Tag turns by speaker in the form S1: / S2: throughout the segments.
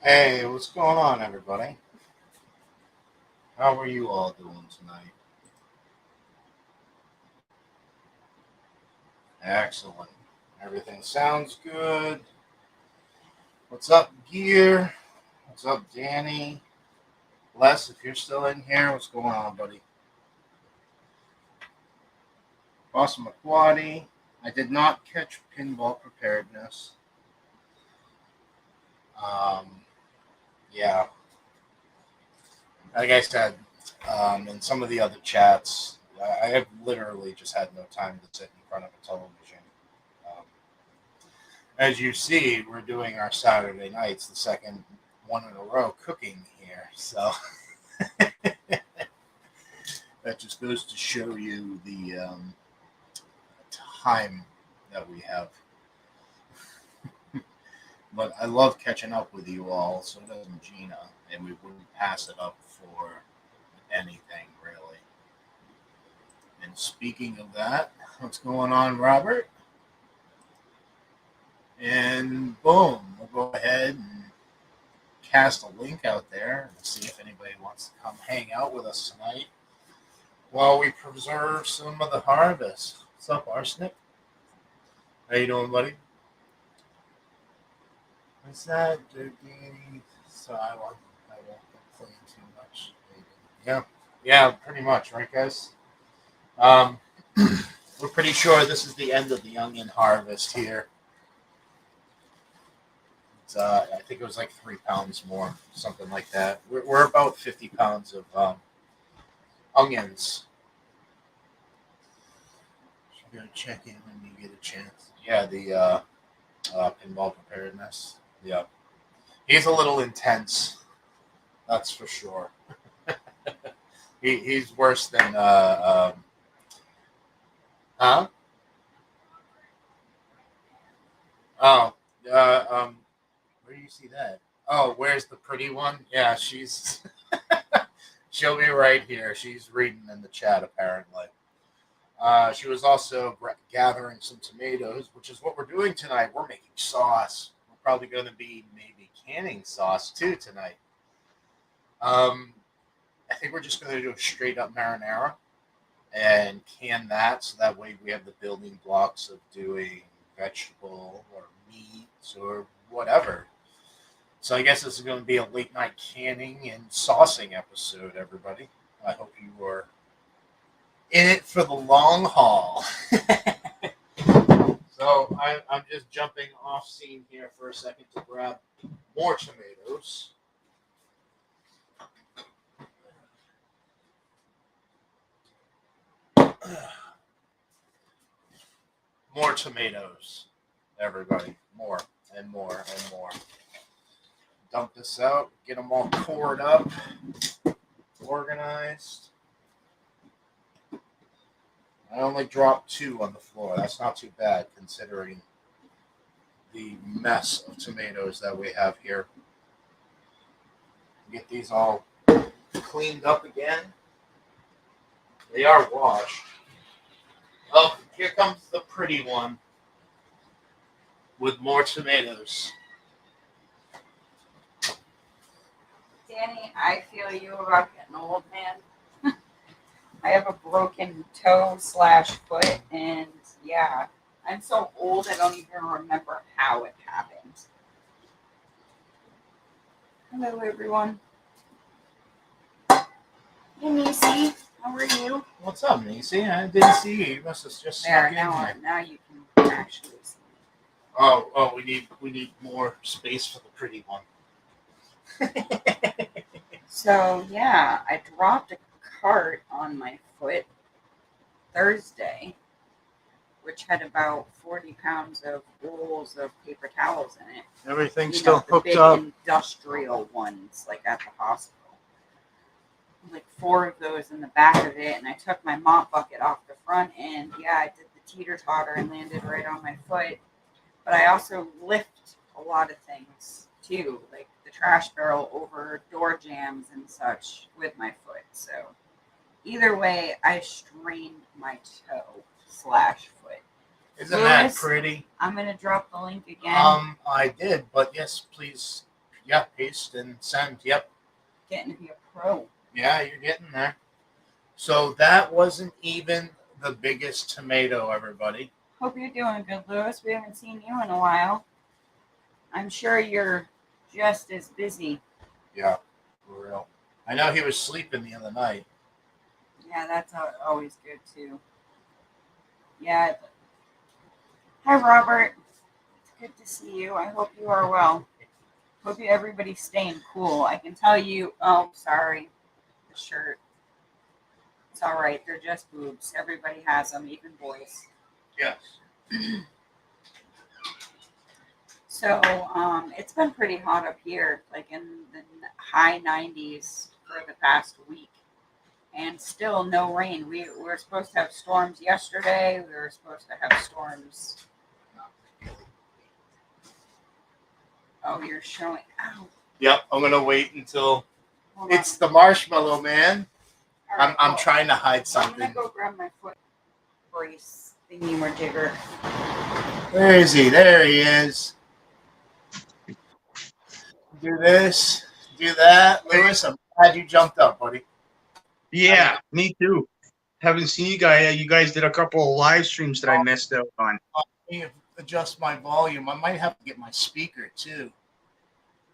S1: Hey, what's going on, everybody? How are you all doing tonight? Excellent. Everything sounds good. What's up, Gear? What's up, Danny? Les, if you're still in here, what's going on, buddy? Boss McQuaddy. I did not catch pinball preparedness. Um, yeah, like I said, in some of the other chats, I have literally just had no time to sit in front of a television. Um, as you see, we're doing our Saturday nights, the second one in a row cooking here. So that just goes to show you the time that we have. But I love catching up with you all, so doesn't Gina, and we wouldn't pass it up for anything, really. And speaking of that, what's going on, Robert? And boom, we'll go ahead and cast a link out there and see if anybody wants to come hang out with us tonight while we preserve some of the harvest. What's up, Arsenic? How you doing, buddy? What's that, Danny? So I won't complain too much. Yeah, yeah, pretty much, right, guys? Um, we're pretty sure this is the end of the onion harvest here. I think it was like 3 pounds more, something like that. We're about 50 pounds of onions. You're gonna check in when you get a chance. Yeah, the pinball preparedness. Yeah, he's a little intense. That's for sure. He's worse than huh? Oh, where do you see that? Oh, where's the pretty one? Yeah, she'll be right here. She's reading in the chat apparently. She was also gathering some tomatoes, which is what we're doing tonight. We're making sauce. We're probably going to be maybe canning sauce too tonight. I think we're just going to do a straight up marinara and can that, so that way we have the building blocks of doing vegetable or meat or whatever. So I guess this is going to be a late night canning and saucing episode, everybody. I hope you are in it for the long haul. So I'm just jumping off scene here for a second to grab more tomatoes. More tomatoes, everybody. More and more and more. Dump this out, get them all poured up, organized. I only dropped 2 on the floor. That's not too bad considering the mess of tomatoes that we have here. Get these all cleaned up again. They are washed. Oh, here comes the pretty one with more tomatoes.
S2: Danny, I feel you about getting old, man. I have a broken toe/foot, and yeah, I'm so old I don't even remember how it happened. Hello, everyone. Hey, Nisi, how are you?
S1: What's up, Nisi? I didn't see you. You must have just
S2: There,
S1: snuck in here.
S2: now you can actually see me.
S1: Oh, we need more space for the pretty one.
S2: So yeah, I dropped a cart on my foot Thursday, which had about 40 pounds of rolls of paper towels in it.
S1: Everything's
S2: You
S1: still
S2: know, the
S1: hooked
S2: big
S1: up.
S2: industrial ones, like at the hospital. Like 4 of those in the back of it, and I took my mop bucket off the front, and yeah, I did the teeter-totter and landed right on my foot. But I also lift a lot of things too, like the trash barrel over door jams and such with my foot. So either way, I strained my toe/foot.
S1: Isn't that
S2: Lewis,
S1: pretty?
S2: I'm gonna drop the link again.
S1: I did, but yes, please Yeah, paste and send. Yep.
S2: Getting to be a pro.
S1: Yeah, you're getting there. So that wasn't even the biggest tomato, everybody.
S2: Hope you're doing good, Lewis. We haven't seen you in a while. I'm sure you're just as busy.
S1: Yeah, for real. I know he was sleeping the other night.
S2: Yeah, that's always good too. Yeah. Hi, Robert. It's good to see you. I hope you are well. Hope you everybody's staying cool. I can tell you. Oh, sorry, the shirt. It's all right. They're just boobs. Everybody has them, even boys.
S1: Yes.
S2: So it's been pretty hot up here, like in the high 90s for the past week, and still no rain. We were supposed to have storms yesterday. We were supposed to have storms. Oh, you're showing. Ow.
S1: Yep, I'm gonna wait until
S2: Hold on.
S1: it's the marshmallow man.
S2: All right,
S1: I'm
S2: well,
S1: trying to hide
S2: I'm
S1: something.
S2: gonna go grab my foot brace thingy majigger.
S1: Where is he? There he is. Do this, do that. Lewis, I'm glad you jumped up, buddy.
S3: Yeah, me too. Haven't seen you guys. You guys did a couple of live streams that I missed out on.
S1: Let me adjust my volume. I might have to get my speaker too.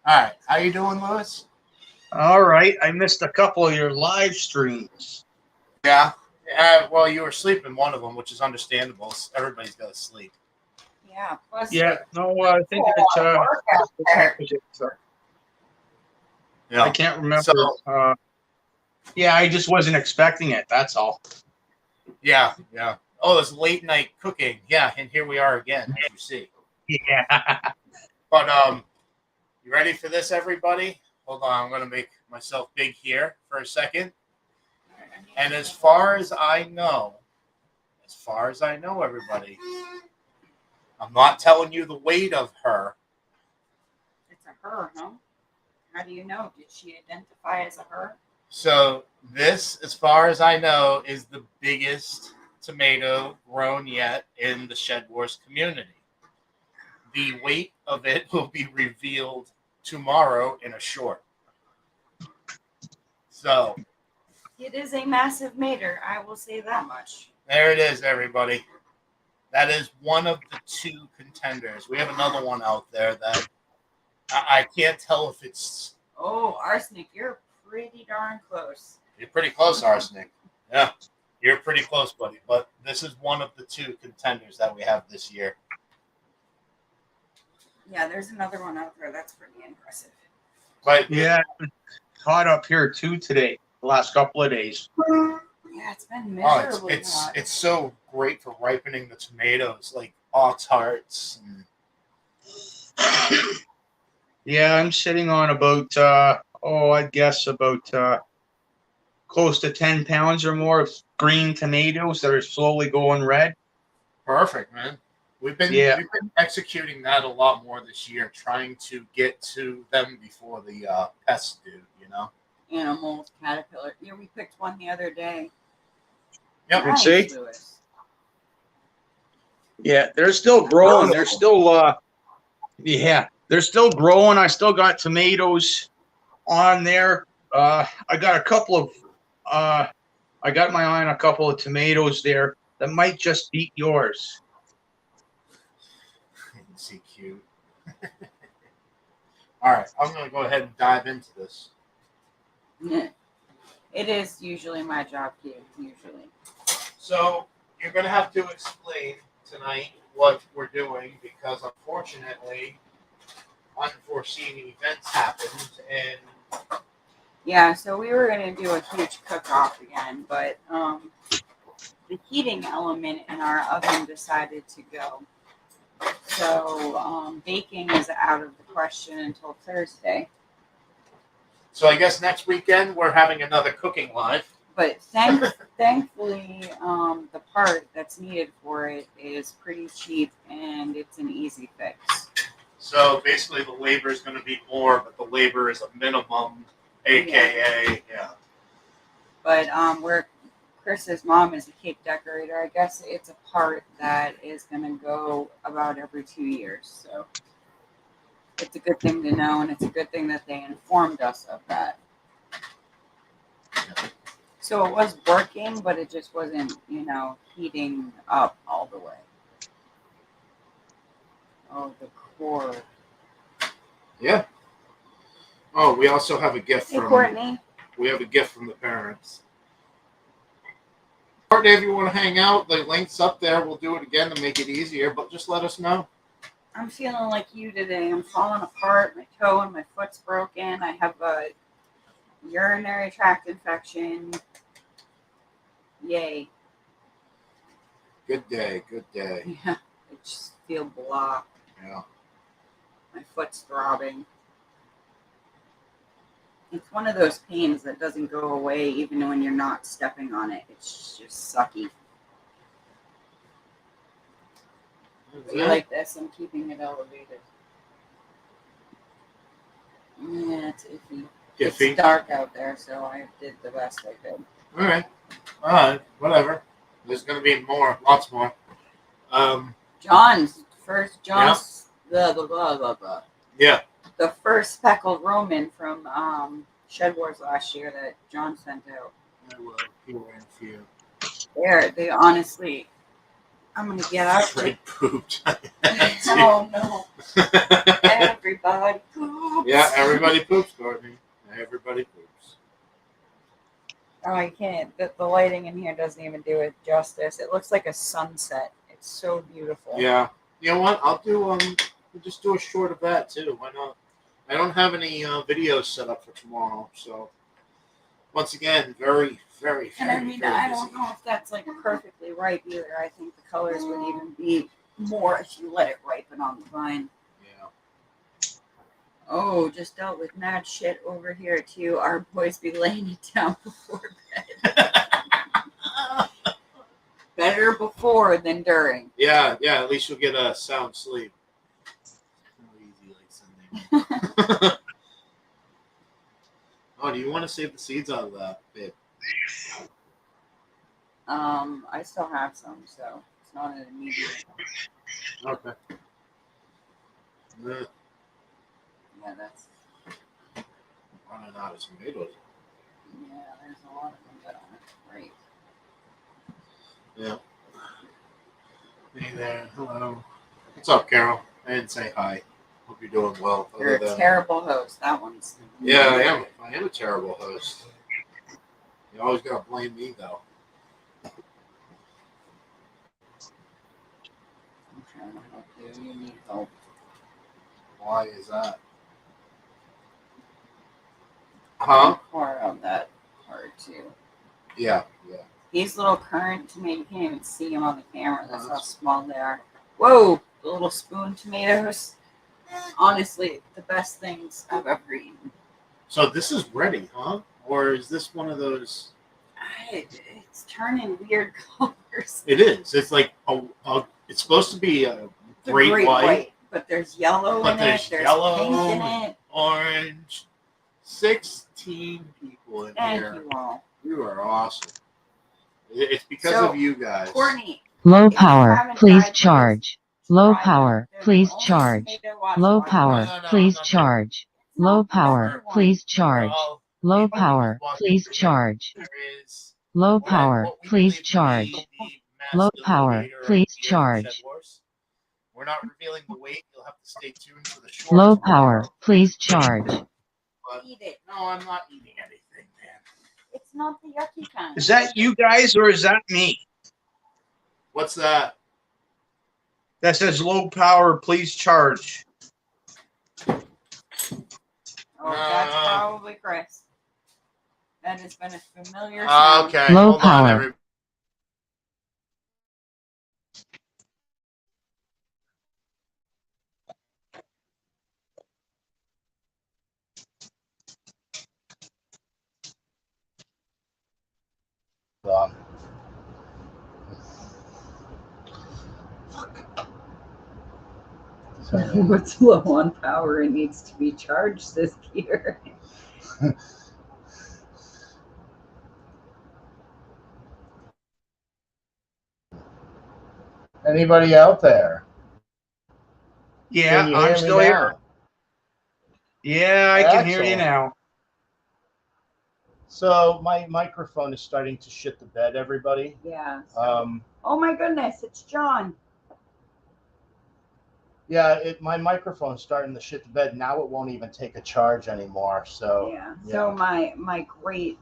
S1: All right, how you doing, Lewis?
S3: All right, I missed a couple of your live streams.
S1: Yeah. Well, you were sleeping one of them, which is understandable. Everybody's got to sleep.
S2: Yeah. Plus,
S3: Yeah, no, I think it's
S2: work out there.
S1: Yeah.
S3: I can't remember.
S1: So-
S3: Yeah, I just wasn't expecting it. That's all.
S1: Yeah. Yeah. Oh, it's late night cooking. Yeah, and here we are again, as you see.
S3: Yeah.
S1: But you ready for this, everybody? Hold on, I'm gonna make myself big here for a second. And as far as I know, everybody, I'm not telling you the weight of her.
S2: It's a her, huh? How do you know? Did she identify as a her?
S1: So this, as far as I know, is the biggest tomato grown yet in the Shed Wars community. The weight of it will be revealed tomorrow in a short. So
S2: It is a massive mater. I will say that much.
S1: there it is, everybody. That is one of the two contenders. We have another one out there that I can't tell if it's.
S2: Oh, Arsenic, you're pretty darn close.
S1: You're pretty close, Arsenic. Yeah, you're pretty close, buddy. But this is one of the two contenders that we have this year.
S2: Yeah, there's another one out there that's pretty impressive.
S1: But
S3: Yeah, hot up here too today. The last couple of days.
S2: Yeah, it's been miserably hot.
S1: it's so great for ripening the tomatoes, like ox hearts. And
S3: Yeah, I'm sitting on about I guess about close to 10 pounds or more of green tomatoes that are slowly going red.
S1: perfect, man. We've been executing that a lot more this year, trying to get to them before the pests do. You know.
S2: Animals, caterpillar. Yeah, we picked one the other day.
S1: Yep.
S3: Let's see.
S2: Lewis.
S3: Yeah, they're still growing. They're still they're still growing. I still got tomatoes on there. I got a couple of I got my eye on a couple of tomatoes there that might just beat yours.
S1: See, cute. All right, I'm gonna go ahead and dive into this.
S2: Yeah. It is usually my job, kid. Usually.
S1: So you're gonna have to explain tonight what we're doing because unfortunately, unforeseen events happened, and
S2: Yeah, so we were gonna do a huge cook-off again, but the heating element in our oven decided to go. So baking is out of the question until Thursday.
S1: so I guess next weekend we're having another cooking live.
S2: But thankfully, the part that's needed for it is pretty cheap and it's an easy fix.
S1: So basically, the labor is going to be more, but the labor is a minimum, aka yeah.
S2: But where Chris's mom is a cake decorator, I guess it's a part that is going to go about every 2 years. So it's a good thing to know, and it's a good thing that they informed us of that. So it was working, but it just wasn't, heating up all the way. Oh, the cord.
S1: Yeah. Oh, we also have a gift
S2: Hey,
S1: from
S2: Courtney.
S1: we have a gift from the parents. Courtney, if you want to hang out, the link's up there. We'll do it again to make it easier, but just let us know.
S2: I'm feeling like you today. I'm falling apart. My toe and my foot's broken. I have a urinary tract infection. Yay.
S1: Good day. Good day.
S2: Yeah. I just feel blah.
S1: Yeah.
S2: My foot's throbbing. It's one of those pains that doesn't go away even when you're not stepping on it. It's just sucky. You like this? I'm keeping it elevated. Yeah, it's iffy.
S1: Iffy.
S2: It's dark out there, so I did the best I could.
S1: All right. Whatever. There's going to be more. Lots more.
S2: John's.
S1: Yeah.
S2: The first speckled Roman from Shed Wars last year that John sent out.
S1: I will. He ran a few.
S2: They honestly, I'm going to get out.
S1: Straight pooped.
S2: Oh, no. Everybody poops.
S1: Yeah, everybody poops, Courtney. Everybody poops.
S2: Oh, I can't. The lighting in here doesn't even do it justice. It looks like a sunset. It's so beautiful.
S1: Yeah. You know what? I'll do we'll just do a short of that too. Why not? I don't have any videos set up for tomorrow, so once again, very, very,
S2: And
S1: very,
S2: I mean,
S1: very
S2: I
S1: busy.
S2: don't know if that's like perfectly ripe either. I think the colors would even be more if you let it ripen on the vine.
S1: Yeah.
S2: Oh, just dealt with mad shit over here too. Our boys be laying it down before bed. Better before than during.
S1: Yeah. At least you'll get a sound sleep. No easy like Sunday. Oh, do you want to save the seeds out of that bit?
S2: I still have some, so it's not an immediate.
S1: Okay.
S2: Yeah, that's.
S1: Running out of tomatoes.
S2: Yeah, there's a lot of them that aren't great.
S1: Yeah. Hey there. Hello. What's up, Carol? I didn't say hi. Hope you're doing well.
S2: You're a terrible host. That one's.
S1: Yeah, I am a terrible host. You always gotta blame me, though.
S2: I'm trying to help you. You need help.
S1: Why is that? Huh?
S2: Part of that part too.
S1: Yeah.
S2: These little currant tomatoes, you can't even see them on the camera. That's how small they are. Whoa, the little spoon tomatoes. Honestly, the best things I've ever eaten.
S1: So this is ready, huh? Or is this one of those?
S2: It's turning weird colors.
S1: It is. It's like it's supposed to be a
S2: The
S1: great white,
S2: but there's yellow
S1: but
S2: in
S1: there's
S2: it. There's
S1: yellow,
S2: pink in it.
S1: orange. 16 people in
S2: Thank
S1: here.
S2: you all.
S1: You are awesome. It's because
S2: So,
S1: of you guys.
S2: Courtney.
S4: Low
S2: if you
S4: power,
S2: haven't
S4: please
S2: tried
S4: charge.
S2: those,
S4: Low
S2: try them.
S4: power,
S2: They're the
S4: please
S2: only
S4: charge.
S2: tomato- watch,
S4: Low
S2: watch,
S4: power,
S2: watch.
S4: please
S1: no.
S4: charge.
S2: No,
S4: Low
S2: the
S4: power,
S2: other one.
S4: please charge.
S1: Well,
S4: Low
S1: anybody
S4: power,
S1: who's watching
S4: please
S1: this,
S4: charge.
S1: there is
S4: Low
S1: what
S4: power,
S1: we
S4: please
S1: believe to be
S4: charge.
S1: the
S4: Low
S1: mass
S4: power,
S1: instigator of
S4: please
S1: the
S4: charge.
S1: Shed Wars. We're not revealing the weight. You'll have to stay tuned for the short.
S4: Low power, please charge.
S1: But,
S2: Eat it.
S1: no, I'm not eating anything, man.
S2: It's not the yucky kind.
S3: Is that you guys or is that me?
S1: What's that?
S3: That says low power, please charge.
S2: Oh, that's probably Chris. That has been a familiar sound.
S1: Okay.
S4: Low
S1: hold
S4: power.
S1: On, everybody.
S2: What's low on power and needs to be charged, says Peter.
S1: Anybody out there?
S3: Yeah,
S1: Can you
S3: I'm
S1: hear me
S3: still
S1: now?
S3: here. Yeah, I can hear you
S1: Excellent.
S3: now.
S1: So my microphone is starting to shit the bed, everybody.
S2: Yeah. So. Oh my goodness, it's John.
S1: Yeah, my microphone's starting to shit the bed. Now it won't even take a charge anymore. So
S2: Yeah. So my great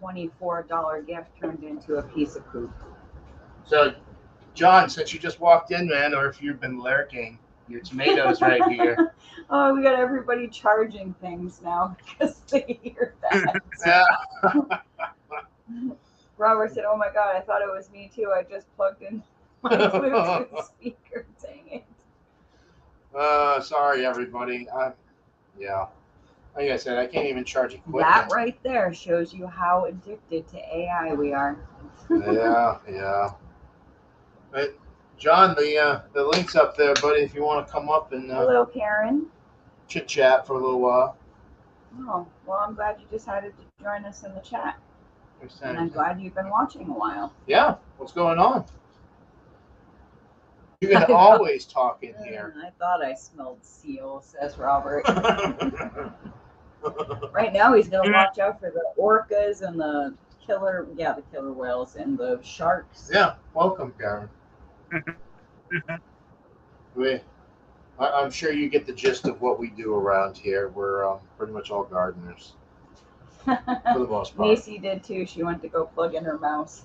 S2: $24 gift turned into a piece of poop.
S1: So, John, since you just walked in, man, or if you've been lurking, your tomatoes right here.
S2: Oh, we got everybody charging things now because they hear that.
S1: Yeah.
S2: Robert said, "Oh my God, I thought it was me too. I just plugged in my Bluetooth speaker." Dang it.
S1: Sorry, everybody. Yeah. Like I said, I can't even charge equipment.
S2: That right there shows you how addicted to AI we are.
S1: Yeah. But John, the link's up there, buddy. If you want to come up and
S2: Hello, Karen.
S1: chit chat for a little while.
S2: Oh, well, I'm glad you decided to join us in the chat. And I'm glad you've been watching a while.
S1: Yeah. What's going on? You can always talk in here.
S2: I thought I smelled seal, says Robert. Right now, he's going to watch out for the orcas and the killer whales and the sharks.
S1: Yeah. Welcome, Karen. I'm sure you get the gist of what we do around here. We're pretty much all gardeners for the most part.
S2: Macy did too. She went to go plug in her mouse.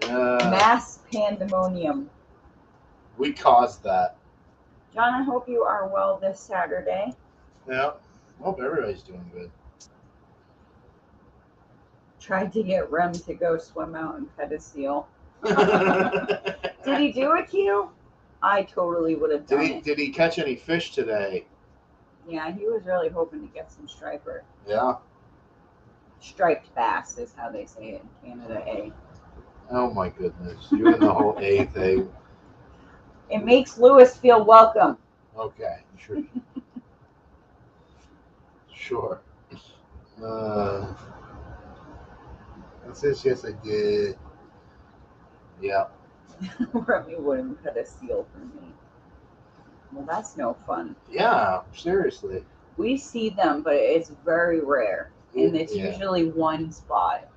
S2: Mass pandemonium.
S1: We caused that.
S2: John, I hope you are well this Saturday.
S1: Yeah. Hope everybody's doing good.
S2: Tried to get Rem to go swim out and pet a seal. Did he do it to you? I totally would have done it.
S1: Did he catch any fish today?
S2: Yeah, he was really hoping to get some striper.
S1: Yeah.
S2: Striped bass is how they say it in Canada, A.
S1: Oh my goodness. You and the whole A thing.
S2: It makes Lewis feel welcome.
S1: Okay, sure. Sure. Yes, I did. Yeah.
S2: Remy wouldn't cut a seal for me. Well, that's no fun.
S1: Yeah, seriously.
S2: We see them, but it's very rare. And it's
S1: Yeah.
S2: usually one spot.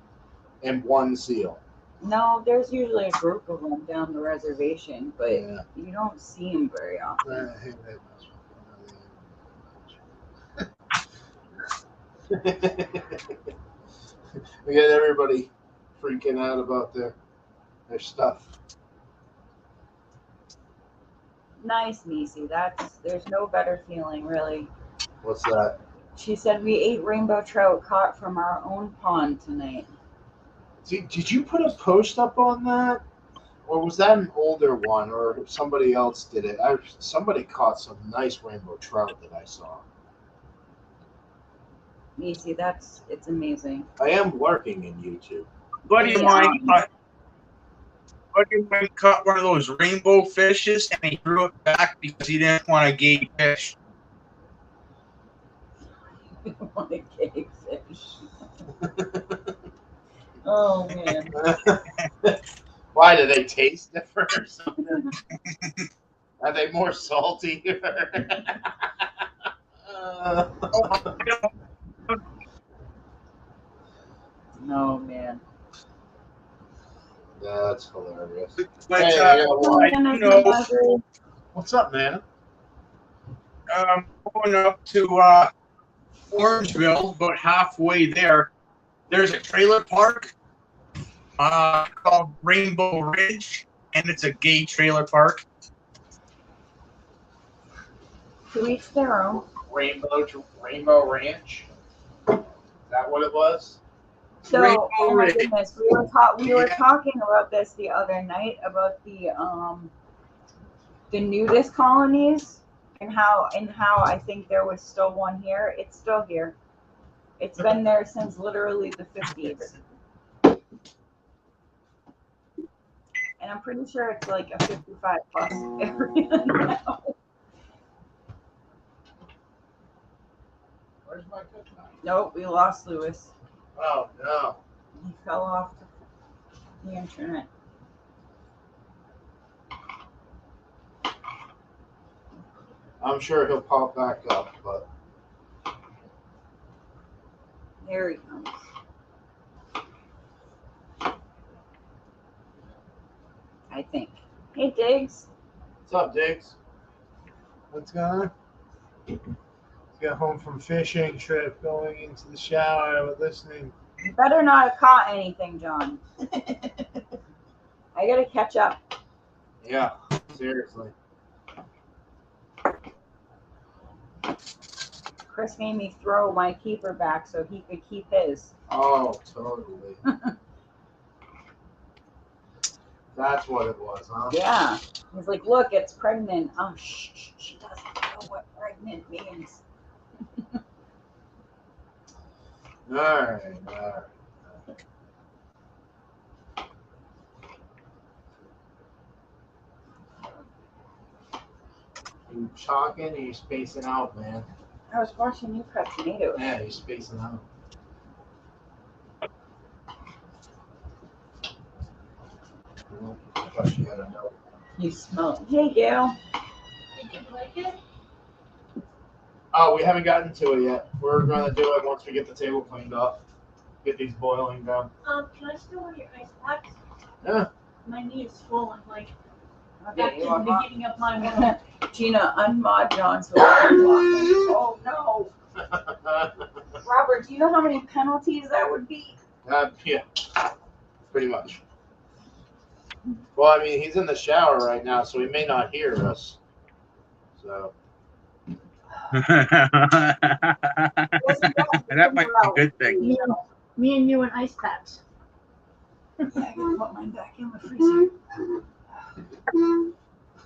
S1: And one seal.
S2: No, there's usually a group of them down the reservation, but
S1: Yeah.
S2: you don't see them very often.
S1: We got everybody freaking out about their stuff.
S2: Nice, Nisi. There's no better feeling, really.
S1: What's that?
S2: She said we ate rainbow trout caught from our own pond tonight.
S1: Did you put a post up on that? Or was that an older one, or somebody else did it? Somebody caught some nice rainbow trout that I saw.
S2: Nisi, it's amazing.
S1: I am lurking in YouTube.
S3: Buddy of mine caught one of those rainbow fishes and he threw it back because he didn't want a gay fish.
S2: You want a gay fish. Oh, man.
S1: Why, do they taste different or something? Are they more salty?
S2: No, man.
S1: That's hilarious.
S3: But
S1: Hey,
S3: I
S2: Oh,
S3: do know
S1: what's up, man?
S3: going up to Orangeville, about halfway there, there's a trailer park called Rainbow Ridge, and it's a gay trailer park.
S2: To each their own.
S1: Rainbow Ranch? Is that what it was?
S2: So,
S3: Rainbow
S2: oh my
S3: Ridge.
S2: goodness, we were talking about this the other night about the nudist colonies and how I think there was still one here. It's still here. It's been there since literally the 50s. And I'm pretty sure it's like a 55 plus area now.
S1: Where's my cook knife?
S2: Nope, we lost Lewis.
S1: Oh, no.
S2: He fell off the internet.
S1: I'm sure he'll pop back up, but
S2: There he comes. I think. Hey, Diggs.
S1: what's up, Diggs?
S5: What's going on? Got home from fishing trip, going into the shower, I was listening.
S2: You better not have caught anything, John. I gotta catch up.
S1: Yeah, seriously.
S2: Chris made me throw my keeper back so he could keep his.
S1: Oh, totally. That's what it was, huh?
S2: Yeah. He's like, look, it's pregnant. Oh, shh, she doesn't know what pregnant means.
S1: All right. You chalking or you spacing out, man?
S2: I was watching you cut tomatoes.
S1: Yeah, you're spacing out. I thought she had a note.
S2: You smell it. Hey, Gail.
S6: Did you like it?
S1: Oh, we haven't gotten to it yet. We're gonna do it once we get the table cleaned up. Get these boiling down.
S6: Can I still wear your ice packs?
S1: Yeah.
S6: My knee is swollen, like
S2: Okay,
S6: back to
S2: you
S6: the
S2: want mom?
S6: beginning of my world.
S2: Gina, unmod John so I can walk. Oh, no. Robert, do you know how many penalties that would be?
S1: Yeah, pretty much. Well, I mean, he's in the shower right now, so he may not hear us. So,
S3: That might be a good thing.
S6: Me and you and ice packs.
S2: I can put mine back in the freezer.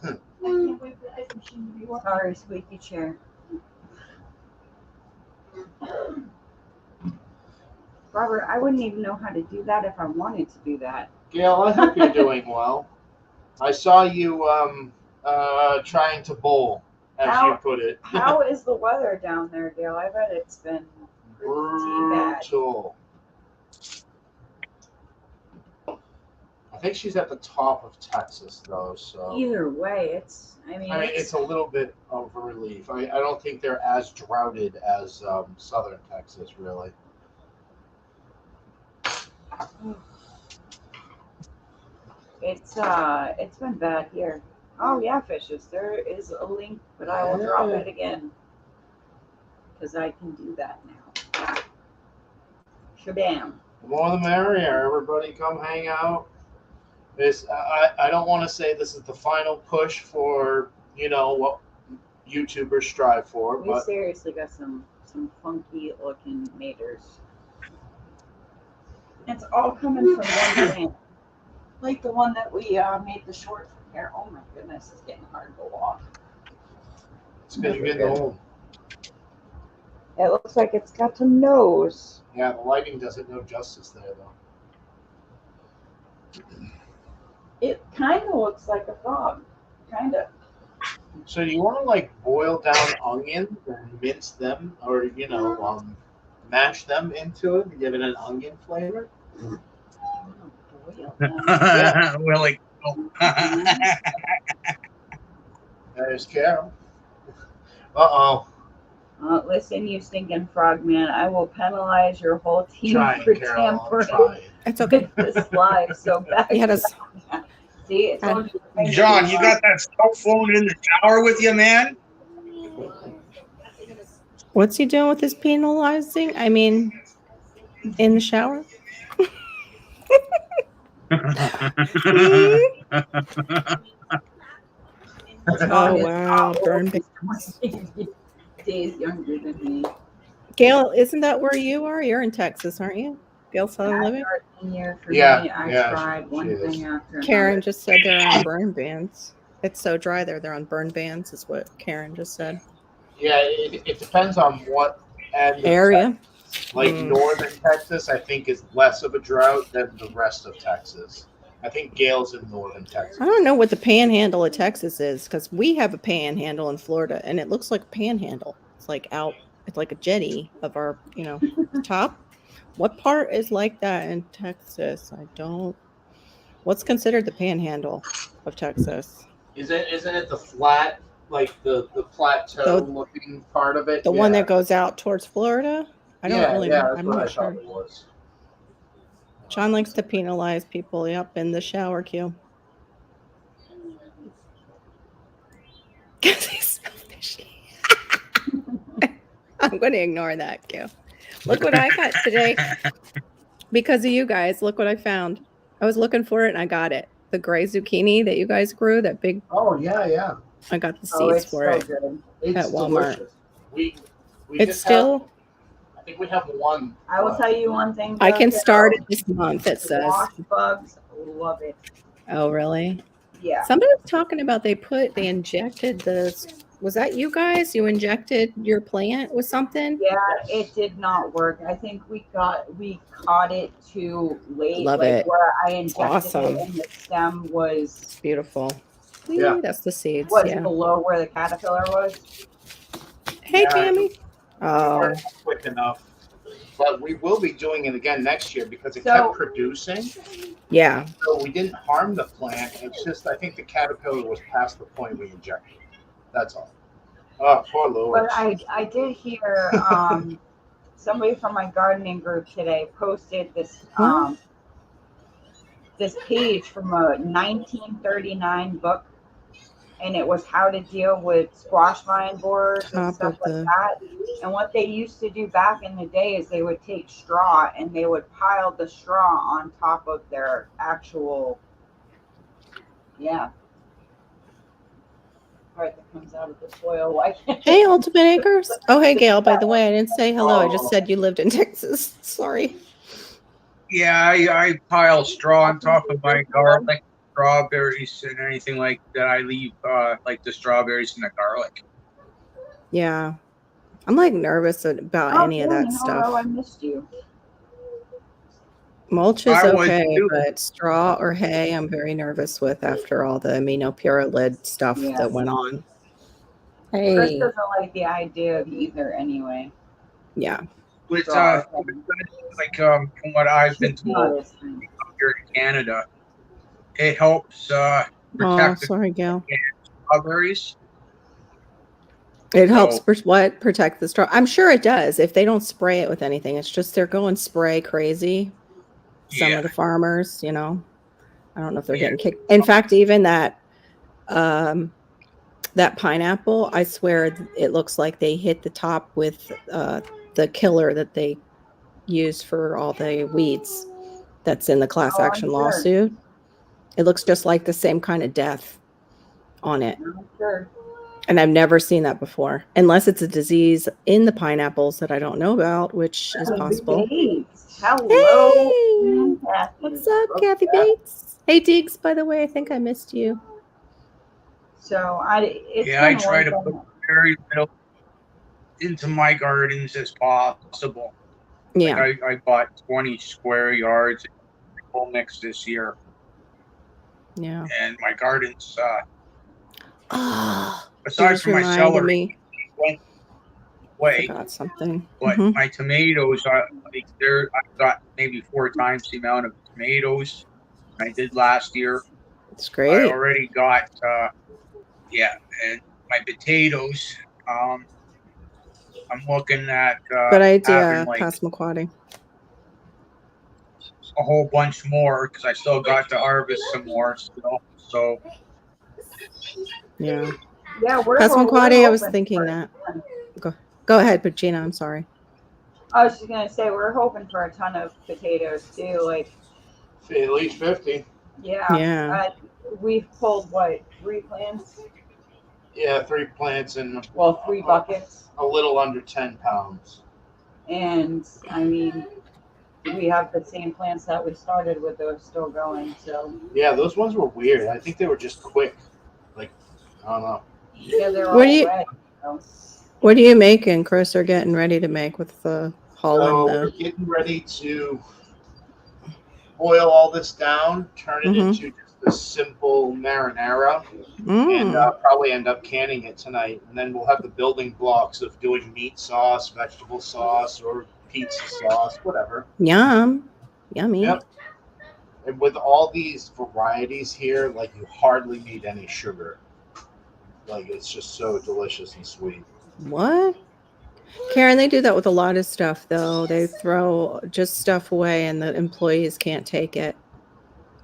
S6: I can't wait for the ice machine to be working.
S2: Sorry, squeaky chair. Robert, I wouldn't even know how to do that if I wanted to do that.
S1: Gail, I hope you're doing well. I saw you trying to bowl, as you put it.
S2: How is the weather down there, Gail? I bet it's been pretty bad.
S1: Brutal. I think she's at the top of Texas, though. So
S2: Either way, it's. I mean,
S1: it's a little bit of a relief. I don't think they're as droughted as southern Texas, really.
S2: It's been bad here. Oh yeah, fishes. There is a link, but I will drop it again because I can do that now. Shabam.
S1: The more the merrier. Everybody come hang out. I don't want to say this is the final push for, what YouTubers strive for,
S2: We
S1: but
S2: seriously got some funky looking maters. It's all coming from one plant. Like the one that we made the short from here. Oh my goodness, it's getting hard to walk.
S1: it's because you're getting old.
S2: It looks like it's got a nose.
S1: Yeah, the lighting doesn't do justice there, though.
S2: It kind of looks like a frog. Kind of.
S1: So you want to boil down onions and mince them, or mash them into it and give it an onion flavor?
S3: Willie.
S1: There's Carol. Uh-oh.
S2: Listen, you stinking frog man, I will penalize your whole team
S1: Trying,
S2: for
S1: Carol. I'm
S2: tampering
S1: trying.
S7: It's okay.
S2: with this live so bad.
S7: Yeah, that's
S2: See, it's only
S3: John, you got that cell phone in the shower with you, man?
S7: what's he doing with his penalizing? I mean, in the shower. Oh wow, burn pants.
S2: days younger than me.
S7: Gail, isn't that where you are? You're in Texas, aren't you? Gail Southern Living.
S2: 13 year for
S1: Yeah,
S2: me. I
S1: yeah,
S2: tried one
S1: she is.
S2: thing after
S7: Karen
S2: another.
S7: just said they're on burn bans. It's so dry there. They're on burn bans, is what Karen just said.
S1: Yeah, it depends on what
S7: Area.
S1: Like
S7: Mm.
S1: northern Texas, I think is less of a drought than the rest of Texas. I think Gale's in northern Texas.
S7: I don't know what the panhandle of Texas is because we have a panhandle in Florida and it looks like a panhandle. It's like out, it's like a jetty of our, top. What part is like that in Texas? I don't. What's considered the panhandle of Texas?
S1: Isn't it the flat like the plateau looking part of it.
S7: The one that goes out towards Florida. I don't really know.
S1: That's
S7: I'm
S1: what
S7: not
S1: I
S7: sure.
S1: thought it was.
S7: John likes to penalize people. Yep, in the shower queue. Because they smell fishy. I'm going to ignore that cue. Look what I got today. Because of you guys, look what I found. I was looking for it and I got it. The gray zucchini that you guys grew, that big.
S1: Oh yeah.
S7: I got the
S2: Oh,
S7: seeds
S2: it's
S7: for
S2: so
S7: it
S2: good.
S1: It's
S7: at Walmart.
S1: delicious. We
S7: It's
S1: just
S7: still.
S1: I think we have one.
S2: I will tell you one thing.
S7: I can
S2: Joe,
S7: start it this month. It says.
S2: Wash bugs love it.
S7: Oh, really?
S2: Yeah.
S7: Somebody was talking about they injected the. Was that you guys? You injected your plant with something?
S2: Yeah, it did not work. I think we caught it too late.
S7: Love
S2: like
S7: it.
S2: Where I injected
S7: Awesome.
S2: it and the stem was
S7: Beautiful.
S1: Yeah.
S7: That's the seeds.
S2: was
S7: Yeah.
S2: below where the caterpillar was.
S7: Hey,
S1: Yeah.
S7: Tammy. Oh,
S1: Weren't quick enough. But we will be doing it again next year because it
S2: So-
S1: kept producing.
S7: yeah.
S1: So we didn't harm the plant. It's just I think the caterpillar was past the point we injected. That's all. Oh, poor Louis.
S2: But I did hear somebody from my gardening group today posted this this page from a 1939 book, and it was how to deal with squash vine borers and
S7: Top
S2: stuff
S7: of
S2: like
S7: the-
S2: that. And what they used to do back in the day is they would take straw and they would pile the straw on top of their actual part that comes out of the soil. Why can't
S7: Hey, Ultimate Acres. Oh, hey, Gail. By the way, I didn't say hello. I just said you lived in Texas. Sorry.
S3: Yeah, I pile straw on top of my garlic, strawberries, and anything like that. I leave like the strawberries and the garlic.
S7: Yeah. I'm like nervous about any of that
S2: Danny,
S7: stuff.
S2: hello, I missed you.
S7: Mulch is
S3: I was
S7: okay,
S3: too.
S7: but straw or hay, I'm very nervous with after all the aminopyrrolid stuff
S2: Yeah.
S7: that went on.
S2: Chris
S7: Hey,
S2: doesn't like the idea of either anyway.
S7: yeah.
S3: It's
S2: Straw.
S3: like from what I've been
S2: It's not
S3: told
S2: his thing.
S3: here in Canada, it helps
S7: Oh,
S3: protect the
S7: sorry, Gail.
S3: strawberries.
S7: It helps
S3: So-
S7: protect the straw. I'm sure it does. If they don't spray it with anything, it's just they're going spray crazy. Some
S3: Yeah.
S7: of the farmers, I don't know if they're
S3: Yeah.
S7: getting kicked. In fact, even that pineapple, I swear it looks like they hit the top with the killer that they use for all the weeds that's in the class
S2: Oh, I'm
S7: action
S2: sure.
S7: lawsuit. It looks just like the same kind of death on it.
S2: I'm sure.
S7: And I've never seen that before, unless it's a disease in the pineapples that I don't know about, which is possible.
S2: Bates. Hello.
S7: Hey,
S2: Kathy.
S7: what's up, Kathy Bates? Hey, Diggs, by the way, I think I missed you.
S2: So it's
S3: Yeah, I
S2: been
S3: try
S2: one
S3: to
S2: thing-
S3: put very little into my gardens as possible.
S7: Yeah.
S3: I bought 20 square yards of full mix this year,
S7: Yeah.
S3: and my gardens,
S7: Ah,
S3: aside
S7: just
S3: from my
S7: reminded
S3: celery,
S7: me.
S3: went
S7: I
S3: away.
S7: forgot something.
S3: But
S7: Mhm.
S3: my tomatoes are like I've got maybe 4 times the amount of tomatoes I did last year.
S7: It's
S3: I
S7: great.
S3: already got and my potatoes. I'm looking at
S7: Good idea,
S3: having like
S7: Passamaquoddy.
S3: a whole bunch more because I still got to harvest some more still. So
S7: Yeah.
S2: Yeah, we're
S7: Passamaquoddy, I was
S2: hoping
S7: thinking
S2: for-
S7: that. Go ahead, but Gina, I'm sorry.
S2: I was just gonna say we're hoping for a ton of potatoes too. Like,
S1: At least 50.
S7: Yeah.
S2: We've pulled what 3 plants?
S1: Yeah, 3 plants and
S2: Well, 3 buckets.
S1: a little under 10 pounds.
S2: And I mean, we have the same plants that we started with; those still going. So
S1: Yeah, those ones were weird. I think they were just quick. Like, I don't know.
S2: yeah, they're all
S7: What do you-
S2: red. So.
S7: What are you making, Chris, or getting ready to make with the hull
S1: So
S7: and
S1: we're
S7: the
S1: getting ready to boil all this down, turn it
S7: Mhm.
S1: into just a simple marinara, and
S7: Mm,
S1: probably end up canning it tonight. And then we'll have the building blocks of doing meat sauce, vegetable sauce, or pizza sauce, whatever.
S7: yum. Yummy.
S1: Yep. And with all these varieties here, like you hardly need any sugar.
S5: Like it's just so delicious and sweet.
S7: What? Karen, they do that with a lot of stuff, though. They throw just stuff away and the employees can't take it.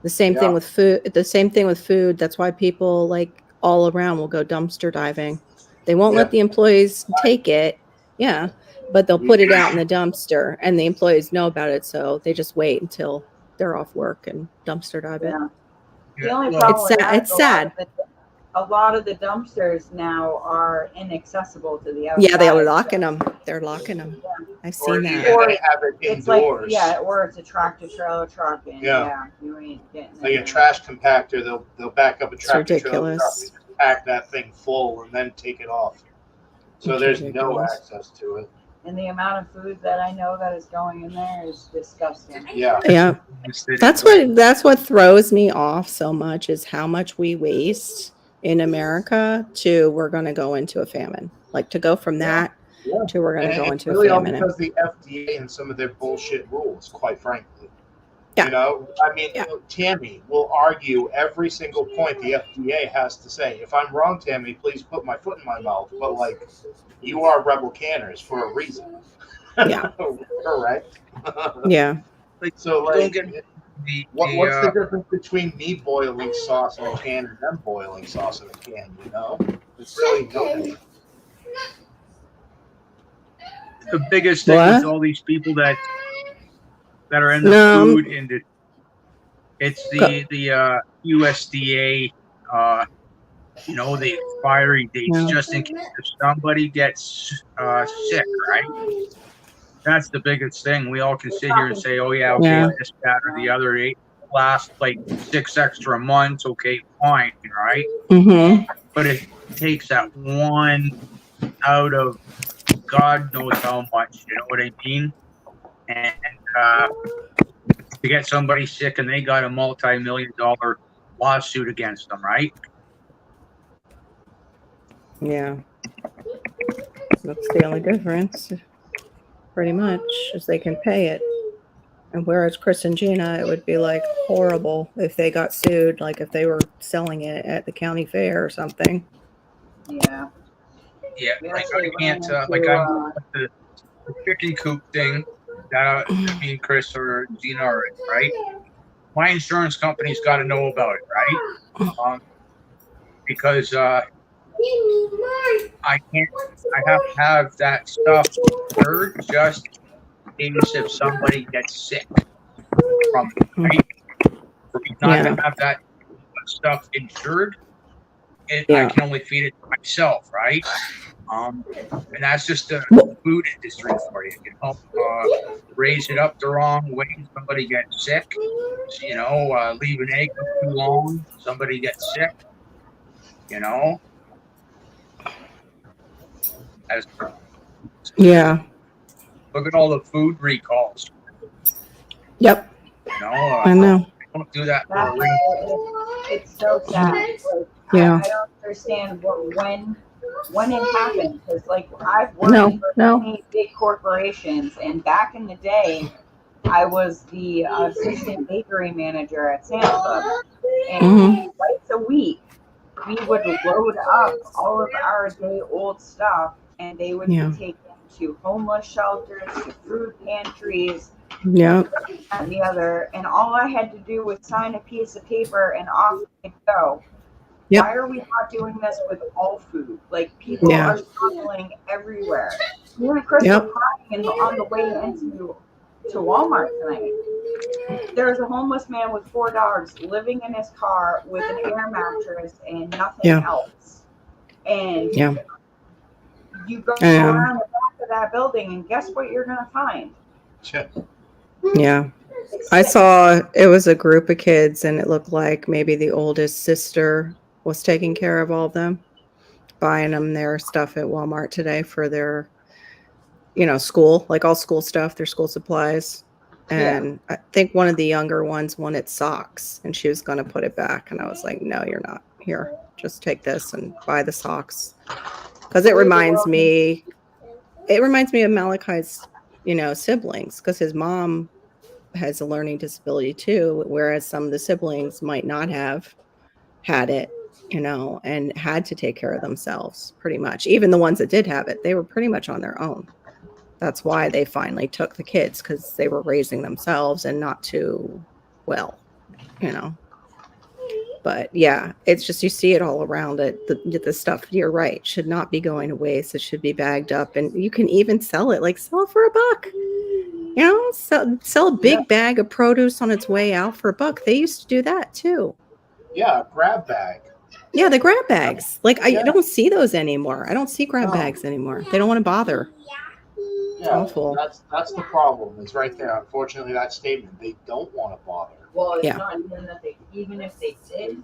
S7: The same
S5: Yeah.
S7: thing with food. The same thing with food. That's why people like all around will go dumpster diving. They won't
S5: Yeah.
S7: let the employees take it. Yeah. But they'll put it out in the dumpster and the employees know about it. So they just wait until they're off work and dumpster dive it.
S2: Yeah. The
S3: Yeah,
S2: only
S3: well,
S2: problem
S7: It's
S2: with
S7: sad-
S2: that
S7: it's
S2: is
S7: sad.
S2: a lot of the dumpsters now are inaccessible to the outside.
S7: Yeah, they're locking them. They're locking them. I've
S5: Or
S7: seen
S5: yeah,
S7: that.
S2: Or
S5: they have it
S2: It's like,
S5: indoors.
S2: yeah, or it's a tractor trailer truck, and
S5: Yeah.
S2: you ain't getting
S5: Like
S2: it.
S5: a trash compactor, they'll back up a tractor trailer truck,
S7: ridiculous.
S5: and just pack that thing full and then take it off. So
S7: It's
S5: there's no
S7: ridiculous.
S5: access to it.
S2: And the amount of food that I know that is going in there is disgusting.
S5: Yeah.
S7: Yeah. That's what throws me off so much is how much we waste in America to we're going to go into a famine. Like to go from that
S5: Yeah.
S7: to we're going
S5: And
S7: to go
S5: it's
S7: into
S5: really
S7: a
S5: all
S7: famine.
S5: because the FDA and some of their bullshit rules, quite frankly.
S7: Yeah.
S5: You know, I mean,
S7: Yeah.
S5: Tammy will argue every single point the FDA has to say. If I'm wrong, Tammy, please put my foot in my mouth. But like, you are rebel canners for a reason.
S7: Yeah.
S5: Correct.
S7: Yeah.
S5: So like,
S3: Don't get
S5: what's the difference between me boiling sauce in a can and them boiling sauce in a can? You know, it's really no difference.
S3: the biggest thing
S7: What?
S3: is all these people that are in the
S7: No.
S3: food industry. It's the USDA, the expiry dates,
S7: Yeah.
S3: just in case if somebody gets sick, right? That's the biggest thing. We all can sit here and say, "Oh yeah, okay,
S7: Yeah.
S3: this, that, or the other." It lasts like 6 extra months. Okay, fine, right?
S7: Mm-hmm.
S3: But it takes that one out of God knows how much. You know what I mean? And to get somebody sick and they got a multi-million-dollar lawsuit against them, right?
S7: Yeah. That's the only difference. Pretty much, is they can pay it. And whereas Chris and Gina, it would be like horrible if they got sued, like if they were selling it at the county fair or something.
S2: Yeah.
S3: Yeah,
S2: We
S3: like
S2: actually
S3: I can't,
S2: ran
S3: like
S2: into,
S3: I'm the chicken coop thing that me and Chris or Gina are in, right? My insurance company's got to know about it, right? Because I have to have that stuff heard just in case if somebody gets sick from it, right? For me not to have that stuff insured, I can only feed it to myself, right? And that's just the food industry for you. It can help raise it up the wrong way. Somebody gets sick, leave an egg too long. Somebody gets sick,
S7: Yeah.
S3: Look at all the food recalls.
S7: Yep. I know.
S3: Don't do that for a
S2: That's,
S3: reason.
S2: it's so sad. Like,
S7: Yeah.
S2: I don't understand when it happened, because like I've worked for many big corporations, and back in the day, I was the assistant bakery manager at Santa Club, and twice a week we would load up all of our day-old stuff, and they would be taken to homeless shelters, to food pantries, and the other, and all I had to do was sign a piece of paper and off I'd go. Why are we not doing this with all food? Like, people are struggling everywhere. Me and Chris were crying on the way into Walmart tonight. There was a homeless man with 4 dogs living in his car with an air mattress and nothing else. And you go around the back of that building, and guess what you're going to find?
S7: Yeah. I saw it was a group of kids, and it looked like maybe the oldest sister was taking care of all of them, buying them their stuff at Walmart today for their, school, like all school stuff, their school supplies. And I think one of the younger ones wanted socks, and she was going to put it back. And I was like, no, you're not. Here, just take this and buy the socks. Because it reminds me of Malachi's, siblings, because his mom has a learning disability too, whereas some of the siblings might not have had it. you know, and had to take care of themselves pretty much. Even the ones that did have it, they were pretty much on their own. That's why they finally took the kids, because they were raising themselves and not too well, you know. But yeah, it's just you see it all around it. The stuff, you're right, should not be going to waste. It should be bagged up, and you can even sell it, like sell it for $1. You know, sell a big bag of produce on its way out for $1. They used to do that too.
S5: Yeah, grab bag.
S7: Yeah, the grab bags. Like I
S5: Yeah.
S7: don't see those anymore. I don't see grab
S5: No.
S7: bags anymore. They don't want to bother.
S5: Yeah,
S7: Awful.
S5: that's the problem. Is right there. Unfortunately, that statement. They don't want to bother.
S8: Well, it's
S7: Yeah.
S8: not even that even if they did,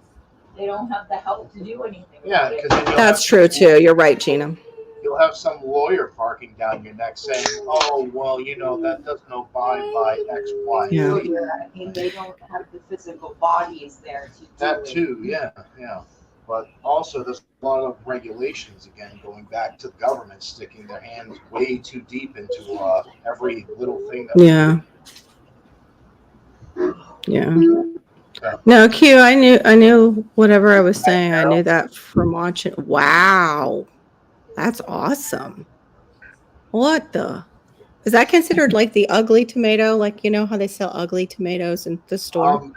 S8: they don't have the help to do anything.
S5: Yeah,
S8: about it.
S5: because
S7: That's true too. You're right, Gina.
S5: You'll have some lawyer parking down your neck saying, "Oh, well, you know that doesn't abide by X, Y,
S7: Yeah.
S8: So
S5: Z."
S8: I mean, they don't have the physical bodies there to do
S5: That
S8: it.
S5: too, yeah. But also, there's a lot of regulations again going back to the government sticking their hands way too deep into every little thing. That
S7: Yeah. Yeah. No, Q, I knew whatever I was saying. I knew that from watching. Wow. That's awesome. What the? Is that considered like the ugly tomato? Like, you know how they sell ugly tomatoes in the store?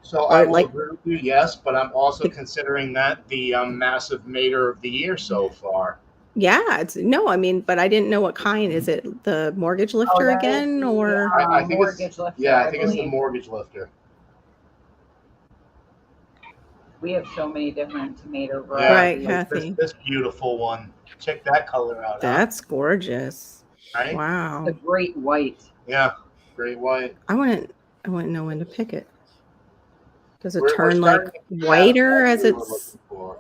S5: So I will
S7: like-
S5: agree with you, yes, but I'm also considering that the massive Mater of the year so far.
S7: Yeah, I mean, but I didn't know what kind. Is it the mortgage lifter
S8: that is
S7: again,
S8: the,
S7: or
S5: I think it's-
S8: mortgage lifter.
S5: Yeah, I think it's the
S8: believe.
S5: mortgage lifter.
S8: We have so many different tomato
S5: Yeah,
S7: Right,
S8: varieties.
S5: like
S7: Kathy.
S5: this beautiful one. Check that color out. huh?
S7: That's gorgeous.
S5: Right?
S7: Wow.
S8: The great white.
S5: Yeah, great white.
S7: I wouldn't know when to pick it. Does it
S5: We're
S7: turn like
S5: starting to have
S7: whiter
S5: what
S7: as
S5: we were
S7: it's
S5: looking for.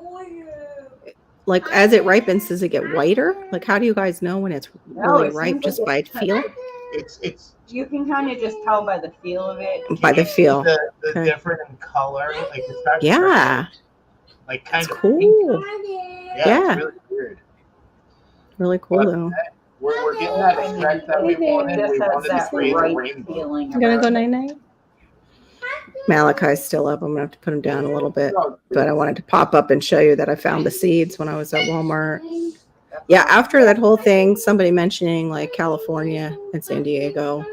S7: like as it ripens? Does it get whiter? Like how do you guys know when it's
S8: No,
S7: really
S8: it
S7: ripe?
S8: seems
S7: Just
S8: like
S7: by feel?
S5: It's
S8: You can kind of just tell by the feel of it.
S7: By the
S5: you see
S7: feel.
S5: the
S7: Okay.
S5: different in color, like it's not
S7: Yeah,
S5: like kind
S7: it's
S5: of pink.
S7: cool.
S5: Yeah,
S7: Yeah.
S5: it's really weird.
S7: Really cool though.
S5: We're getting that effect that we wanted.
S8: Just
S5: We
S8: has
S5: wanted to
S8: that
S5: create a
S8: right
S5: rainbow.
S8: feeling.
S7: You gonna
S8: about
S7: go
S8: it.
S7: night night? Malachi's still up. I'm gonna have to put him down a little bit. But I wanted to pop up and show you that I found the seeds when I was at Walmart. Yeah, after that whole thing, somebody mentioning like California and San Diego,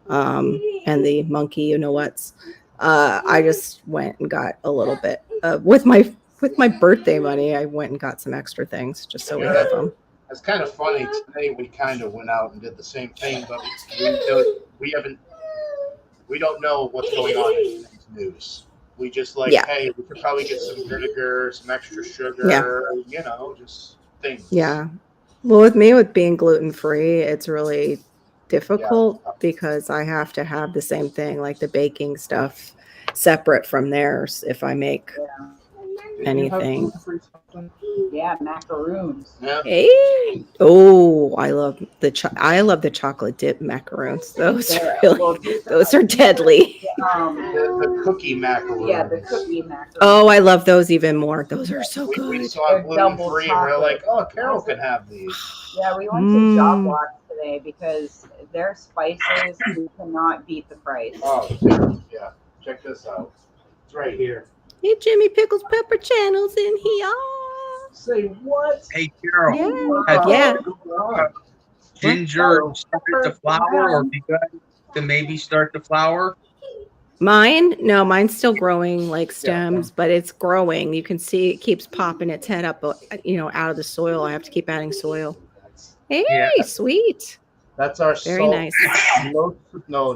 S7: and the monkey, you know what's. I just went and got a little bit with my birthday money. I went and got some extra things just so we have them.
S5: It's kind of funny. Today we kind of went out and did the same thing, but we don't know what's going on in today's news. We just like,
S7: Yeah.
S5: hey, we could probably get some vinegar, some extra sugar, you know, just things.
S7: Yeah. Well, with me, with being gluten free, it's really difficult because I have to have the same thing, like the baking stuff, separate from theirs if I make
S5: Did you have
S7: anything.
S5: gluten-free something?
S8: Yeah, macaroons.
S5: Yeah.
S7: Hey. Oh, I love the chocolate dip macaroons. Those are really, those are deadly.
S5: The cookie macaroons.
S8: Yeah, the cookie macaroons.
S7: Oh, I love those even more. Those are so
S5: We
S7: good.
S5: saw
S8: They're
S5: gluten
S8: double
S5: free, and we're
S8: chocolate.
S5: like, oh, Carol can have these.
S8: Yeah, we went to Job
S7: Mm.
S8: Lot today because their spices, you cannot beat the price.
S5: Oh, yeah. Check this out. It's right here.
S7: Hey, Jimmy Pickles Pepper Channel's in here.
S5: Say what?
S3: Hey, Carol,
S7: Yeah.
S3: has Ginger started to flower, or do you guys to maybe start to flower?
S7: Mine? No, mine's still growing like stems, but it's growing. You can see it keeps popping its head up, out of the soil. I have to keep adding soil. Hey,
S3: Yeah.
S7: sweet.
S5: That's our
S7: Very
S5: salt.
S7: nice.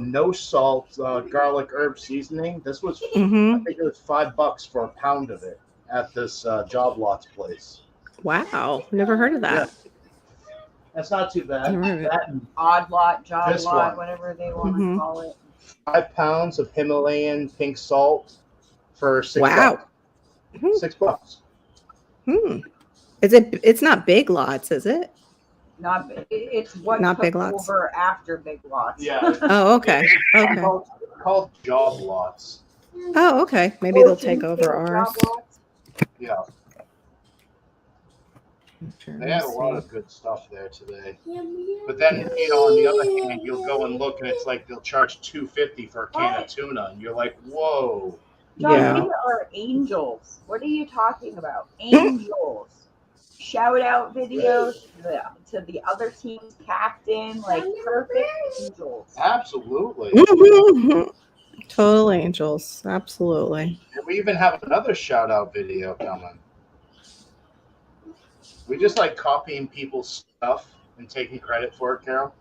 S5: No salt garlic herb seasoning. This was I
S7: Mm-hmm.
S5: think it was $5 for a pound of it at this Job Lots place.
S7: Wow. Never heard of that.
S5: That's not too bad.
S7: Never heard of it.
S5: That and
S8: Odd lot, job
S5: This
S8: lot,
S5: one.
S8: whatever they want
S7: Mhm.
S8: to call it.
S5: 5 pounds of Himalayan pink salt for $6.
S7: Wow. Hmm.
S5: $6.
S7: Hmm. It's not big lots, is it?
S8: Not it's what
S7: Not
S8: took
S7: big lots.
S8: over after big lots.
S5: Yeah.
S7: Oh, okay. Okay.
S5: Called Job Lots.
S7: Oh, okay. Maybe they'll take over ours.
S5: Yeah. They had a lot of good stuff there today. But then, on the other hand, you'll go and look, and it's like they'll charge $2.50 for a can of tuna, and you're like, whoa.
S8: John,
S7: Yeah.
S8: they are angels. What are you talking about? Angels. Shout out videos to the other team's captain, like perfect angels.
S5: Absolutely.
S7: Mhm. Total angels. Absolutely.
S5: And we even have another shout out video coming. We just like copying people's stuff and taking credit for it, Carol.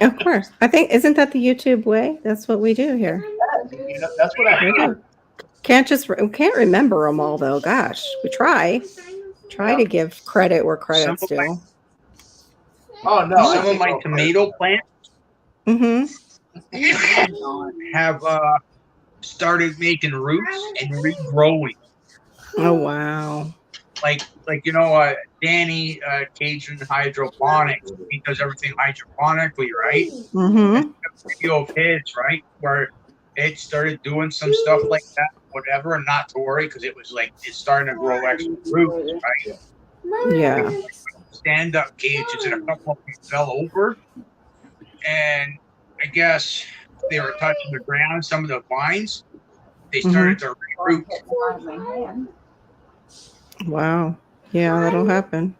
S7: Of course. I think, isn't that the YouTube way? That's what we do here.
S5: You know, that's what I
S7: We
S5: heard.
S7: do. We can't remember them all though. Gosh, we try to give credit where credit's
S3: Some of
S7: due.
S5: Oh no!
S3: Some of my tomato plants
S7: Mm-hmm.
S3: have started making roots and regrowing.
S7: Oh wow.
S3: Like Danny Cajun Hydroponics, he does everything hydroponically, right?
S7: Mm-hmm.
S3: Video of his, right, where it started doing some stuff like that, whatever, and not to worry because it was like it's starting to grow extra roots, right?
S7: Yeah.
S3: Stand-up cages, and a couple of them fell over, and I guess they were touching the ground. Some of the vines, they started to reroot.
S7: Wow. Yeah, that'll happen.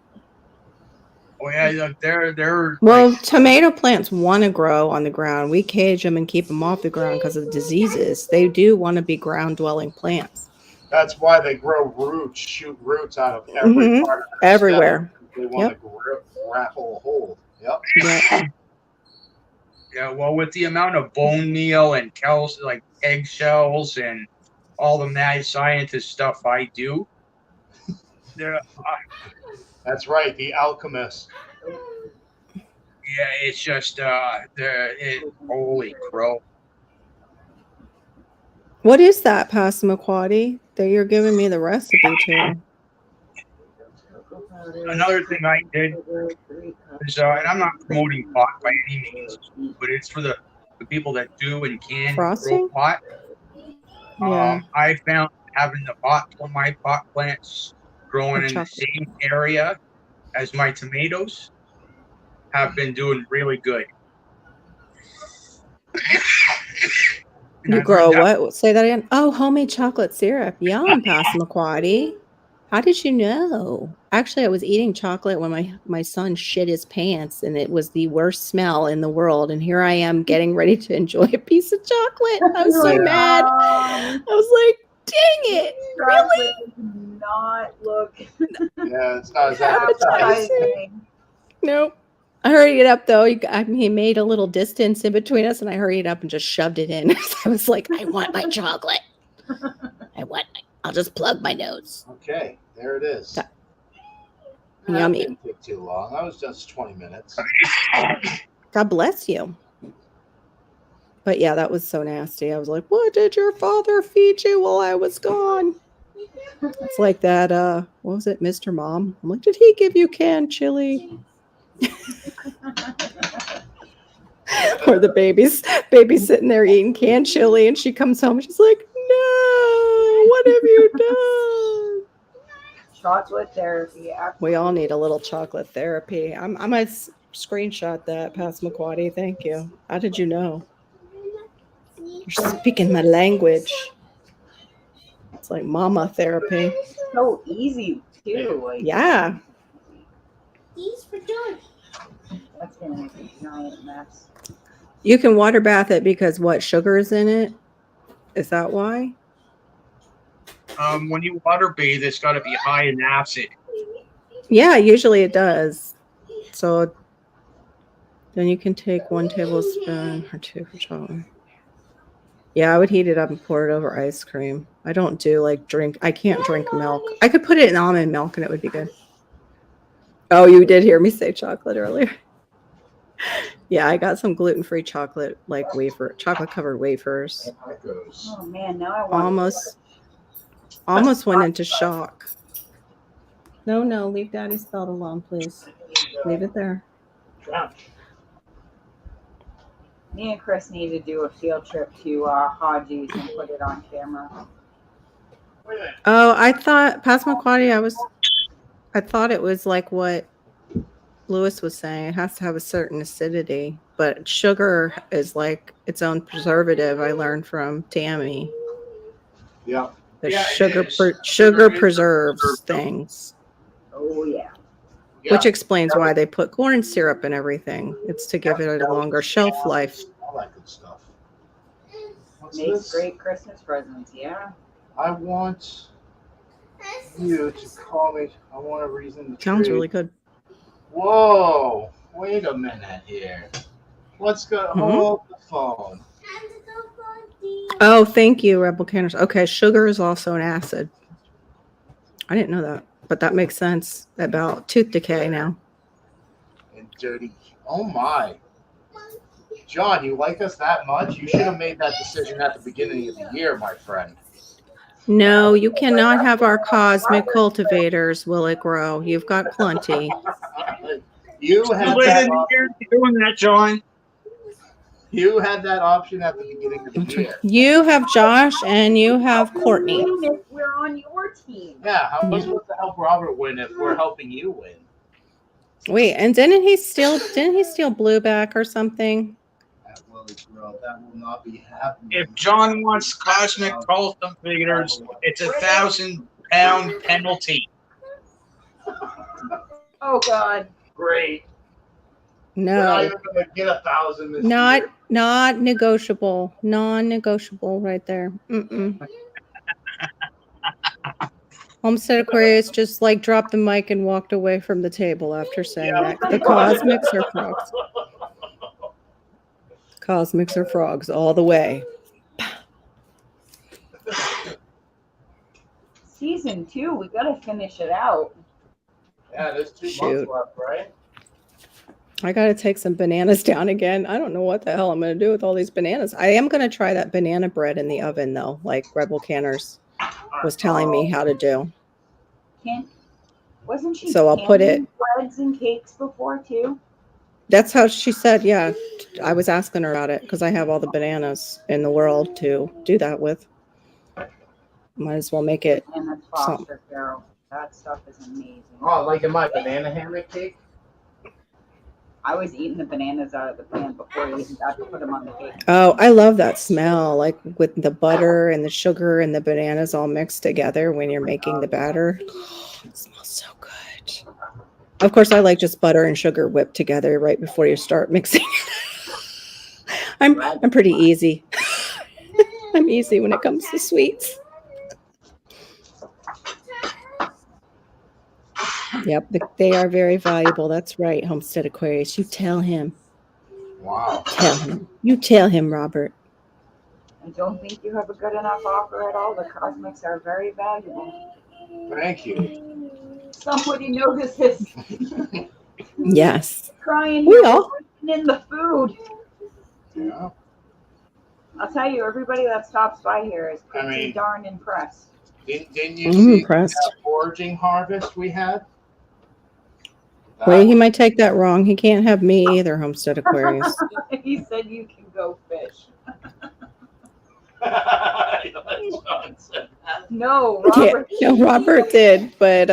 S3: Oh yeah, they're
S7: Well,
S3: like,
S7: tomato plants want to grow on the ground. We cage them and keep them off the ground because of diseases. They do want to be ground-dwelling plants.
S5: That's why they grow roots, shoot roots out of every
S7: Mhm.
S5: part of their
S7: Everywhere.
S5: stem. They want to grapple a hold. Yep.
S7: Yeah.
S3: yeah. Well, with the amount of bone meal and like eggshells and all the mad scientist stuff I do, there.
S5: That's right. The alchemist.
S3: Yeah, it's just holy crow.
S7: What is that, Passamaquoddy, that you're giving me the recipe to?
S3: Another thing I did is, and I'm not promoting pot by any means, but it's for the people that do and can
S7: Frosting?
S3: grow pot.
S7: Yeah.
S3: I found having my pot plants growing in the
S7: chocolate.
S3: same area as my tomatoes have been doing really good.
S7: You grow what? Say that again. Oh, homemade chocolate syrup. Yum, Passamaquoddy. How did you know? Actually, I was eating chocolate when my son shit his pants, and it was the worst smell in the world. And here I am getting ready to enjoy a piece of chocolate. I was so mad. I was like, dang it. Really?
S8: Does not look
S5: Yeah, it's not as
S8: appetizing.
S7: Nope. I hurried it up though. He made a little distance in between us, and I hurried up and just shoved it in. I was like, I want my chocolate. I'll just plug my nose.
S5: Okay, there it is.
S7: That-
S5: That
S7: Yummy.
S5: didn't take too long. That was just 20 minutes.
S7: God bless you. But yeah, that was so nasty. I was like, what did your father feed you while I was gone? It's like that, what was it, Mr. Mom? I'm like, did he give you canned chili? Or the baby's sitting there eating canned chili, and she comes home and she's like, no, what have you done?
S8: Chocolate therapy.
S7: We all need a little chocolate therapy. I might screenshot that, Passamaquoddy. Thank you. How did you know? You're speaking my language. It's like mama therapy.
S8: So easy too. Like,
S7: Yeah.
S8: that's gonna make a giant mess.
S7: You can water bath it because what, sugar is in it? Is that why?
S3: When you water bathe, it's got to be high in acid.
S7: Yeah, usually it does. So then you can take 1 tablespoon or 2 for chocolate. Yeah, I would heat it up and pour it over ice cream. I don't do I can't drink milk. I could put it in almond milk and it would be good. Oh, you did hear me say chocolate earlier. Yeah, I got some gluten-free chocolate, chocolate covered wafers.
S8: Oh man, now I want
S7: Almost went into shock. No, leave Daddy's belt alone, please. Leave it there.
S8: Me and Chris need to do a field trip to Haji's and put it on camera.
S7: Oh, I thought Passamaquoddy, I thought it was like what Lewis was saying. It has to have a certain acidity, but sugar is like its own preservative. I learned from Tammy.
S5: Yeah.
S7: The
S3: Yeah,
S7: sugar
S3: it is.
S7: sugar
S3: Sugar is
S7: preserves
S3: preserved.
S7: things,
S8: Oh yeah.
S3: Yeah.
S7: which explains why they put corn syrup in everything. It's to give it a longer shelf life.
S5: All that good stuff. What's
S8: Makes
S5: this?
S8: great Christmas presents. Yeah.
S5: I want you to call me. I want a reason to
S7: Sounds
S5: trade.
S7: really good.
S5: Whoa! Wait a minute here. Let's go. Hold the phone.
S7: Oh, thank you, Rebel Canners. Okay, sugar is also an acid. I didn't know that, but that makes sense about tooth decay now.
S5: And dirty. Oh my. John, you like us that much? You should have made that decision at the beginning of the year, my friend.
S7: No, you cannot have our cosmic cultivators, will it grow? You've got plenty.
S5: You had
S3: Late
S5: that
S3: in the
S5: option.
S3: year to doing that, John.
S5: You had that option at the beginning of the year.
S7: You have Josh and you have Courtney.
S8: If we're on your team.
S5: Yeah, how are we
S7: Yeah.
S5: supposed to help Robert win if we're helping you win?
S7: Wait, and didn't he steal Blueback or something?
S5: That Willie Grill, that will not be happening.
S3: If John wants cosmic cultivators, it's a 1,000-pound penalty.
S8: Oh God.
S5: Great. We're not
S7: No.
S5: even going to get 1,000 this
S7: Not
S5: year.
S7: not negotiable. Non-negotiable right there. Mm-mm. Homestead Aquarius just like dropped the mic and walked away from the table after saying that. The cosmics are frogs. Cosmics are frogs all the way.
S8: Season 2, we gotta finish it out.
S5: Yeah, there's 2
S7: Shoot.
S5: months left, right?
S7: I got to take some bananas down again. I don't know what the hell I'm going to do with all these bananas. I am going to try that banana bread in the oven, though, like Rebel Canners was telling me how to do.
S8: Wasn't she
S7: So I'll put
S8: canning breads and cakes before too?
S7: That's how she said, yeah. I was asking her about it because I have all the bananas in the world to do that with. Might as well make it.
S8: And that's Foster Carol. That stuff is amazing.
S5: Oh, like in my banana hammock cake?
S8: I was eating the bananas out of the pan before I even got to put them on the cake.
S7: Oh, I love that smell, like with the butter and the sugar and the bananas all mixed together when you're making the batter. Oh, it smells so good. Of course, I like just butter and sugar whipped together right before you start mixing. I'm pretty easy. I'm easy when it comes to sweets. Yep, they are very valuable. That's right, Homestead Aquarius. You tell him.
S5: Wow.
S7: Tell him. You tell him, Robert.
S8: I don't think you have a good enough offer at all. The cosmics are very valuable.
S5: Thank you.
S8: Somebody notices.
S7: Yes.
S8: Crying
S7: We
S8: here,
S7: all.
S8: we're in the food.
S5: Yeah.
S8: I'll tell you, everybody that stops by here is
S5: I
S8: pretty
S5: mean-
S8: darn impressed.
S5: Didn't you
S7: I'm
S5: see
S7: impressed.
S5: that foraging harvest we had?
S7: Wait, he might take that wrong. He can't have me either, Homestead Aquarius.
S8: He said you can go fish.
S5: John said that.
S8: No,
S7: Yeah,
S8: Robert.
S7: no, Robert did, but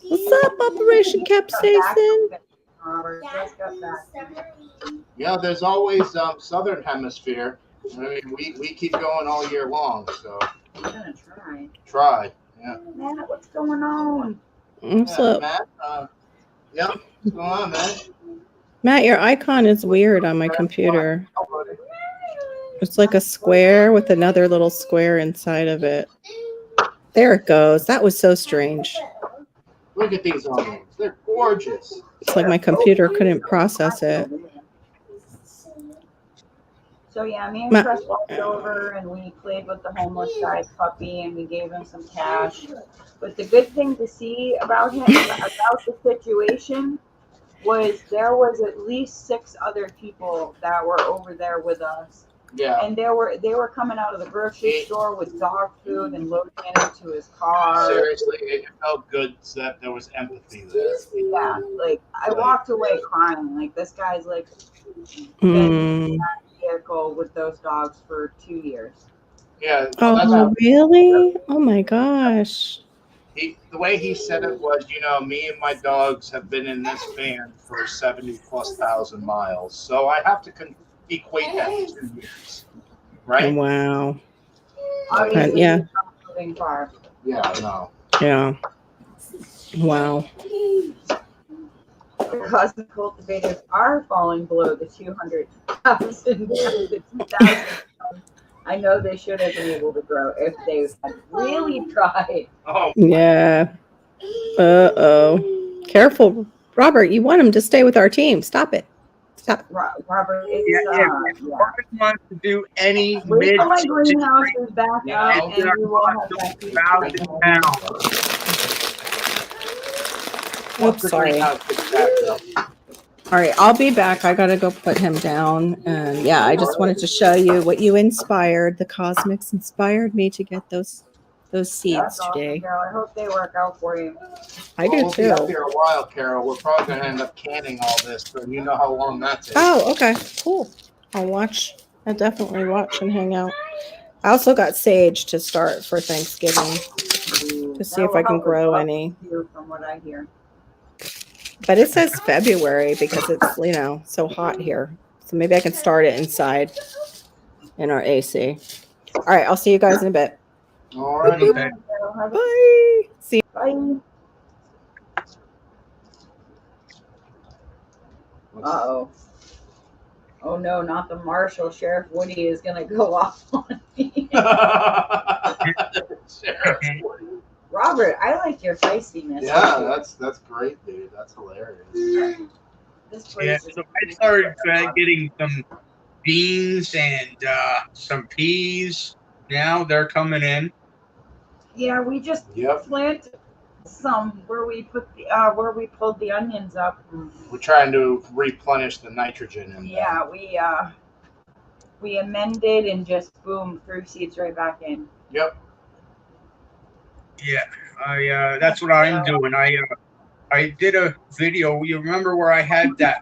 S7: what's up, Operation Capsaicin?
S8: Robert just got back.
S5: Yeah, there's always Southern Hemisphere. I mean, we keep going all year long, so
S8: I'm gonna try.
S5: try. Yeah.
S8: Matt, what's going on?
S7: What's
S5: Yeah,
S7: up?
S5: Matt? Yeah, what's going on, man?
S7: Matt, your icon is weird on my computer. It's like a square with another little square inside of it. There it goes. That was so strange.
S5: Look at these onions. They're gorgeous.
S7: It's like my computer couldn't process it.
S8: So yeah, me and
S7: Matt-
S8: Chris walked over and we played with the homeless guy's puppy and we gave him some cash. But the good thing to see about him, about the situation, was there was at least 6 other people that were over there with us.
S5: Yeah.
S8: And they were coming out of the grocery store with dog food and loading it into his car.
S5: Seriously, it felt good that there was empathy there.
S8: Yeah, like I walked away crying. Like this guy's like
S7: Mm.
S8: vehicle with those dogs for 2 years.
S5: Yeah. Well, that's
S7: Oh,
S5: how
S7: really? Oh my gosh.
S5: the way he said it was, me and my dogs have been in this van for 70,000+ miles, so I have to equate that to 2 years. right?
S7: Wow.
S8: Obviously,
S7: yeah.
S8: it's not moving far.
S5: Yeah, I know.
S7: Yeah. Wow.
S8: The cosmic cultivators are falling below the 200,000, the 2,000. I know they should have been able to grow if they had really tried.
S5: Oh,
S7: Yeah. Uh-oh. Careful. Robert, you want him to stay with our team. Stop it. Stop.
S8: Robert, it's
S3: Yeah,
S8: yeah.
S3: Robert wants to do any
S8: Wait
S3: mid
S8: till my greenhouse is back
S5: Yeah,
S8: up, and you will have that huge greenhouse.
S7: Oops, sorry. All right, I'll be back. I gotta go put him down. And yeah, I just wanted to show you what you inspired. The cosmics inspired me to get those seeds
S8: That's awesome,
S7: today.
S8: Carol. I hope they work out for you.
S7: I do
S5: We'll be up
S7: too.
S5: here a while, Carol. We're probably going to end up canning all this, so you know how long that takes.
S7: Oh, okay, cool. I'll watch. I'll definitely watch and hang out. I also got sage to start for Thanksgiving to see if I can grow any.
S8: From what I hear.
S7: But it says February because it's, you know, so hot here. So maybe I can start it inside in our AC. All right, I'll see you guys in a bit.
S5: All righty.
S3: Okay.
S7: Bye. See you.
S8: Bye. Uh-oh. Oh no, not the marshal. Sheriff Woody is gonna go off on me. Robert, I like your feistiness.
S5: Yeah, that's great, dude. That's hilarious.
S8: This
S3: Yeah,
S8: place is
S3: so I started getting some beans and some peas. Now they're coming in.
S8: Yeah, we just
S5: Yep.
S8: planted some where we put the where we pulled the onions up.
S5: We're trying to replenish the nitrogen in
S8: Yeah, we amended and just boom, threw seeds right back in.
S5: Yep.
S3: Yeah, that's what I'm doing. I did a video. You remember where I had that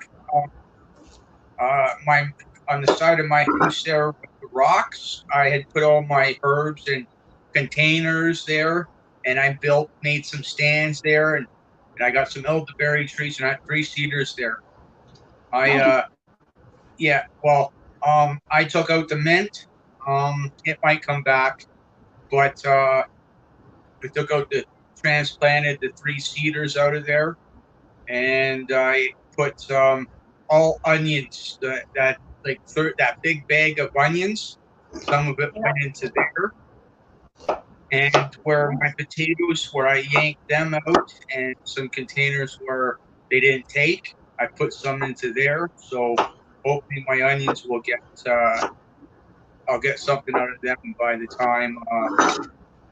S3: my on the side of my house there with the rocks? I had put all my herbs in containers there, and I made some stands there, and I got some elderberry trees, and I had 3 cedars there. I took out the mint. It might come back, but I took out transplanted the 3 cedars out of there, and I put all onions, that big bag of onions. Some of it went into there, and where my potatoes, where I yanked them out, and some containers where they didn't take, I put some into there. So hopefully my onions will get. I'll get something out of them by the time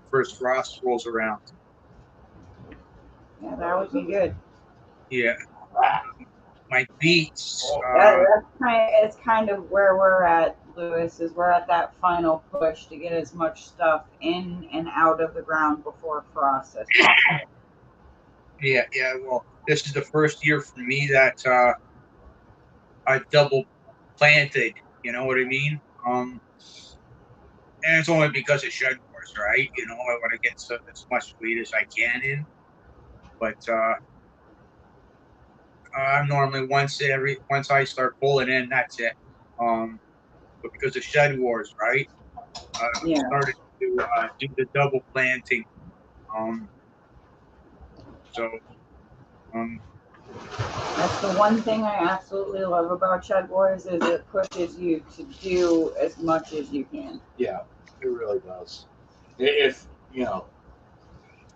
S3: first frost rolls around.
S8: Yeah, that would be good.
S3: Yeah. My beets.
S8: It's kind of where we're at, Lewis, is we're at that final push to get as much stuff in and out of the ground before frost as possible.
S3: Yeah. Well, this is the first year for me that I double planted. You know what I mean? And it's only because of shed wars, right? You know, I want to get as much wheat as I can in, but I'm normally once I start pulling in, that's it. But because of shed wars, right? I started to do the double planting.
S8: That's the one thing I absolutely love about Shed Wars is it pushes you to do as much as you can.
S5: Yeah, it really does. If you know,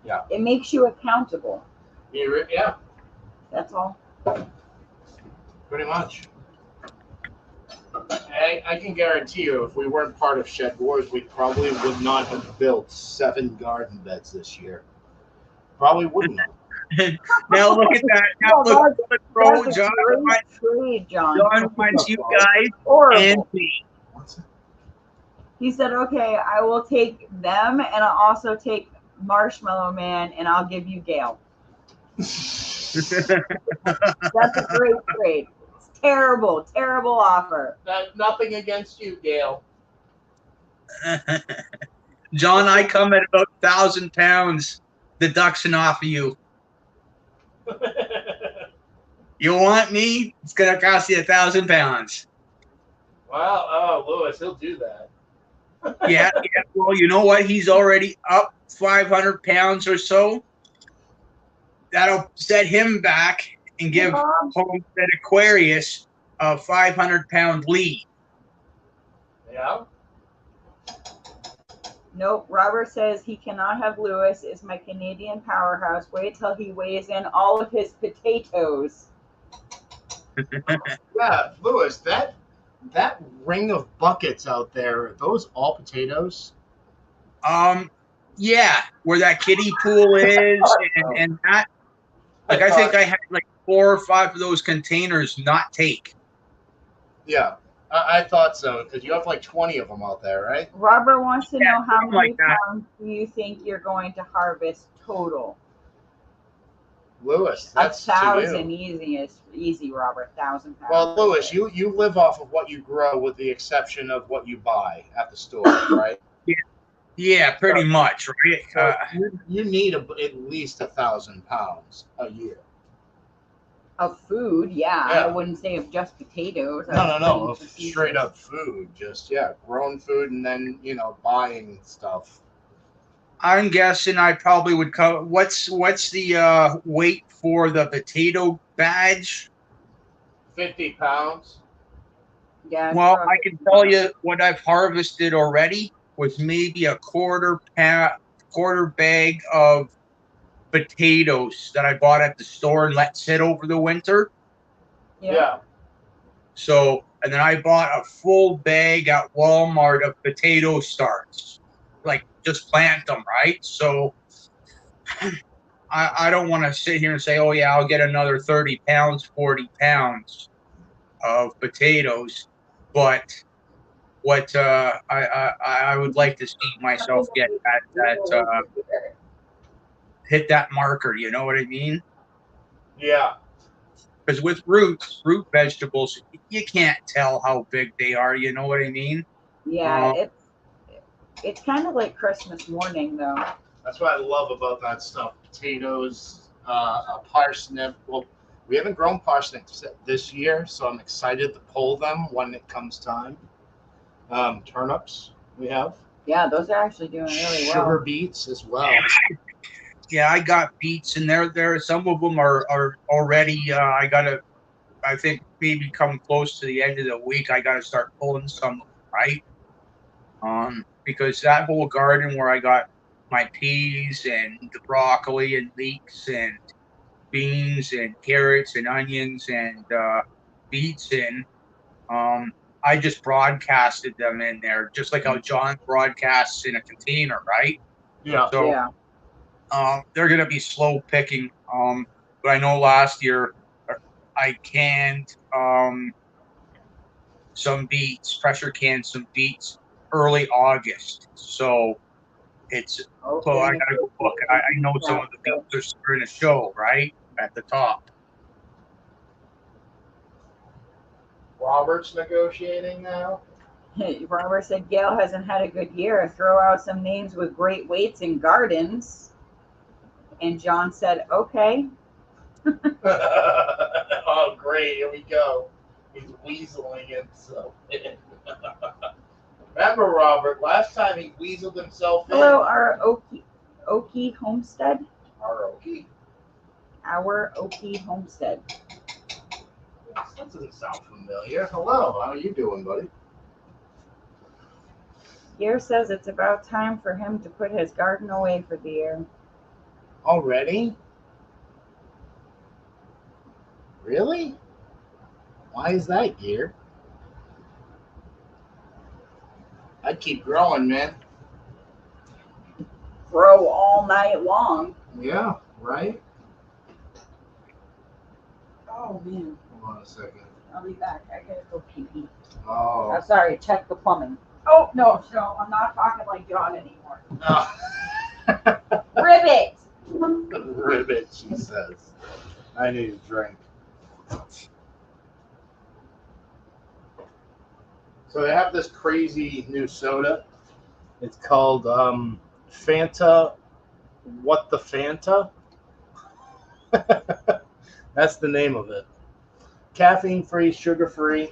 S5: yeah,
S8: it makes you accountable.
S5: Yeah,
S8: that's all.
S5: Pretty much. I can guarantee you, if we weren't part of Shed Wars, we probably would not have built 7 garden beds this year. Probably wouldn't have.
S3: Now look at that. Now look, John wants you guys and me.
S8: He said, okay, I will take them and I'll also take Marshmallow Man and I'll give you Gail. That's a great trade. It's terrible offer.
S5: Nothing against you, Gail.
S3: John, I come at about 1,000 pounds deduction off of you. You want me? It's gonna cost you 1,000 pounds.
S5: Wow, oh, Lewis, he'll do that.
S3: Yeah. Well, you know what? He's already up 500 pounds or so. That'll set him back and give
S8: Bob,
S3: Homestead Aquarius a 500-pound lead.
S5: Yeah.
S8: nope. Robert says he cannot have Lewis is my Canadian powerhouse. Wait till he weighs in all of his potatoes.
S5: Yeah, Lewis, that ring of buckets out there, are those all potatoes?
S3: Yeah, where that kiddie pool is, and that. Like, I think I had like 4 or 5 of those containers not take.
S5: Yeah, I thought so, because you have like 20 of them out there, right?
S8: Robert wants to know how
S3: something
S8: many
S3: like that.
S8: pounds do you think you're going to harvest total?
S5: Lewis,
S8: A
S5: that's to
S8: 1,000
S5: you.
S8: easy, Robert. 1,000 pounds.
S5: Well, Lewis, you live off of what you grow, with the exception of what you buy at the store, right?
S3: Yeah, pretty much, right?
S5: So you need at least 1,000 pounds a year.
S8: Of food, yeah.
S5: Yeah.
S8: I wouldn't say of just potatoes.
S5: No, of
S8: Potatoes.
S5: straight up food. Just grown food, and then buying stuff.
S3: I'm guessing I probably would cover. What's the weight for the potato badge?
S5: 50 pounds.
S8: Yeah.
S3: Well, I can tell you what I've harvested already was maybe a quarter bag of potatoes that I bought at the store and let sit over the winter.
S8: Yeah.
S3: So, and then I bought a full bag at Walmart of potato starts, like just plant them, right? So I don't want to sit here and say, oh yeah, I'll get another 30 pounds, 40 pounds of potatoes, but what I would like to see myself get that hit that marker. You know what I mean?
S5: Yeah.
S3: Because with root vegetables, you can't tell how big they are. You know what I mean?
S8: Yeah. It's kind of like Christmas morning, though.
S5: That's what I love about that stuff. Potatoes, a parsnip. Well, we haven't grown parsnips this year, so I'm excited to pull them when it comes time. Turnips we have.
S8: Yeah, those are actually doing really well.
S5: Sugar beets as well.
S3: Yeah, I got beets, and there some of them are already. I think maybe come close to the end of the week, I gotta start pulling some, right? Because that whole garden where I got my peas and the broccoli and leeks and beans and carrots and onions and beets in, I just broadcasted them in there, just like how John broadcasts in a container, right?
S5: Yeah.
S3: So
S8: Yeah.
S3: they're going to be slow picking. But I know last year I canned some beets, pressure canned some beets early August. So it's
S8: Okay.
S3: so I got to go look. I know some of the beets are starting to show right at the top.
S5: Robert's negotiating now.
S8: Robert said Gail hasn't had a good year. Throw out some names with great weights in gardens. And John said, okay.
S5: Oh, great. Here we go. He's weaseling himself in. Remember, Robert, last time he weaseled himself in.
S8: Hello, our Okie Homestead.
S5: Our Okie?
S8: Our Okie Homestead.
S5: That doesn't sound familiar. Hello, how are you doing, buddy?
S8: Gear says it's about time for him to put his garden away for the year.
S5: Already? Really? Why is that, Gear? I'd keep growing, man.
S8: Grow all night long.
S5: Yeah, right?
S8: Oh, man.
S5: Hold on a second.
S8: I'll be back. I gotta go pee-pee.
S5: Oh.
S8: I'm sorry, check the plumbing. Oh, no, I'm not talking like John anymore.
S5: Oh.
S8: Ribbit!
S5: Ribbit, she says. I need a drink. So they have this crazy new soda. It's called Fanta. What the Fanta? That's the name of it. Caffeine-free, sugar-free,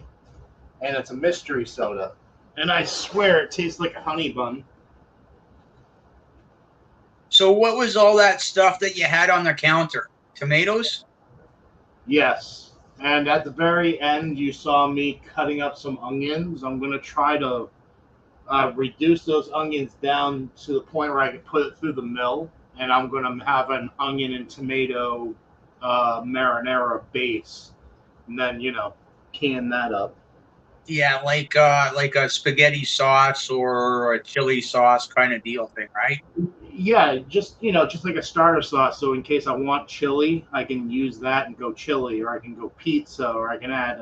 S5: and it's a mystery soda. And I swear it tastes like a honey bun.
S3: So what was all that stuff that you had on the counter? Tomatoes?
S5: Yes. And at the very end, you saw me cutting up some onions. I'm going to try to reduce those onions down to the point where I can put it through the mill. And I'm going to have an onion and tomato marinara base. And then, can that up.
S3: Yeah, like a spaghetti sauce or a chili sauce kind of deal thing, right?
S5: Yeah, just like a starter sauce. So in case I want chili, I can use that and go chili, or I can go pizza, or I can add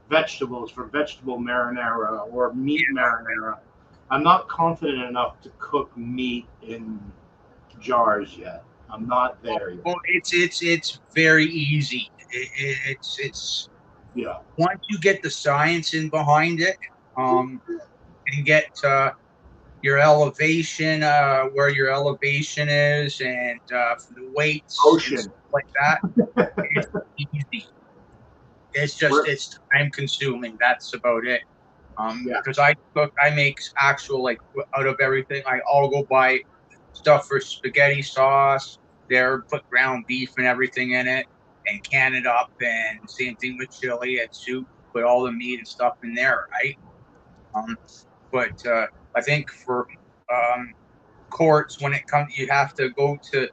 S5: vegetables for vegetable marinara or meat marinara. I'm not confident enough to cook meat in jars yet. I'm not there yet.
S3: Well, it's very easy. It's
S5: Yeah.
S3: once you get the science in behind it, and get your elevation, where your elevation is, and for the weights and
S5: Ocean.
S3: stuff like that, it's easy. It's just it's time consuming. That's about it.
S5: Yeah.
S3: Because I make actual, like, out of everything. I'll go buy stuff for spaghetti sauce. There, put ground beef and everything in it, and can it up. And same thing with chili and soup. Put all the meat and stuff in there, right? But I think for courts, when it comes, you have to go to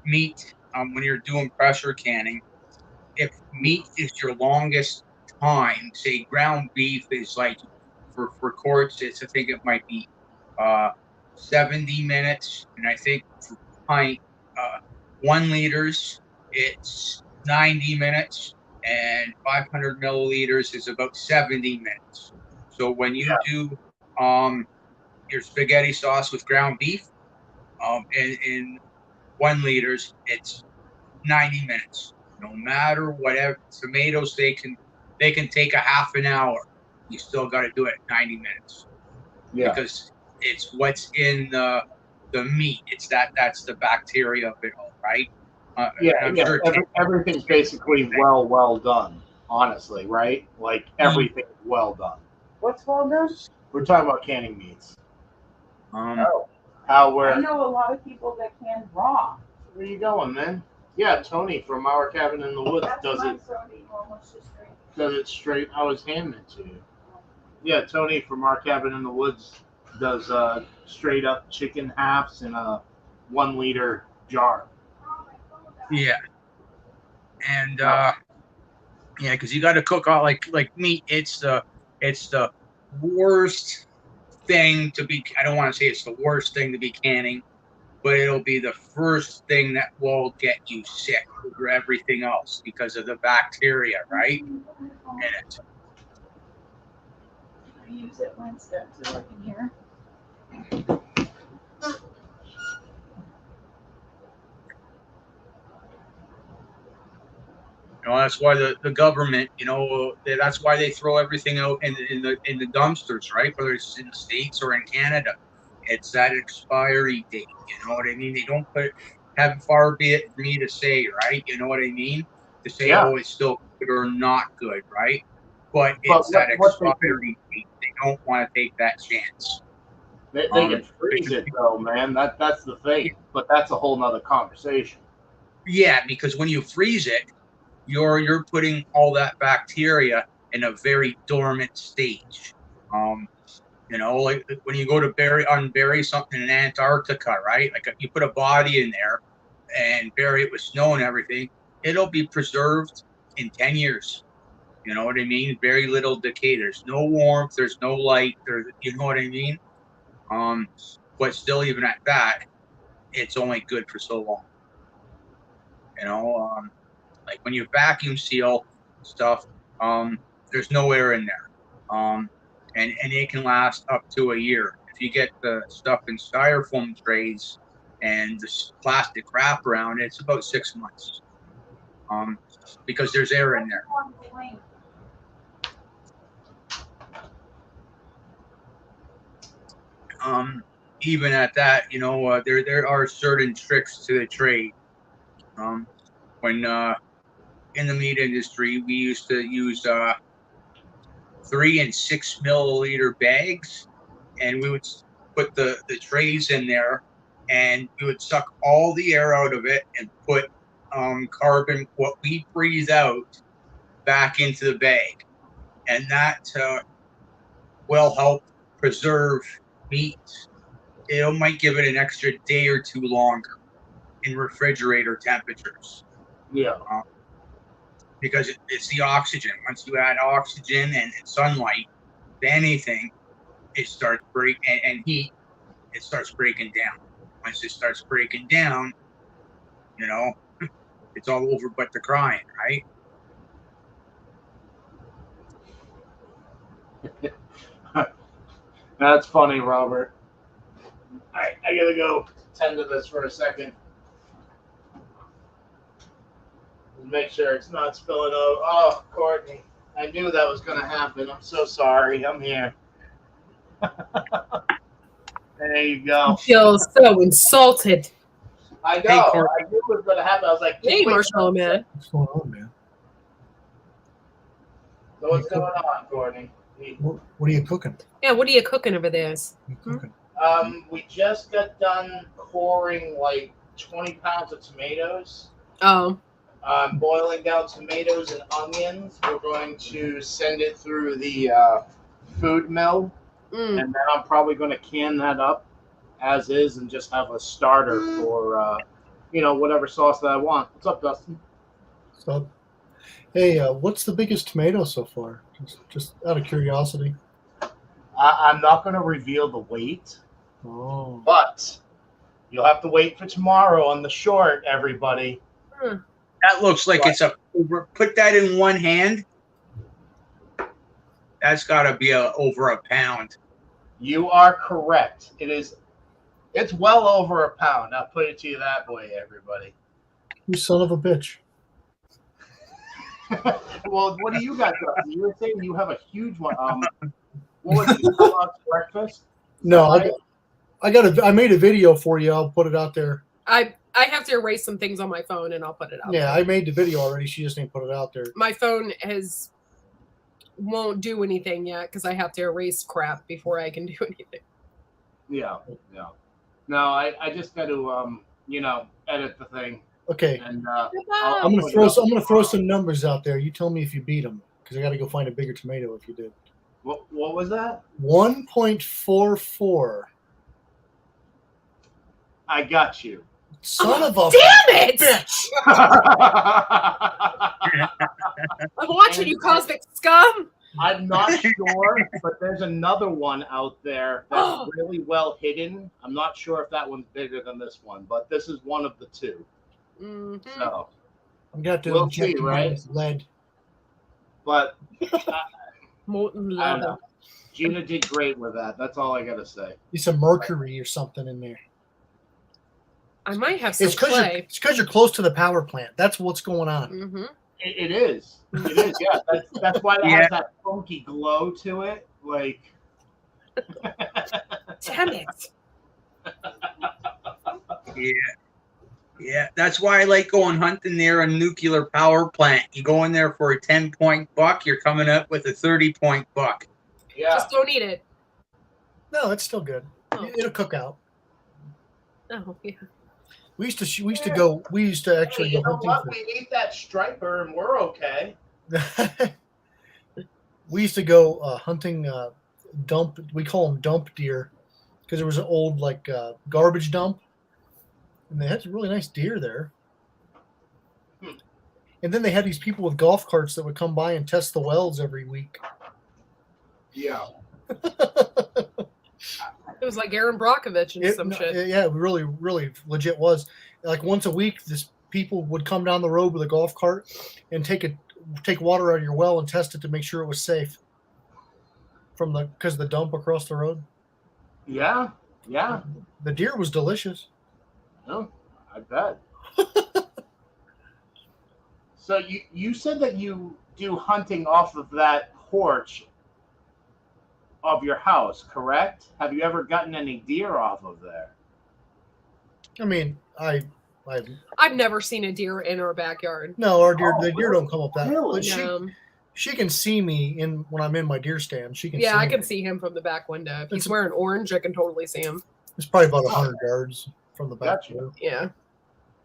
S3: meat when you're doing pressure canning. If meat is your longest time, say ground beef is like for courts, I think it might be 70 minutes, and I think for pint 1 liters it's 90 minutes, and 500 milliliters is about 70 minutes. So when you do your spaghetti sauce with ground beef, in 1 liters, it's 90 minutes. No matter whatever tomatoes, they can take a half an hour. You still got to do it 90 minutes.
S5: Yeah.
S3: Because it's what's in the meat. It's that's the bacteria of it all, right?
S5: Sure everything's basically well done. Honestly, right? Like everything's well done.
S8: What's well done?
S5: We're talking about canning meats.
S8: Oh,
S5: How
S8: I
S5: we're
S8: know a lot of people that can raw.
S5: where you going, man? Yeah, Tony from Our Cabin in the Woods does it straight. I was handing it to you. Yeah, Tony from Our Cabin in the Woods does straight up chicken halves in a 1 liter jar.
S3: Yeah. And yeah, because you got to cook all like meat. It's the worst thing to be. I don't want to say it's the worst thing to be canning, but it'll be the first thing that will get you sick over everything else because of the bacteria, right? In it.
S8: I use it when it's done so I can hear.
S3: That's why the government, that's why they throw everything out in the dumpsters, right? Whether it's in the States or in Canada, it's that expiry date. You know what I mean? They don't have far be it for me to say, right? You know what I mean? To say, oh, it's still good or not good, right? But it's that expiry date. They don't want to take that chance.
S5: They can freeze it though, man. That's the thing. But that's a whole nother conversation.
S3: Yeah, because when you freeze it, you're putting all that bacteria in a very dormant stage. Like when you go to bury something in Antarctica, right? Like if you put a body in there and bury it with snow and everything, it'll be preserved in 10 years. You know what I mean? Very little decay. There's no warmth. There's no light. You know what I mean? But still, even at that, it's only good for so long. Like when you vacuum seal stuff, there's no air in there, and it can last up to a year. If you get the stuff in styrofoam trays and the plastic wrap around, it's about 6 months, because there's air in there. Even at that, there are certain tricks to the trade. When in the meat industry, we used to use 3 and 6 milliliter bags, and we would put the trays in there, and we would suck all the air out of it and put carbon, what we breathe out, back into the bag, and that will help preserve meat. It might give it an extra day or two longer in refrigerator temperatures.
S5: Yeah.
S3: Because it's the oxygen. Once you add oxygen and sunlight to anything, it starts breaking, and heat, it starts breaking down. Once it starts breaking down, you know, it's all over but the crying, right?
S5: That's funny, Robert. I gotta go tend to this for a second. Make sure it's not spilling over. Oh, Courtney, I knew that was gonna happen. I'm so sorry. I'm here. There you go.
S9: I feel so insulted.
S5: I
S3: Hey,
S5: know.
S3: Courtney.
S5: I knew it was gonna happen. I was like,
S9: Hey,
S5: wait,
S9: Marshmallow Man.
S10: What's going on, man?
S5: So what's going on, Courtney?
S10: What are you cooking?
S9: Yeah, what are you cooking over there?
S10: You cooking?
S5: We just got done coring like 20 pounds of tomatoes.
S9: Oh,
S5: Boiling down tomatoes and onions. We're going to send it through the food mill,
S9: mm.
S5: and then I'm probably going to can that up as is and just have a starter for, whatever sauce that I want. What's up, Dustin?
S10: So, hey, what's the biggest tomato so far? Just out of curiosity.
S5: I'm not going to reveal the weight,
S10: Oh,
S5: but you'll have to wait for tomorrow on the short, everybody.
S3: That looks like it's put that in one hand. That's got to be over a pound.
S5: You are correct. It's well over a pound. I'll put it to you that way, everybody.
S10: you son of a bitch!
S5: Well, what do you got, Dustin? You were saying you have a huge one. What was it? Kellogg's breakfast?
S10: No,
S5: Right?
S10: I made a video for you. I'll put it out there.
S9: I have to erase some things on my phone and I'll put it out.
S10: Yeah,
S9: there.
S10: I made the video already. She just didn't put it out there.
S9: My phone won't do anything yet because I have to erase crap before I can do anything.
S5: Yeah. No, I just got to edit the thing,
S10: Okay,
S5: and
S10: I'm gonna throw some numbers out there. You tell me if you beat them, because I got to go find a bigger tomato if you did.
S5: What was that?
S10: 1.44.
S5: I got you.
S10: Son of a
S9: Damn it!
S10: bitch!
S9: I'm watching you, cosmic scum.
S5: I'm not sure, but there's another one out there that's really well hidden. I'm not sure if that one's bigger than this one, but this is one of the two.
S9: Mhm.
S5: So,
S10: I'm gonna have to
S5: We'll
S10: inject
S5: see,
S10: him
S5: right?
S10: with lead.
S5: but
S9: Molten
S5: I don't
S9: lava.
S5: know. Gina did great with that. That's all I got to say.
S10: Need some mercury or something in there.
S9: I might have some
S10: It's because
S9: clay.
S10: you're close to the power plant. That's what's going on.
S9: Mm-hmm.
S5: It is. It is. Yeah. That's why it has that funky glow to it. Like.
S9: Damn it!
S3: Yeah, that's why I like going hunting near a nuclear power plant. You go in there for a 10-point buck, you're coming up with a 30-point buck.
S5: Yeah.
S9: Just don't eat it.
S10: No, it's still good.
S9: Oh.
S10: It'll cook out.
S9: Oh, yeah.
S10: We used to actually
S5: Hey,
S10: go
S5: you know
S10: hunting
S5: what? We ate that striper and we're okay.
S10: we used to go hunting dump. We call them dump deer because there was an old garbage dump, and they had some really nice deer there. And then they had these people with golf carts that would come by and test the wells every week.
S5: Yeah.
S9: It was like Aaron Brockovich and some shit.
S10: Yeah, it really, really legit was. Like once a week, this people would come down the road with a golf cart and take water out of your well and test it to make sure it was safe. Because the dump across the road.
S5: Yeah. Yeah.
S10: The deer was delicious.
S5: No, I bet. So you said that you do hunting off of that porch of your house, correct? Have you ever gotten any deer off of there?
S10: I mean, I've
S9: I've never seen a deer in our backyard.
S10: no, our deer,
S5: Oh,
S10: the deer don't come up that.
S5: really?
S10: But
S9: No.
S10: She can see me when I'm in my deer stand. She can.
S9: Yeah,
S10: see
S9: I can
S10: me.
S9: see him from the back window. If he's
S10: It's-
S9: wearing orange, I can totally see him.
S10: It's probably about 100 yards from the back.
S5: Gotcha.
S9: Yeah.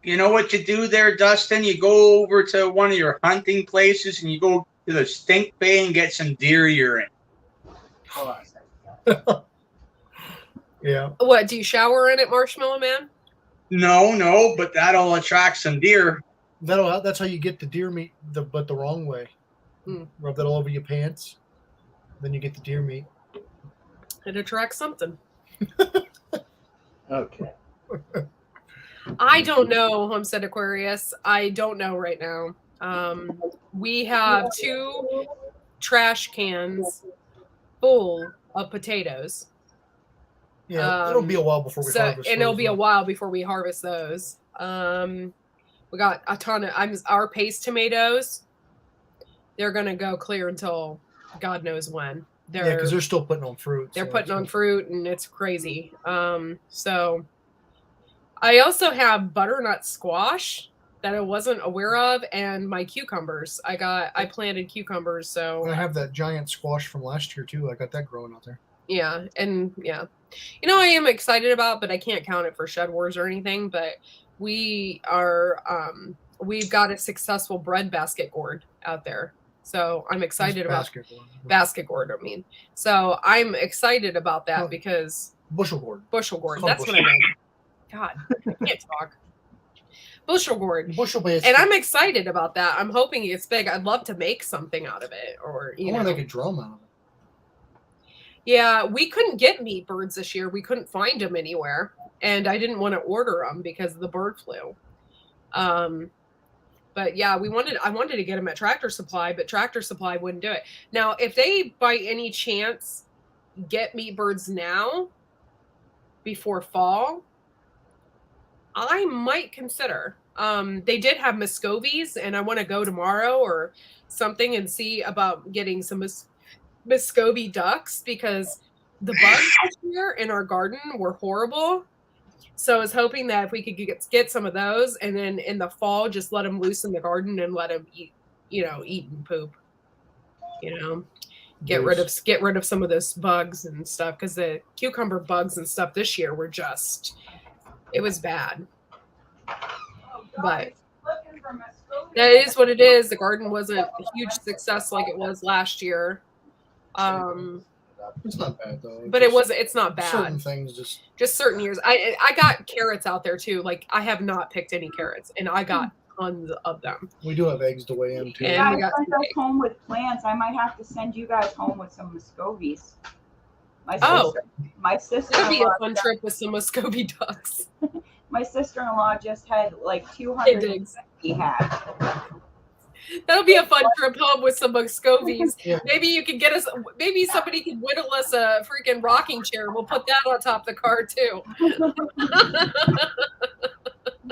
S3: You know what you do there, Dustin? You go over to one of your hunting places and you go to the stink bay and get some deer urine.
S10: Yeah.
S9: What, do you shower in it, Marshmallow Man?
S3: No, but that'll attract some deer.
S10: That's how you get the deer meat, but the wrong way.
S9: Hmm.
S10: Rub that all over your pants, then you get the deer meat.
S9: It attracts something.
S5: Okay.
S9: I don't know, Homestead Aquarius. I don't know right now. We have 2 trash cans full of potatoes.
S10: Yeah, it'll be a while before we harvest.
S9: And it'll
S10: those,
S9: be a
S10: though.
S9: while before we harvest those. We got a ton of our paste tomatoes. They're gonna go clear until God knows when.
S10: Yeah, because they're still putting on fruit.
S9: They're
S10: so
S9: putting
S10: it's
S9: on fruit, and it's crazy. So I also have butternut squash that I wasn't aware of, and my cucumbers. I planted cucumbers, so
S10: And I have that giant squash from last year too. I got that growing out there.
S9: yeah, and yeah. You know, I am excited about, but I can't count it for Shed Wars or anything. But we are, we've got a successful bread basket gourd out there, so I'm excited about basket gourd. I mean, so I'm excited about that because
S10: bushel gourd.
S9: Bushel gourd.
S10: It's called
S9: That's what I
S10: bushel.
S9: meant. God, I can't talk. Bushel gourd.
S10: Bushel basket.
S9: And I'm excited about that. I'm hoping it's big. I'd love to make something out of it, or
S10: I
S9: you
S10: want
S9: know,
S10: to make a drum out of it.
S9: yeah, we couldn't get meat birds this year. We couldn't find them anywhere, and I didn't want to order them because of the bird flu. But yeah, I wanted to get them at Tractor Supply, but Tractor Supply wouldn't do it. Now, if they by any chance get meat birds now before fall, I might consider. They did have Muscovies, and I want to go tomorrow or something and see about getting some Muscovy ducks because the bugs this year in our garden were horrible. So I was hoping that if we could get some of those, and then in the fall, just let them loose in the garden and let them eat, eat and poop. Get rid of some of those bugs and stuff, because the cucumber bugs and stuff this year were it was bad. But that is what it is. The garden wasn't a huge success like it was last year.
S10: It's not bad though.
S9: But it's not bad.
S10: Certain things
S9: just certain years. I got carrots out there too. Like I have not picked any carrots, and I got tons of them.
S10: We do have eggs to weigh in too.
S9: And
S8: You
S9: we
S8: guys
S9: got
S8: sent us home with plants. I might have to send you guys home with some Muscovies. My sister.
S9: It'll be a fun trip with some Muscovy ducks.
S8: My sister-in-law just had like 250 had.
S9: That'll be a fun trip home with some Muscovies.
S10: Yeah.
S9: Maybe you can get us. Maybe somebody can whittle us a freaking rocking chair. We'll put that on top of the car too.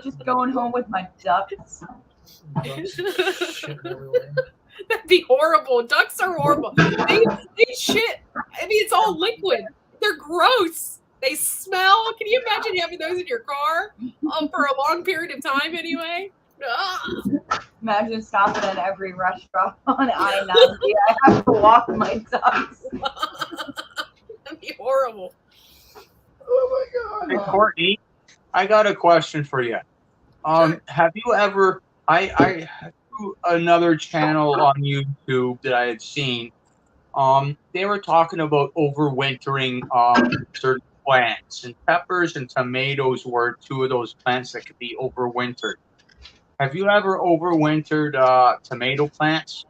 S8: Just going home with my ducks.
S10: Shit everywhere.
S9: That'd be horrible. Ducks are horrible. They shit. I mean, it's all liquid. They're gross. They smell. Can you imagine having those in your car for a long period of time anyway? Ugh.
S8: Imagine stopping at every restaurant on I-90. I have to walk my ducks.
S9: That'd be horrible.
S8: Oh my
S3: Hey, Courtney, I got a question for you. Have you ever? I do another channel on YouTube that I had seen. They were talking about overwintering certain plants, and peppers and tomatoes were 2 of those plants that could be overwintered. Have you ever overwintered tomato plants?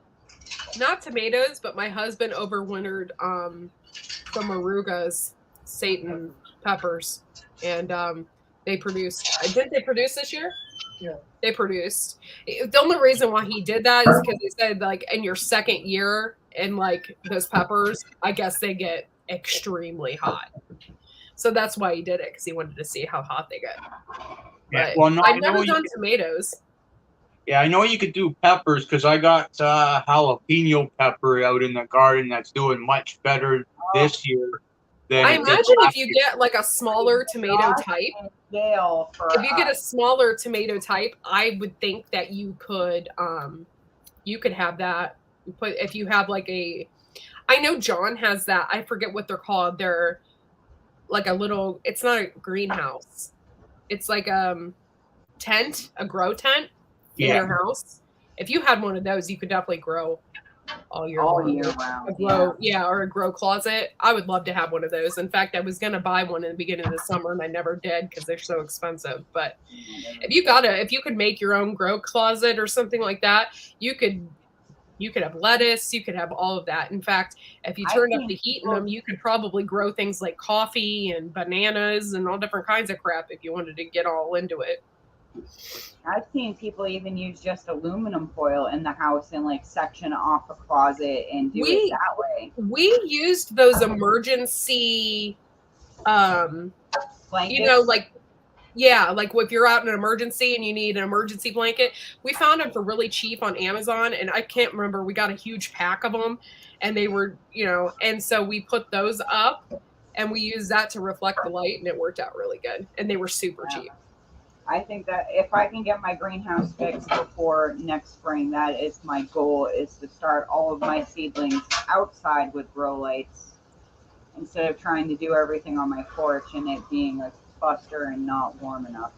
S9: Not tomatoes, but my husband overwintered some arugas, Satan peppers, and they produced. Didn't they produce this year?
S10: Yeah.
S9: They produced. The only reason why he did that is because he said, like, in your second year, and like those peppers, I guess they get extremely hot. So that's why he did it, because he wanted to see how hot they get.
S3: Yeah.
S9: But
S3: Well, no,
S9: I've never done tomatoes.
S3: Yeah, I know you could do peppers because I got jalapeno pepper out in the garden that's doing much better this year than
S9: I
S3: it did
S9: imagine if
S3: last
S9: you
S3: year.
S9: get like a smaller tomato type, if you get a smaller tomato type, I would think that you could have that put if you have like a. I know John has that. I forget what they're called. They're like a little. It's not a greenhouse. It's like tent, a grow tent in your house. If you had one of those, you could definitely grow all year
S2: round.
S9: A grow, or a grow closet. I would love to have one of those. In fact, I was gonna buy one in the beginning of the summer and I never did because they're so expensive. But if you could make your own grow closet or something like that, you could have lettuce, you could have all of that. In fact, if you turned up the heat in them, you could probably grow things like coffee and bananas and all different kinds of crap if you wanted to get all into it.
S8: I've seen people even use just aluminum foil in the house and like section off a closet and do it that way.
S9: We used those emergency,
S8: blankets?
S9: like if you're out in an emergency and you need an emergency blanket, we found them for really cheap on Amazon. And I can't remember, we got a huge pack of them and they were, and so we put those up and we used that to reflect the light and it worked out really good. And they were super cheap.
S8: I think that if I can get my greenhouse fixed before next spring, that is my goal, is to start all of my seedlings outside with grow lights instead of trying to do everything on my porch and it being a cluster and not warm enough.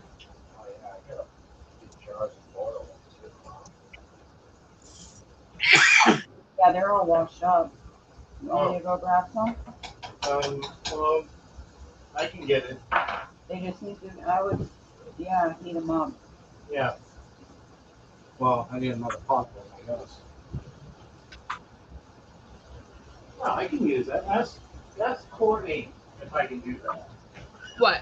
S8: Yeah, they're all washed up. You want me to go grab some?
S5: Well, I can get it.
S8: They just need to, heat them up.
S5: Yeah. Well, I need another pot then, I guess. Well, I can use that. That's Courtney, if I can do that.
S9: What?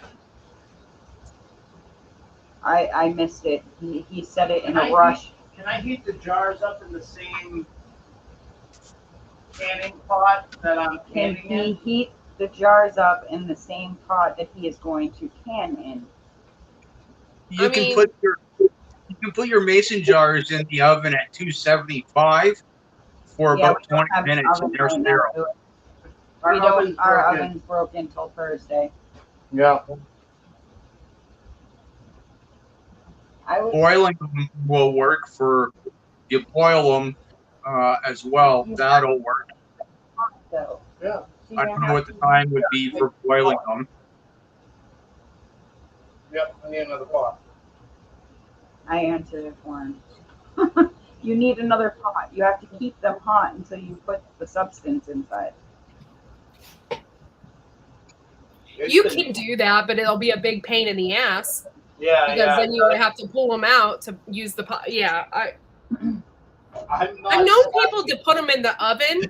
S8: I missed it. He said it in a rush.
S5: Can I heat the jars up in the same canning pot that I'm
S8: Can
S5: canning
S8: he
S5: in?
S8: heat the jars up in the same pot that he is going to can in?
S3: You can put your mason jars in the oven at 275 for about 20 minutes, and they're sterile.
S8: Our oven's broken until Thursday.
S5: Yeah.
S3: Boiling them will work for you. Boil them as well. That'll work.
S5: Yeah.
S3: I don't know what the time would be for boiling them.
S5: Yep, I need another pot.
S8: I answered it for him. You need another pot. You have to keep them hot until you put the substance inside.
S9: You can do that, but it'll be a big pain in the ass.
S5: Yeah,
S9: because then you would have to pull them out to use the pot. Yeah, I've known people to put them in the oven.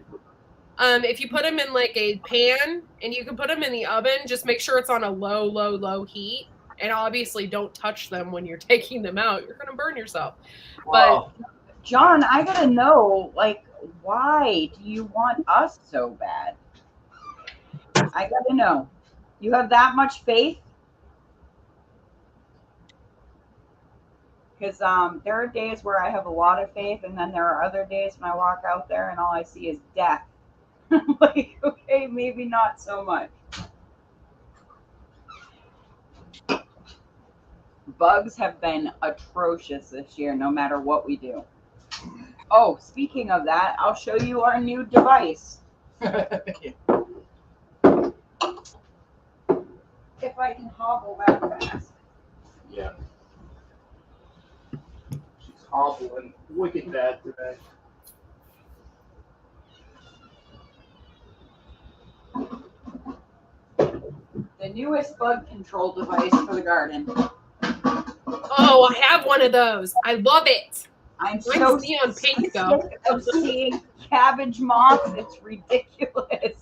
S9: If you put them in like a pan and you can put them in the oven, just make sure it's on a low heat. And obviously don't touch them when you're taking them out. You're going to burn yourself.
S8: Wow. But John, I got to know, like, why do you want us so bad? I got to know. You have that much faith? Because there are days where I have a lot of faith, and then there are other days when I walk out there and all I see is death. Like, okay, maybe not so much. Bugs have been atrocious this year, no matter what we do. Oh, speaking of that, I'll show you our new device. If I can hobble that fast.
S5: Yeah. She's hobbling wicked bad today.
S8: The newest bug control device for the garden.
S9: Oh, I have one of those. I love it.
S8: I'm so
S9: neon pink though.
S8: sick of seeing cabbage moths. It's ridiculous.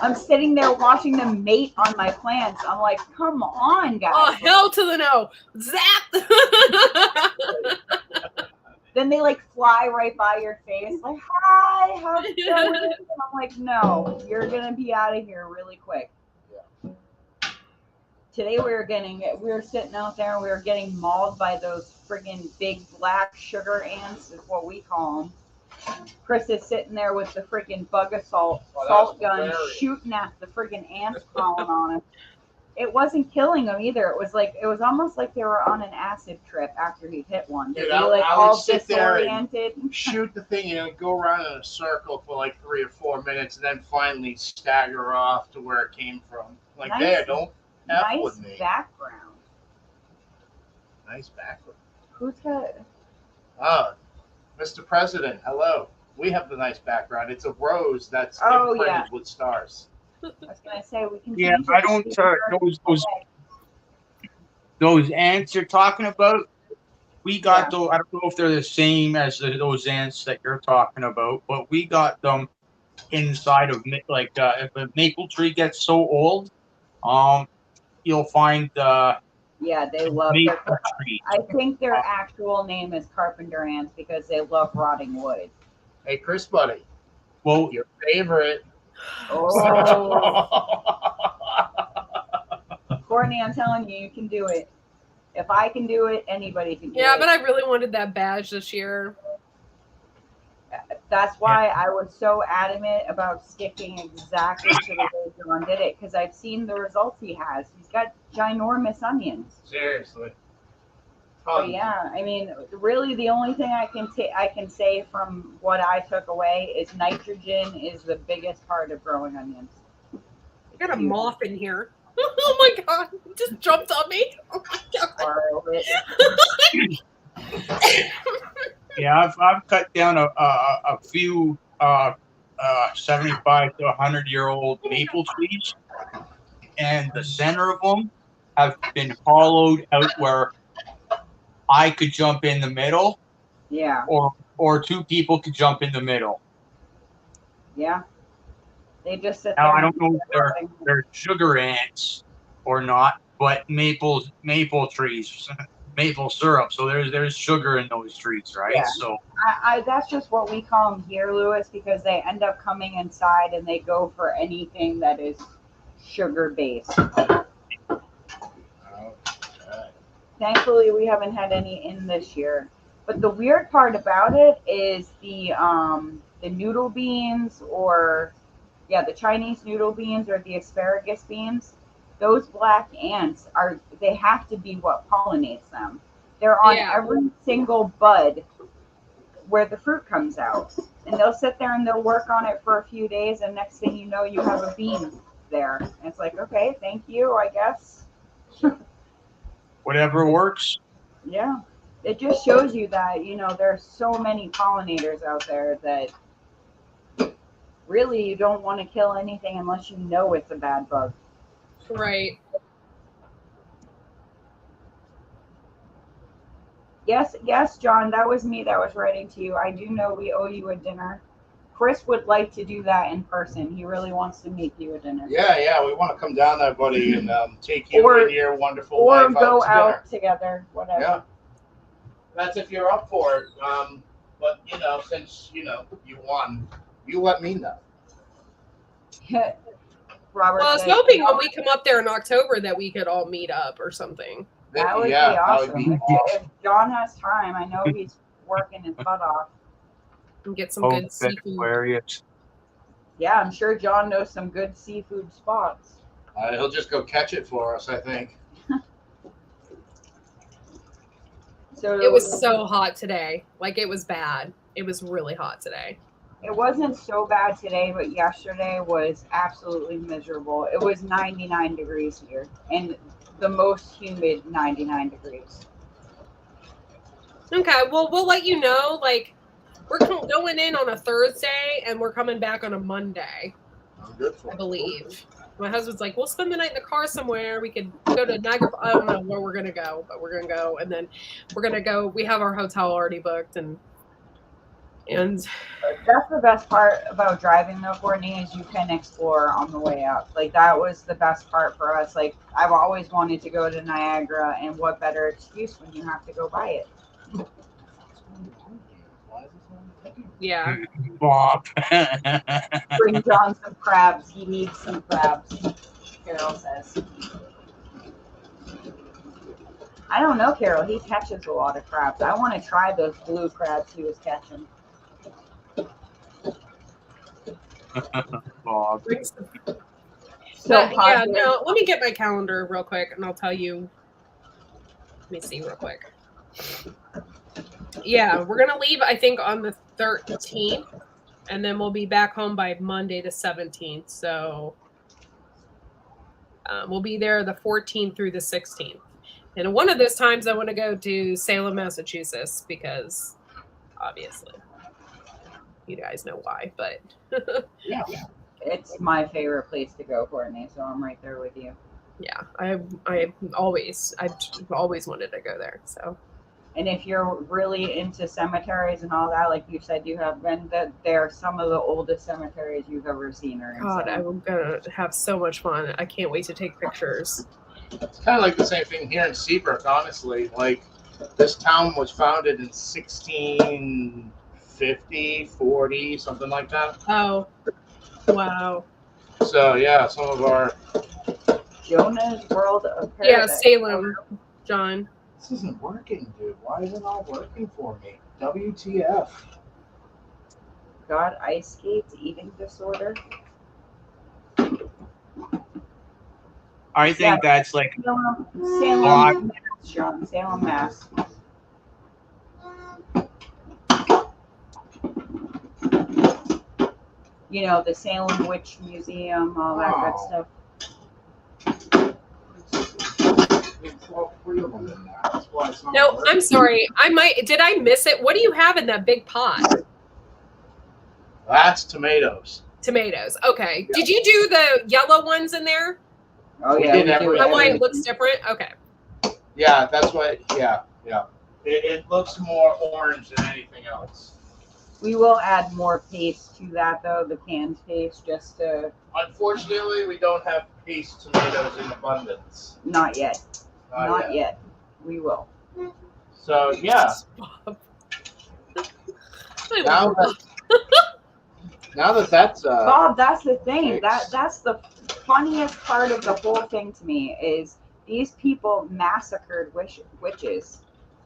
S8: I'm sitting there watching them mate on my plants. I'm like, come on, guys.
S9: Oh, hell to the no. Zap.
S8: Then they like fly right by your face. Like, hi, how's it going? And I'm like, no, you're going to be out of here really quick. Today we were sitting out there and we were getting mauled by those friggin' big black sugar ants is what we call them. Chris is sitting there with the friggin' bug assault salt gun shooting at the friggin' ants crawling on him. it wasn't killing them either. It was like, it was almost like they were on an acid trip after he hit one. They'd
S5: Dude,
S8: be
S5: I
S8: like
S5: would
S8: all
S5: sit there and
S8: disoriented.
S5: shoot the thing, go around in a circle for like 3 or 4 minutes, and then finally stagger off to where it came from. Like,
S8: Nice-
S5: there, don't F
S8: Nice
S5: with me.
S8: background.
S5: Nice background.
S8: Who's got?
S5: Oh, Mr. President, hello. We have the nice background. It's a rose that's
S8: Oh,
S5: imprinted
S8: yeah.
S5: with stars.
S8: I was gonna say we can.
S3: Yeah,
S8: change
S3: I
S8: it to
S3: don't.
S8: be
S3: Those ants you're talking about, we got those. I don't know if they're the same as those ants that you're talking about, but we got them inside of like if a maple tree gets so old, you'll find
S8: Yeah, they love
S3: maple
S8: their.
S3: trees.
S8: I think their actual name is carpenter ants because they love rotting wood.
S5: Hey, Chris, buddy,
S3: Well,
S5: your favorite.
S8: Oh, Courtney, I'm telling you, you can do it. If I can do it, anybody can do
S9: Yeah,
S8: it.
S9: but I really wanted that badge this year.
S8: That's why I was so adamant about sticking exactly to the way John did it, because I've seen the results he has. He's got ginormous onions.
S5: Seriously.
S8: But yeah, I mean, really, the only thing I can say from what I took away is nitrogen is the biggest part of growing onions.
S9: I got a moth in here. Oh my god! It just jumped on me. Oh my god!
S3: yeah, I've cut down a few 75 to 100-year-old maple trees, and the center of them have been hollowed out where I could jump in the middle,
S8: Yeah,
S3: or two people could jump in the middle.
S8: yeah. They just sit
S3: Now
S8: there.
S3: I don't know if they're sugar ants or not, but maple trees, maple syrup. So there's sugar in those trees, right?
S8: Yeah.
S3: So
S8: I that's just what we call them here, Lewis, because they end up coming inside and they go for anything that is sugar based. Thankfully, we haven't had any in this year. But the weird part about it is the noodle beans, or the Chinese noodle beans or the asparagus beans. Those black ants they have to be what pollinates them. They're on every single bud where the fruit comes out. And they'll sit there and they'll work on it for a few days, and next thing you know, you have a bean there. And it's like, okay, thank you, I guess.
S3: whatever works.
S8: Yeah. It just shows you that, there's so many pollinators out there that really you don't want to kill anything unless you know it's a bad bug.
S9: Right.
S8: Yes, John, that was me that was writing to you. I do know we owe you a dinner. Chris would like to do that in person. He really wants to make you a dinner.
S5: Yeah, we want to come down there, buddy, and take you and your wonderful
S8: or
S5: wife
S8: go
S5: out to
S8: out
S5: dinner.
S8: together, whatever.
S5: Yeah. That's if you're up for it. But since you won, you let me know.
S8: Robert
S9: Well, I was
S8: said,
S9: hoping when we come up there in October that we could all meet up or something.
S8: that would be
S5: that
S8: awesome.
S5: would be
S8: If John has time, I know he's working his butt off.
S9: And get some
S3: Oh,
S9: good
S3: that's
S9: seafood.
S3: hilarious.
S8: Yeah, I'm sure John knows some good seafood spots.
S5: He'll just go catch it for us, I think.
S8: So
S9: It was so hot today. Like, it was bad. It was really hot today.
S8: It wasn't so bad today, but yesterday was absolutely miserable. It was 99 degrees here, and the most humid 99 degrees.
S9: Okay, well, we'll let you know. Like, we're going in on a Thursday, and we're coming back on a Monday,
S5: I'm good for
S9: I
S5: it.
S9: believe. My husband's like, we'll spend the night in the car somewhere. We could go to Niagara. I don't know where we're going to go, but we're going to go. And then we're going to go. We have our hotel already booked. And
S8: That's the best part about driving, though, Courtney, is you can explore on the way up. Like, that was the best part for us. Like, I've always wanted to go to Niagara, and what better excuse when you have to go by it?
S9: yeah.
S3: Bob.
S8: Bring John some crabs. He needs some crabs, Carol says. I don't know, Carol. He catches a lot of crabs. I want to try those blue crabs he was catching.
S3: Bob.
S8: So
S9: Yeah,
S8: positive.
S9: no, let me get my calendar real quick and I'll tell you. Let me see real quick. Yeah, we're going to leave, I think, on the 13th, and then we'll be back home by Monday the 17th. So we'll be there the 14th through the 16th. And one of those times I want to go to Salem, Massachusetts, because obviously you guys know why, but
S5: Yeah.
S8: It's my favorite place to go, Courtney. So I'm right there with you.
S9: yeah, I've always wanted to go there. So
S8: And if you're really into cemeteries and all that, like you said, you have been, that they're some of the oldest cemeteries you've ever seen. Or in
S9: God,
S8: Salem.
S9: I'm gonna have so much fun. I can't wait to take pictures.
S5: It's kind of like the same thing here in Seabrook, honestly. Like, this town was founded in 1650, 40, something like that.
S9: Oh, wow.
S5: So, yeah, some of our...
S8: Jonah's World of
S9: Yeah,
S8: Paradise.
S9: Salem, John.
S5: This isn't working, dude. Why is it not working for me? WTF.
S8: Got ice skates, eating disorder.
S3: I think that's like
S8: Salem,
S3: Salem,
S8: Mass, John. Salem, Mass. You know, the Salem Witch Museum, all that good
S5: Oh.
S8: stuff.
S5: It's all three of them in there. That's why it's not
S9: No,
S5: working.
S9: I'm sorry. Did I miss it? What do you have in that big pot?
S5: That's tomatoes.
S9: Tomatoes. Okay. Did you do the yellow ones in there?
S8: Oh,
S5: We
S8: yeah.
S5: did
S8: do
S5: everything.
S9: That why it
S8: everything.
S9: looks different? Okay.
S5: Yeah, that's what... Yeah. It looks more orange than anything else.
S8: We will add more paste to that, though, the canned paste, just to...
S5: Unfortunately, we don't have paste tomatoes in abundance.
S8: Not yet. Not yet. We will.
S5: So, yeah. Now that that's
S8: Bob, that's the thing.
S5: Thanks.
S8: That's the funniest part of the whole thing to me is these people massacred witches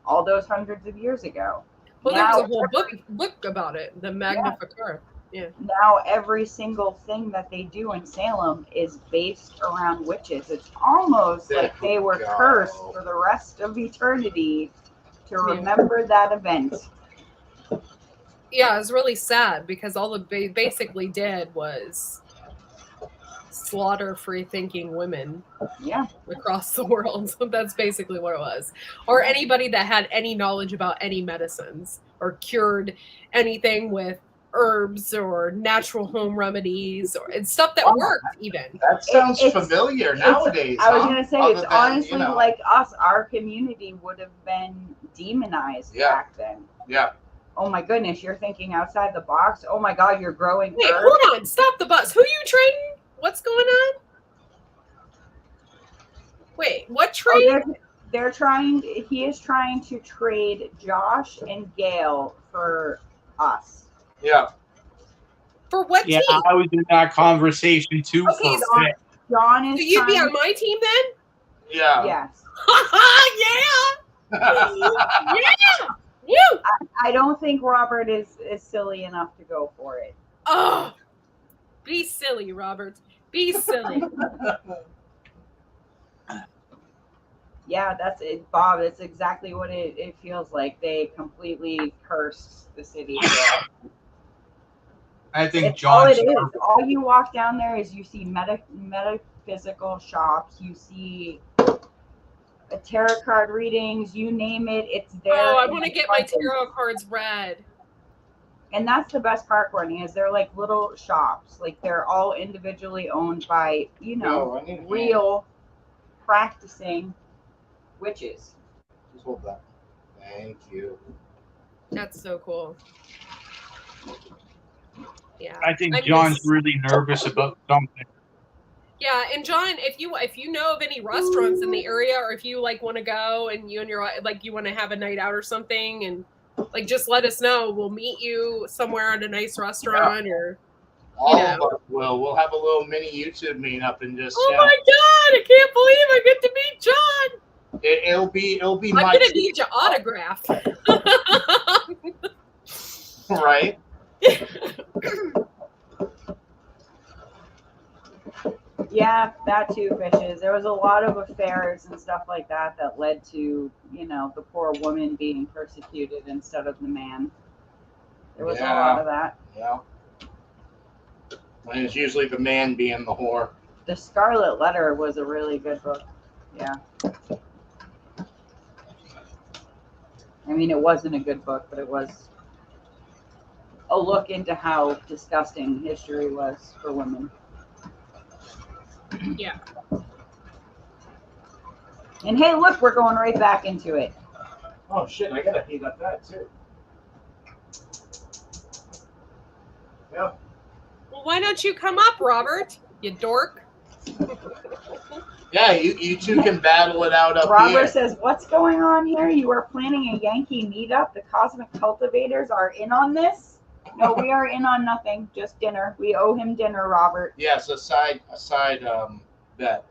S8: all those hundreds of years ago.
S9: Well, there was
S8: Now-
S9: a whole book about it, the Magnificat.
S8: Now every single thing that they do in Salem is based around witches. It's almost
S5: There
S8: like they were
S5: we go.
S8: cursed for the rest of eternity to
S9: Yeah.
S8: remember that event.
S9: Yeah, it was really sad because all they basically did was slaughter free-thinking women
S8: Yeah.
S9: across the world. So that's basically what it was. Or anybody that had any knowledge about any medicines or cured anything with herbs or natural home remedies or and stuff that worked even.
S5: that sounds
S8: it's-
S5: familiar nowadays.
S8: I was
S5: huh?
S8: gonna say
S5: Other
S8: it's
S5: than,
S8: honestly
S5: you know,
S8: like us. Our community would have been demonized
S5: Yeah.
S8: back then.
S5: Yeah.
S8: Oh my goodness, you're thinking outside the box. Oh my God, you're growing
S9: Wait,
S8: herbs.
S9: hold on. Stop the bus. Who you trading? What's going on? Wait, what
S8: Oh,
S9: trade?
S8: they're trying. He is trying to trade Josh and Gail for us.
S5: Yeah.
S9: For what
S3: yeah,
S9: team?
S3: I was in that conversation too
S9: Okay,
S3: for
S9: so
S3: a bit.
S8: John is.
S9: So you'd be
S8: trying-
S9: on my team then?
S5: Yeah.
S8: Yes.
S9: Yeah. Yeah. Woo.
S8: I don't think Robert is silly enough to go for it.
S9: Oh, be silly, Robert. Be silly.
S8: Yeah, that's it, Bob. That's exactly what it feels like. They completely cursed the city.
S3: I think
S8: It's all
S3: John's
S8: it is. All you walk down there is you see metaphysical shops. You see tarot card readings. You name it, it's there.
S9: Oh, I
S8: in
S9: want to
S8: the
S9: get my
S8: front end.
S9: tarot cards read.
S8: And that's the best part, Courtney, is they're like little shops. Like they're all individually owned by, you know,
S5: No, I need a hand.
S8: real practicing witches.
S5: Just hold that. Thank you.
S9: That's so cool. Yeah.
S3: I think
S9: I
S3: John's
S9: miss-
S3: really nervous about something.
S9: Yeah, and John, if you know of any restaurants in the area, or if you like want to go and you and your like you want to have a night out or something, and like just let us know. We'll meet you somewhere at a nice restaurant or.
S5: All
S9: Yeah.
S5: of us will. We'll have a little mini YouTube meetup and just.
S9: Oh
S5: you
S9: my
S5: know,
S9: God! I can't believe I get to meet John.
S5: it'll be
S9: I'm
S5: my
S9: gonna need your autograph.
S5: right.
S8: Yeah, that too, fishes. There was a lot of affairs and stuff like that that led to, you know, the poor woman being persecuted instead of the man. There was a lot of that.
S5: Yeah. And it's usually the man being the whore.
S8: The Scarlet Letter was a really good book. Yeah. I mean, it wasn't a good book, but it was a look into how disgusting history was for women.
S9: Yeah.
S8: And hey, look, we're going right back into it.
S5: Oh shit! I gotta heat up that too. Yeah.
S9: Well, why don't you come up, Robert? You dork.
S5: Yeah, you two can battle it out up
S8: Robert
S5: here.
S8: says, "What's going on here? You are planning a Yankee meetup. The Cosmic Cultivators are in on this." No, we are in on nothing. Just dinner. We owe him dinner, Robert.
S5: Yes, a side bet.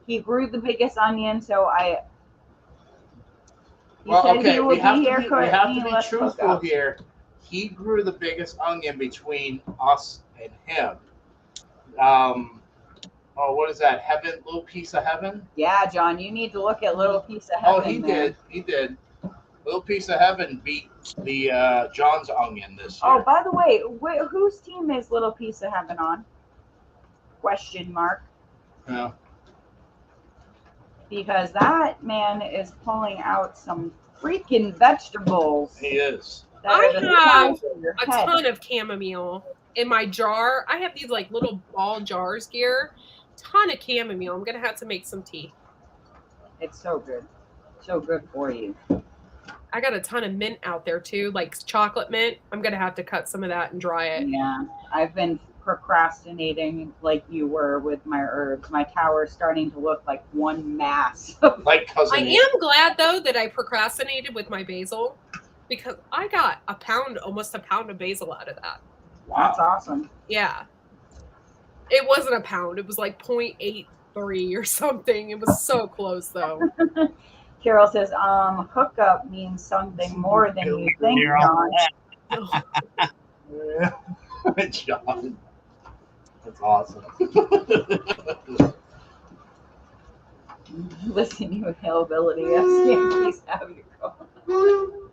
S8: He grew the biggest onion, so I. He
S5: Well,
S8: said
S5: okay,
S8: he
S5: we
S8: would
S5: have
S8: be here.
S5: to
S8: Courtney,
S5: be
S8: let's hook
S5: truthful
S8: up.
S5: here. He grew the biggest onion between us and him. Oh, what is that? Heaven, little piece of heaven.
S8: Yeah, John, you need to look at Little Piece of
S5: Oh,
S8: Heaven.
S5: he
S8: there.
S5: did. He did. Little piece of heaven beat the John's onion this year.
S8: Oh, by the way, whose team is Little Piece of Heaven on? Question mark.
S5: Yeah.
S8: Because that man is pulling out some freaking vegetables.
S5: He is.
S8: that are the
S9: I
S8: size of your
S9: A
S8: head.
S9: ton of chamomile in my jar. I have these like little ball jars here. Ton of chamomile. I'm gonna have to make some tea.
S8: It's so good. So good for you.
S9: I got a ton of mint out there too, like chocolate mint. I'm gonna have to cut some of that and dry it.
S8: Yeah. I've been procrastinating like you were with my herbs. My tower's starting to look like one mass.
S5: Like cousin.
S9: I am glad though that I procrastinated with my basil because I got almost a pound of basil out of that.
S8: That's awesome.
S9: Yeah. It wasn't a pound. It was like 0.83 or something. It was so close though.
S8: Carol says, hookup means something more than you think, John.
S5: Yeah. John. That's awesome.
S8: Listen, you availability. Yes, Yankees have you going.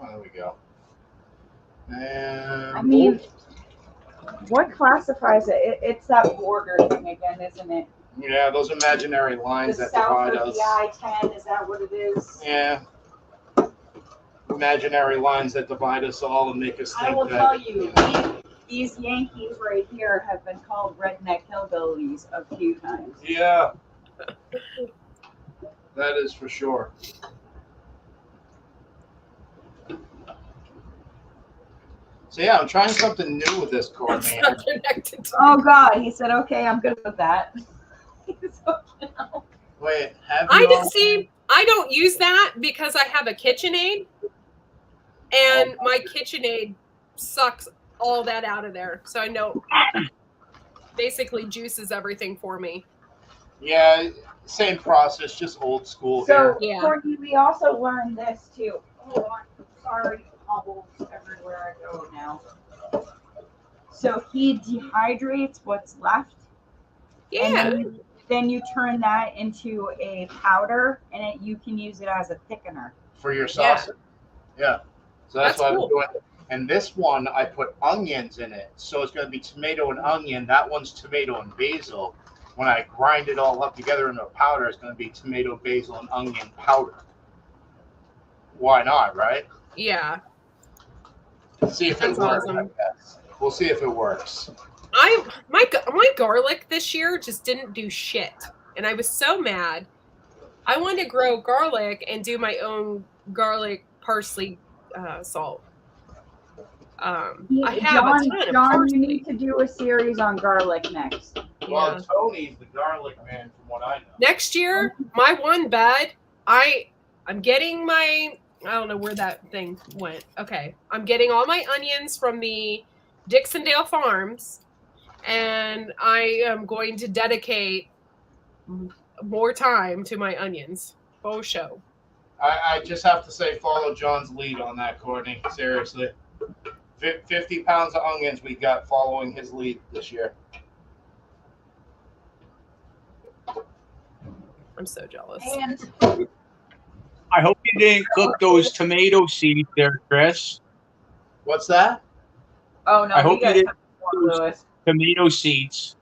S5: There we go. And
S8: I mean, what classifies it? It's that border thing again, isn't it?
S5: yeah, those imaginary lines
S8: The
S5: that
S8: south
S5: divide
S8: of
S5: us.
S8: the I-10, is that what it is?
S5: Yeah. Imaginary lines that divide us all and make us think
S8: I will
S5: that,
S8: tell you, these Yankees right here have been called redneck hillbillies a few times.
S5: Yeah. That is for sure. So yeah, I'm trying something new with this
S9: It's
S5: Courtney.
S9: not connected to
S8: Oh God, he said, okay, I'm good with that. He's okay now.
S5: Wait, have
S9: I
S5: you all-
S9: just see. I don't use that because I have a KitchenAid, and my KitchenAid sucks all that out of there. So I know basically juices everything for me.
S5: Yeah, same process, just old school
S8: So,
S9: Yeah.
S8: Courtney, we also learned this too. Hold on, sorry, bubbles everywhere I go now. So he dehydrates what's left, and
S9: Yeah.
S8: then you turn that into a powder, and you can use it as a thickener.
S5: for your sausage. Yeah. So that's
S9: That's
S5: what
S9: cool.
S5: I'm doing. And this one, I put onions in it. So it's going to be tomato and onion. That one's tomato and basil. When I grind it all up together into a powder, it's going to be tomato, basil, and onion powder. Why not, right?
S9: Yeah.
S5: See if it
S9: That's
S5: works.
S9: awesome.
S5: I guess. We'll see if it works.
S9: My garlic this year just didn't do shit, and I was so mad. I wanted to grow garlic and do my own garlic parsley salt. I have a ton of
S8: John,
S9: parsley.
S8: you need to do a series on garlic next.
S5: Well,
S9: Yeah.
S5: Tony's the garlic man from what I know.
S9: Next year, my one bed, I'm getting my I don't know where that thing went. Okay, I'm getting all my onions from the Dixondale Farms, and I am going to dedicate more time to my onions. Faux show.
S5: I just have to say, follow John's lead on that, Courtney. Seriously. 50 pounds of onions we got following his lead this year.
S9: I'm so jealous.
S6: And
S3: I hope you didn't cook those tomato seeds there, Chris.
S5: What's that?
S8: Oh no,
S3: I
S8: we
S3: hope you
S8: got
S3: didn't
S8: some more, Lewis.
S3: tomato seeds.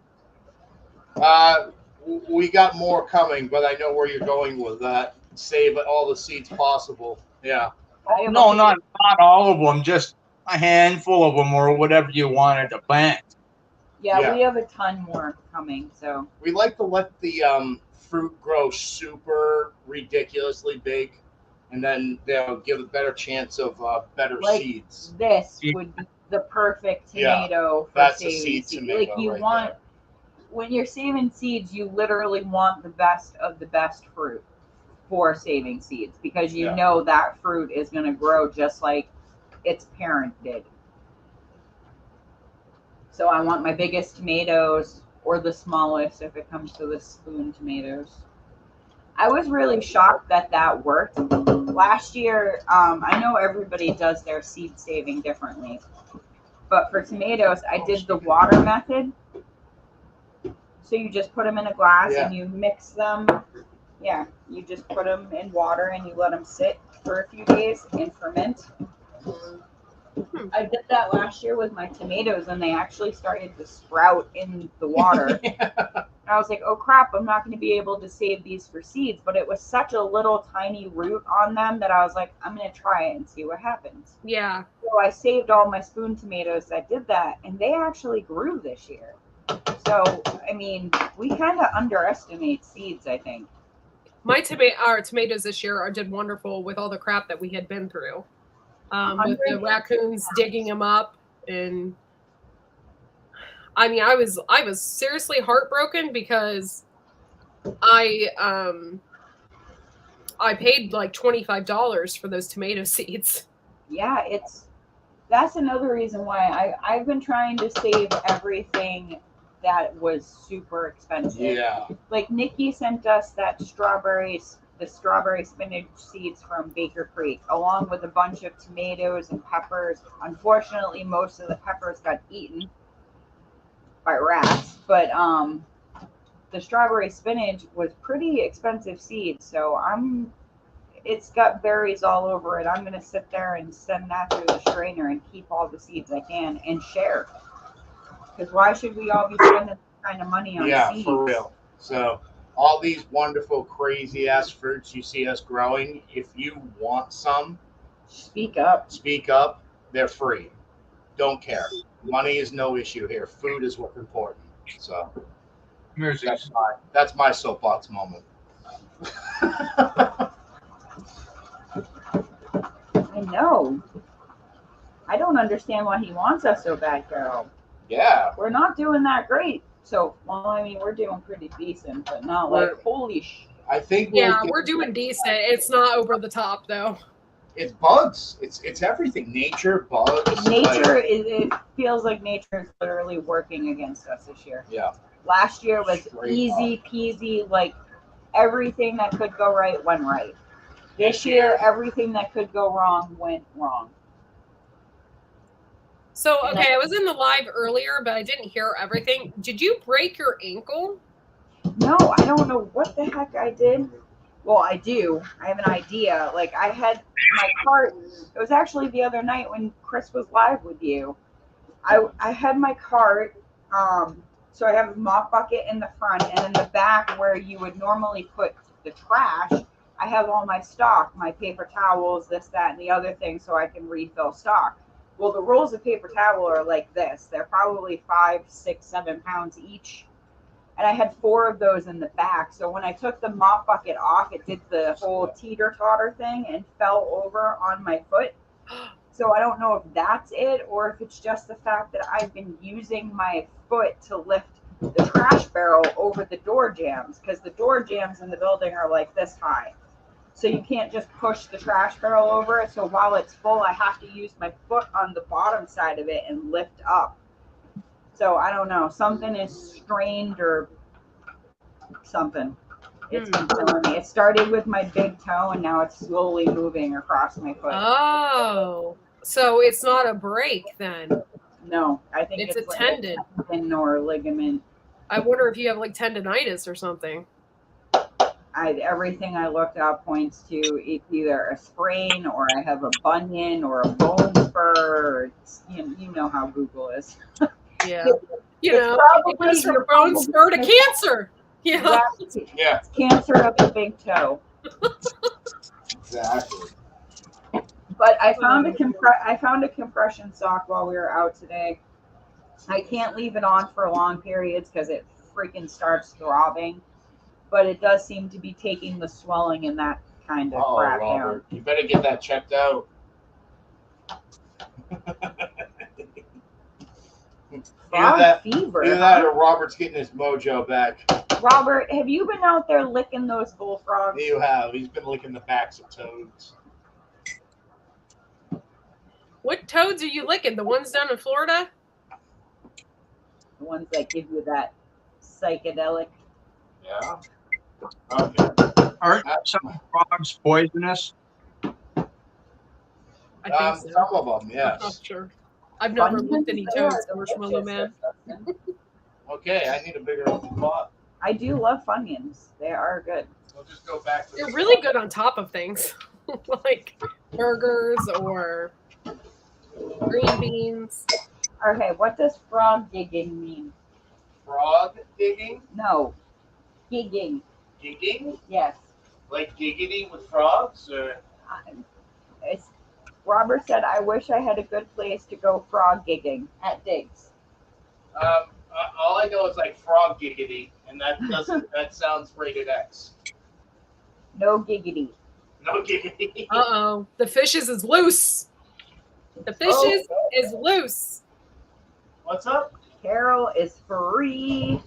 S5: We got more coming, but I know where you're going with that. Save all the seeds possible. Yeah.
S8: I have
S3: No,
S8: a-
S3: not all of them, just a handful of them or whatever you wanted to plant.
S8: Yeah,
S5: Yeah.
S8: we have a ton more coming. So
S5: We like to let the fruit grow super ridiculously big, and then they'll give a better chance of better
S8: Like
S5: seeds.
S8: this
S3: Yeah.
S8: would be the perfect
S5: Yeah,
S8: tomato for
S5: that's a
S8: saving
S5: seed
S8: seeds.
S5: tomato
S8: Like you
S5: right
S8: want
S5: there.
S8: when you're saving seeds, you literally want the best of the best fruit for saving seeds because you
S5: Yeah.
S8: know that fruit is going to grow just like its parent did. So I want my biggest tomatoes or the smallest if it comes to the spoon tomatoes. I was really shocked that that worked. Last year, I know everybody does their seed saving differently, but for tomatoes, I did the water method. So you just put them in a glass and you mix them. Yeah, you just put them in water and you let them sit for a few days and ferment. I did that last year with my tomatoes and they actually started to sprout in the water. I was like, oh crap, I'm not going to be able to save these for seeds. But it was such a little tiny root on them that I was like, I'm going to try it and see what happens.
S9: Yeah.
S8: So I saved all my spoon tomatoes that did that and they actually grew this year. So, I mean, we kind of underestimate seeds, I think.
S9: Our tomatoes this year did wonderful with all the crap that we had been through. With the raccoons digging them up, and I mean, I was seriously heartbroken because I paid like $25 for those tomato seeds.
S8: Yeah, that's another reason why I've been trying to save everything that was super expensive.
S5: Yeah.
S8: Like Nikki sent us the strawberry spinach seeds from Baker Creek, along with a bunch of tomatoes and peppers. Unfortunately, most of the peppers got eaten by rats, but the strawberry spinach was pretty expensive seeds. So it's got berries all over it. I'm gonna sit there and send that through the strainer and keep all the seeds I can and share. Because why should we all be spending that kind of money on seeds?
S5: For real. So all these wonderful, crazy ass fruits you see us growing, if you want some,
S8: speak up.
S5: Speak up. They're free. Don't care. Money is no issue here. Food is what's important. So that's my soapbox moment.
S8: I know. I don't understand why he wants us so bad, Carol.
S5: Yeah.
S8: We're not doing that great. So, well, I mean, we're doing pretty decent, but not like holy sh.
S5: I think
S9: we're doing decent. It's not over the top though.
S5: It's bugs. It's everything. Nature, bugs.
S8: Nature it feels like nature is literally working against us this year.
S5: Yeah.
S8: Last year was easy peasy, like everything that could go right went right. This year, everything that could go wrong went wrong.
S9: So, okay, I was in the live earlier, but I didn't hear everything. Did you break your ankle?
S8: No, I don't know what the heck I did. Well, I do. I have an idea. Like, I had my cart. It was actually the other night when Chris was live with you. I had my cart. So I have a mop bucket in the front, and in the back where you would normally put the trash, I have all my stock, my paper towels, this, that, and the other thing, so I can refill stock. Well, the rolls of paper towel are like this. They're probably 5, 6, 7 pounds each. And I had 4 of those in the back. So when I took the mop bucket off, it did the whole teeter-totter thing and fell over on my foot. So I don't know if that's it or if it's just the fact that I've been using my foot to lift the trash barrel over the door jambs, because the door jambs in the building are like this high. So you can't just push the trash barrel over it. So while it's full, I have to use my foot on the bottom side of it and lift up. So I don't know. Something is strained or something. It's been killing me. It started with my big toe and now it's slowly moving across my foot.
S9: Oh, so it's not a break then?
S8: No, I think
S9: it's a
S8: like
S9: tendon.
S8: A tendon or a ligament.
S9: I wonder if you have like tendonitis or something.
S8: everything I looked up points to it's either a sprain or I have a bunion or a bone spur. You know how Google is.
S9: Yeah.
S8: It's
S9: You know, it
S8: probably
S9: goes from
S8: you're
S9: bone
S8: probably
S9: spur to cancer. Yeah.
S8: Exactly.
S5: Yeah,
S8: It's cancer of the big toe.
S5: exactly.
S8: But I found a compression sock while we were out today. I can't leave it on for long periods because it freaking starts throbbing. But it does seem to be taking the swelling and that kind of
S5: Oh,
S8: crap
S5: Robert, you better get that checked out.
S8: down.
S5: Either
S8: Frog
S5: that,
S8: fever.
S5: either that or Robert's getting his mojo back.
S8: Robert, have you been out there licking those bullfrogs?
S5: You have. He's been licking the backs of toads.
S9: What toads are you licking? The ones down in Florida?
S8: The ones that give you that psychedelic.
S5: Yeah. Okay.
S3: Aren't some frogs poisonous?
S9: I think so.
S5: Some of them,
S9: I'm
S5: yes.
S9: not sure. I've never
S8: Funyuns,
S9: licked any
S8: they are
S9: toads, Marshmallow
S8: delicious.
S9: Man.
S5: Okay, I need a bigger pot.
S8: I do love Funyuns. They are good.
S5: We'll just go back to
S9: They're
S5: the
S9: really good on top of things, like burgers or green beans.
S8: Okay, what does frog gigging mean?
S5: frog digging.
S8: No, gigging.
S5: Gigging?
S8: Yes.
S5: Like giggity with frogs? Or
S8: It's, Robert said, I wish I had a good place to go frog gigging at Diggs.
S5: all I know is like frog giggity, and that doesn't. That sounds rated X.
S8: No giggity.
S5: No giggity.
S9: Uh-oh. The fishes is loose. The fishes is loose.
S5: What's up?
S8: Carol is free.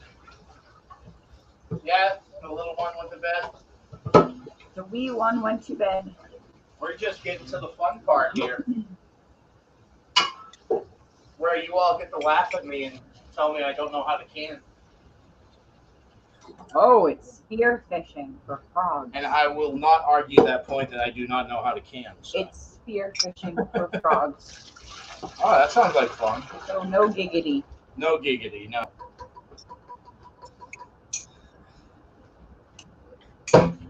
S5: Yeah, the little one went to bed.
S8: The wee one went to bed.
S5: We're just getting to the fun part here, where you all get to laugh at me and tell me I don't know how to can.
S8: Oh, it's spear fishing for frogs.
S5: And I will not argue that point that I do not know how to can. So.
S8: It's spear fishing for frogs.
S5: Oh, that sounds like fun.
S8: So no giggity.
S5: No giggity, no.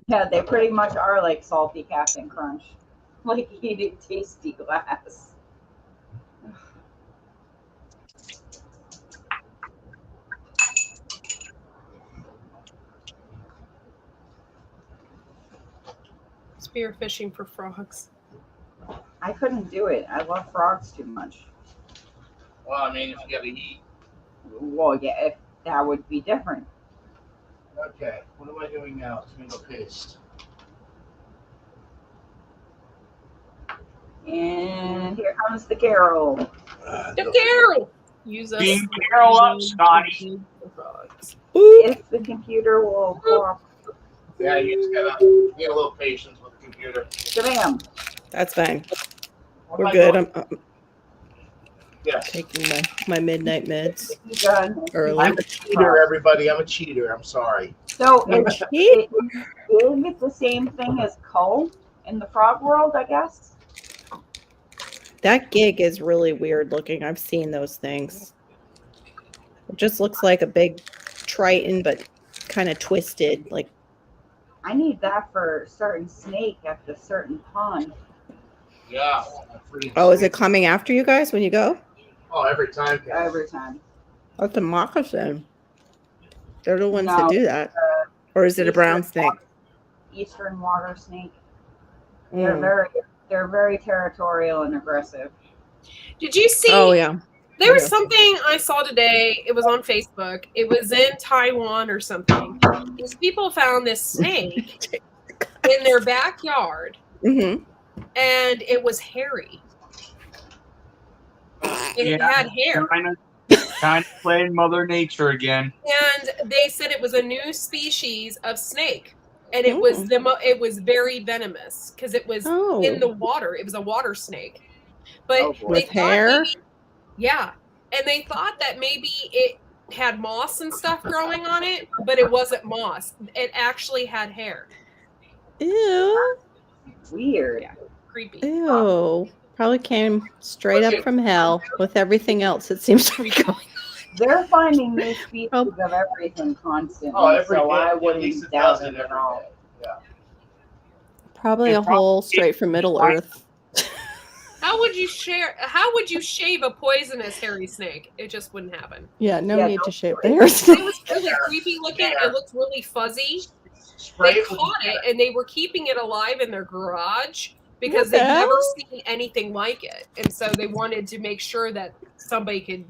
S8: Yeah, they pretty much are like salty Captain Crunch. Like eating tasty glass.
S9: Spear fishing for frogs.
S8: I couldn't do it. I love frogs too much.
S5: Well, I mean, if you gotta eat.
S8: Well, yeah, if that would be different.
S5: Okay, what am I doing now? Tomato paste.
S8: And here comes the Carol.
S9: The Carol! Use us.
S3: Beam Carol up, Scotty.
S9: Frogs.
S8: If the computer will cooperate.
S5: Yeah, you just gotta get a little patience with the computer.
S8: Shabam.
S7: That's fine.
S5: What
S7: We're
S5: am I
S7: good.
S5: doing?
S7: I'm
S5: Yes.
S7: taking my midnight meds
S8: Done.
S7: early.
S5: I'm a cheater, everybody. I'm a cheater. I'm sorry.
S8: So it's,
S7: Yeet.
S8: it's the same thing as cull in the frog world, I guess.
S7: That gig is really weird looking. I've seen those things. It just looks like a big triton, but kind of twisted. Like,
S8: I need that for a certain snake at the certain pond.
S5: Yeah.
S7: oh, is it coming after you guys when you go?
S5: Oh, every time.
S8: Every time.
S7: That's a moccasin. They're the ones
S8: No,
S7: that do that. Or is it a brown snake?
S8: Eastern water snake.
S7: Mm.
S8: They're very territorial and aggressive.
S9: Did you see?
S7: Oh, yeah.
S9: There was
S7: Yeah.
S9: something I saw today. It was on Facebook. It was in Taiwan or something. These people found this snake in their backyard,
S7: Mm-hmm.
S9: and it was hairy. It
S3: Yeah.
S9: had hair.
S3: Kind of playing Mother Nature again.
S9: And they said it was a new species of snake, and it was it was very venomous because it was
S7: Oh.
S9: in the water. It was a water snake, but
S8: Oh, boy.
S9: they
S7: With
S9: thought
S7: hair?
S9: maybe- yeah, and they thought that maybe it had moss and stuff growing on it, but it wasn't moss. It actually had hair.
S7: Ew.
S8: Weird.
S9: Yeah. Creepy.
S7: Ew. Probably came straight up from hell with everything else that seems to be going.
S8: They're finding new species
S7: Oh.
S8: of everything constantly,
S5: Oh, every
S8: so
S5: day.
S8: I
S5: At
S8: wouldn't
S5: least it
S8: doubt
S5: does
S8: it
S5: it
S8: at
S5: every
S8: all.
S5: day.
S7: Probably
S3: It
S7: a hole
S3: probably-
S7: straight from Middle
S3: Right.
S7: Earth.
S9: How would you shave a poisonous hairy snake? It just wouldn't happen.
S7: Yeah, no
S8: Yeah,
S7: need
S8: don't
S7: to shave
S8: do
S7: the
S8: it.
S7: hair
S9: It
S7: snake.
S9: was really creepy looking.
S5: There.
S9: It looked really fuzzy.
S5: Spray
S9: They
S5: it with
S9: caught it and they were keeping it alive in their garage because
S7: What the
S9: they'd never
S7: hell?
S9: seen anything like it, and so they wanted to make sure that somebody could,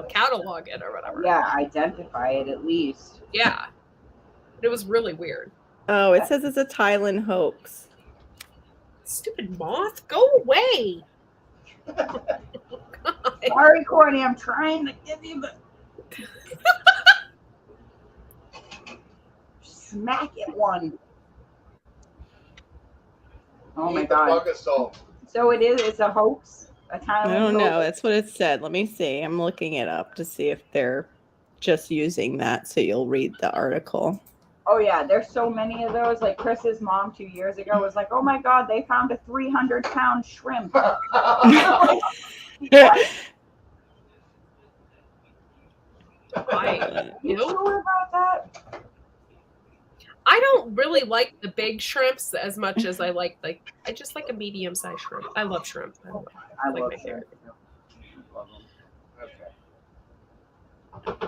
S9: catalog it or whatever.
S8: Yeah, identify it at least.
S9: Yeah. It was really weird.
S7: Oh, it says it's a Thailand hoax.
S9: Stupid moth, go away.
S8: Sorry, Courtney, I'm trying to give you the smack it one. Oh my
S5: Eat the
S8: god.
S5: bug assault.
S8: So it's a hoax? A Thailand
S7: I don't know.
S8: hoax?
S7: That's what it said. Let me see. I'm looking it up to see if they're just using that. So you'll read the article.
S8: Oh yeah, there's so many of those. Like Chris's mom 2 years ago was like, "Oh my god, they found a 300-pound shrimp." You sure about that?
S9: I don't really like the big shrimps as much as I just like a medium-sized shrimp. I love shrimp. I don't know.
S8: I
S9: Like
S8: love
S9: my
S8: shrimp.
S5: Okay.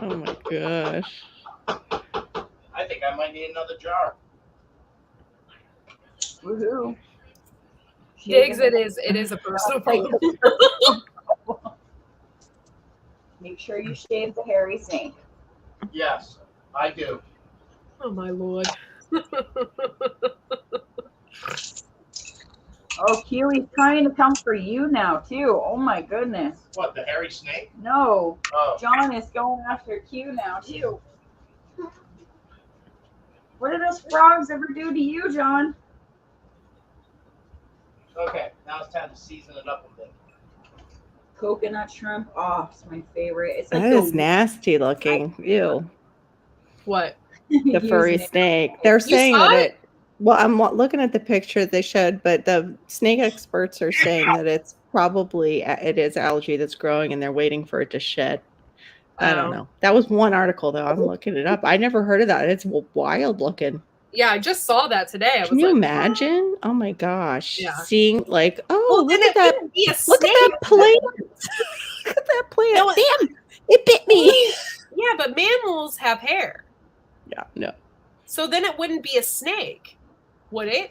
S7: Oh my gosh.
S5: I think I might need another jar.
S8: Woohoo!
S9: Diggs, it is a personal problem.
S8: Make sure you shave the hairy snake.
S5: Yes, I do.
S9: Oh my lord.
S8: Oh, Kiwi's trying to come for you now too. Oh my goodness.
S5: What, the hairy snake?
S8: No,
S5: Oh.
S8: John is going after Q now too. What did those frogs ever do to you, John?
S5: Okay, now it's time to season it up a bit.
S8: Coconut shrimp. Oh, it's my favorite. It's like
S7: That is nasty looking. Ew.
S9: What?
S7: The furry snake. They're saying
S9: saw
S7: that
S9: it?
S7: well, I'm looking at the picture they showed, but the snake experts are saying that it is algae that's growing and they're waiting for it to shed. I don't
S9: Oh.
S7: know. That was one article though. I'm looking it up. I never heard of that. It's wild looking.
S9: Yeah, I just saw that today. I was
S7: Can you
S9: like,
S7: imagine? Oh my gosh.
S9: Yeah.
S7: Seeing like, oh,
S9: well,
S7: look
S9: then
S7: at
S9: it
S7: that.
S9: wouldn't be a
S7: Look at
S9: snake.
S7: that plant. Look at that plant.
S9: No,
S7: Damn, it bit me.
S9: Yeah, but mammals have hair.
S7: Yeah, no.
S9: So then it wouldn't be a snake, would it?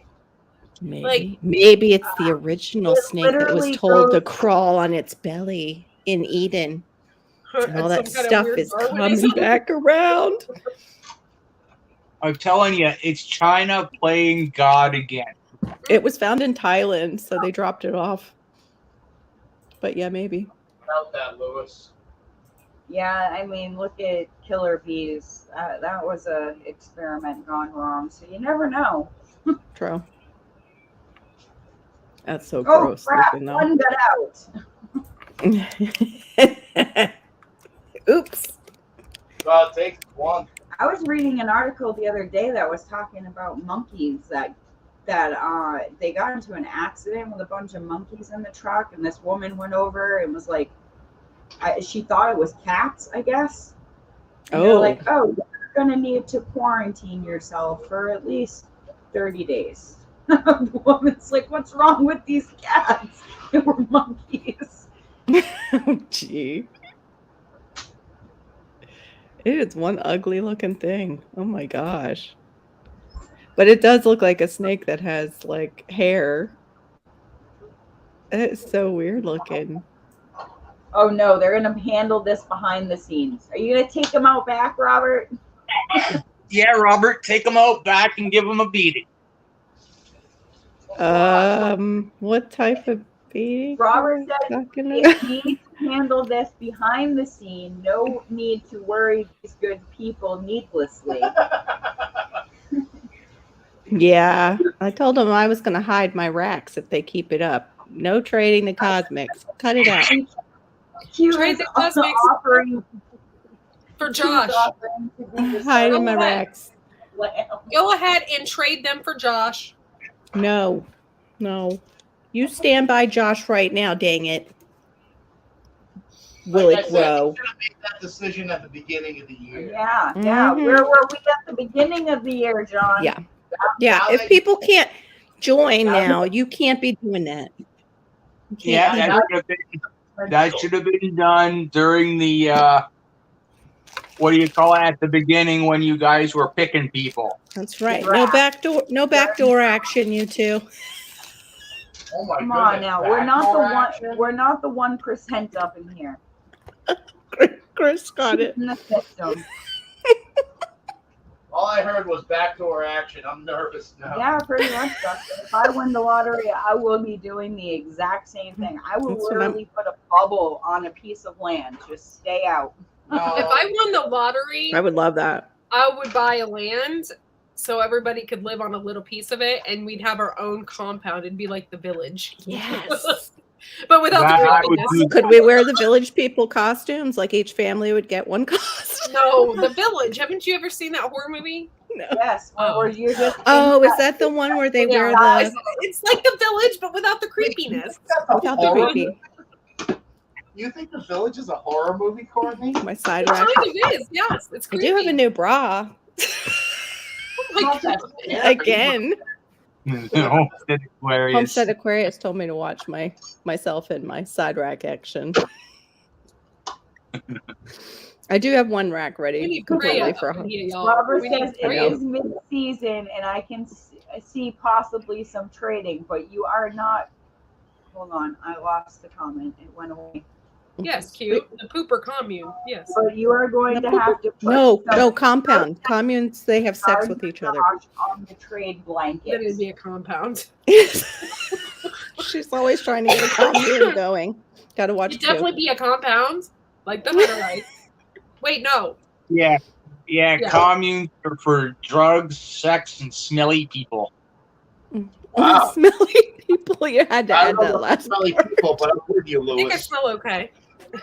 S7: Maybe it's the original
S8: it
S7: snake that was
S8: literally
S7: told to
S8: goes-
S7: crawl on its belly in Eden. And all that
S9: Some kind of
S7: stuff
S9: weird
S7: is
S9: Darwinism?
S7: coming back around.
S3: I'm telling you, it's China playing God again.
S7: It was found in Thailand, so they dropped it off. But yeah, maybe.
S5: About that, Lewis.
S8: Yeah, I mean, look at killer bees. That was a experiment gone wrong. So you never know.
S7: True. That's so
S8: Oh
S7: gross
S8: crap!
S7: looking though.
S8: One got out.
S7: Oops.
S5: Well, it takes one.
S8: I was reading an article the other day that was talking about monkeys that they got into an accident with a bunch of monkeys in the truck, and this woman went over and was like, she thought it was cats, I guess. And they're
S7: Oh.
S8: like, oh, you're gonna need to quarantine yourself for at least 30 days. The woman's like, what's wrong with these cats? They were monkeys.
S7: Gee. It is one ugly looking thing. Oh my gosh. But it does look like a snake that has like hair. It's so weird looking.
S8: Oh no, they're gonna handle this behind the scenes. Are you gonna take them out back, Robert?
S3: Yeah, Robert, take them out back and give them a beating.
S7: What type of beating?
S8: Robert said
S7: Talking
S8: if
S7: about?
S8: you need to handle this behind the scene, no need to worry these good people needlessly.
S7: Yeah, I told them I was going to hide my racks if they keep it up. No trading the cosmics. Cut it out.
S8: Q
S9: Trade
S8: is
S9: the cosmics
S8: offering
S9: for Josh.
S8: offering to be the
S7: Hide in my
S9: Go ahead.
S7: racks.
S8: lamb.
S9: Go ahead and trade them for Josh.
S7: No. You stand by Josh right now, dang it. Will
S5: Like I
S7: it
S5: said,
S7: grow?
S5: you should have made that decision at the beginning of the year.
S8: Yeah.
S7: Mhm.
S8: Where were we at the beginning of the year, John?
S7: Yeah. Yeah,
S5: Now
S7: if
S5: that-
S7: people can't join now, you can't be doing that. You can't
S3: Yeah,
S7: be
S3: that should have been done during the what do you call it, at the beginning when you guys were picking people.
S7: That's right. No backdoor action, you two.
S5: Oh my
S8: Come on
S5: goodness,
S8: now, we're not the
S5: backdoor action?
S8: one. We're not the 1% up in here.
S7: Chris got it.
S8: In the system.
S5: All I heard was backdoor action. I'm nervous now.
S8: Yeah, pretty much. Doctor. If I win the lottery, I will be doing the exact same thing. I will
S7: That's what I'm-
S8: literally put a bubble on a piece of land. Just stay out.
S5: No.
S9: If I won the lottery,
S7: I would love that.
S9: I would buy a land so everybody could live on a little piece of it, and we'd have our own compound. It'd be like the village.
S7: Yes.
S9: But without
S3: That I
S9: the
S3: would
S9: creepiness.
S3: do.
S7: Could we wear the village people costumes? Like each family would get one costume.
S9: No, the village. Haven't you ever seen that horror movie?
S7: No.
S8: Yes. Or you're just.
S7: Oh, is that the one where they wear
S9: It's,
S7: the
S9: it's like the village, but without the creepiness.
S7: without the
S5: Horror?
S7: creepy?
S5: You think The Village is a horror movie, Courtney?
S7: My side
S9: It
S7: rack.
S9: kind of is, yes. It's
S7: I
S9: creepy.
S7: do have a new bra
S9: Oh my God.
S7: again.
S3: Homestead Aquarius.
S7: Homestead Aquarius told me to watch myself in my side rack action. I do have one rack
S9: We
S7: ready
S9: need
S7: completely
S9: Freya
S7: for
S9: up in here, y'all.
S8: Robert
S9: We need
S8: says it
S9: Freya.
S8: is mid-season, and I can see possibly some trading, but you are not. Hold on, I lost the comment. It went away.
S9: Yes, cute. The pooper commune. Yes.
S8: But you are going to have to put
S7: no
S8: some
S7: compound communes. They have sex with each other.
S8: charge on the trade
S9: That
S8: blanket.
S9: would be a compound.
S7: She's always trying to get a commune going. Got to watch
S9: It'd
S7: two.
S9: definitely be a compound. Like the Hutterites. Wait, no.
S3: Yeah,
S9: Yeah.
S3: communes are for drugs, sex, and smelly people.
S5: Wow.
S7: Smelly people. You had to
S5: I
S7: add
S5: don't know
S7: that
S5: about
S7: last.
S5: smelly people, but I'm with you,
S9: I think I
S5: Lewis.
S9: smell okay.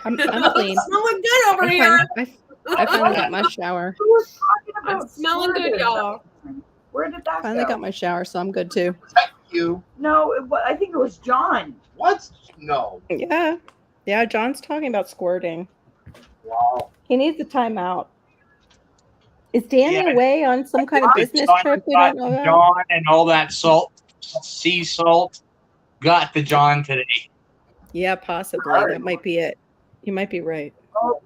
S7: I'm clean.
S9: Smelling good over
S7: I
S9: here.
S7: finally got my shower.
S8: Who was talking
S9: I'm
S8: about
S9: smelling good,
S8: slurs?
S9: y'all.
S8: Where did that
S7: Finally
S8: go?
S7: got my shower, so I'm good too.
S5: Thank you.
S8: No, I think it was John.
S5: What? No.
S7: Yeah. John's talking about squirting.
S5: Wow.
S7: He needs a timeout. Is Danny
S3: Yeah.
S7: away on some kind of business
S3: John
S7: trip we
S3: got
S7: don't know about?
S3: John and all that salt, sea salt, got to John today.
S7: Yeah, possibly. That might be it. You might be right.
S8: Oh,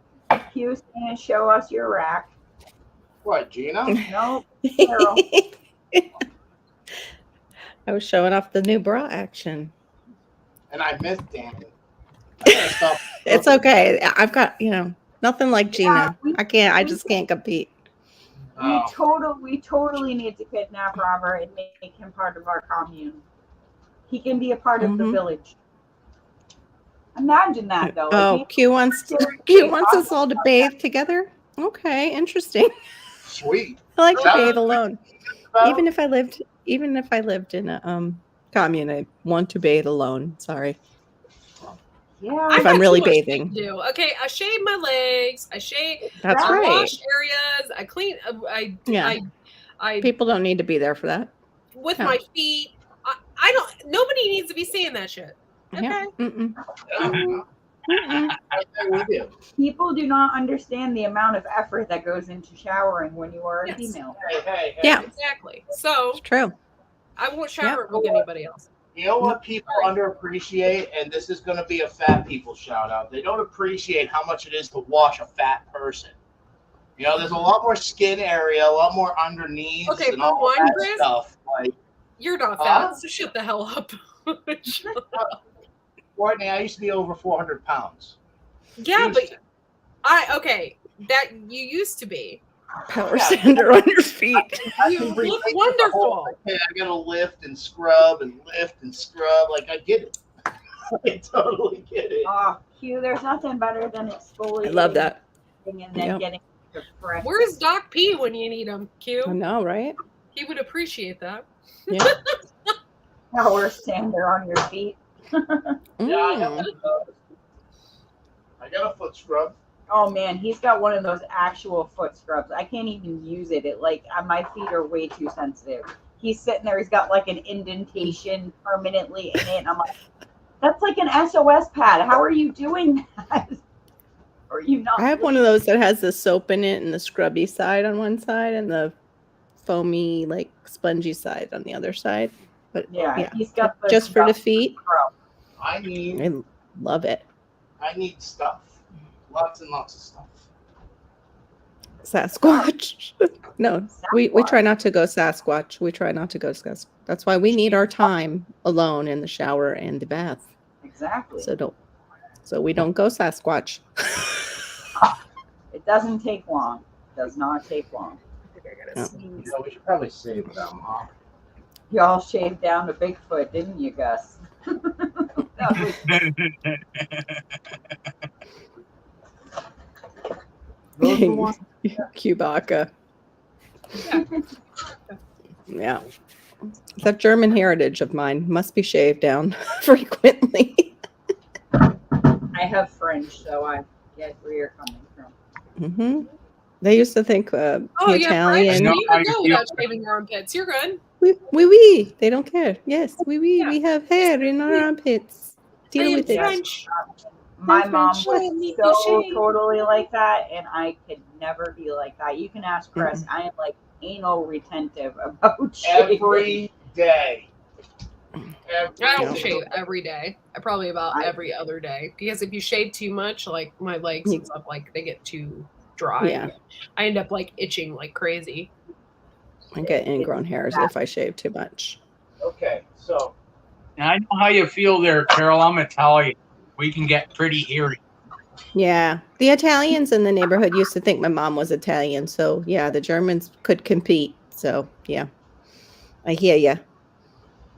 S8: Q's gonna show us your rack.
S5: What, Gina?
S8: No, Carol.
S7: I was showing off the new bra action.
S5: And I missed Danny. I gotta stop.
S7: It's okay. I've got, nothing like Gina.
S8: we-
S7: I just can't compete.
S5: Oh.
S8: We totally need to kidnap Robert and make him part of our commune. He can be a part of the
S7: Mhm.
S8: village. Imagine that though.
S7: Oh,
S8: Like,
S7: Q wants us all to bathe together. Okay, interesting.
S5: Sweet.
S7: I like to
S5: That-
S7: bathe alone.
S5: Well,
S7: Even if I lived in a commune, I want to bathe alone. Sorry.
S8: yeah,
S7: If
S9: got
S7: I'm really
S9: too much
S7: bathing.
S9: to do. Okay, I shave my legs. I shave.
S7: That's
S9: I
S7: right.
S9: wash areas. I clean.
S7: Yeah.
S9: I
S7: People don't need to be there for that.
S9: with
S7: Yeah.
S9: my feet. I don't. Nobody needs to be seeing that shit. Okay.
S7: Yeah. Mm-mm.
S5: I'm with you.
S8: people do not understand the amount of effort that goes into showering when you are a
S9: Yes.
S8: female.
S5: Hey.
S7: Yeah.
S9: Exactly. So
S7: It's true.
S9: I won't shower like anybody else.
S5: You know what people underappreciate, and this is going to be a fat people shout out. They don't appreciate how much it is to wash a fat person. There's a lot more skin area, a lot more underneath,
S9: Okay,
S5: and
S9: for
S5: all
S9: one,
S5: that
S9: Chris,
S5: stuff. Like,
S9: You're not
S5: Huh?
S9: fat, so shut the hell up.
S5: Courtney, I used to be over 400 pounds.
S9: Yeah,
S5: Used
S9: but
S5: to.
S9: okay, that you used to be.
S7: Power
S5: Yeah.
S7: sander on your feet.
S5: I
S9: You
S5: can breathe
S9: look
S5: like
S9: wonderful.
S5: Hey, I gotta lift and scrub and lift and scrub. Like, I get it. I totally get it.
S8: Oh, Q, there's nothing better than exfoliating.
S7: I love that.
S8: And then
S7: Yep.
S8: getting the fresh.
S9: Where's Doc P when you need him? Q.
S7: I know, right?
S9: He would appreciate that.
S7: Yeah.
S8: power sander on your feet?
S5: Yeah, I have
S7: Mm.
S5: I got a foot scrub.
S8: Oh man, he's got one of those actual foot scrubs. I can't even use it. My feet are way too sensitive. He's sitting there. He's got like an indentation permanently in it. And I'm like, that's like an SOS pad. How are you doing that? Are you not?
S7: I have one of those that has the soap in it and the scrubby side on one side and the foamy, like spongy side on the other side. But
S8: Yeah,
S7: yeah,
S8: he's got the
S7: just for the
S8: stuff
S7: feet.
S8: pro.
S5: I need
S7: I love it.
S5: stuff. Lots and lots of stuff.
S7: Sasquatch. No, we try not to go Sasquatch. We try not to go Sasquatch. That's why we need our time alone in the shower and the bath.
S8: Exactly.
S7: So we don't go Sasquatch.
S8: It doesn't take long. Does not take long.
S9: I think I gotta
S7: No.
S9: sneeze.
S5: You know, we should probably save them, huh?
S8: Y'all shaved down to Bigfoot, didn't you, Gus? That was-
S5: Those are the ones.
S7: Chewbacca. Yeah. That German heritage of mine must be shaved down frequently.
S8: I have French, so I get where you're coming from.
S7: Hmm. They used to think the
S9: Oh yeah, French.
S7: Italian.
S3: know
S9: You
S3: how
S9: can
S3: you
S9: go
S3: feel.
S9: without shaving your armpits. You're good.
S7: Oui. They don't care. Yes, oui.
S9: Yeah.
S7: We have hair in our armpits. Deal
S9: I am
S7: with it.
S9: French.
S8: My
S7: I'm
S8: mom
S7: French.
S8: was so totally like that, and I could never be like that. You can ask Chris. I am like anal retentive about shaving.
S5: Every day.
S9: I don't
S7: Yeah.
S9: shave every day. I probably about
S8: I-
S9: every other day because if you shave too much, like my legs and stuff, like they get too dry.
S7: Yeah.
S9: I end up like itching like crazy.
S7: I get ingrown hairs if I shave too much.
S5: Okay, so
S3: And I know how you feel there, Carol. I'm Italian. We can get pretty hairy.
S7: Yeah. The Italians in the neighborhood used to think my mom was Italian. So, yeah, the Germans could compete. So, yeah. I hear ya.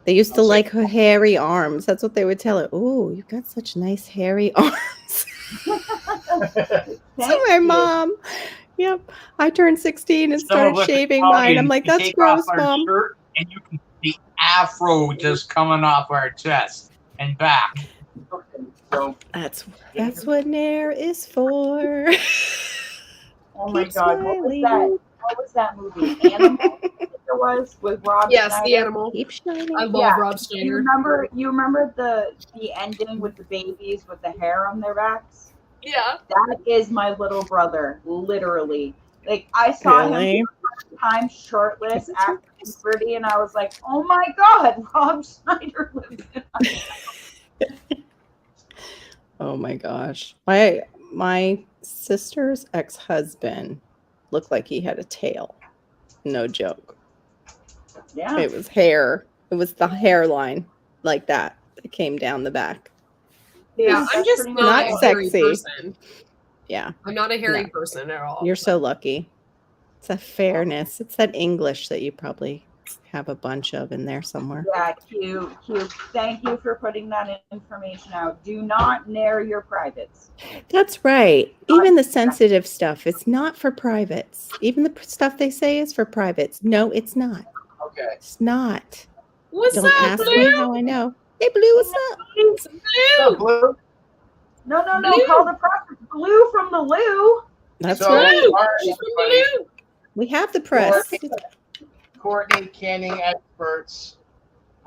S7: They used to like her hairy arms. That's what they would tell her. Oh, you've got such nice hairy arms. So
S8: Thank
S7: my
S8: you.
S7: mom, yep. I turned 16 and
S3: Some
S7: started
S3: of us
S7: shaving mine. I'm
S3: Italians,
S7: like,
S3: we
S7: that's
S3: take
S7: gross,
S3: off our
S7: Mom.
S3: shirt and you can see afro just coming off our chest and back.
S5: okay, so
S7: That's what Nair is for.
S8: Oh my
S7: Keep
S8: God, what was
S7: smiling.
S8: that? What was that movie? Animal. I think it was with Rob.
S9: Yes, the
S8: Schneider?
S9: animal.
S7: Keep shining.
S9: I love
S8: Yeah.
S9: Rob
S8: You
S9: Schneider.
S8: remember the ending with the babies with the hair on their backs?
S9: Yeah.
S8: That is my little brother, literally. Like I saw him
S7: Really?
S8: for the first time shirtless after puberty, and I was like, "Oh my God, Rob Schneider lives in."
S7: Oh my gosh. My sister's ex-husband looked like he had a tail. No joke.
S8: Yeah,
S7: It was hair. It was the hairline like that came down the back.
S9: Yeah.
S8: That's
S9: I'm just
S8: pretty
S9: not
S7: much
S9: a hairy
S7: sexy.
S9: person.
S7: Yeah.
S9: I'm not a hairy
S7: No.
S9: person at all.
S7: You're so lucky. It's a fairness. It's that English that you probably have a bunch of in there somewhere.
S8: yeah, Q. Thank you for putting that information out. Do not nair your privates.
S7: That's right. Even the sensitive stuff, it's not for privates. Even the stuff they say is for privates. No, it's not.
S5: okay.
S7: It's not.
S9: What's
S7: Don't
S9: up,
S7: ask
S9: Blue?
S7: me how I know. Hey, Blue, what's up?
S9: It's Blue.
S5: Blue.
S8: No,
S9: Blue.
S8: call the press. Blue from the loo.
S7: That's
S5: So-
S7: right.
S9: Blue.
S5: All right,
S9: She's from
S5: everybody.
S9: Blue.
S7: We have the press.
S5: Courtney canning experts.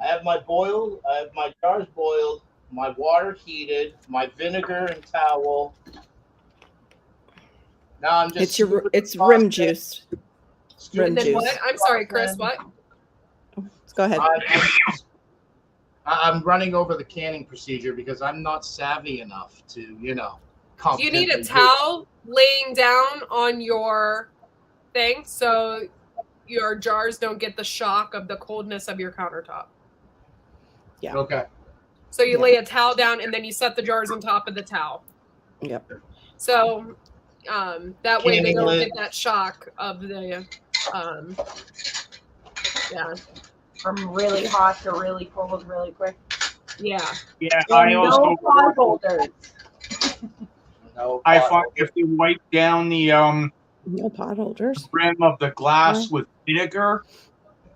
S5: I have my jars boiled, my water heated, my vinegar and towel. Now I'm just
S7: It's rim juice.
S5: Excuse
S9: And then
S7: Juice.
S9: what? I'm sorry, Chris. What?
S7: Go ahead.
S5: I'm running over the canning procedure because I'm not savvy enough to,
S9: You need a
S5: competently do it.
S9: towel laying down on your thing so your jars don't get the shock of the coldness of your countertop.
S5: Okay.
S9: So you
S7: Yeah.
S9: lay a towel down and then you set the jars on top of the towel.
S7: Yep.
S9: So that way they
S5: Canning
S9: don't
S5: lid.
S9: get that shock of the yeah.
S8: From really hot to really cold, really quick.
S9: Yeah.
S3: Yeah,
S8: And
S3: I also
S8: no pot holders.
S5: No
S3: I
S5: pot
S3: find if you wipe down the
S7: No pot holders.
S3: rim of the glass with vinegar,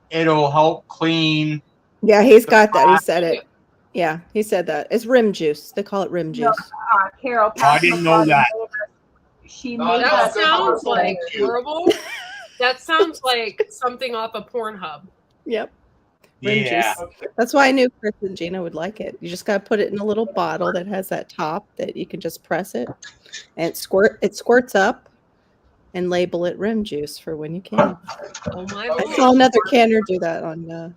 S3: it'll help clean.
S7: Yeah, he's got that. He said it. Yeah, he said that. It's rim juice. They call it rim juice.
S8: Carol.
S3: I didn't know that.
S8: She
S5: No,
S8: made
S5: no,
S9: That
S5: good
S9: sounds
S5: one.
S9: like
S5: Thank you.
S9: horrible. That sounds like something off of Pornhub.
S7: Yep. Rim
S3: Yeah.
S7: juice. That's why I knew Chris and Gina would like it. You just got to put it in a little bottle that has that top that you can just press it, and it squirts up. and label it rim juice for when you can.
S9: Oh my
S7: I
S9: lord.
S7: saw another canner do that on,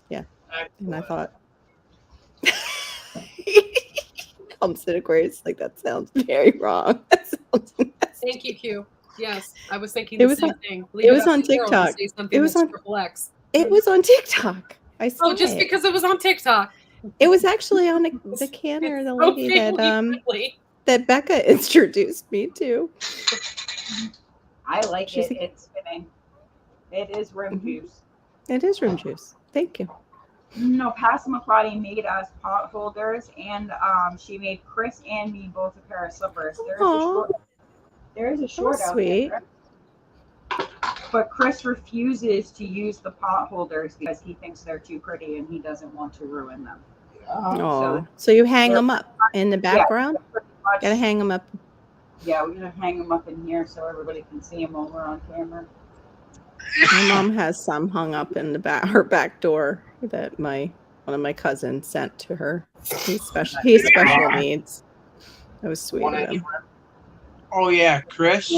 S7: yeah, and I thought, comes to Grace like that sounds very wrong. That sounds nasty.
S9: Thank you, Q. Yes, I was thinking
S7: It
S9: the
S7: was
S9: same
S7: on-
S9: thing.
S7: it was
S9: up
S7: on
S9: to Carol to
S7: TikTok.
S9: say something
S7: It was
S9: that's
S7: on-
S9: triple X.
S7: It was on TikTok. I saw
S9: Oh, just
S7: it.
S9: because it was on TikTok.
S7: It was actually on the canner,
S9: It's
S7: the
S9: so
S7: lady that
S9: family-friendly.
S7: that Becca introduced me to.
S8: I like
S7: She's
S8: it. It's spinning. It is rim
S7: Mhm.
S8: juice.
S7: It is rim juice. Thank you.
S8: No, Passamaquoddy made us pot holders, and she made Chris and me both a pair of slippers.
S7: Aw.
S8: There is a short out
S7: sweet.
S8: there. But Chris refuses to use the pot holders because he thinks they're too pretty and he doesn't want to ruin them.
S7: Oh, so you hang them up in the background?
S8: Pretty much,
S7: Gotta hang them up.
S8: yeah, we're gonna hang them up in here so everybody can see them while we're on camera.
S7: My mom has some hung up in the her back door that one of my cousins sent to her. He's special needs. That was sweet of him.
S3: Oh yeah, Chris.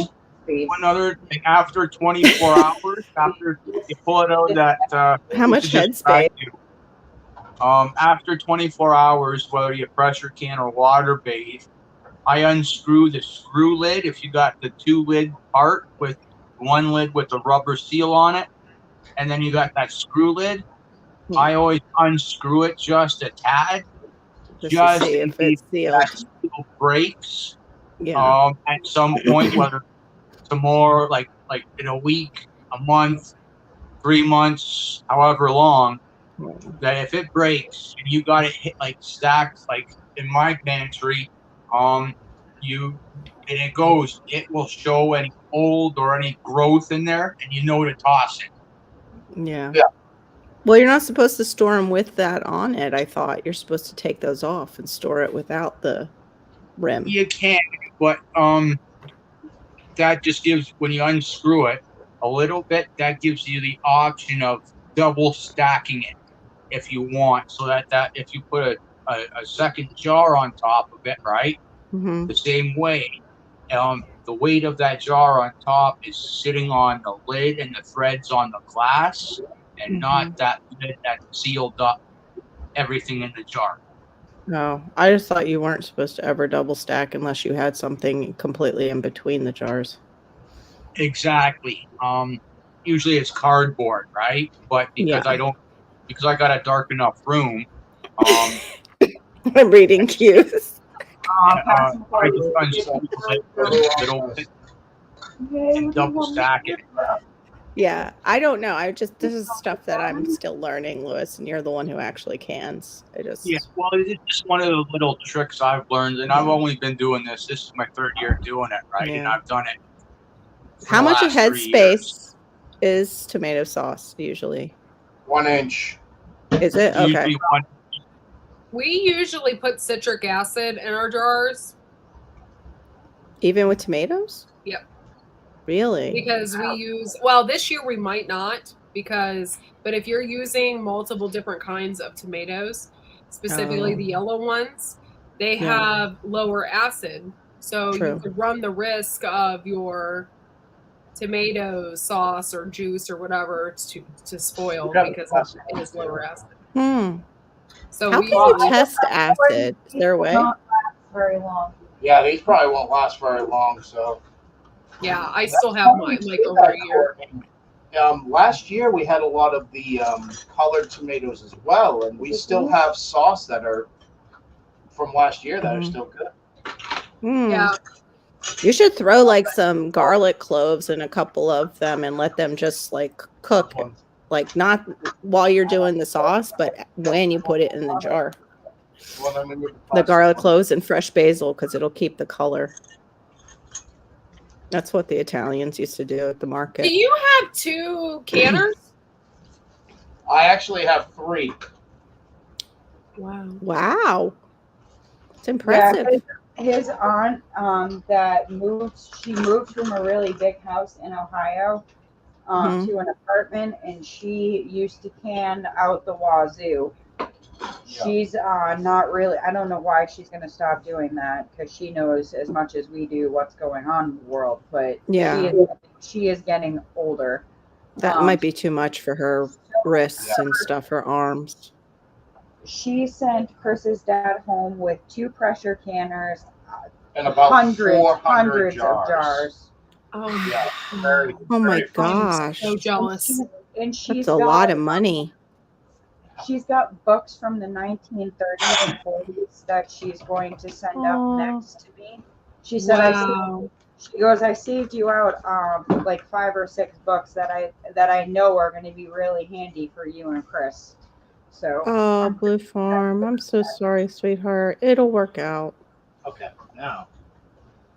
S8: Please.
S3: One other thing, after 24 hours, after you pull it out, that
S7: How much
S3: this is just
S7: headspace?
S3: after 24 hours, whether you pressure can or water bathe, I unscrew the screw lid. If you got the 2 lid part with one lid with the rubber seal on it, and then you got that screw lid, I always unscrew it just a tad,
S7: Just to see if it's sealed.
S3: that seal breaks.
S7: Yeah.
S3: At some point, whether tomorrow, like in a week, a month, 3 months, however long, that if it breaks and you got it hit like stacked like in my pantry, it will show any mold or any growth in there, and you know to toss it.
S7: Yeah.
S3: Yeah.
S7: Well, you're not supposed to store them with that on it. I thought you're supposed to take those off and store it without the rim.
S3: You can, but that just gives, when you unscrew it a little bit, that gives you the option of double stacking it if you want, so that if you put a second jar on top of it, right?
S7: Mm-hmm.
S3: The same way, the weight of that jar on top is sitting on the lid and the threads on the glass, and not that lid that sealed up everything in the jar.
S7: No, I just thought you weren't supposed to ever double stack unless you had something completely in between the jars.
S3: Exactly. Usually it's cardboard, right? But because
S7: Yeah.
S3: because I got a dark enough room,
S7: I'm reading cues.
S3: I just unscrew the little bit and double stack it.
S7: Yeah, I don't know. This is stuff that I'm still learning, Lewis, and you're the one who actually cans.
S3: Yeah, well, it's just one of the little tricks I've learned, and I've only been doing this. This is my 3rd year doing it, right? And
S7: Yeah.
S3: I've done it. for
S7: How
S3: the
S7: much of
S3: last 3 years.
S7: headspace is tomato sauce usually?
S5: 1 inch.
S7: Is it? Okay.
S3: Usually one.
S9: We usually put citric acid in our jars
S7: Even with tomatoes?
S9: Yep.
S7: Really?
S9: because we use, this year we might not but if you're using multiple different kinds of tomatoes, specifically
S7: Oh.
S9: the yellow ones, they
S7: Yeah.
S9: have lower acid. So
S7: True.
S9: you could run the risk of your tomato sauce or juice or whatever to spoil
S5: Yeah,
S9: because
S5: that's
S9: it is lower acid.
S7: Hmm.
S9: So
S7: How
S9: we
S7: can you
S9: usually-
S7: test acid? Is there a way?
S8: Not last very long.
S5: Yeah, these probably won't last very long. So
S9: yeah, I still have mine like over a year.
S5: Last year we had a lot of the colored tomatoes as well, and we still have sauce that are from last year that are still good.
S7: Hmm.
S9: Yeah,
S7: You should throw like some garlic cloves in a couple of them and let them just like cook, like not while you're doing the sauce, but when you put it in the jar.
S5: Well, then we would
S7: The
S5: process
S7: garlic
S5: them.
S7: cloves and fresh basil because it'll keep the color. That's what the Italians used to do at the
S9: do
S7: market.
S9: you have 2 canners?
S5: I actually have 3.
S9: Wow.
S7: Wow. It's impressive.
S8: Yeah, his aunt she moved from a really big house in Ohio
S7: Mhm.
S8: to an apartment, and she used to can out the wazoo. She's not really. I don't know why she's going to stop doing that because she knows as much as we do what's going on in the world. But
S7: Yeah.
S8: she is getting older.
S7: That might be too much for her wrists and stuff, her arms.
S8: She sent Chris's dad home with 2 pressure canners,
S5: And about
S8: hundreds
S5: 400
S8: of jars.
S9: Oh,
S5: Yeah, very,
S7: Oh my
S5: very
S7: gosh.
S9: so jealous.
S8: And she's
S7: That's a lot of money.
S8: She's got books from the 1930s and 40s that she's going to send
S7: Aw.
S8: up next to me. She said,
S9: Wow.
S8: she goes, I saved you out like 5 or 6 books that I know are going to be really handy for you and Chris. So
S7: Oh, Blue Farm. I'm so sorry, sweetheart. It'll work out.
S5: Okay, now.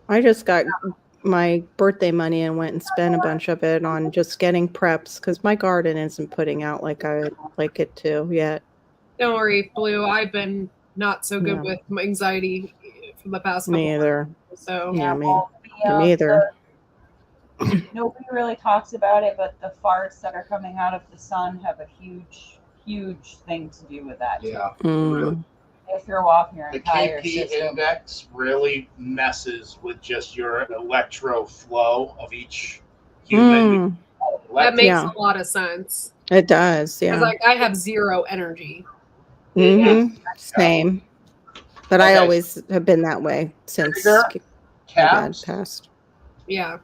S7: I just got my birthday money and went and spent a bunch of it on just getting preps because my garden isn't putting out like I would like it to yet.
S9: Don't worry, Blue. I've been not so good
S7: Yeah.
S9: with my anxiety for the past couple
S7: Me either.
S9: months, so
S7: Yeah, me.
S8: well,
S7: Me either.
S8: nobody really talks about it, but the farts that are coming out of the sun have a huge thing to do with that.
S5: Yeah.
S7: Mm.
S8: They throw off your
S5: The
S8: entire
S5: KP
S8: system.
S5: index really messes with just your electro flow of each human.
S7: Mm.
S9: that makes
S7: Yeah.
S9: a lot of sense.
S7: It does,
S9: Because
S7: yeah.
S9: like I have 0 energy.
S7: Hmm. Same. But I
S5: Okay.
S7: always have been that way since
S5: Trigger,
S7: my dad
S5: Caps.
S7: passed.
S9: Yeah,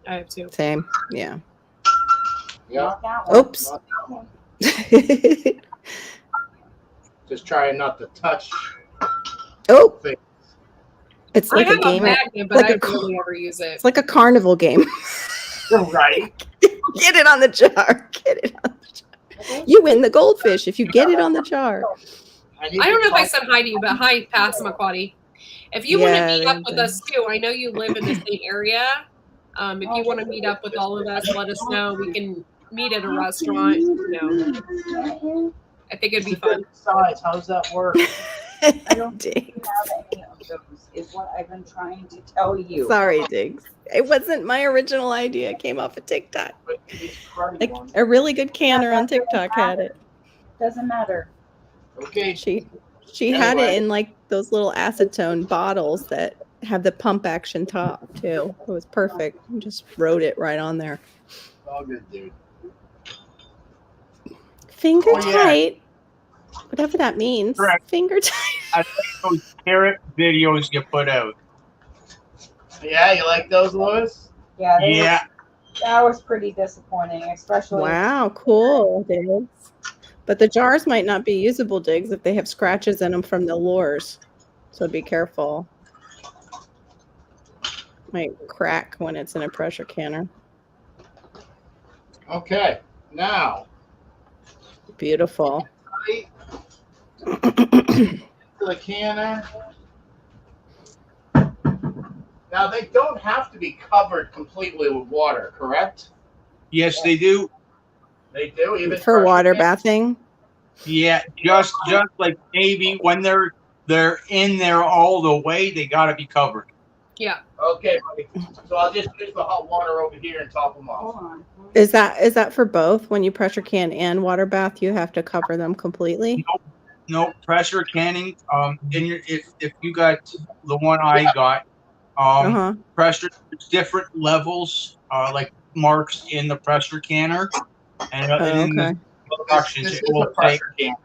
S9: I have 2.
S7: Same. Yeah.
S5: Yeah.
S8: Not that one.
S7: Oops.
S5: Just trying not to touch.
S7: Oh,
S5: things.
S7: it's
S9: I
S7: like a
S9: have a
S7: game.
S9: magnet, but
S7: like
S9: I
S7: a
S9: barely ever use it.
S7: It's like a carnival game.
S5: Right.
S7: Get it on the jar. Get it on the jar. You win the goldfish if you get it on the jar.
S9: I don't know if I said hi to you, but hi, Passamaquoddy. If you want
S7: Yeah,
S9: to meet up
S7: they've
S9: with
S7: been-
S9: us too, I know you live in the same area. If you want to meet up with all of us, let us know. We can meet at a restaurant. You know, I think it'd be fun.
S5: Size. How does that work?
S8: I don't
S7: Diggs.
S8: have any of those, is what I've been trying to tell you.
S7: Sorry, Diggs. It wasn't my original idea. It came off of TikTok.
S5: But these cruddy
S7: Like
S5: ones.
S7: a really good canner on TikTok had it.
S8: Doesn't matter.
S5: Okay.
S7: She had it
S5: Anyway.
S7: in like those little acetone bottles that have the pump action top too. It was perfect. I just wrote it right on there.
S5: All good, dude.
S7: Finger
S5: Oh, yeah.
S7: tight. Whatever that means.
S3: Correct.
S7: Finger tight.
S3: I like those carrot videos you put out.
S5: Yeah, you like those, Louis?
S8: Yeah, that was pretty disappointing, especially
S7: Wow, cool, Diggs. But the jars might not be usable, Diggs, if they have scratches in them from the lures. So be careful. Might crack when it's in a pressure canner.
S5: Okay. Now,
S7: Beautiful.
S5: right to the canner. Now, they don't have to be covered completely with water, correct?
S3: Yes, they do.
S5: They do, even
S7: For
S5: pressure
S7: water
S5: cans?
S7: bathing.
S3: Yeah, just like maybe when they're in there all the way, they got to be covered.
S9: Yeah.
S5: Okay, buddy. So I'll just use the hot water over here and top them
S8: hold
S5: off.
S8: on.
S7: Is that for both? When you pressure can and water bath, you have to cover them completely?
S3: No pressure canning. In your if you got the one I got,
S7: Uh-huh.
S3: pressure different levels, like marks in the pressure canner, and
S7: Oh,
S3: in
S7: okay.
S3: the instructions
S5: This
S3: it
S5: is
S3: will
S5: a
S3: take.
S5: pressure canner.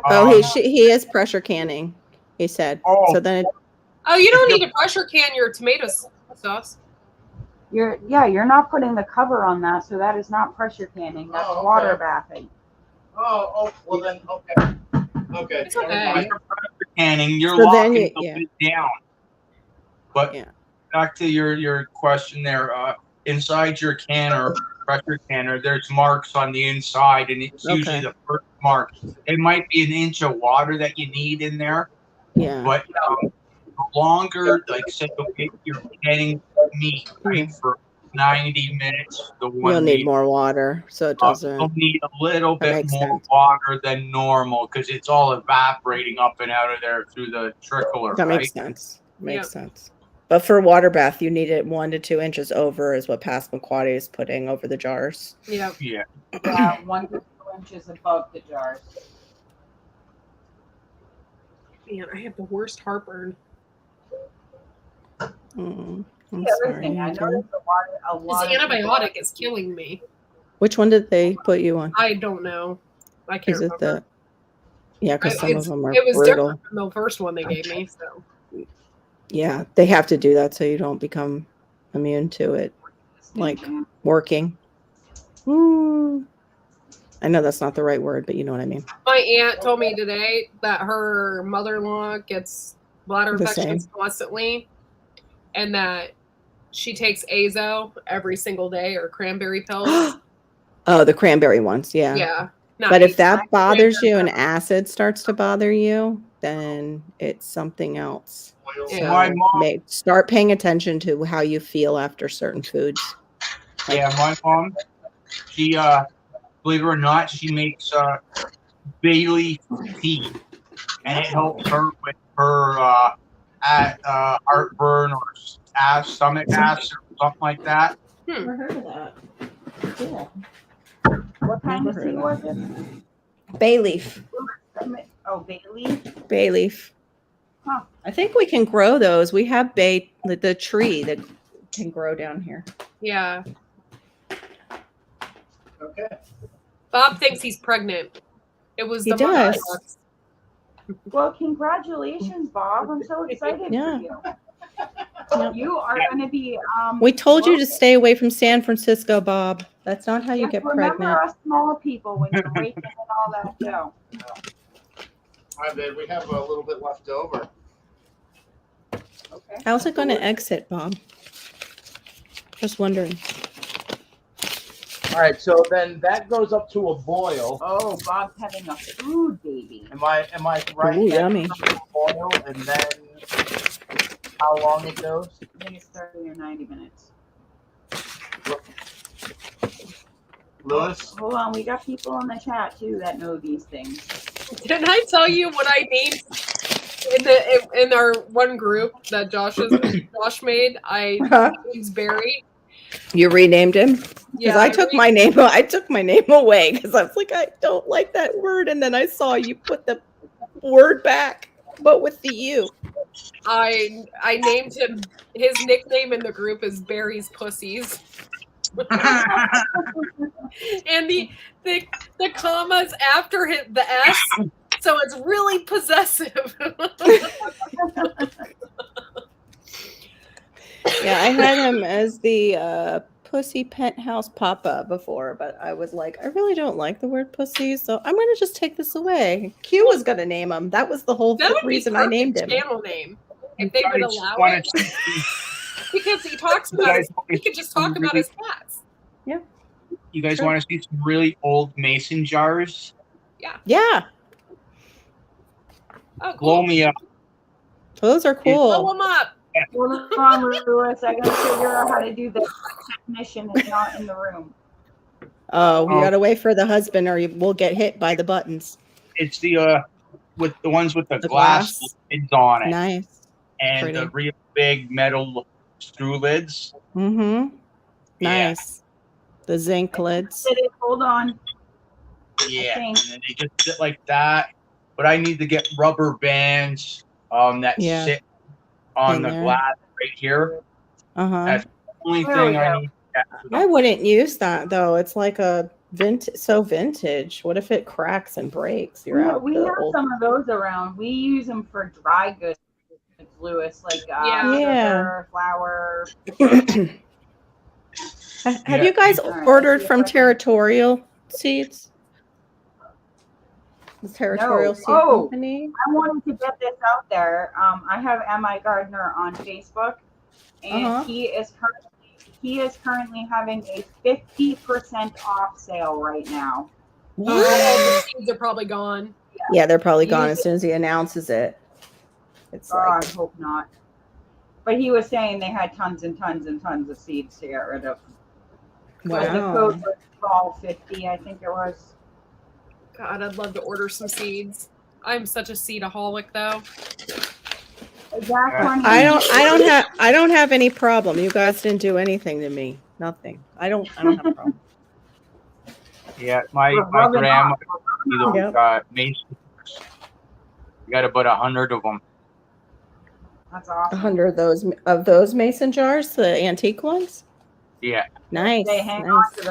S7: Oh,
S3: um,
S7: he is pressure canning, he said.
S3: Oh.
S7: So then it,
S9: Oh, you don't need to pressure can your tomato sauce.
S8: You're not putting the cover on that, so that is not pressure canning. That's
S5: Oh, okay.
S8: water bathing.
S5: Oh, well then, okay. Okay.
S9: It's
S5: never
S9: okay.
S5: mind.
S3: When you're pressure canning, you're
S7: So then
S3: locking
S7: you-
S3: the
S7: yeah.
S3: lid down. But
S7: Yeah.
S3: back to your question there, inside your canner, pressure canner, there's marks on the inside, and it's usually
S7: Okay.
S3: the first mark. It might be an inch of water that you need in there,
S7: yeah.
S3: but the longer, like say, okay, you're getting meat right for 90 minutes. The one
S7: You'll need
S3: meat,
S7: more water, so it
S3: you'll
S7: doesn't.
S3: need a little
S7: That
S3: bit
S7: makes
S3: more
S7: sense.
S3: water than normal because it's all evaporating up and out of there through the trickler,
S7: That
S3: right?
S7: makes sense. Makes sense. But for water bath, you need it 1 to 2 inches over, is what Passamaquoddy is putting over the jars.
S9: Yeah.
S3: Yeah.
S8: Yeah, 1 to 2 inches above the jars.
S9: Man, I have the worst heartburn.
S7: I'm
S8: The other
S7: sorry,
S8: thing, I
S7: Megan.
S8: noticed a lot
S9: This
S8: of people-
S9: antibiotic is killing me.
S7: Which one did they put you on?
S9: I don't know. I can't
S7: Is it
S9: remember.
S7: the? Yeah, because some of them are
S9: It was
S7: brutal.
S9: different from the first one they gave me. So
S7: Yeah, they have to do that so you don't become immune to it. Like working. I know that's not the right word, but you know what I mean.
S9: my aunt told me today that her mother-in-law gets bladder
S7: The
S9: infections
S7: same.
S9: constantly, and that she takes Azo every single day or cranberry pills.
S7: Oh, the cranberry ones, yeah.
S9: Yeah. Not
S7: But if
S9: Azo,
S7: that bothers you and
S9: cranberry.
S7: acid starts to bother you, then it's something else. So
S9: Yeah.
S3: My mom,
S7: start paying attention to how you feel after certain foods.
S3: yeah, my mom, she, believe it or not, she makes Bailey tea, and it helps her with her heartburn or stomach acid or something like that.
S7: Never heard of that.
S8: Cool. What kind of
S7: Never
S8: tea
S7: heard
S8: was it?
S7: Bay leaf.
S8: Oh, Bailey.
S7: Bay leaf.
S8: Huh.
S7: I think we can grow those. We have the tree that can grow down here.
S9: Yeah.
S5: Okay.
S9: Bob thinks he's pregnant. It was
S7: He
S9: the mother
S7: does.
S9: box.
S8: Well, congratulations, Bob. I'm so excited
S7: Yeah.
S8: for you.
S7: Yep.
S8: You are going to be.
S7: We told you to
S8: working.
S7: stay away from San Francisco, Bob. That's not how you
S8: Just
S7: get
S8: remember
S7: pregnant.
S8: us small people when you're raking in all that dough.
S5: All right, babe, we have a little bit left over.
S8: Okay.
S7: How's it going to exit, Bob? Just wondering.
S5: All right, so then that goes up to a boil.
S8: Oh, Bob's having a food baby.
S5: Am I right?
S7: Ooh,
S5: That
S7: yummy.
S5: goes up to a boil, and then how long it goes?
S8: I think it's 30 or 90 minutes.
S5: Lewis?
S8: Hold on, we got people in the chat too that know these things.
S9: Didn't I tell you what I named in our one group that Josh made? Named Barry.
S7: You renamed him? Because
S9: Yeah,
S7: I took my name away because I was like, I don't like that word. And then I saw you put the word back, but with the U.
S9: I named him. His nickname in the group is Barry's Pussies. And the commas after the S, so it's really possessive.
S7: Yeah, I had him as the pussy penthouse papa before, but I was like, I really don't like the word pussy, so I'm going to just take this away. Q was going to name him. That was the whole
S9: That would
S7: reason
S9: be
S7: I named him.
S9: channel name if they would
S3: guys
S9: allow
S3: wanna
S9: it. Because he talks
S3: You
S9: about
S3: guys
S9: his, he could just talk about his cats.
S3: You guys
S7: Sure.
S3: want to see some really old mason jars?
S7: Yeah,
S9: Oh,
S3: Blow
S9: cool.
S3: me up.
S7: those are
S9: Blow
S7: cool.
S9: him up.
S8: Hold on, Lewis. I gotta figure out how to do this. Technician is not in the room.
S7: Oh, you
S3: Oh.
S7: got to wait for the husband or we'll get hit by the buttons.
S3: It's the with the ones with the,
S7: The
S3: glass
S7: glass.
S3: lids on it,
S7: Nice.
S3: and
S7: pretty.
S3: the real big metal screw lids.
S7: Mm-hmm.
S3: Yeah.
S7: Nice. The zinc lids.
S8: Hold on.
S3: Yeah,
S8: think-
S3: and then they just sit like that. But I need to get rubber bands that
S7: Yeah.
S3: sit on
S7: In
S3: the
S7: there.
S3: glass right here.
S7: Uh-huh.
S3: That's the only
S8: There
S3: thing
S8: we
S3: I
S8: go.
S3: need.
S7: I wouldn't use that though. It's like a vintage. What if it cracks and breaks? You're out.
S8: We
S7: the
S8: have
S7: old-
S8: some of those around. We use them for dry goods, Lewis, like
S9: Yeah.
S8: sugar, flour.
S7: Have
S3: Yeah.
S7: you guys
S8: All right,
S7: ordered
S8: let's see
S7: from
S8: if I can-
S7: Territorial Seeds? The Territorial
S8: No.
S7: Seed
S8: Oh.
S7: Company?
S8: I wanted to get this out there. I have M.I. Gardner on Facebook, and
S7: Uh-huh.
S8: he is currently having a 50% off sale right now.
S9: All the seeds are probably gone.
S7: Yeah, they're probably gone
S8: Use
S7: as soon as he announces it. It's
S8: Oh, I
S7: like,
S8: hope not. But he was saying they had tons and tons and tons of seeds to get rid of. The
S7: wow.
S8: code was fall50, I think it was.
S9: God, I'd love to order some seeds. I'm such a seedaholic, though.
S8: Exact one.
S7: I don't have any problem. You guys didn't do anything to me. Nothing. I don't have a problem.
S3: Yeah, my
S8: We're rubbing
S3: grandma
S8: off.
S3: either
S7: Yep.
S3: mason. got about 100 of them.
S8: That's awesome.
S7: 100 of those mason jars, the antique ones.
S3: Yeah.
S7: Nice.
S8: They hang
S7: nice.
S8: on to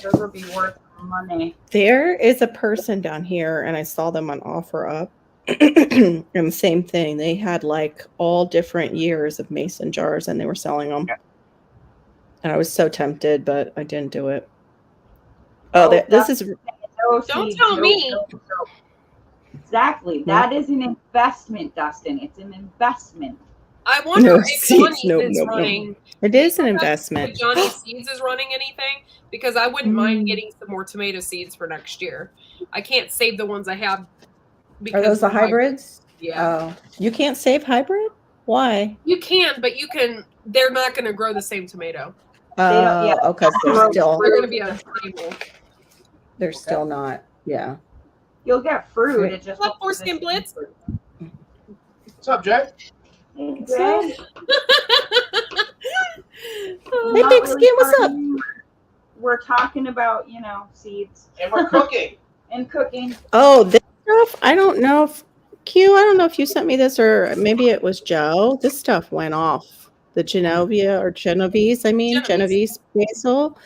S8: those will be worth money.
S7: There is a person down here, and I saw them on OfferUp. And the same thing. They had like all different years of mason jars, and they were selling them.
S3: Yeah.
S7: And I was so tempted, but I didn't do it. Oh, this is
S9: Don't tell me.
S8: Exactly. That is an investment, Dustin. It's an investment.
S9: I wonder
S7: No
S9: if
S7: seeds,
S9: Johnny
S7: no,
S9: is
S7: no, no.
S9: running.
S7: it is an
S9: If
S7: investment.
S9: Johnny Seeds is running anything, because I wouldn't mind getting some more tomato seeds for next year. I can't save the ones I have.
S7: Are those the
S9: they're
S7: hybrids?
S9: Yeah.
S7: Oh, you can't save hybrid? Why?
S9: You can, but you can. They're not going to grow the same tomato.
S8: don't- yeah.
S7: Okay, so they're still
S9: They're going to be unstable.
S7: they're still not. Yeah.
S8: You'll get fruit. It just
S9: What, Foreskin Blitz?
S5: What's up, Jay?
S8: Hey, Greg.
S7: Hey,
S8: Not
S7: Big
S8: really
S7: Skin, what's up?
S8: talking- We're talking about, seeds
S5: And we're cooking.
S8: and cooking.
S7: Oh, this stuff. I don't know if Q. I don't know if you sent me this or maybe it was Joe. This stuff went off. The Genovese. I mean Genovese basil.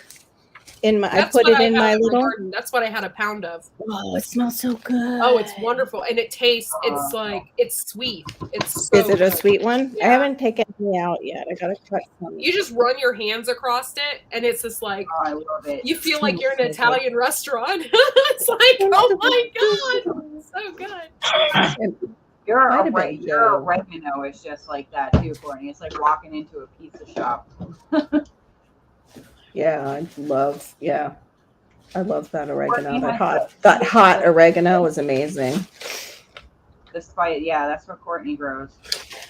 S7: I
S9: That's
S7: put
S9: what
S7: it in
S9: had
S7: my
S9: in
S7: little.
S9: garden. That's what I had a pound of.
S7: Oh, it smells so good.
S9: Oh, it's wonderful, and it tastes. It's like it's sweet. It's so
S7: Is it a
S9: good.
S7: sweet one? I
S9: Yeah.
S7: haven't taken me out yet. I gotta cut some.
S9: You just run your hands across it, and it's just like
S8: Oh, I love it.
S9: you feel like you're in an
S7: So good.
S9: Italian restaurant. It's like, oh my god, it's so good.
S8: Your
S7: Might have been Joe.
S8: oregano is just like that too, Courtney. It's like walking into a pizza shop.
S7: Yeah, I love that oregano.
S8: Courtney has
S7: That hot oregano is amazing.
S8: The spice, that's what Courtney grows.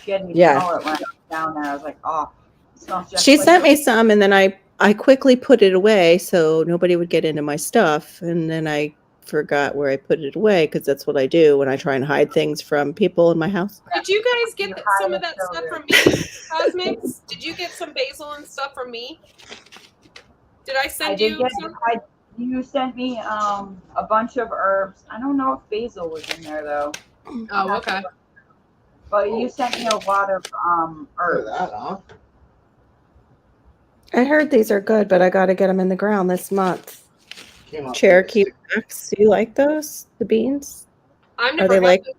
S8: She had me
S7: Yeah.
S8: smell it when I was down there. I was like, oh, it smells just
S7: She
S8: like
S7: sent me some, and then I quickly put it away so nobody would get into my stuff, and then I forgot where I put it away because that's what I do when I try and hide things from people in my house.
S9: Did you guys get
S8: You're
S9: some of
S8: hiding
S9: that
S8: so
S9: stuff
S8: good.
S9: from me, Cosmics? Did you get some basil and stuff from me? Did I
S8: I
S9: send
S8: did
S9: you
S8: get.
S9: some?
S8: You sent me a bunch of herbs. I don't know if basil was in there though.
S9: Oh, okay.
S8: But you sent me a lot of
S5: Heard
S8: herbs.
S5: that, huh?
S7: I heard these are good, but I got to get them in the ground this month.
S5: Came up
S7: Cherokee
S5: with
S7: Wax. Do you like those? The beans?
S9: I've
S7: Are
S9: never
S7: they
S9: had
S7: like?
S9: them.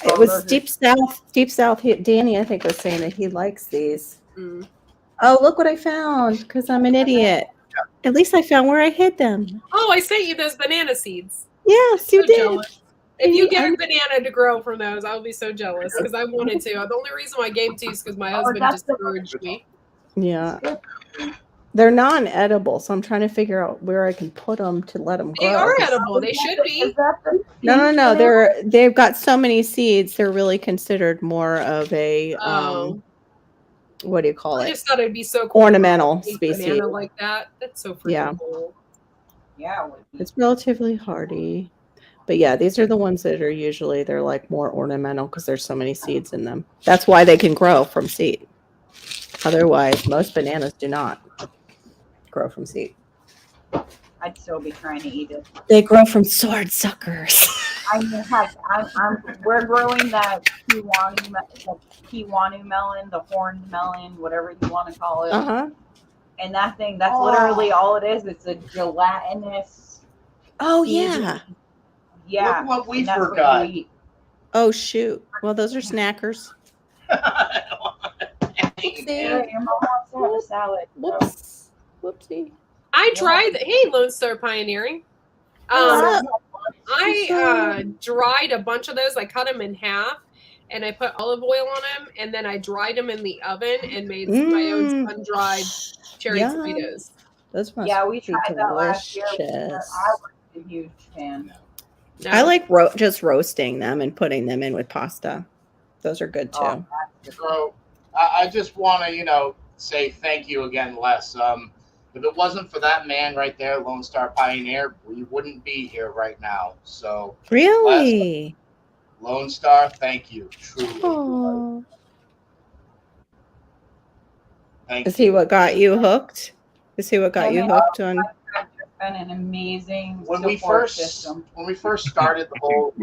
S7: It
S8: Oh,
S7: was
S8: those are-
S7: Deep South. Deep South. Danny, I think, was saying that he likes these.
S9: Mm.
S7: Oh, look what I found! Because I'm an idiot. At least I found where I hid them.
S9: Oh, I sent you those banana seeds.
S7: Yes, you
S9: So
S7: did.
S9: jealous. If you get
S7: I-
S9: a banana to grow from those, I will be so jealous because I wanted to. The only reason why I gave to you is because my husband
S8: that's the-
S9: discouraged me.
S7: Yeah. They're non-edible, so I'm trying to figure out where I can put them to let them grow.
S9: They are edible. They should be.
S8: Is that the
S7: No. They've got so many seeds. They're really considered more of a
S9: Oh.
S7: what do you call
S9: I
S7: it?
S9: just thought it'd be so cool.
S7: Ornamental
S9: to eat
S7: species.
S9: banana like that. That's so freaking
S7: Yeah.
S9: cool.
S8: Yeah, it would be.
S7: It's relatively hardy. But yeah, these are the ones that are usually they're like more ornamental because there's so many seeds in them. That's why they can grow from seed. Otherwise, most bananas do not grow from seed.
S8: I'd still be trying to eat it.
S7: They grow from sword suckers.
S8: I mean, heck, we're growing that Kiwanu melon, the horned melon, whatever you want to call it.
S7: Uh-huh.
S8: And that thing, that's literally all it is. It's a gelatinous.
S7: Oh
S8: seed.
S7: yeah.
S8: Yeah.
S5: Look what we
S8: and that's what
S5: forgot.
S8: you eat.
S7: Oh shoot. Well, those are snackers.
S8: Yeah, your mom wants to have a salad. so.
S7: Whoops. Whoopsie.
S9: I tried. Hey, Lone Star Pioneering.
S7: What's up?
S9: I dried a bunch of those. I cut them in half, and I put olive oil on them, and then I dried them in the oven and made my own sun-dried cherry
S7: Yum.
S9: tomatoes.
S7: Those must
S8: Yeah, we
S7: be
S8: tried that last year.
S7: delicious.
S8: I was a huge fan.
S9: No.
S7: I like just roasting them and putting them in with pasta. Those are good too.
S8: Oh.
S5: So I just want to, say thank you again, Les. If it wasn't for that man right there, Lone Star Pioneer, we wouldn't be here right now. So
S7: Really?
S5: Lone Star, thank you. Truly.
S7: Oh.
S5: Thank
S7: Is he
S5: you.
S7: what got you hooked? Is he what got you
S8: Yeah,
S7: hooked on?
S8: been an amazing
S5: when we
S8: support
S5: first
S8: system.
S5: started the whole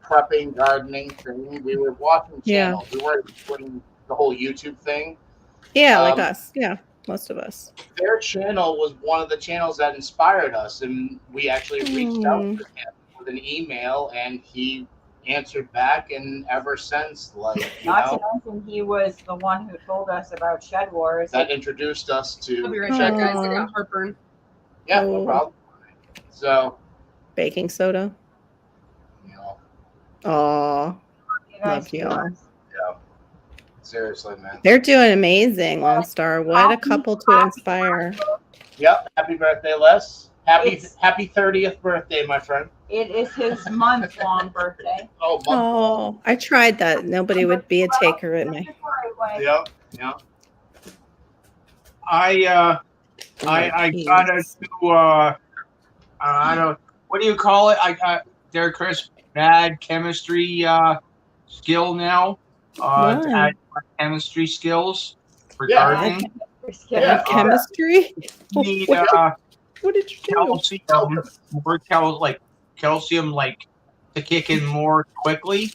S5: prepping gardening thing, we were watching
S7: Yeah.
S5: channels. We weren't doing the whole YouTube thing.
S7: Yeah, like
S5: Um,
S7: us. Yeah, most of us.
S5: Their channel was one of the channels that inspired us, and we actually reached out to him with an email, and he answered back. And ever since, like, you
S8: Not
S5: know,
S8: to mention, he was the one who told us about Shed Wars.
S5: that introduced us to
S9: I'll be right back, guys. I
S7: Aw.
S9: got heartburn.
S5: yeah, no
S7: Oh.
S5: problem. So,
S7: Baking soda.
S5: you know,
S7: Aw,
S8: You guys
S7: love you
S8: do
S7: all.
S8: us.
S5: yeah, seriously, man.
S7: They're doing amazing, Lone Star. What a couple to inspire.
S5: Yep. Happy birthday, Les.
S8: It's-
S5: Happy 30th birthday, my friend.
S8: It is his month-long birthday.
S5: Oh, month.
S7: Oh, I tried that. Nobody would be a taker at my.
S5: Yep. Yep.
S3: I gotta do I don't, what do you call it? I got there, Chris, bad chemistry skill now. To
S7: Why?
S3: add my chemistry skills for
S5: Yeah.
S3: gardening.
S5: Yeah.
S7: Chemistry?
S3: Need
S7: What did you do?
S3: calcium like to kick in more quickly.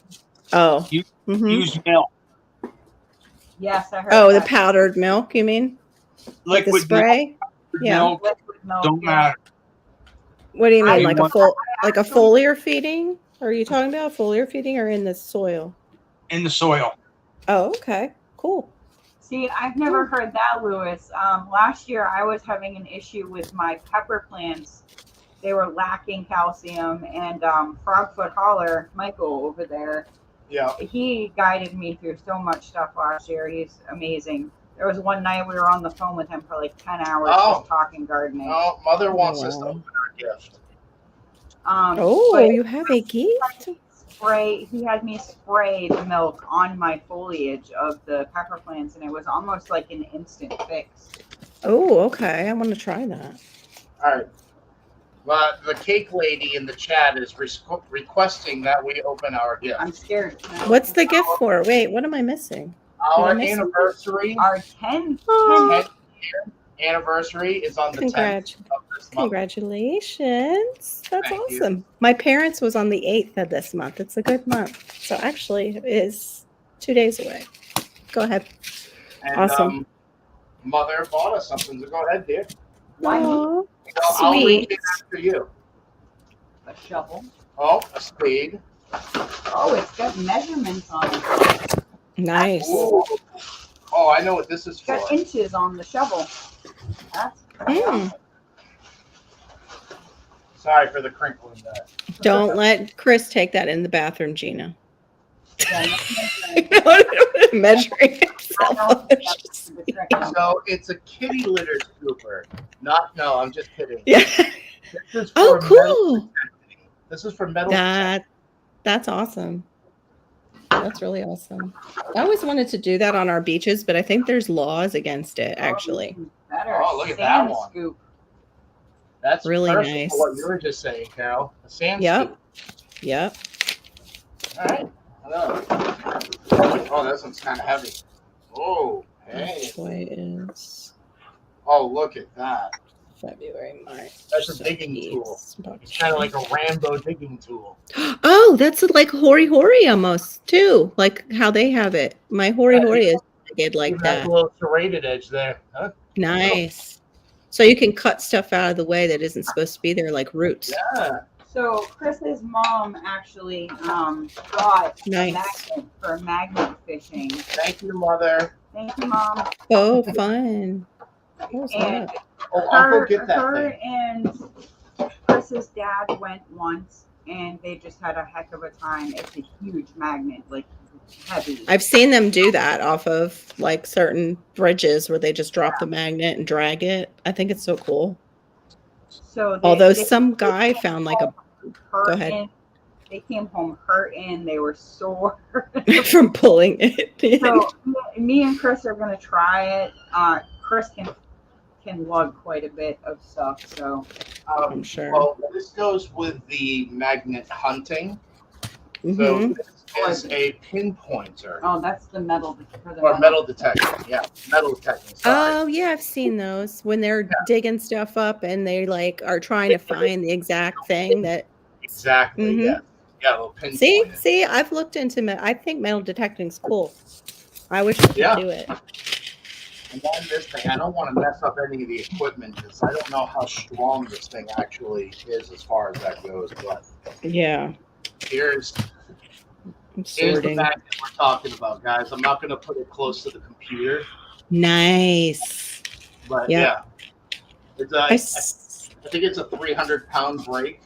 S7: Oh.
S3: You-
S7: Mhm.
S3: Use milk.
S8: Yes, I heard
S7: Oh, the
S8: that.
S7: powdered milk, you mean? Like the
S3: Liquid
S7: spray? Yeah.
S3: milk
S8: Liquid milk,
S3: don't
S8: yeah.
S3: matter.
S7: What do you mean?
S3: I
S7: Like a
S3: want-
S7: foliar feeding? Are you talking about foliar feeding or in the soil?
S3: In the soil.
S7: Oh, okay. Cool.
S8: See, I've never heard that, Lewis. Last year, I was having an issue with my pepper plants. They were lacking calcium, and Frogfoot Holler, Michael over there,
S5: Yeah.
S8: he guided me through so much stuff last year. He's amazing. There was one night we were on the phone with him for like 10 hours
S5: Oh.
S8: just talking gardening.
S5: No, Mother wants us to
S7: Wow.
S5: open our gift.
S7: Oh,
S8: but
S7: you have a gift?
S8: he had me spray the milk on my foliage of the pepper plants, and it was almost like an instant fix.
S7: Oh, okay. I want to try that.
S5: All right. But the cake lady in the chat is requesting that we open our gift.
S8: I'm scared.
S7: What's the gift for? Wait, what am I missing?
S5: Our
S7: Am I missing?
S5: anniversary,
S8: Our 10
S7: Oh,
S5: 10-year anniversary is on the 10th of this month.
S7: Congratulations. That's
S5: Thank you.
S7: awesome. My parents was on the 8th of this month. It's a good month. So actually it is 2 days away. Go ahead.
S5: And,
S7: Awesome.
S5: Mother bought us something, so go ahead, dear.
S8: Why not?
S7: Aw,
S5: I'll reach
S7: sweet.
S5: it after you.
S8: A shovel.
S5: Oh, a spade.
S8: Oh, it's got measurements on it.
S7: Nice.
S5: Ooh. Oh, I know what this is
S8: It's
S5: for.
S8: got inches on the shovel. That's
S7: Mm.
S5: Sorry for the crinkle in that.
S7: Don't let Chris take that in the bathroom, Gina.
S8: yeah, that's
S7: Measuring
S8: I
S7: himself.
S8: don't think that's the trick.
S5: So it's a kitty litter scooper. No, I'm just kidding.
S7: Yeah.
S5: This is
S7: Oh,
S5: for metal
S7: cool.
S5: detecting. This is for metal.
S7: That's awesome. That's really awesome. I always wanted to do that on our beaches, but I think there's laws against it, actually.
S8: Better.
S5: Oh, look at that
S8: Sand
S5: one.
S8: Scoop.
S5: That's
S7: Really
S5: perfect
S7: nice.
S5: for what you were just saying, Carol. A sand
S7: Yep.
S5: scoop.
S7: Yep.
S5: All right. Hello. Oh, this one's kind of heavy. Oh, hey.
S7: This way is
S5: Oh, look at that.
S7: February, March.
S5: That's a digging tool.
S7: March.
S5: It's kind of like a Rambo digging tool.
S7: Oh, that's like Hori Hori almost too. Like how they have it. My Hori Hori is good like
S5: Even that
S7: that.
S5: little serrated edge there. Huh?
S7: Nice. So you can cut stuff out of the way that isn't supposed to be there, like roots.
S5: Yeah.
S8: So Chris's mom actually bought a
S7: Nice.
S8: magnet for magnet fishing.
S5: Thank you, Mother.
S8: Thank you, Mom.
S7: Oh, fun. What was
S8: And
S7: that?
S5: Oh, I'll go get that
S8: her
S5: thing.
S8: and Chris's dad went once, and they just had a heck of a time. It's a huge magnet, like heavy.
S7: I've seen them do that off of like certain bridges where they just drop the magnet and drag it. I think it's so cool.
S8: So
S7: Although
S8: they
S7: some guy found like a
S8: hurt
S7: go ahead.
S8: in- they came home hurting. They were sore.
S7: from pulling it.
S8: So me and Chris are gonna try it. Chris can lug quite a bit of stuff. So
S7: I'm sure.
S5: Well, this goes with the magnet hunting. So
S7: Mhm.
S5: this is a pinpointer
S2: Oh, that's the metal for the
S5: or metal detecting. Yeah, metal detecting. Sorry.
S7: Oh yeah, I've seen those when they're digging stuff up and they like are trying to find the exact thing that.
S5: Exactly.
S7: Mhm.
S5: Yeah. Yeah. We'll pinpoint
S7: See,
S5: it.
S7: see, I've looked into. I think metal detecting's cool. I wish I could
S5: Yeah.
S7: do it.
S5: And on this thing, I don't want to mess up any of the equipment because I don't know how strong this thing actually is as far as that goes. But
S7: Yeah,
S5: here's
S7: I'm
S5: here's the
S7: sorting.
S5: magnet we're talking about, guys. I'm not going to put it close to the computer,
S7: Nice.
S5: but
S7: Yeah.
S5: yeah, it's
S7: I
S5: a,
S7: s-
S5: I think it's a 300-pound brake.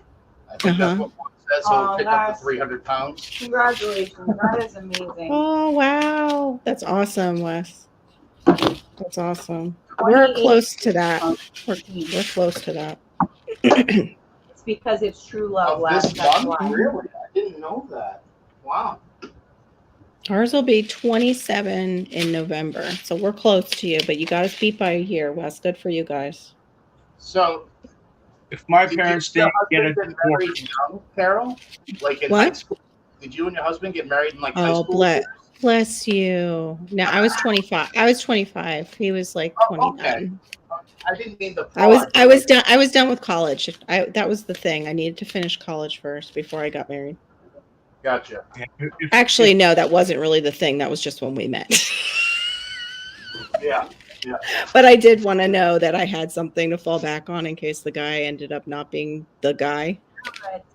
S5: I think that's
S7: Uh-huh.
S5: what one says. So
S8: Oh,
S5: it'll pick up to
S8: that's-
S5: 300 pounds.
S8: Congratulations. That is amazing.
S7: Oh wow, that's awesome, Wes. That's awesome. We're
S8: 28
S7: close to that. We're close to that.
S8: It's because it's true love
S5: Of
S8: last.
S5: this
S8: That's
S5: month?
S8: why.
S5: Really? I didn't know that. Wow.
S7: Ours will be 27 in November, so we're close to you. But you got us beat by a year, Wes. Good for you guys.
S5: So
S3: If my
S5: did
S3: parents
S5: you and
S3: didn't
S5: your
S3: get a
S5: husband get married
S3: divorce,
S5: young, Carol? Like in
S7: What?
S5: high school? Did you and your husband get married in like high
S7: Oh,
S5: school?
S7: bless you. No, I was 25. I was 25. He was like
S5: Oh, okay.
S7: 29.
S5: I didn't mean the.
S7: I was done with college. That was the thing. I needed to finish college first before I got married.
S5: Gotcha.
S7: Actually, no, that wasn't really the thing. That was just when we met.
S5: Yeah.
S7: But I did want to know that I had something to fall back on in case the guy ended up not being the guy.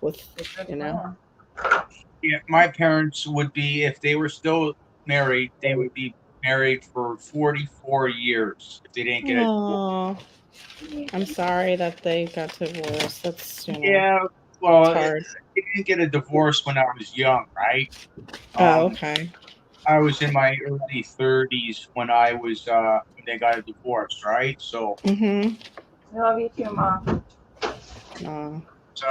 S7: With, you know.
S3: yeah, my parents would be, if they were still married, they would be married for 44 years if they didn't get a divorce.
S7: Oh, I'm sorry that they got divorced. That's, you know,
S3: Yeah, well,
S7: it's hard.
S3: they didn't get a divorce when I was young, right?
S7: Oh, okay.
S3: I was in my early 30s when I was when they got a divorce, right? So
S7: Mm-hmm.
S8: I love you too, Mom.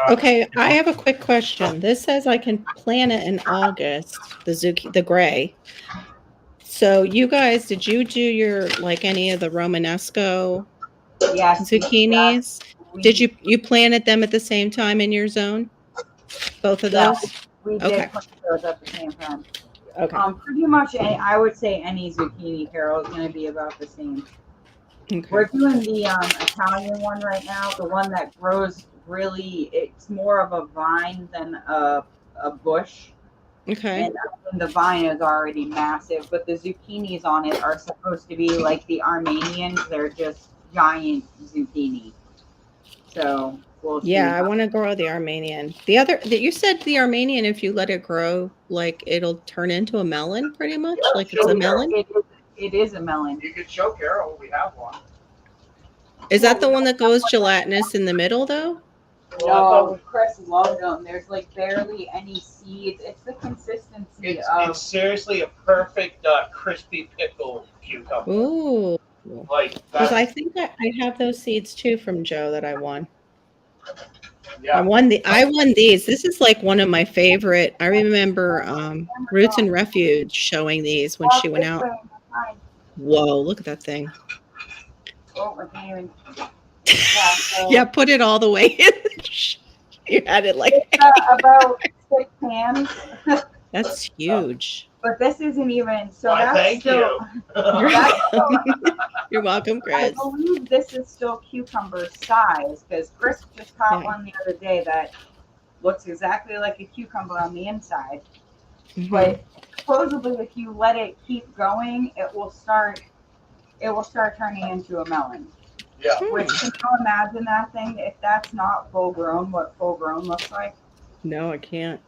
S7: Okay, I have a quick question. This says I can plant it in August, the gray. So you guys, did you do your, like, any of the Romanesco
S8: Yes.
S7: zucchinis?
S8: we-
S7: Did you planted them at the same time in your zone? Both of
S8: Yeah,
S7: those?
S8: We did
S7: Okay.
S8: put those at the same time.
S7: Okay.
S8: Pretty much, I would say any zucchini, Carol, is going to be about the same.
S7: Okay.
S8: We're doing the Italian one right now, the one that grows really, it's more of a vine than a bush.
S7: Okay.
S8: And the vine is already massive, but the zucchinis on it are supposed to be like the Armenians. They're just giant zucchini. So we'll see.
S7: Yeah, I want to grow the Armenian. The other that you said, the Armenian, if you let it grow, like it'll turn into a melon, pretty much, like it's a melon.
S8: It is a melon.
S5: You could show Carol we have one.
S7: Is that the one that goes gelatinous in the middle, though?
S8: No, Chris loved them. There's like barely any seeds. It's the consistency of.
S5: It's seriously a perfect crispy pickle cucumber.
S7: Ooh,
S5: Like
S7: because
S5: that.
S7: I think I have those seeds too from Joe that I won. I
S5: Yeah.
S7: won these. This is like one of my favorite. I remember Roots and Refuge showing these when she went out. Whoa, look at that thing.
S8: Oh, I can't even. Yeah, so
S7: Yeah, put it all the way in. You had it like
S8: it's about 6 hands,
S7: that's huge.
S8: but this isn't even. So
S5: Why,
S8: that's
S5: thank
S8: still.
S5: you.
S8: That's still
S7: You're welcome,
S8: I
S7: Chris.
S8: believe this is still cucumber size because Chris just caught
S7: Yeah.
S8: one the other day that looks exactly like a cucumber on the inside.
S7: Mhm.
S8: But supposedly, if you let it keep going, it will start turning into a melon.
S5: Yeah.
S8: Which, can you imagine that thing? If that's not full grown, what full grown looks like?
S7: No, I can't.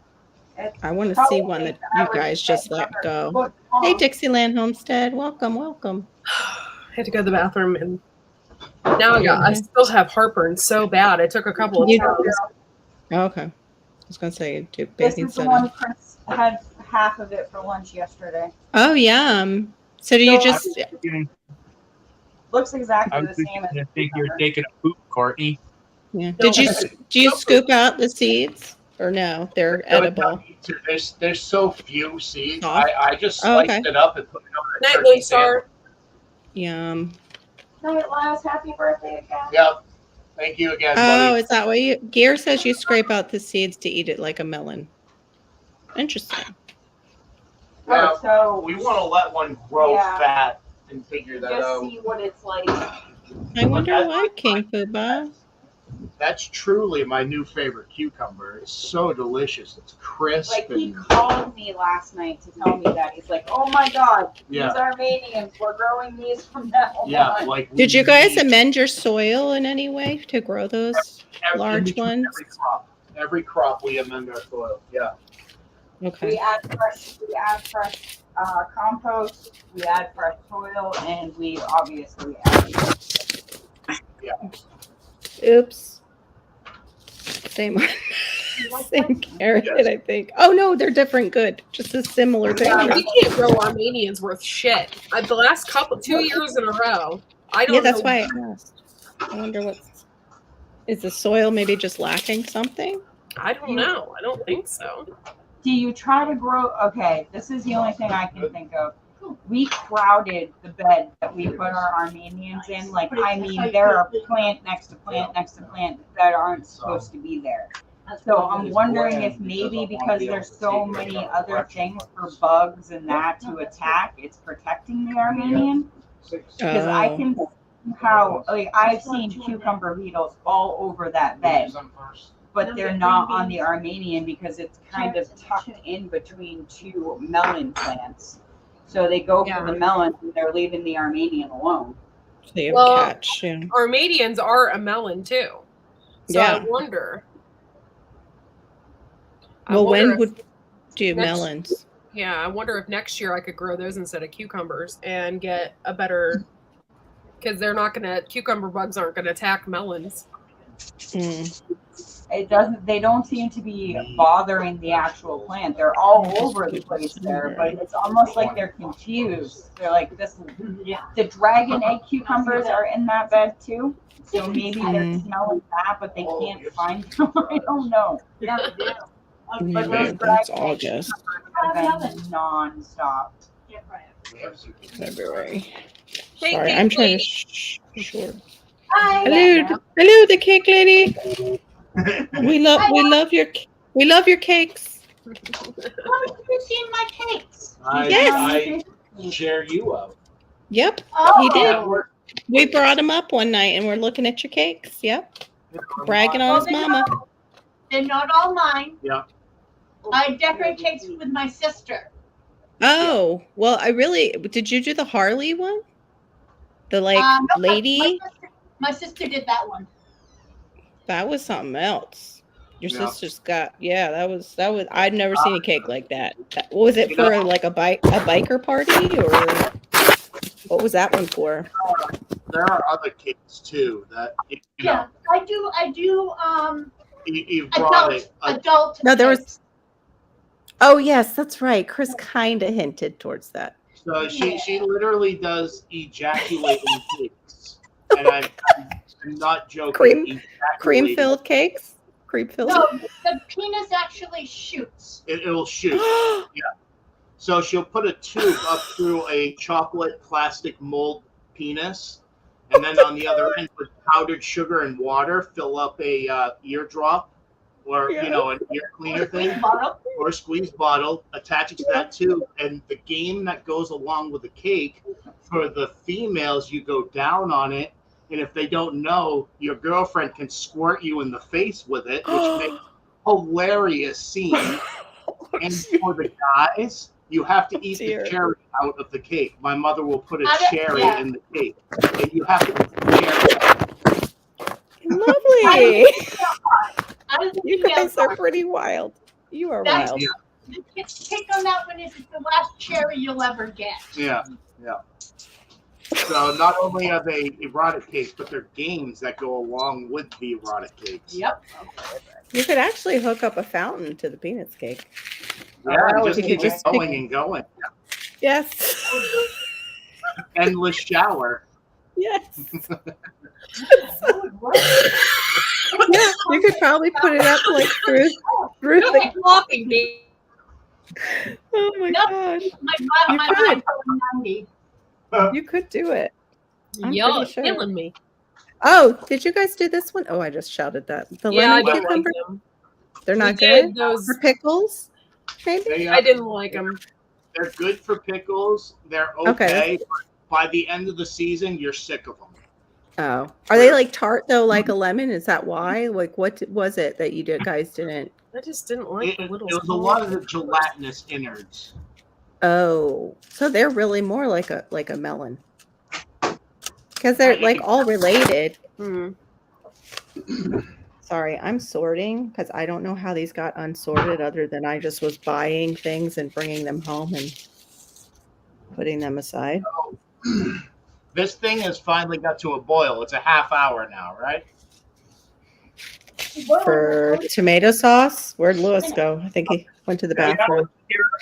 S8: It's
S7: I want to
S8: probably
S7: see one that
S8: an
S7: you
S8: average
S7: guys just let
S8: another
S7: go.
S8: foot
S7: Hey,
S8: long.
S7: Dixieland Homestead, welcome, welcome.
S9: I had to go to the bathroom and now I still have heartburn so bad. I took a couple of
S7: You-
S9: times.
S7: Oh, okay. I was gonna say do
S8: This
S7: baking
S8: is the
S7: soda.
S8: one Chris had half of it for lunch yesterday.
S7: Oh, yum. So do you
S8: So-
S7: just?
S8: Looks
S3: I
S8: exactly
S3: was
S8: the same as
S3: going to think you're taking a poop, Courtney.
S7: Yeah. Did you? Do you scoop out the seeds or no? They're edible.
S5: There's so few seeds.
S7: Huh?
S5: I just
S7: Oh,
S5: sliced
S7: okay.
S5: it up and put it on a
S9: Night,
S5: turkey
S9: Lily Star.
S7: Yum.
S8: Night, Laz. Happy birthday again.
S5: sandwich. Yep. Thank you again,
S7: Oh,
S5: buddy.
S7: is that what you? Gear says you scrape out the seeds to eat it like a melon. Interesting.
S5: Yeah,
S8: So
S5: we want to let one grow
S8: Yeah.
S5: fat and figure that
S8: just
S5: out.
S8: see what it's like.
S7: I wonder why, King Fuba.
S5: That's truly my new favorite cucumber. It's so delicious. It's crisp.
S8: Like he
S5: and
S8: called me last night to tell me that. He's like, "Oh my God,
S5: Yeah.
S8: these Armenians, we're growing these from now
S5: yeah,
S8: on."
S5: like
S7: Did you
S5: we
S7: guys
S5: need
S7: amend your soil in any way to grow those
S5: in
S7: large
S5: between
S7: ones?
S5: Every crop we amend our soil. Yeah.
S7: Okay.
S8: We add fresh compost, we add fresh soil, and we obviously add.
S7: Oops. Same one. Same carrot, I think. Oh no, they're different. Good. Just a similar
S9: Yeah,
S7: picture.
S9: we can't grow Armenians worth shit. The last 2 years in a row. I don't
S7: Yeah, that's
S9: know.
S7: why I asked. I wonder what's. Is the soil maybe just lacking something?
S9: I don't know. I don't think so.
S8: Do you try to grow? Okay, this is the only thing I can think of. We crowded the bed that we put our Armenians in. Like, I mean, there are plant next to plant next to plant that aren't supposed to be there. So I'm wondering if maybe because there's so many other things for bugs and that to attack, it's protecting the Armenian. Because I
S7: Oh.
S8: can see how, like, I've seen cucumber beetles all over that bed, but they're not on the Armenian because it's kind of tucked in between two melon plants. So they go for the melon and they're leaving the Armenian alone.
S7: They have
S9: Well,
S7: catch. Yeah.
S9: Armenians are a melon too. So
S7: Yeah.
S9: I wonder.
S7: Well, when
S9: if
S7: would do
S9: next-
S7: melons?
S9: Yeah, I wonder if next year I could grow those instead of cucumbers and get a better. Because they're not gonna. Cucumber bugs aren't gonna attack melons.
S7: Mm.
S8: It doesn't. They don't seem to be bothering the actual plant. They're all over the place there, but it's almost like they're confused. They're like this. The dragon egg cucumbers are in that bed too, so maybe they're smelling that, but they can't find them. I don't know. But
S7: Yeah,
S8: those
S7: that's
S8: dragon egg
S7: August,
S8: cucumbers have been nonstop.
S7: February.
S9: Hey,
S7: Sorry,
S9: cake
S7: I'm trying
S9: lady.
S7: to. Sure.
S8: Hi.
S7: Hello, the cake lady. We love your cakes.
S6: Haven't you seen my cakes?
S7: Yes.
S5: I share you out.
S7: Yep,
S6: Oh,
S7: he did. We brought him up one night, and we're looking at your cakes. Yep, bragging on his mama.
S6: They're not all mine.
S5: Yeah.
S6: I decorate cakes with my sister.
S7: Oh, well, did you do the Harley one? The
S6: No,
S7: lady?
S6: My sister did that one.
S7: That was something else. Your
S5: Yeah.
S7: sister's got, that was, I'd never seen a cake like that. Was it for like a biker party, or what was that one for?
S5: There are other cakes too that you know.
S6: I do
S5: You brought it.
S6: adult
S7: No, there was.
S6: cakes.
S7: Oh yes, that's right. Chris kind of hinted towards that.
S5: So she literally does ejaculating cakes, and I'm not joking.
S7: Cream filled cakes. Cream filled.
S6: No, the penis actually shoots.
S5: It'll shoot. So she'll put a tube up through a chocolate plastic mold penis, and then on the other end with powdered sugar and water, fill up a eardrop or an ear cleaner thing or a squeeze bottle, attach it to that tube, and the game that goes along with the cake for the females, you go down on it, and if they don't know, your girlfriend can squirt you in the face with it, which makes a hilarious scene. And for the guys, you have to eat the cherry out of the cake. My mother will put a cherry in the cake, and you have to eat the cherry.
S7: Lovely. You guys are pretty wild. You are wild.
S6: The kick on that one is the last cherry you'll ever get.
S5: Yeah. So not only are they erotic cakes, but they're games that go along with the erotic cakes.
S6: Yep.
S7: You could actually hook up a fountain to the peanuts cake.
S5: Yeah,
S7: You
S5: just
S7: could
S5: keep going and going.
S7: Yes.
S5: Endless shower.
S7: Yes. Yeah, you could probably put it up like through the.
S9: Walking, baby.
S7: Oh my god!
S6: My
S7: You could do it. I'm
S9: Y'all
S7: pretty sure.
S9: killing me.
S7: Oh, did you guys do this one? Oh, I just shouted that. The
S9: Yeah, I
S7: lemon
S9: didn't like
S7: cucumber.
S9: them.
S7: They're not
S9: We did
S7: good
S9: those.
S7: for pickles. Maybe.
S5: They,
S9: I didn't like them.
S5: They're good for pickles. They're
S7: Okay.
S5: okay. But by the end of the season, you're sick of them.
S7: Oh, are they like tart though, like a lemon? Is that why? Like, what was it that you guys didn't?
S9: I just didn't like the
S5: It
S9: little.
S5: was a
S9: small
S5: lot of the
S9: pickles.
S5: gelatinous innards.
S7: Oh, so they're really more like a melon, because they're like all related.
S9: Hmm.
S7: Sorry, I'm sorting because I don't know how these got unsorted other than I just was buying things and bringing them home and putting them aside.
S5: This thing has finally got to a boil. It's a half hour now, right?
S7: For tomato sauce, where'd Lewis go? I think he went to the bathroom.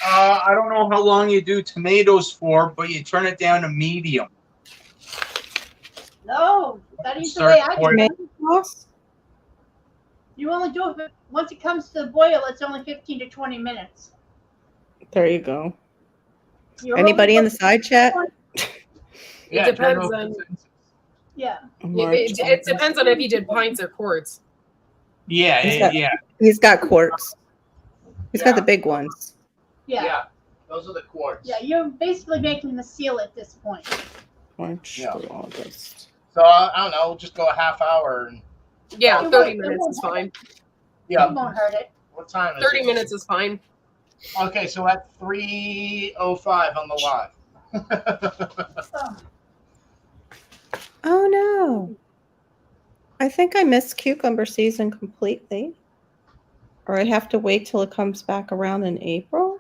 S3: I don't know how long you do tomatoes for, but you turn it down to medium.
S6: No, that is the
S3: Start
S6: way I do
S3: boiling.
S6: it.
S7: Tomato sauce?
S6: You only do it, once it comes to the boil, it's only 15 to 20 minutes.
S7: There you go.
S6: You're
S7: Anybody in
S6: only
S7: the side chat?
S5: Yeah,
S9: It depends
S5: general
S9: on.
S5: consensus.
S6: Yeah.
S9: It depends on if you did pints or quarts.
S3: Yeah,
S7: He's got-
S3: yeah.
S7: He's got quarts. He's got
S5: Yeah.
S7: the big ones.
S6: Yeah.
S5: Yeah, those are the quarts.
S6: Yeah, you're basically making the seal at this point.
S7: March
S5: Yeah.
S7: to August.
S5: So I don't know. We'll just go a half hour. And,
S9: Yeah,
S6: It
S9: 30
S6: won't- it
S9: minutes
S6: won't
S9: is
S6: hurt
S9: fine.
S5: yeah.
S6: It won't hurt it.
S5: What time is
S9: 30
S5: it?
S9: minutes is fine.
S5: Okay, so at 3:05 on the live.
S6: Oh,
S7: Oh no. I think I missed cucumber season completely. Or I have to wait till it comes back around in April?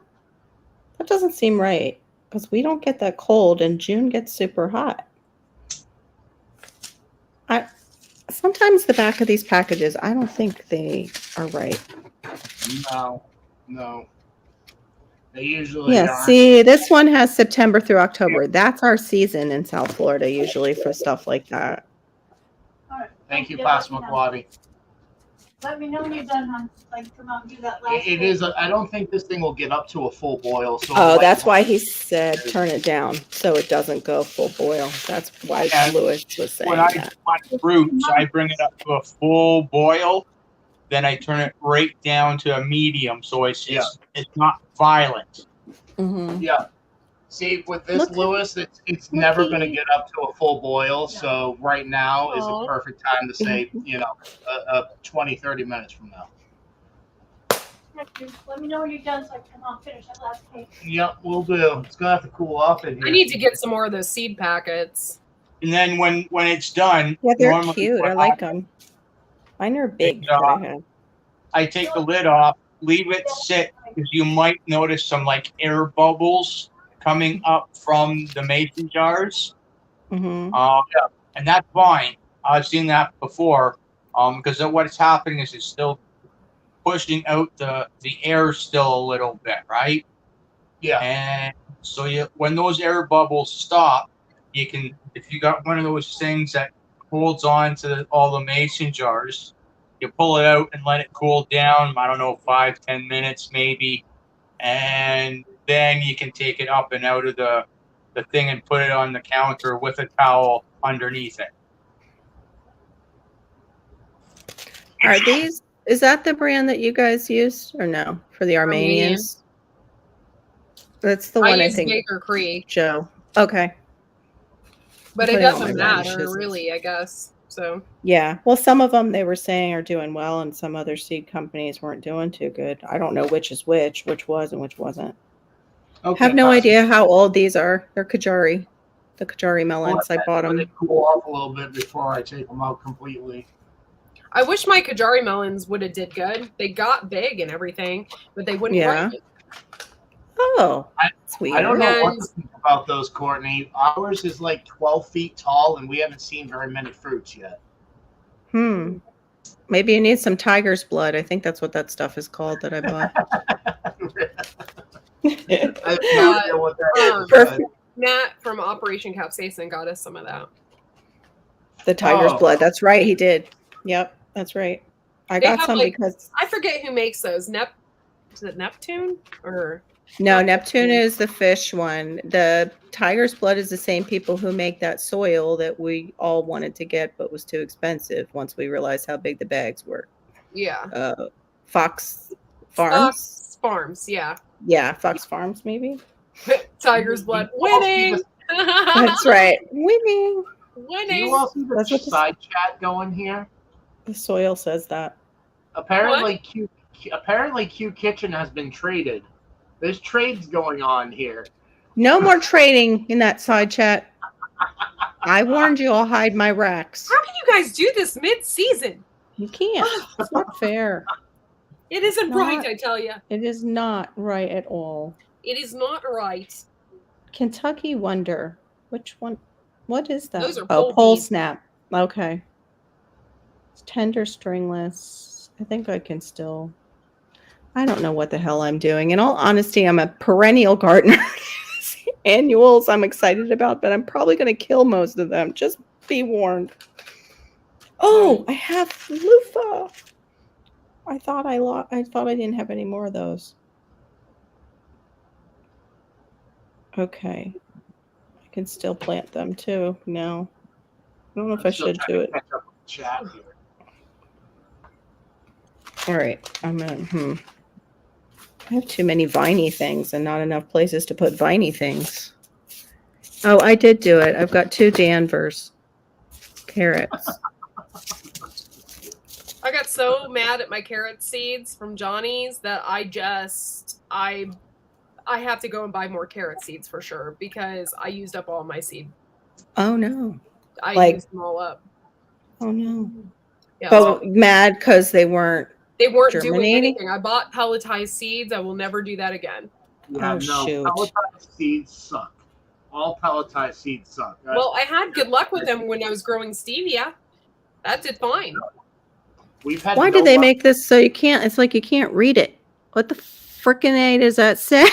S7: That doesn't seem right because we don't get that cold and June gets super hot. Sometimes the back of these packages, I don't think they are right.
S5: No. They usually
S7: Yeah,
S5: aren't.
S7: see, this one has September through October. That's our season in South Florida usually for stuff like that.
S6: all right.
S5: Thank you,
S6: Yeah, let me know.
S5: Passamaquoddy.
S6: Let me know when you're done, hon. I can come out and do that last
S5: It is. I don't think this thing will get up to a full boil. So
S7: Oh,
S5: like,
S7: that's why he said turn it down so it doesn't go full boil. That's why
S3: Yeah.
S7: Lewis was saying
S3: When I do
S7: that.
S3: my fruits, I bring it up to a full boil. Then I turn it right down to a medium, so it's not violent.
S7: Mhm.
S5: Yeah. See, with this
S7: Look at-
S5: Lewis, it's never
S6: Looky.
S5: going to get up to a full boil. So right now is
S9: Aw.
S5: a perfect time to say, 20, 30 minutes from now.
S6: Let me know when you're done so I can come out and finish that last cake.
S5: Yep, we'll do. It's going to have to cool off in here.
S9: I need to get some more of those seed packets.
S3: And then when it's done,
S7: Yeah, they're
S3: normally
S7: cute.
S3: what
S7: I like them. Mine are big that I have.
S3: I take the lid off, leave it sit, because you might notice some like air bubbles coming up from the mason jars.
S7: Mm-hmm.
S3: And that's fine. I've seen that before. Because what's happening is it's still pushing out the air still a little bit, right?
S5: Yeah.
S3: And so when those air bubbles stop, you can, if you got one of those things that holds on to all the mason jars, you pull it out and let it cool down. I don't know, 5-10 minutes maybe, and then you can take it up and out of the thing and put it on the counter with a towel underneath it.
S7: Are these? Is that the brand that you guys used or no for the Armenians? That's the one I
S9: use
S7: think.
S9: Baker Creek,
S7: Joe. Okay.
S9: but
S7: I'm
S9: it
S7: putting all
S9: doesn't
S7: my
S9: matter
S7: radishes.
S9: really, I guess. So
S7: Yeah. Well, some of them they were saying are doing well, and some other seed companies weren't doing too good. I don't know which is which was and which wasn't.
S5: Okay,
S7: Have no
S5: Passamaquoddy.
S7: idea how old these are. They're Kajari, the Kajari melons. I bought
S5: Let
S7: them.
S5: it cool off a little bit before I take them out completely.
S9: I wish my Kajari melons would have did good. They got big and everything, but they wouldn't
S7: Yeah.
S9: ripen.
S7: Oh, that's weird.
S5: I don't know what
S9: And-
S5: to think about those, Courtney. Ours is like 12 feet tall, and we haven't seen very many fruits yet.
S7: Maybe you need some tiger's blood. I think that's what that stuff is called that I bought.
S5: I have no idea what that is.
S7: Perfect.
S9: Matt from Operation Capsaicin got us some of that.
S7: The tiger's
S5: Oh.
S7: blood. That's right. He did. Yep, that's right. I
S9: They
S7: got
S9: have,
S7: some
S9: like-
S7: because
S9: I forget who makes those. Is it Neptune or
S7: no, Neptune is the fish one. The tiger's blood is the same people who make that soil that we all wanted to get, but was too expensive once we realized how big the bags were.
S9: yeah?
S7: Fox Farms.
S9: Fox Farms, yeah.
S7: Yeah, Fox Farms maybe.
S9: Tiger's blood. Winning.
S7: That's right. Winning.
S5: Do you
S9: Winning.
S5: all see the
S7: That's what the-
S5: side chat going here?
S7: The soil says that.
S5: Apparently, Q Kitchen has been traded. There's trades going on here.
S7: No more trading in that side chat. I warned you I'll hide my racks.
S9: How can you guys do this mid-season?
S7: You can't. It's not fair.
S9: It isn't
S7: Not-
S9: right, I tell you.
S7: It is not right at all.
S9: It is not right.
S7: Kentucky Wonder. Which one? What is that?
S9: Those are
S7: oh,
S9: pole
S7: pole
S9: beads.
S7: snap. Okay. Tender stringless. I think I can still. I don't know what the hell I'm doing. In all honesty, I'm a perennial gardener. Annuals I'm excited about, but I'm probably going to kill most of them. Just be warned. Oh, I have loofah. I thought I thought I didn't have any more of those. Okay. I can still plant them too. No. I don't know if I
S5: Still
S7: should
S5: trying
S7: do
S5: to
S7: it.
S5: catch up with the chat here.
S7: All right. I'm gonna I have too many viney things and not enough places to put viney things. Oh, I did do it. I've got 2 Danvers carrots.
S9: I got so mad at my carrot seeds from Johnny's that I have to go and buy more carrot seeds for sure because I used up all my seed.
S7: Oh no.
S9: I
S7: Like-
S9: used them all up.
S7: Oh no.
S9: Yeah,
S7: But mad because they weren't.
S9: they weren't doing
S7: germinating?
S9: anything. I bought pelletized seeds. I will never do that again.
S5: Yeah,
S7: Oh,
S5: no,
S7: shoot.
S5: pelletized seeds suck. All pelletized seeds suck.
S9: Well, I had good luck with them when I was growing stevia. That did fine.
S5: We've had
S7: Why
S5: no
S7: did they
S5: luck.
S7: make this so you can't? It's like you can't read it. What the frickin' A does that say?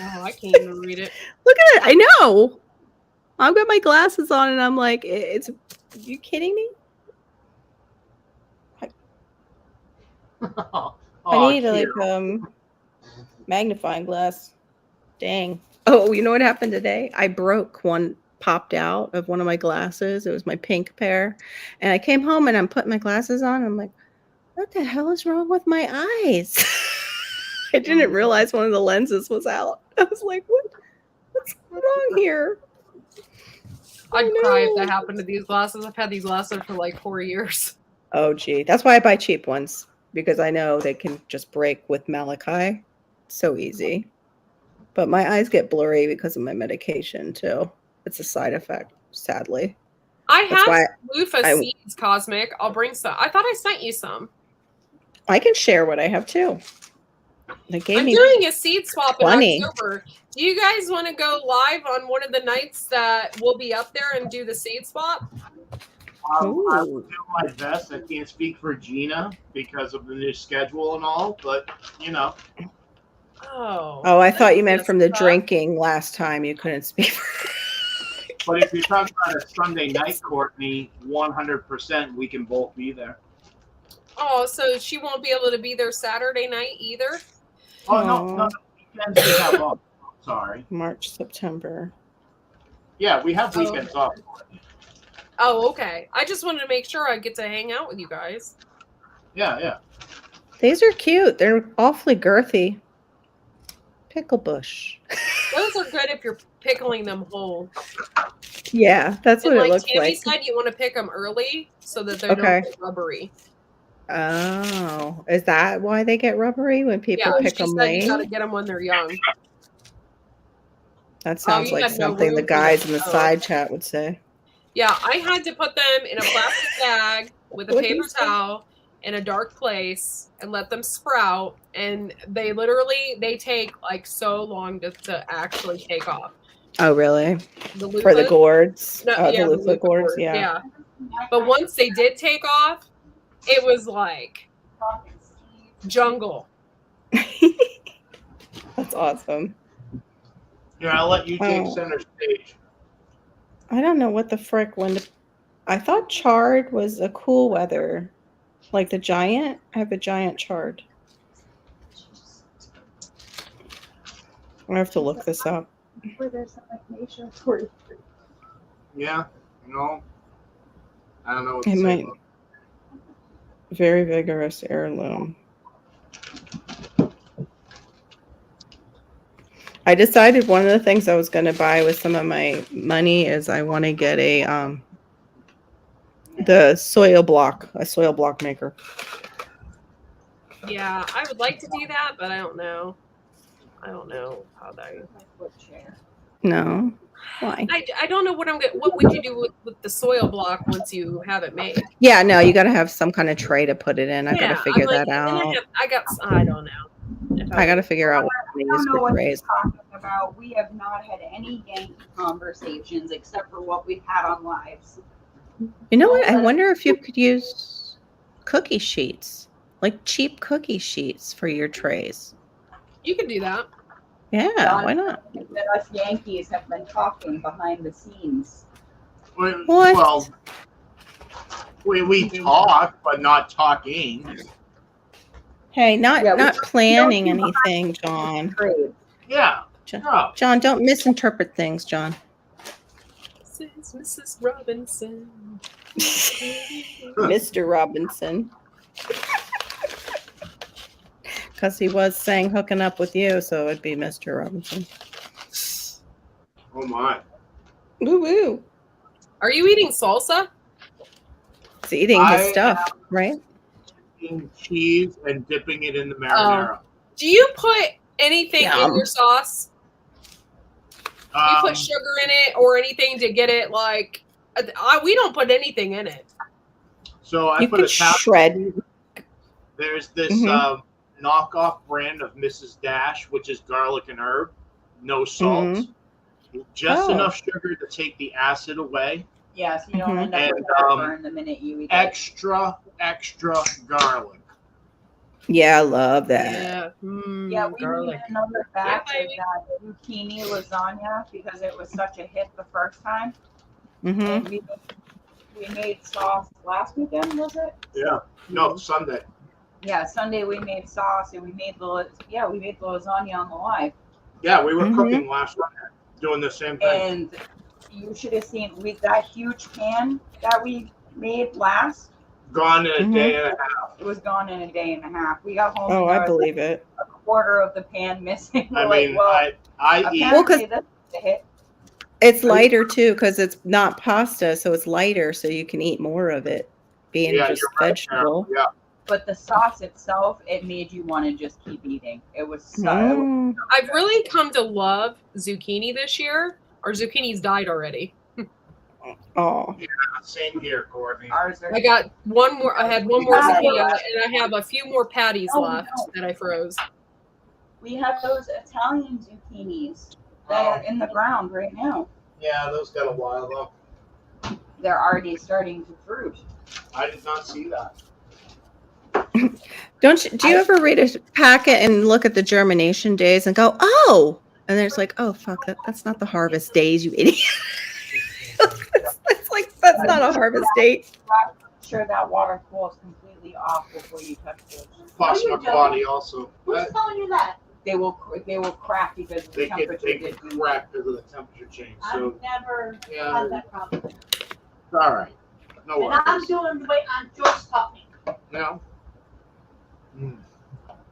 S9: Oh, I can't even read it.
S7: Look at it. I know. I've got my glasses on and I'm like, it's. You kidding me?
S5: Oh,
S7: I need like
S5: here.
S7: magnifying glass. Dang. Oh, you know what happened today? I broke one, popped out of one of my glasses. It was my pink pair. And I came home and I'm putting my glasses on. I'm like, what the hell is wrong with my eyes? I didn't realize one of the lenses was out. I was like, what's wrong here?
S9: I'd
S7: Oh,
S9: cry if
S7: no.
S9: that happened to these glasses. I've had these glasses for like 4 years.
S7: Oh, gee. That's why I buy cheap ones, because I know they can just break with Malachi. So easy. But my eyes get blurry because of my medication, too. It's a side effect, sadly.
S9: I
S7: That's
S9: have
S7: why
S9: loofah
S7: I-
S9: seeds, Cosmic. I'll bring some. I thought I sent you some.
S7: I can share what I have, too. They gave
S9: I'm
S7: me
S9: doing a seed swap in
S7: 20.
S9: October. Do you guys want to go live on one of the nights that we'll be up there and do the seed swap?
S5: I will
S7: Ooh.
S5: do my best. I can't speak for Gina because of the new schedule and all, but you know,
S9: Oh.
S7: Oh, I thought you meant
S9: That's
S7: from the
S9: tough.
S7: drinking last time. You couldn't speak.
S5: but if you're talking about a Sunday night, Courtney, 100% we can both be there.
S9: Oh, so she won't be able to be there Saturday night either?
S5: Oh no, weekends we have off. Sorry.
S7: March, September.
S5: Yeah, we have
S9: Oh.
S5: weekends off.
S9: Oh, okay. I just wanted to make sure I get to hang out with you guys.
S5: Yeah.
S7: These are cute. They're awfully girthy. Pickle bush.
S9: Those are good if you're pickling them whole.
S7: Yeah, that's
S9: And
S7: what it
S9: like
S7: looks
S9: Tammy
S7: like.
S9: said, you want to pick them early so that they
S7: Okay.
S9: don't get rubbery.
S7: Oh, is that why they get rubbery when people
S9: Yeah,
S7: pick
S9: she
S7: them
S9: said you
S7: late?
S9: got to get them when they're young.
S7: That sounds
S9: you
S7: like
S9: had no
S7: something the
S9: room for
S7: guys
S9: that.
S7: in the
S9: Oh.
S7: side chat would say.
S9: Yeah, I had to put them in a plastic bag with a
S7: What'd
S9: paper
S7: you say?
S9: towel in a dark place and let them sprout. And they literally take like so long to actually take off.
S7: Oh, really?
S9: The
S7: For the
S9: loofahs-
S7: gourds?
S9: No,
S7: Oh,
S9: yeah,
S7: the loofah gourds?
S9: gourds,
S7: Yeah.
S9: But once they did take off, it was like jungle.
S7: That's awesome.
S5: Here, I'll let you take
S7: Oh.
S5: center stage.
S7: I don't know what the frick when I thought chard was a cool weather. Like the giant? I have a giant chard. I have to look this up.
S8: Where there's some information for you.
S5: Yeah, no. I don't know what
S7: It
S5: to say.
S7: might.
S5: about
S7: Very vigorous heirloom. I decided one of the things I was going to buy with some of my money is I want to get a soil block maker.
S9: Yeah, I would like to do that, but I don't know. I don't know how that.
S8: Foot chair.
S7: No, why?
S9: I don't know what I'm gonna. What would you do with the soil block once you have it made?
S7: Yeah, no, you got to have some kind of tray to put it in. I got
S9: Yeah,
S7: to figure
S9: I'm like,
S7: that
S9: and
S7: out.
S9: I don't know. If
S7: I got to figure out what
S8: I
S7: to
S8: don't
S7: use
S8: know
S7: for
S8: what
S7: trays.
S8: he's talking about. We have not had any Yankee conversations except for what we've had on lives.
S7: You know what? I wonder if you could use cookie sheets, like cheap cookie sheets for your trays.
S9: You can do that.
S7: Yeah, why not?
S8: That us Yankees have been talking behind the scenes.
S7: What?
S5: Well, we talk, but not talking.
S7: Hey, not
S8: Yeah, we
S7: not
S8: don't-
S7: planning
S8: we don't do
S7: anything, John.
S8: Trade.
S5: Yeah.
S7: John,
S5: No.
S7: John, don't misinterpret things, John.
S9: This is Mrs. Robinson.
S7: Mr. Robinson. Because he was saying hooking up with you, so it'd be Mr. Robinson.
S5: Oh my.
S7: Woo woo.
S9: Are you eating salsa?
S7: It's eating his
S5: I
S7: stuff, right?
S5: Eating cheese and dipping it in the marinara.
S9: Do you put anything in
S7: Yum.
S9: your sauce? Do you put sugar in it or anything to get it like? We don't put anything in it.
S5: So I
S7: You
S5: put a
S7: could
S5: tap.
S7: shred.
S5: There's this
S7: Mhm.
S5: knockoff brand of Mrs. Dash, which is garlic and herb, no salt, just
S7: Oh.
S5: enough sugar to take the acid away.
S8: Yeah, so you don't end up
S5: And,
S8: with heartburn the minute you eat it.
S5: Extra garlic.
S7: Yeah, I love that.
S9: Yeah.
S8: Yeah, we
S9: garlic.
S8: made another batch
S9: Yeah,
S8: of that zucchini lasagna because it was such a hit the first time.
S7: Hmm.
S8: And we made sauce last weekend, was it?
S5: Yeah. No, Sunday.
S8: Yeah, Sunday we made sauce and we made the lasagna on the live.
S5: Yeah, we were
S7: Mhm.
S5: cooking last Sunday, doing the same thing.
S8: And you should have seen with that huge pan that we made last.
S5: Gone in a
S7: Mhm.
S5: day and a half.
S8: It was gone in a day and a half. We got home.
S7: Oh,
S8: and
S7: I
S8: there was
S7: believe it.
S8: a quarter of the pan missing.
S5: I
S8: We're
S5: mean,
S8: like, well,
S5: I eat.
S7: Well, 'cause-
S8: apparently this is a hit.
S7: It's lighter too because it's not pasta, so it's lighter, so you can eat more of it, being
S5: Yeah,
S7: just
S5: you're right,
S7: vegetable.
S5: Carol. Yeah.
S8: But the sauce itself, it made you want to just keep eating. It was so.
S7: Mm.
S9: I've really come to love zucchini this year. Our zucchinis died already.
S7: Oh,
S5: Same here, Courtney.
S8: Ours are.
S9: I got one more. I had one more
S8: Oh,
S9: zucchini,
S8: yeah.
S9: and I have a few more patties
S8: Oh,
S9: left
S8: no.
S9: that I froze.
S8: We have those Italian zucchinis that are in the ground right now.
S5: Yeah, those got a while though.
S8: They're already starting to fruit.
S5: I did not see that.
S7: do you ever read a packet and look at the germination days and go, oh, and there's like, oh fuck, that's not the harvest days, you idiot. it's like that's not a harvest date.
S8: Sure, that water cools completely off before you touch those.
S5: Plus
S6: you
S5: my
S6: joking?
S5: body also.
S6: Who's telling you that?
S8: They will crack because of the
S5: They
S8: temperature.
S5: get
S8: difference.
S5: cracked because of the temperature change. So
S6: I've never
S5: yeah,
S6: had that problem.
S5: it's all right. No
S6: And I'm
S5: worries.
S6: doing the way Aunt George taught me.
S5: No. Mm.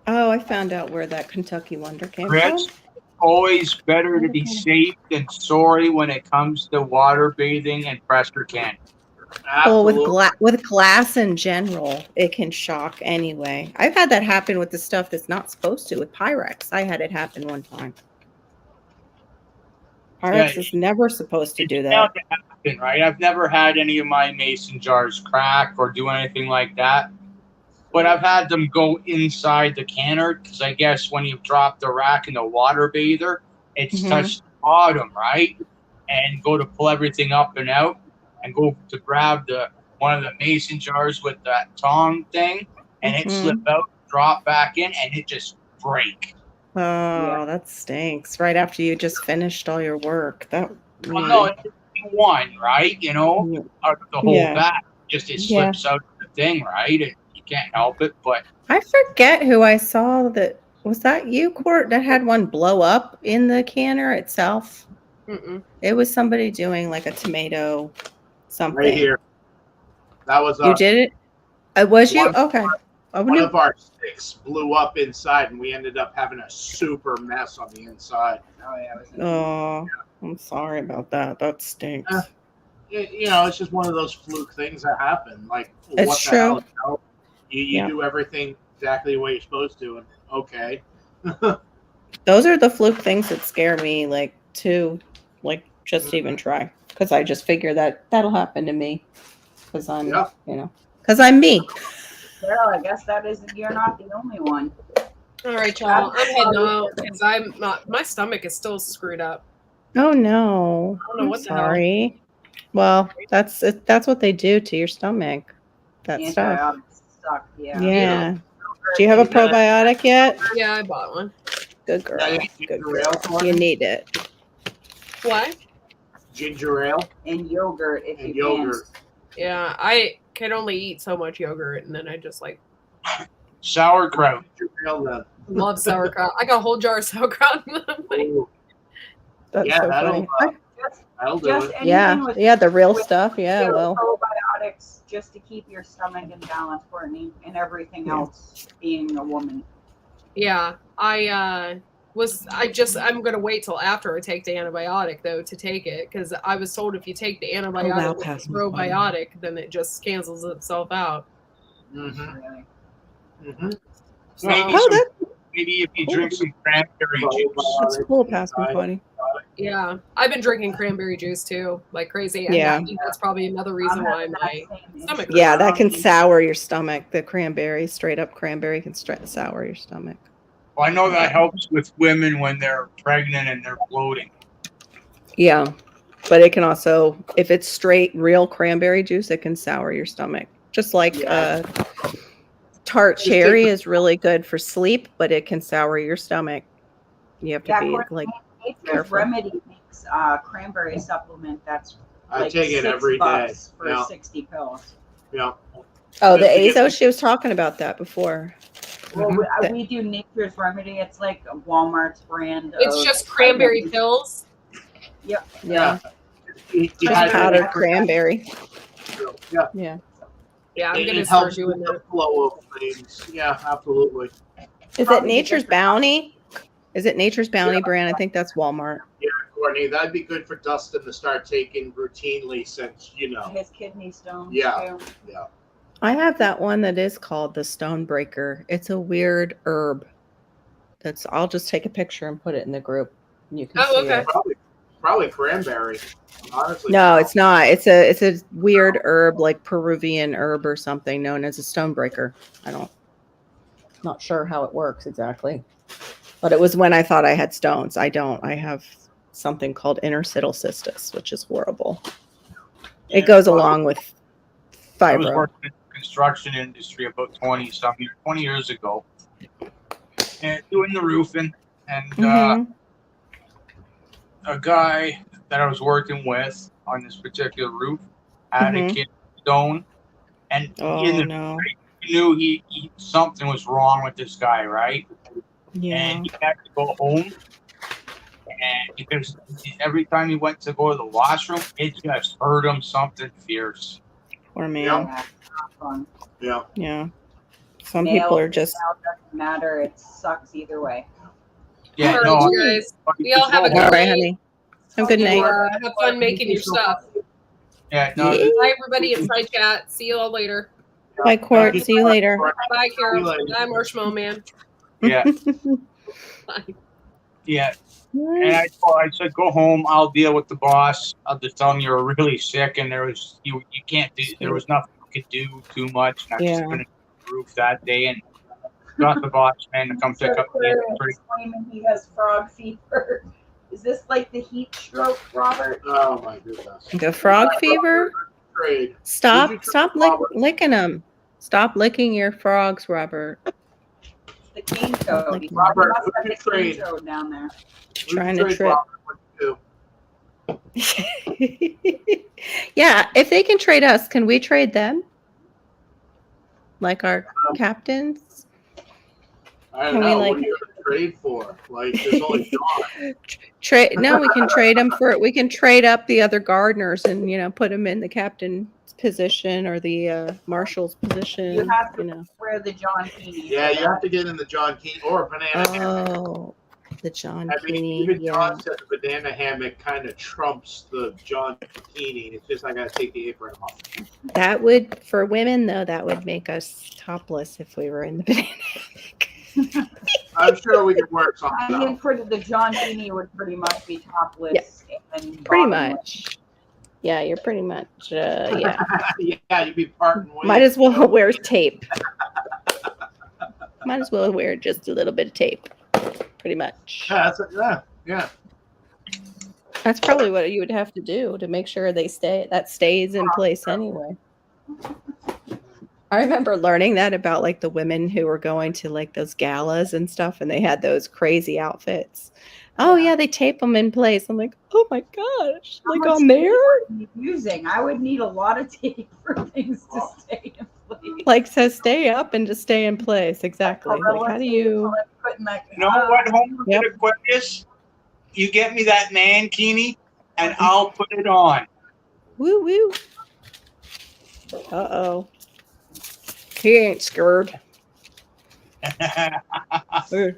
S7: Oh, I found out where that Kentucky Wonder came
S11: Rich,
S7: from.
S11: always better to be safe than sorry when it comes to water bathing and pressure canning.
S7: Well,
S5: Absolutely.
S7: with glass in general, it can shock anyway. I've had that happen with the stuff that's not supposed to with Pyrex. I had it happen one time. Pyrex
S11: Yeah.
S7: is never supposed to do
S11: It's
S7: that.
S11: bound to happen, right? I've never had any of my mason jars crack or do anything like that. But I've had them go inside the canner because I guess when you drop the rack in the water bather, it's
S7: Mhm.
S11: touched the bottom, right? And go to pull everything up and out and go to grab one of the mason jars with that tong thing and it
S7: Mhm.
S11: slip out, drop back in, and it just break.
S7: Oh, that stinks. Right after you just finished all your work. That
S11: Well, no, it's one, right? You know,
S7: Yeah.
S11: out of the whole
S7: Yeah.
S11: back, just it
S7: Yeah.
S11: slips out of the thing, right? And you can't help it. But
S7: I forget who I saw that was that you, Court, that had one blow up in the canner itself.
S9: Mm-mm.
S7: It was somebody doing like a tomato something.
S5: Right here. That was
S7: You did it? Was you?
S5: One-
S7: Okay.
S5: one of our sticks blew up inside, and we ended up having a super mess on the inside.
S2: Oh yeah. It was
S7: Oh, I'm sorry about that. That stinks.
S5: You know, it's just one of those fluke things that happen. Like,
S7: It's
S5: what
S7: true.
S5: the hell? You know? You
S7: Yeah.
S5: do everything exactly the way you're supposed to, and okay.
S7: Those are the fluke things that scare me, like, to, like, just even try. Because I just figure that that'll happen to me. Because I'm,
S5: Yeah.
S7: you know, because I'm me.
S8: Well, I guess you're not the only one.
S9: All right, y'all. I'm heading out because I'm not. My stomach is still screwed up.
S7: Oh, no.
S9: I don't know
S7: I'm
S9: what the hell.
S7: sorry. Well, that's what they do to your stomach. That stuff.
S8: Antibiotics suck. Yeah.
S7: Yeah. Do you have a probiotic yet?
S9: Yeah, I bought one.
S7: Good girl.
S5: Yeah, you
S7: Good
S5: ginger
S7: girl.
S5: ale for
S7: You
S5: it?
S7: need it.
S9: What?
S5: Ginger ale
S8: And yogurt if
S5: and
S8: you
S5: yogurt.
S9: Yeah, I can only eat so much yogurt, and then I just like
S11: Sauerkraut.
S5: Ginger ale, then.
S9: love sauerkraut. I got a whole jar of sauerkraut.
S5: Ooh,
S7: That's
S5: yeah,
S7: so
S5: that'll
S7: funny.
S5: that'll do
S8: Just
S5: it.
S8: anything
S7: Yeah.
S8: with
S7: Yeah, the real
S8: with
S7: stuff. Yeah, well.
S8: probiotics just to keep your stomach in balance, Courtney, and everything
S7: Yeah.
S8: else being a woman.
S9: Yeah, I'm gonna wait till after I take the antibiotic though to take it because I was told if you take the antibiotic
S7: I'll
S9: with
S7: pass
S9: the
S7: my phone.
S9: probiotic, then it just cancels itself out.
S5: Mm-hmm.
S8: Really.
S5: Mm-hmm.
S9: So,
S11: Maybe
S7: Oh,
S11: some,
S7: that,
S11: maybe if you drink some cranberry juice.
S7: that's cool. Pass me funny.
S9: yeah, I've been drinking cranberry juice too, like crazy. And
S7: Yeah.
S9: I think that's probably another reason
S8: I'm
S9: why
S8: having that
S9: my
S8: same
S9: stomach
S8: issue.
S7: Yeah, that can sour your stomach. The cranberry, straight up cranberry, can sour your stomach.
S11: Well, I know that helps with women when they're pregnant and they're bloating.
S7: Yeah, but it can also, if it's straight real cranberry juice, it can sour your stomach. Just like tart
S5: Just
S7: cherry
S5: take-
S7: is really good for sleep, but it can sour your stomach. You have to
S8: Yeah,
S7: be
S8: Courtney,
S7: like,
S8: Nature's
S7: careful.
S8: Remedy makes cranberry supplement that's
S5: I
S8: like
S5: take it every day.
S8: $6 for
S5: Yeah.
S8: 60 pills.
S5: Yeah.
S7: oh, the
S5: Just to get
S7: Azo. She was talking about that before.
S8: Well,
S7: Mhm.
S8: we do Nature's Remedy. It's like a Walmart's brand.
S9: it's
S8: of
S9: just cranberry pills.
S7: Yeah,
S5: Dehydrated
S7: just powdered
S5: cranberry.
S7: cranberry.
S5: Yeah.
S7: Yeah.
S9: Yeah, I'm
S5: It
S9: gonna start
S5: helps
S9: doing
S5: with the
S9: that.
S5: flow of things. Yeah, absolutely.
S7: Is it
S8: Probably
S7: Nature's
S8: different-
S7: Bounty? Is it Nature's Bounty brand? I think that's Walmart.
S5: Yeah, Courtney, that'd be good for Dustin to start taking routinely since, you know.
S8: His kidney stones.
S5: Yeah.
S8: Too.
S5: Yeah.
S7: I have that one that is called the Stonebreaker. It's a weird herb. I'll just take a picture and put it in the group. And you can
S9: Oh,
S7: see
S9: okay.
S7: it.
S5: Probably cranberry. Honestly.
S7: No, it's not. It's a weird herb, like Peruvian herb or something, known as a stonebreaker. Not sure how it works exactly. But it was when I thought I had stones. I don't. I have something called interstitial cystis, which is horrible. It goes along with
S11: I was
S7: fibro.
S11: working in the construction industry about 20 years ago, and doing the roofing, and
S7: Mhm.
S11: a guy that I was working with on this particular roof had
S7: Mhm.
S11: a kidney stone, and
S7: Oh
S11: in the
S7: no.
S11: he knew he something was wrong with this guy, right?
S7: Yeah.
S11: And he had to go home, and because every time he went to go to the washroom, it just hurt him something fierce.
S7: Poor man.
S5: Yeah.
S8: Yeah, it's not fun.
S5: Yeah.
S7: Yeah. Some
S8: Male,
S7: people are just.
S8: female, doesn't matter. It sucks either way.
S11: Yeah,
S9: All right,
S11: no,
S9: you guys. We all have a good
S7: All right,
S9: night.
S7: honey. Have a good
S9: You,
S7: night.
S9: have fun making your stuff.
S11: yeah, no,
S7: Yeah.
S9: Bye, everybody. Inside chat. See you all later.
S7: Bye, Court. See you later.
S9: Bye, Carol.
S5: See you later.
S9: Bye, Marshmallow Man.
S11: yeah,
S9: Bye.
S11: yeah. And I said, go home. I'll deal with the boss. I'll just tell him you were really sick, and you can't do. There was nothing you could do too much. And I just
S7: Yeah.
S11: finished the roof that day and got the boss man to come pick up the inventory.
S8: Claiming he has frog fever. Is this like the heat stroke, Robert?
S5: Oh my goodness.
S7: The frog fever?
S5: Trade.
S7: Stop!
S5: Would you
S7: Stop
S5: trade Robert?
S7: licking them. Stop licking your frogs, Robert.
S8: The cane toad.
S7: Like
S8: He
S5: Robert,
S8: must
S5: who'd
S8: have
S5: you
S8: the cane
S5: trade?
S8: toad down there.
S7: Trying to
S5: Trade
S7: trip.
S5: Robert, what you do?
S7: Yeah, if they can trade us, can we trade them? Like our captains?
S5: I don't
S7: Can we,
S5: know.
S7: like-
S5: What are you trade for? Like, there's only John.
S7: Trade? No, we can trade them for. We can trade up the other gardeners and put them in the captain's position or the marshal's position.
S8: You have to wear the John Keeney.
S5: Yeah, you have to get in the John Keeney or a banana hammock.
S7: Oh, the John
S5: I mean,
S7: Keeney.
S5: even
S7: Yeah.
S5: John said the banana hammock kind of trumps the John Keeney. It's just I got to take the apron off.
S7: That would, for women though, that would make us topless if we were in the banana hammock.
S5: I'm sure we could work something
S8: I mean,
S5: out.
S8: for the John Keeney would pretty much be topless. And
S7: Pretty
S8: bottomless.
S7: much. Yeah, you're pretty much. Yeah.
S5: Yeah, you'd be parting ways.
S7: Might as well wear tape. Might as well wear just a little bit of tape. Pretty much.
S5: Yeah, yeah.
S7: That's probably what you would have to do to make sure they stay. That stays in place anyway. I remember learning that about like the women who were going to like those galas and stuff, and they had those crazy outfits. Oh yeah, they tape them in place. I'm like, oh my gosh,
S8: How
S7: like
S8: much
S7: on there,
S8: tape are you using? I would need a lot of tape for things to stay in place.
S7: like so stay up and just stay in place. Exactly. Like how do you?
S11: You know what, Homer
S7: Yep.
S11: Aquarius? You get me that mankini, and I'll put it on.
S7: Woo woo. Uh-oh. He ain't scared. Hey.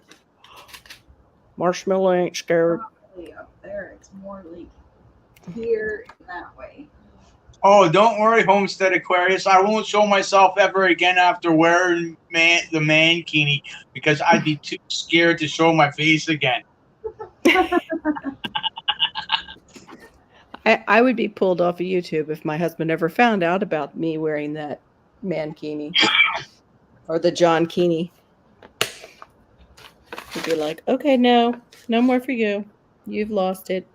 S7: Marshmallow ain't scared.
S8: Really up there, it's more like here and that way.
S11: Oh, don't worry, Homestead Aquarius. I won't show myself ever again after wearing the mankini because I'd be too scared to show my face again.
S7: I would be pulled off of YouTube if my husband ever found out about me wearing that mankini or the John Keeney. He'd be like, okay, no more for you. You've lost it.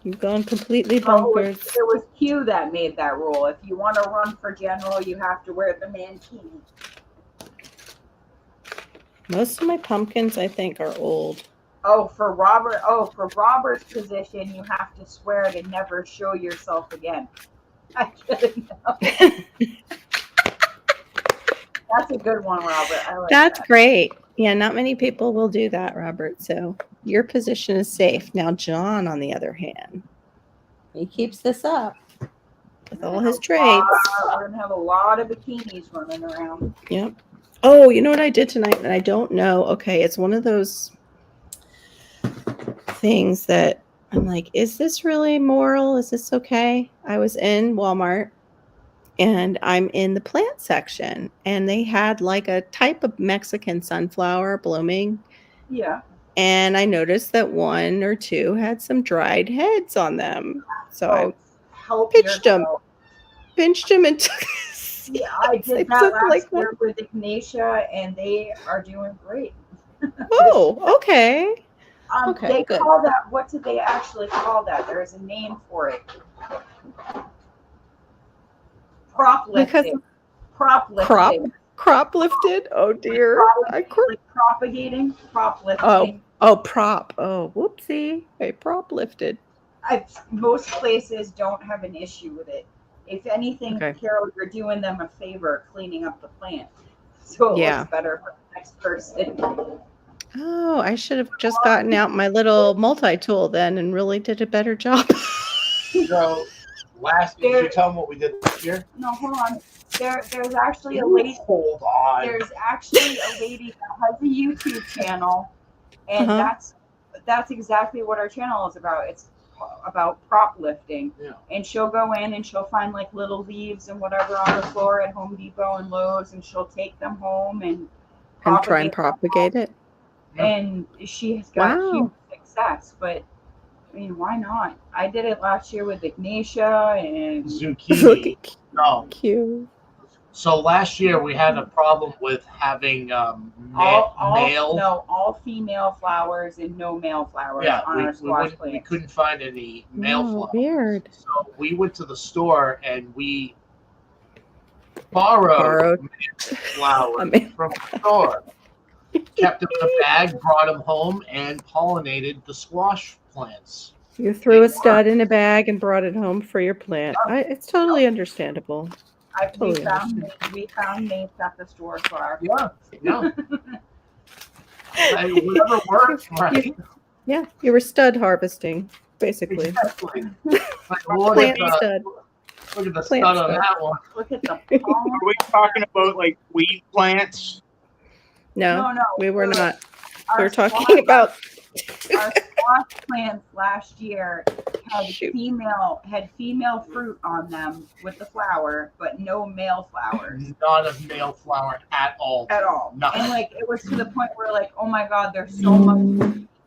S7: You've gone completely
S8: Oh,
S7: bonkers.
S8: it was Q that made that rule. If you want to run for general, you have to wear the mankini.
S7: Most of my pumpkins, I think, are old.
S8: For Robert's position, you have to swear to never show yourself again. I didn't know. That's a good one, Robert. I like
S7: That's
S8: that.
S7: great. Yeah, not many people will do that, Robert. So your position is safe. Now, John, on the other hand, he keeps this up with all his trades.
S8: We're gonna have a lot of bikinis running around.
S7: Yep. Oh, you know what I did tonight? And I don't know. Okay, it's one of those things that I'm like, is this really moral? Is this okay? I was in Walmart and I'm in the plant section and they had like a type of Mexican sunflower blooming.
S8: Yeah.
S7: And I noticed that one or two had some dried heads on them. So I
S8: Help
S7: pinched them.
S8: yourself.
S7: Pinched them and took
S8: Yeah, I did that last year with Ignatia, and they are doing great.
S7: Oh, okay. Okay,
S8: They
S7: good.
S8: call that. What did they actually call that? There's a name for it. Prop lifting. Prop lifting.
S7: Crop lifted? Oh dear.
S8: Like propagating. Prop lifting.
S7: Prop. Oh, whoopsie. Hey, prop lifted.
S8: Most places don't have an issue with it. If anything,
S7: Okay.
S8: Carol, you're doing them a favor cleaning up the plant. So it
S7: Yeah.
S8: looks better for the next person.
S7: Oh, I should have just gotten out my little multi-tool then and really did a better job.
S5: So, did you tell them what we did this year?
S8: No, hold on. There's actually a lady.
S5: Hold on.
S8: There's actually a lady that has a YouTube channel, and
S7: Uh-huh.
S8: that's exactly what our channel is about. It's about prop lifting.
S5: Yeah.
S8: And she'll go in and she'll find like little leaves and whatever on the floor at Home Depot and Lowe's, and she'll take them home and
S7: Try and propagate it.
S8: and she has got
S7: Wow.
S8: huge success. But I mean, why not? I did it last year with Ignatia and
S5: Zucchini. No.
S7: Cute.
S5: So last year we had a problem with having
S8: all female flowers and no male flowers
S5: Yeah,
S8: on our squash
S5: we
S8: plants.
S5: couldn't find any male
S7: Oh,
S5: flowers.
S7: weird.
S5: So we went to the store and we borrowed male flowers from the store. Kept them in a bag, brought them home, and pollinated the squash plants.
S7: You threw a stud in a bag and brought it home for your plant. It's totally understandable.
S8: We
S7: Totally
S8: found mates at the store for our
S5: Yeah. Whatever works, right?
S7: Yeah, you were stud harvesting, basically.
S5: Exactly. Like, look
S7: Plant
S5: at
S7: stud.
S5: the
S7: Plant
S5: stud on
S7: stud.
S5: that one.
S8: Look at the
S11: Are we talking about like weed plants?
S7: No,
S8: no.
S7: we were not. We
S8: Our
S7: were talking
S8: squash-
S7: about.
S8: Our squash plants last year had
S7: Shoot.
S8: female fruit on them with the flower, but no male flowers
S5: Not a male flower at all.
S8: at all.
S5: Nothing.
S8: And like it was to the point where like, oh my god, there's so much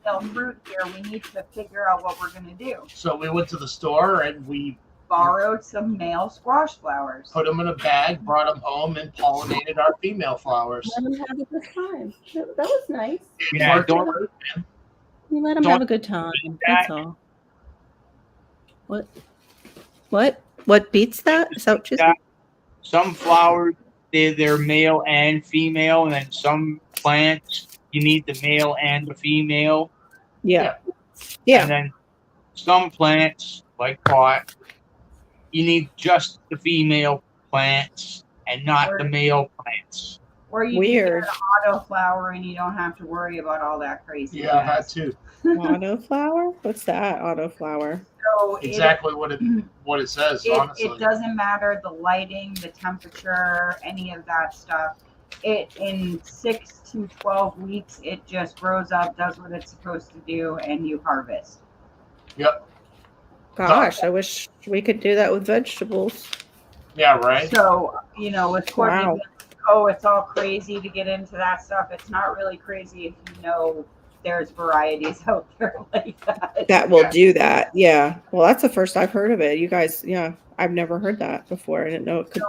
S8: female fruit here. We need to figure out what we're gonna do.
S5: So we went to the store and we
S8: Borrowed some male squash flowers.
S5: put them in a bag, brought them home, and pollinated our female flowers.
S7: Let them have a good time. That was nice.
S11: Yeah,
S5: Worked
S11: don't-
S5: great, man.
S7: You let them
S11: Don't
S7: have a good time.
S11: beat
S7: That's
S11: that.
S7: all. What beats that? Is that what you said?
S11: Some flowers, they're male and female, and then some plants, you need the male and the female.
S7: Yeah.
S11: And
S7: Yeah.
S11: then some plants, like pot, you need just the female plants and not the male plants.
S8: Or you
S7: Weird.
S8: can get an auto flower and you don't have to worry about all that crazy.
S5: Yeah, that
S8: jazz.
S5: too.
S7: Autoflower? What's that? Autoflower.
S8: So
S5: Exactly what it says. Honestly,
S8: it doesn't matter the lighting, the temperature, any of that stuff. It in 6 to 12 weeks, it just grows up, does what it's supposed to do, and you harvest.
S5: Yep.
S7: Gosh, I wish we could do that with vegetables.
S5: Yeah. Right.
S8: So with Courtney,
S7: Wow.
S8: being like, oh, it's all crazy to get into that stuff. It's not really crazy if you know there's varieties out there like that.
S7: That will do that. Yeah. Well, that's the first I've heard of it. You guys, yeah, I've never heard that before. I didn't know it could.
S8: So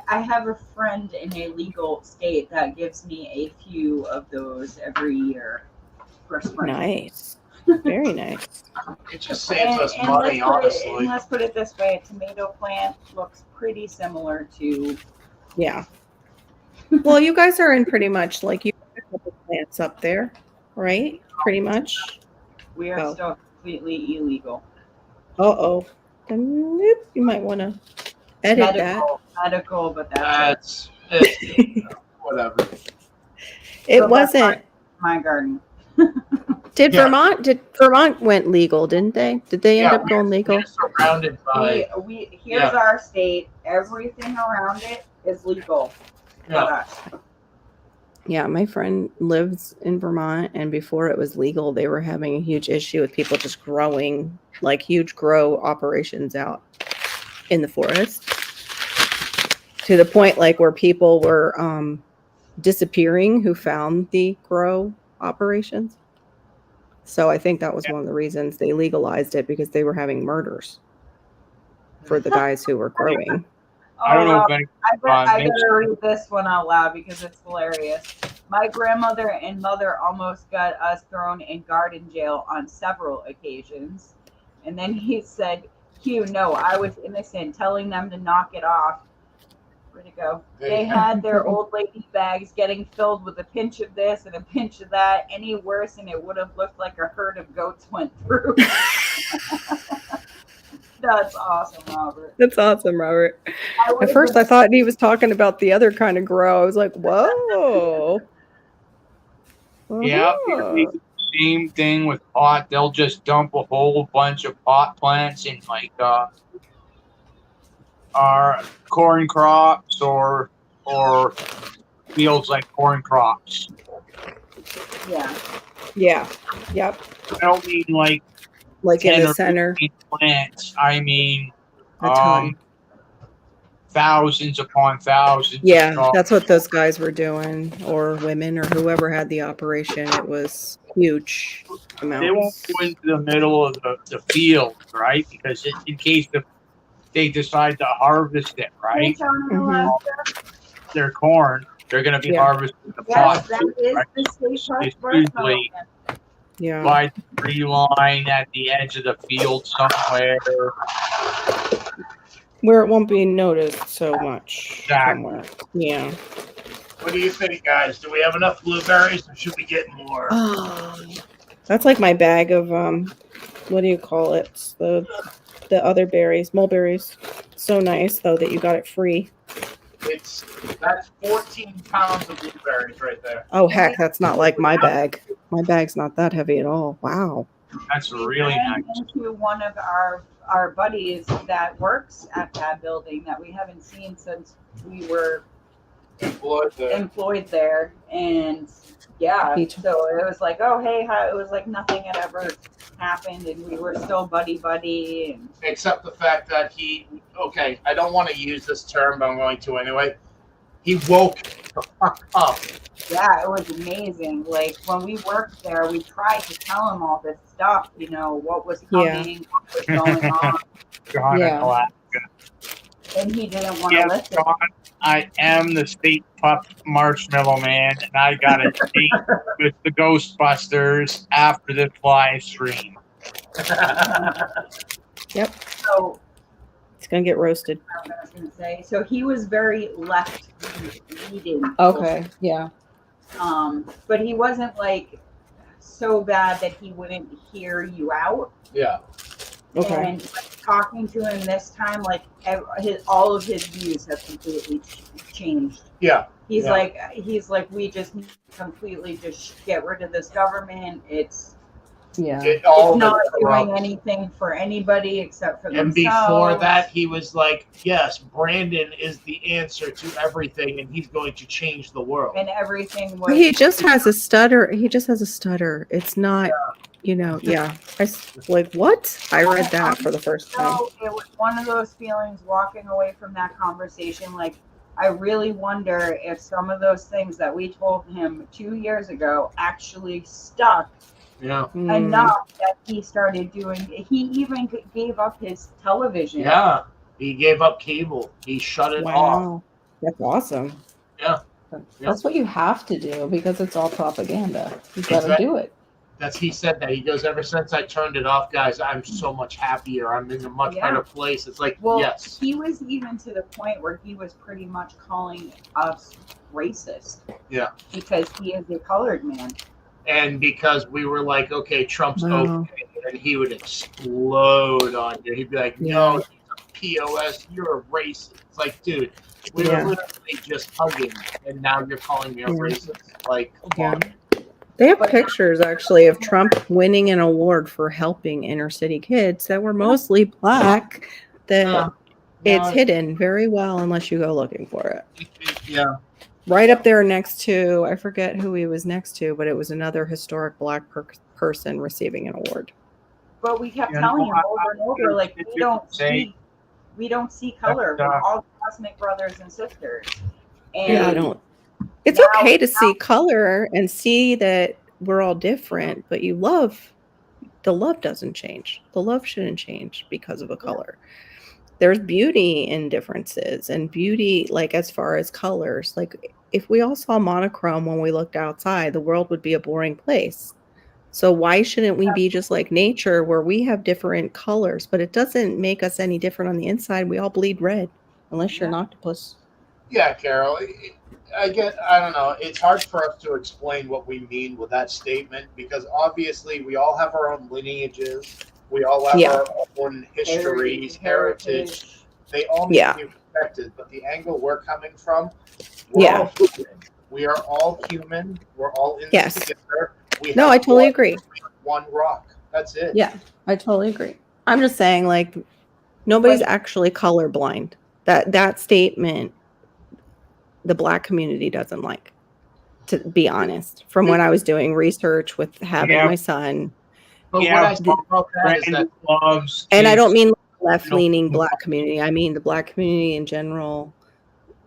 S8: I have a friend in a legal state that gives me a few of those every year for spring.
S7: Nice. Very nice.
S5: It just saves us money, honestly.
S8: Let's put it this way: a tomato plant looks pretty similar to.
S7: Yeah. Well, you guys are in pretty much like you have a couple plants up there, right? Pretty much.
S8: We are
S7: Oh.
S8: still completely illegal.
S7: Uh-oh. Then nope, you might want to edit
S8: Medical, but that's
S5: It's whatever.
S7: that. It
S8: So that's
S7: wasn't.
S8: my garden.
S7: Did
S5: Yeah.
S7: Vermont went legal, didn't they? Did they end
S5: Yeah,
S7: up going legal?
S5: We're surrounded by.
S8: Here's our state. Everything around it is legal.
S5: Yeah.
S8: But us.
S7: Yeah, my friend lives in Vermont, and before it was legal, they were having a huge issue with people just growing like huge grow operations out in the forest to the point like where people were disappearing who found the grow operations. So I think that was one of the reasons they legalized it, because they were having murders for the guys who were growing.
S11: I don't know
S8: Oh,
S11: if any.
S8: I better
S11: makes-
S8: read this one out loud because it's hilarious. My grandmother and mother almost got us thrown in garden jail on several occasions. And then he said, Hugh, no, I was innocent, telling them to knock it off. Where'd it go? They had their old lady bags getting filled with a pinch of this and a pinch of that. Any worse, and it would have looked like a herd of goats went through. That's awesome, Robert.
S7: That's awesome, Robert. At first, I thought he was talking about the other kind of grow. I was like, whoa.
S11: Yeah,
S7: Oh.
S11: it's the same thing with pot. They'll just dump a whole bunch of pot plants in like our corn crops or fields like corn crops.
S8: Yeah.
S7: Yeah. Yep.
S11: I don't mean like
S7: Like in
S11: 10
S7: the
S11: or
S7: center.
S11: 15 plants. I mean
S7: A ton.
S11: thousands upon thousands.
S7: Yeah,
S11: of
S7: that's what those guys were doing, or women, or whoever had the operation. It was huge
S11: They won't
S7: amounts.
S11: go into the middle of the field, right? Because in case they decide to harvest it, right? Their corn, they're going to be
S7: Yeah.
S11: harvesting the
S8: Yes,
S11: pot.
S8: that
S11: too,
S8: is
S11: right?
S8: the state
S11: It's
S8: park
S11: usually
S7: Yeah.
S11: by the tree line at the edge of the field somewhere.
S7: Where it won't be noticed so much.
S11: Exactly.
S7: Somewhere. Yeah.
S5: What do you think, guys? Do we have enough blueberries, or should we get more?
S7: That's like my bag of what do you call it? The other berries, mulberries. So nice though that you got it free.
S5: That's 14 pounds of blueberries right there.
S7: Oh heck, that's not like my bag. My bag's not that heavy at all. Wow.
S11: That's
S8: We
S11: really
S8: ran
S11: nice.
S8: into one of our buddies that works at that building that we haven't seen since we were employed there, and yeah,
S7: He t-
S8: so it was like, oh hey, how, it was like nothing had ever happened, and we were still buddy, and
S5: Except the fact that okay, I don't want to use this term, but I'm going to anyway. He woke the fuck up.
S8: yeah, it was amazing. Like when we worked there, we tried to tell him all this stuff, you know, what was coming, what was going on,
S11: John
S7: Yeah.
S11: in Alaska.
S8: and he didn't want to
S11: Yes,
S8: listen.
S11: John, I am the state pup marshmallow man, and I got a date with the Ghostbusters after the fly stream.
S8: So
S7: It's gonna get roasted.
S8: I don't know what I was gonna say. So he was very left leading.
S7: Okay. Yeah.
S8: But he wasn't like so bad that he wouldn't hear you out.
S5: Yeah.
S7: Okay.
S8: And like, talking to him this time, like all of his views have completely changed.
S5: Yeah.
S8: He's
S5: Yeah.
S8: like, we just need to completely just get rid of this government. It's
S7: Yeah.
S5: All
S8: not
S5: the
S8: doing
S5: corrupt.
S8: anything for anybody except for
S5: And
S8: themselves.
S5: before that, he was like, yes, Brandon is the answer to everything, and he's going to change the world.
S8: and everything was.
S7: He just has a stutter. He just has a stutter. It's not, yeah. Like, what? I read that for the first time.
S8: So it was one of those feelings walking away from that conversation. Like, I really wonder if some of those things that we told him 2 years ago actually stuck
S5: Yeah.
S7: Mm.
S8: enough that he started doing. He even gave up his television.
S5: Yeah. He gave up cable. He shut it off.
S7: Wow. That's awesome.
S5: Yeah.
S7: That's what you have to do because it's all propaganda. You gotta
S5: Exactly.
S7: do it.
S5: He said that. He goes, ever since I turned it off, guys, I'm so much happier. I'm in a much
S8: Yeah.
S5: better place. It's like,
S8: Well,
S5: yes.
S8: he was even to the point where he was pretty much calling us racist.
S5: Yeah.
S8: Because he is a colored man.
S5: And because we were like, okay, Trump's
S7: Wow.
S5: okay, and he would explode on you. He'd be like, no, he's a POS, you're a racist. It's like, dude, we
S7: Yeah.
S5: were literally just hugging, and now you're calling me a
S7: Yeah.
S5: racist. Like, come
S7: Yeah.
S5: on.
S7: They have pictures actually of Trump winning an award for helping inner city kids that were mostly black. That it's hidden very well unless you go looking for it.
S5: Yeah.
S7: Right up there next to, I forget who he was next to, but it was another historic black person receiving an award.
S8: But we kept
S11: Yeah,
S8: telling
S11: no,
S8: him over and over, like, we don't see color.
S11: But,
S8: We're all cosmic brothers and sisters. And
S7: Yeah, I don't. It's
S8: now-
S7: okay to see color and see that we're all different, but the love doesn't change. The love shouldn't change because of a color. There's beauty in differences and beauty, like as far as colors. Like if we all saw monochrome when we looked outside, the world would be a boring place. So why shouldn't we be just like nature where we have different colors, but it doesn't make us any different on the inside. We all bleed red unless you're an octopus.
S5: Yeah, Carol. I don't know. It's hard for us to explain what we mean with that statement because obviously we all have our own lineages. We all have our own histories, heritage. They all need to be respected. But the angle we're coming from, we're all human. We are all human. We're all in this together.
S7: No, I totally agree.
S5: One rock. That's it.
S7: Yeah, I totally agree. I'm just saying, like, nobody's actually colorblind. That statement, the black community doesn't like, to be honest. From when I was doing research with having my son,
S5: But what I saw about that is that
S11: loves
S7: and I don't
S11: kids.
S7: mean left-leaning black community. I mean the black community in general,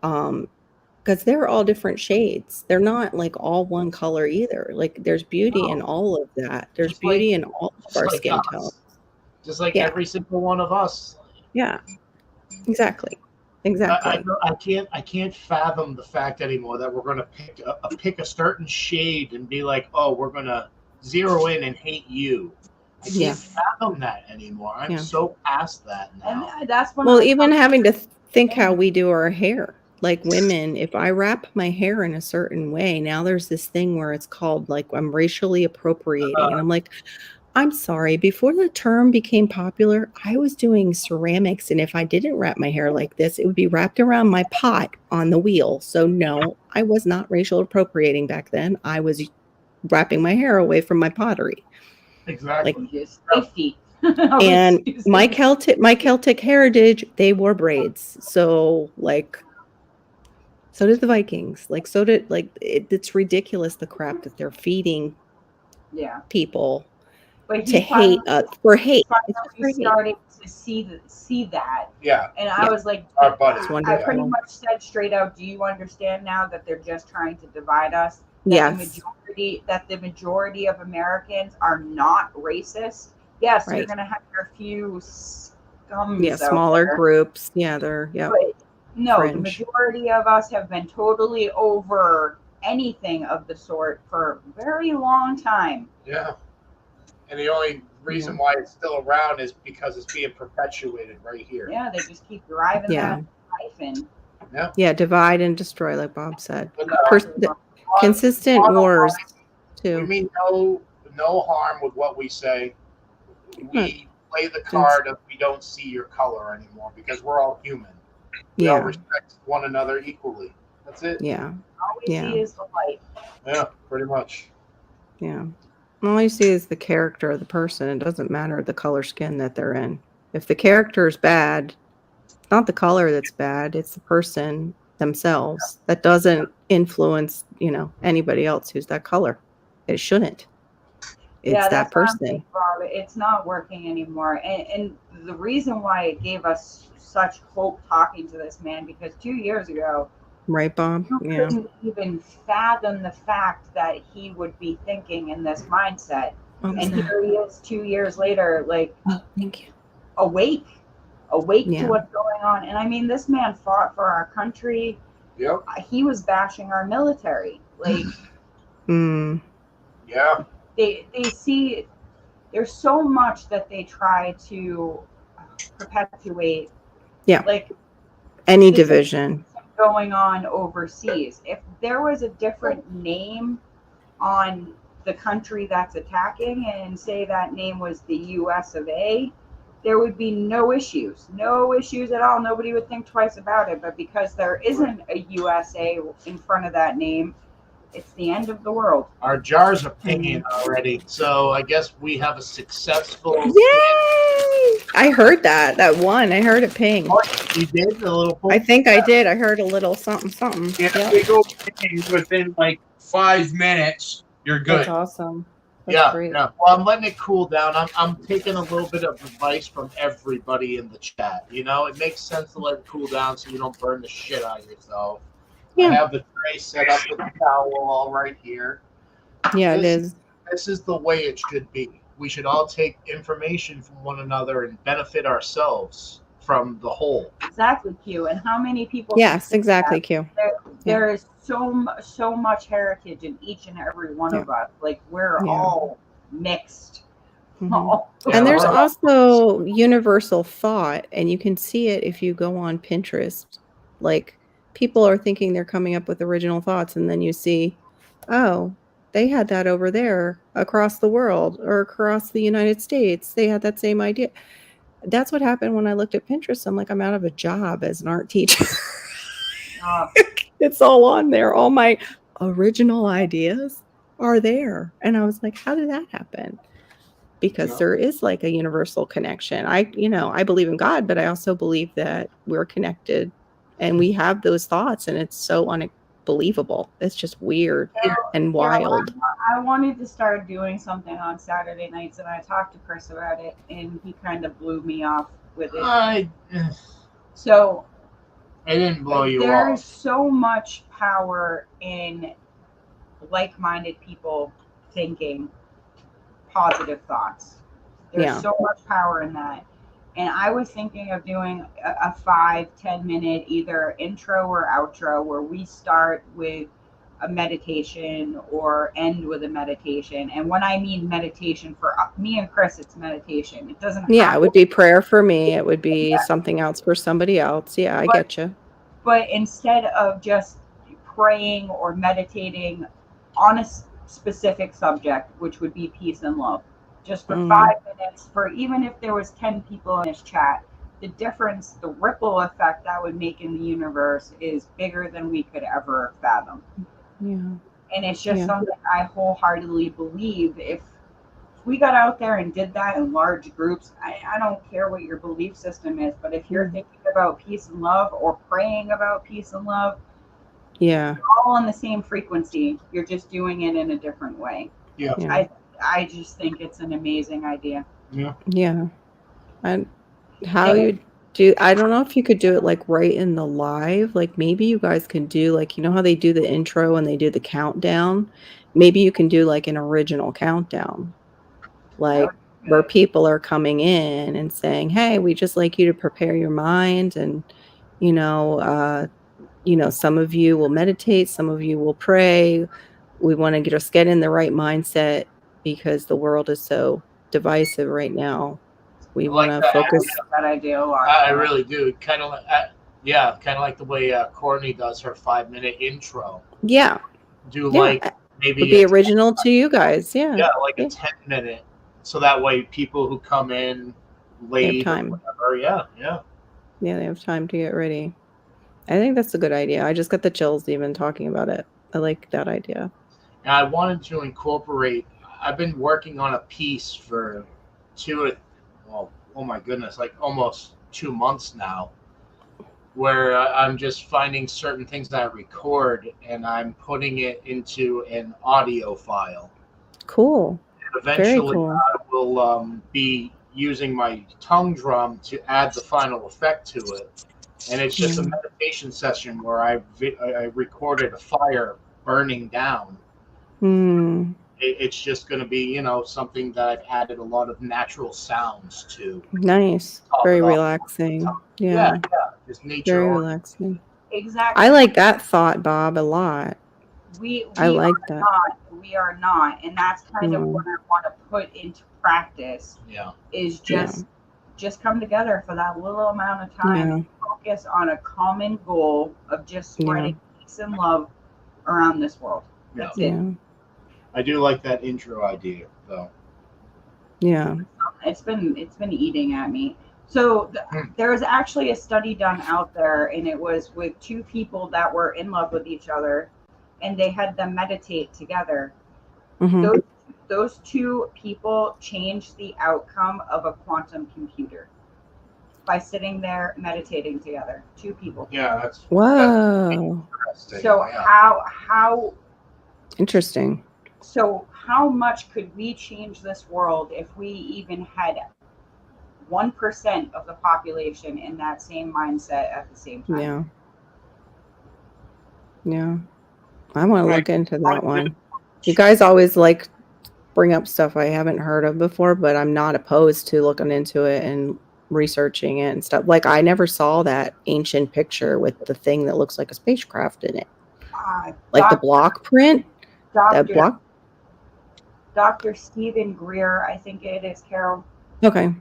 S7: because they're all different shades. They're not like all one color either. Like there's beauty in all of that. There's
S5: Just
S7: beauty
S5: like-
S7: in all of
S5: just
S7: our
S5: like
S7: skin
S5: us.
S7: tones.
S5: just like
S7: Yeah.
S5: every single one of us.
S7: Yeah, exactly.
S5: I can't fathom the fact anymore that we're going to pick a certain shade and be like, oh, we're going to zero in and hate you. I can't fathom that anymore. I'm so past that now.
S8: And that's when
S7: Well, even having to think how we do our hair. Like women, if I wrap my hair in a certain way, now there's this thing where it's called like I'm racially appropriating. And I'm like, I'm sorry, before the term became popular, I was doing ceramics. And if I didn't wrap my hair like this, it would be wrapped around my pot on the wheel. So no, I was not racial appropriating back then. I was wrapping my hair away from my pottery.
S5: Exactly.
S8: Just safety. I was
S7: And
S8: using-
S7: my Celtic heritage, they wore braids. So like, so did the Vikings. Like, so did it's ridiculous the crap that they're feeding
S8: yeah,
S7: people
S8: but
S7: to hate for hate. It's just for
S8: We
S7: hate.
S8: started to see that,
S5: Yeah.
S8: and I was like,
S5: Our buddy.
S7: It's
S8: I
S7: wonderful.
S8: pretty much said straight out, do you understand now that they're just trying to divide us? That
S7: Yes.
S8: the majority of Americans are not racist. Yes, you're
S7: Right.
S8: gonna have your few scums.
S7: Yeah,
S8: out
S7: smaller
S8: there,
S7: groups. Yeah, they're yeah.
S8: but no, the
S7: Fringe.
S8: majority of us have been totally over anything of the sort for a very long time.
S5: Yeah. And the only reason why it's still around is because it's being perpetuated right here.
S8: Yeah, they just keep driving
S7: Yeah.
S8: that life in.
S7: Yeah, divide and destroy, like Bob said.
S5: But
S7: Consistent
S5: bottom
S7: wars
S5: we
S7: too.
S5: mean no harm with what we say. We
S7: Right.
S5: play the card of we don't see your color anymore because we're all human. We all
S7: Yeah,
S5: respect one another equally. That's it.
S7: yeah,
S8: All we
S7: Yeah.
S8: see is the light.
S5: Yeah, pretty much.
S7: yeah. All you see is the character of the person. It doesn't matter the color skin that they're in. If the character is bad, it's not the color that's bad, it's the person themselves. That doesn't influence, anybody else who's that color. It shouldn't. It's
S8: Yeah,
S7: that
S8: that's what I'm
S7: person.
S8: saying, Bob. It's not working anymore. And the reason why it gave us such hope talking to this man, because 2 years ago,
S7: Right, Bob?
S8: you
S7: Yeah.
S8: couldn't even fathom the fact that he would be thinking in this mindset.
S7: What was
S8: And
S7: that?
S8: here he is 2 years later, like
S7: Oh, thank you.
S8: awake
S7: Yeah.
S8: to what's going on. And I mean, this man fought for our country.
S5: Yep.
S8: He was bashing our military. Like
S7: Mm,
S5: Yeah.
S8: they see there's so much that they try to perpetuate.
S7: Yeah.
S8: Like
S7: any
S8: This is-
S7: division.
S8: going on overseas. If there was a different name on the country that's attacking, and say that name was the US of A, there would be no issues at all. Nobody would think twice about it. But because there isn't a USA in front of that name, it's the end of the world.
S5: Our jars are pinging already, so I guess we have a successful.
S7: Yay! I heard that one. I heard it ping.
S5: Oh, you did a little.
S7: I think I did. I heard a little something.
S11: If
S7: Yep.
S11: we go ping within like 5 minutes, you're good.
S7: That's awesome. That's
S5: Yeah,
S7: great.
S5: yeah. Well, I'm letting it cool down. I'm taking a little bit of advice from everybody in the chat. It makes sense to let it cool down so you don't burn the shit out of yourself.
S7: Yeah.
S5: I have the tray set up with the towel all right here.
S7: Yeah, it
S5: This-
S7: is.
S5: This is the way it should be. We should all take information from one another and benefit ourselves from the whole.
S8: Exactly, Q. And how many people?
S7: Yes, exactly, Q.
S8: There is so much heritage in each and every one of us. Like we're
S7: Yeah.
S8: all mixed.
S7: Mhm.
S8: All-
S7: And there's
S5: Yeah.
S7: also universal thought, and you can see it if you go on Pinterest. Like, people are thinking they're coming up with original thoughts, and then you see, oh, they had that over there across the world or across the United States. They had that same idea. That's what happened when I looked at Pinterest. I'm like, I'm out of a job as an art teacher.
S8: uh,
S7: It's all on there. All my original ideas are there. And I was like, how did that happen? Because
S5: Yeah.
S7: there is like a universal connection. I believe in God, but I also believe that we're connected and we have those thoughts, and it's so unbelievable. It's just weird and wild.
S8: I wanted to start doing something on Saturday nights, and I talked to Chris about it, and he kind of blew me off with it.
S5: I
S8: So
S5: didn't blow you
S8: there's
S5: off.
S8: so much power in like-minded people thinking positive thoughts. There's
S7: Yeah.
S8: so much power in that. And I was thinking of doing a 5-10 minute either intro or outro where we start with a meditation or end with a meditation. And when I mean meditation, for me and Chris, it's meditation. It doesn't
S7: Yeah,
S8: have
S7: it would be prayer for me. It would be
S8: Yeah.
S7: something else for somebody else. Yeah, I
S8: But-
S7: get you.
S8: But instead of just praying or meditating on a specific subject, which would be peace and love, just for 5 minutes, for even if there was 10 people in this chat, the difference, the ripple effect that would make in the universe is bigger than we could ever fathom.
S7: Yeah.
S8: And it's just
S7: Yeah.
S8: something I wholeheartedly believe. If we got out there and did that in large groups, I don't care what your belief system is, but if you're thinking about peace and love or praying about peace and love,
S7: Yeah.
S8: all on the same frequency. You're just doing it in a different way.
S5: Yeah.
S7: Yeah.
S8: I just think it's an amazing idea.
S5: Yeah.
S7: Yeah. And how you do, I don't know if you could do it like right in the live. Like maybe you guys can do like, you know how they do the intro and they do the countdown? Maybe you can do like an original countdown. Like where people are coming in and saying, "Hey, we just like you to prepare your mind and some of you will meditate, some of you will pray. We want to get in the right mindset because the world is so divisive right now. We
S5: I like
S7: want to
S5: that
S7: focus."
S8: That idea a lot.
S5: I really do. Kind of like, kind of like the way Courtney does her 5-minute intro.
S7: Yeah.
S5: Do
S7: Yeah.
S5: like maybe
S7: Would be
S5: a
S7: original to you guys. Yeah.
S5: yeah, like a 10-minute, so that way people who come in late or
S7: time.
S5: whatever, yeah.
S7: Yeah, they have time to get ready. I think that's a good idea. I just got the chills even talking about it. I like that idea.
S5: And I wanted to incorporate. I've been working on a piece for oh my goodness, like almost 2 months now, where I'm just finding certain things that I record and I'm putting it into an audio file.
S7: Cool.
S5: And eventually,
S7: cool.
S5: I will be using my tongue drum to add the final effect to it. And it's just a meditation session where I recorded a fire burning down.
S7: Hmm.
S5: It's just going to be, something that I've added a lot of natural sounds to.
S7: Nice. Very relaxing. Yeah.
S5: Just nature.
S7: Very relaxing.
S8: Exactly.
S7: I like that thought, Bob, a lot. I like that.
S8: We are not, and that's kind of what I want to put into practice.
S5: Yeah.
S8: Is just come together for that little amount of time and focus on a common goal of just spreading peace and love around this world. That's it.
S5: I do like that intro idea, though.
S7: Yeah.
S8: It's been eating at me. So there was actually a study done out there, and it was with two people that were in love with each other, and they had them meditate together.
S7: Mm-hmm.
S8: Those two people changed the outcome of a quantum computer by sitting there meditating together. Two people.
S5: Yeah, that's
S7: interesting.
S8: So how
S7: interesting.
S8: So how much could we change this world if we even had 1% of the population in that same mindset at the same time?
S7: Yeah. Yeah. I want to look into that one. You guys always bring up stuff I haven't heard of before, but I'm not opposed to looking into it and researching it and stuff. Like I never saw that ancient picture with the thing that looks like a spacecraft in it. The block print.
S8: Dr. Stephen Greer, I think it is, Carol.
S7: Okay.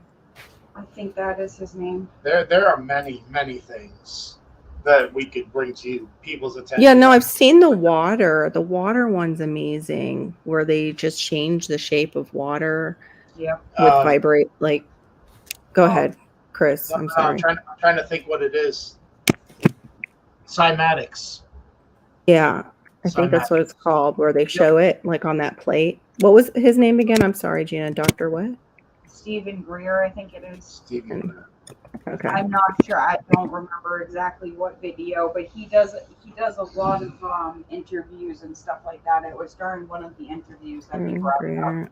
S8: I think that is his name.
S5: There are many, many things that we could bring to people's attention.
S7: Yeah, no, I've seen the water. The water one's amazing, where they just change the shape of water.
S8: Yeah.
S7: With vibrate. Go ahead, Chris. I'm sorry.
S5: I'm trying to think what it is. Cymatics.
S7: Yeah, I think that's what it's called, where they show it on that plate. What was his name again? I'm sorry, Gina. Dr. what?
S8: Stephen Greer, I think it is.
S5: Stephen Greer.
S7: Okay.
S8: I'm not sure. I don't remember exactly what video, but he does a lot of interviews and stuff like that. It was during one of the interviews that he brought it up.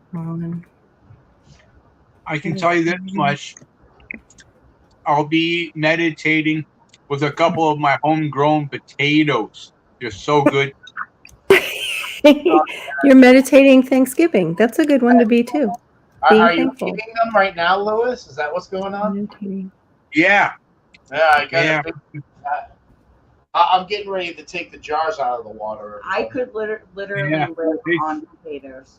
S11: I can tell you this much. I'll be meditating with a couple of my homegrown potatoes. They're so good.
S7: You're meditating Thanksgiving. That's a good one to be too.
S5: Are you eating them right now, Lewis? Is that what's going on?
S11: Yeah.
S5: Yeah, I'm getting ready to take the jars out of the water.
S8: I could literally live on potatoes.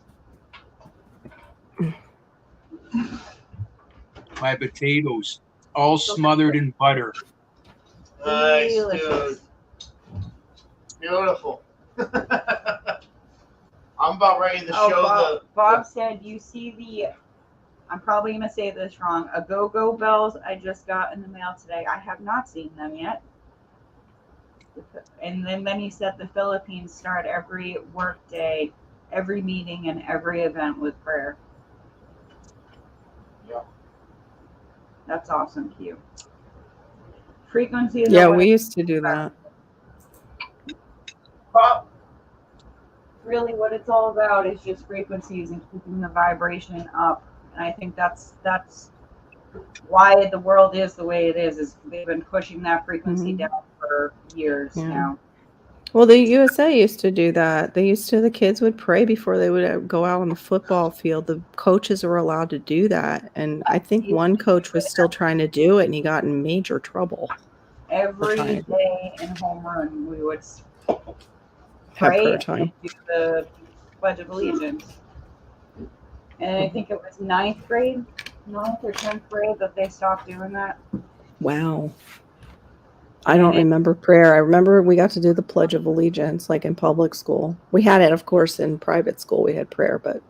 S11: My potatoes, all smothered in butter.
S5: Nice, dude. Beautiful. I'm about ready to show
S8: Bob said, you see I'm probably going to say this wrong, Go bells I just got in the mail today. I have not seen them yet. And then he said the Philippines start every work day, every meeting, and every event with prayer.
S5: Yeah.
S8: That's awesome, Q. Frequencies.
S7: Yeah,
S8: are what
S7: we
S8: it-
S7: used to do that.
S8: really what it's all about is just frequencies and keeping the vibration up. And I think that's why the world is the way it is they've been pushing that frequency
S7: Mhm.
S8: down for years
S7: Yeah.
S8: now.
S7: Well, the USA used to do that. The kids would pray before they would go out on the football field. The coaches were allowed to do that. And I think one coach was still trying to do it and he got in major trouble.
S8: Every
S7: trying.
S8: day in home run we would
S7: Have
S8: pray
S7: prayer
S8: and
S7: time.
S8: do the Pledge of Allegiance. And I think it was ninth or 10th grade that they stopped doing that.
S7: Wow. I don't remember prayer. I remember we got to do the Pledge of Allegiance like in public school. We had it, of course, in private school. We had prayer, but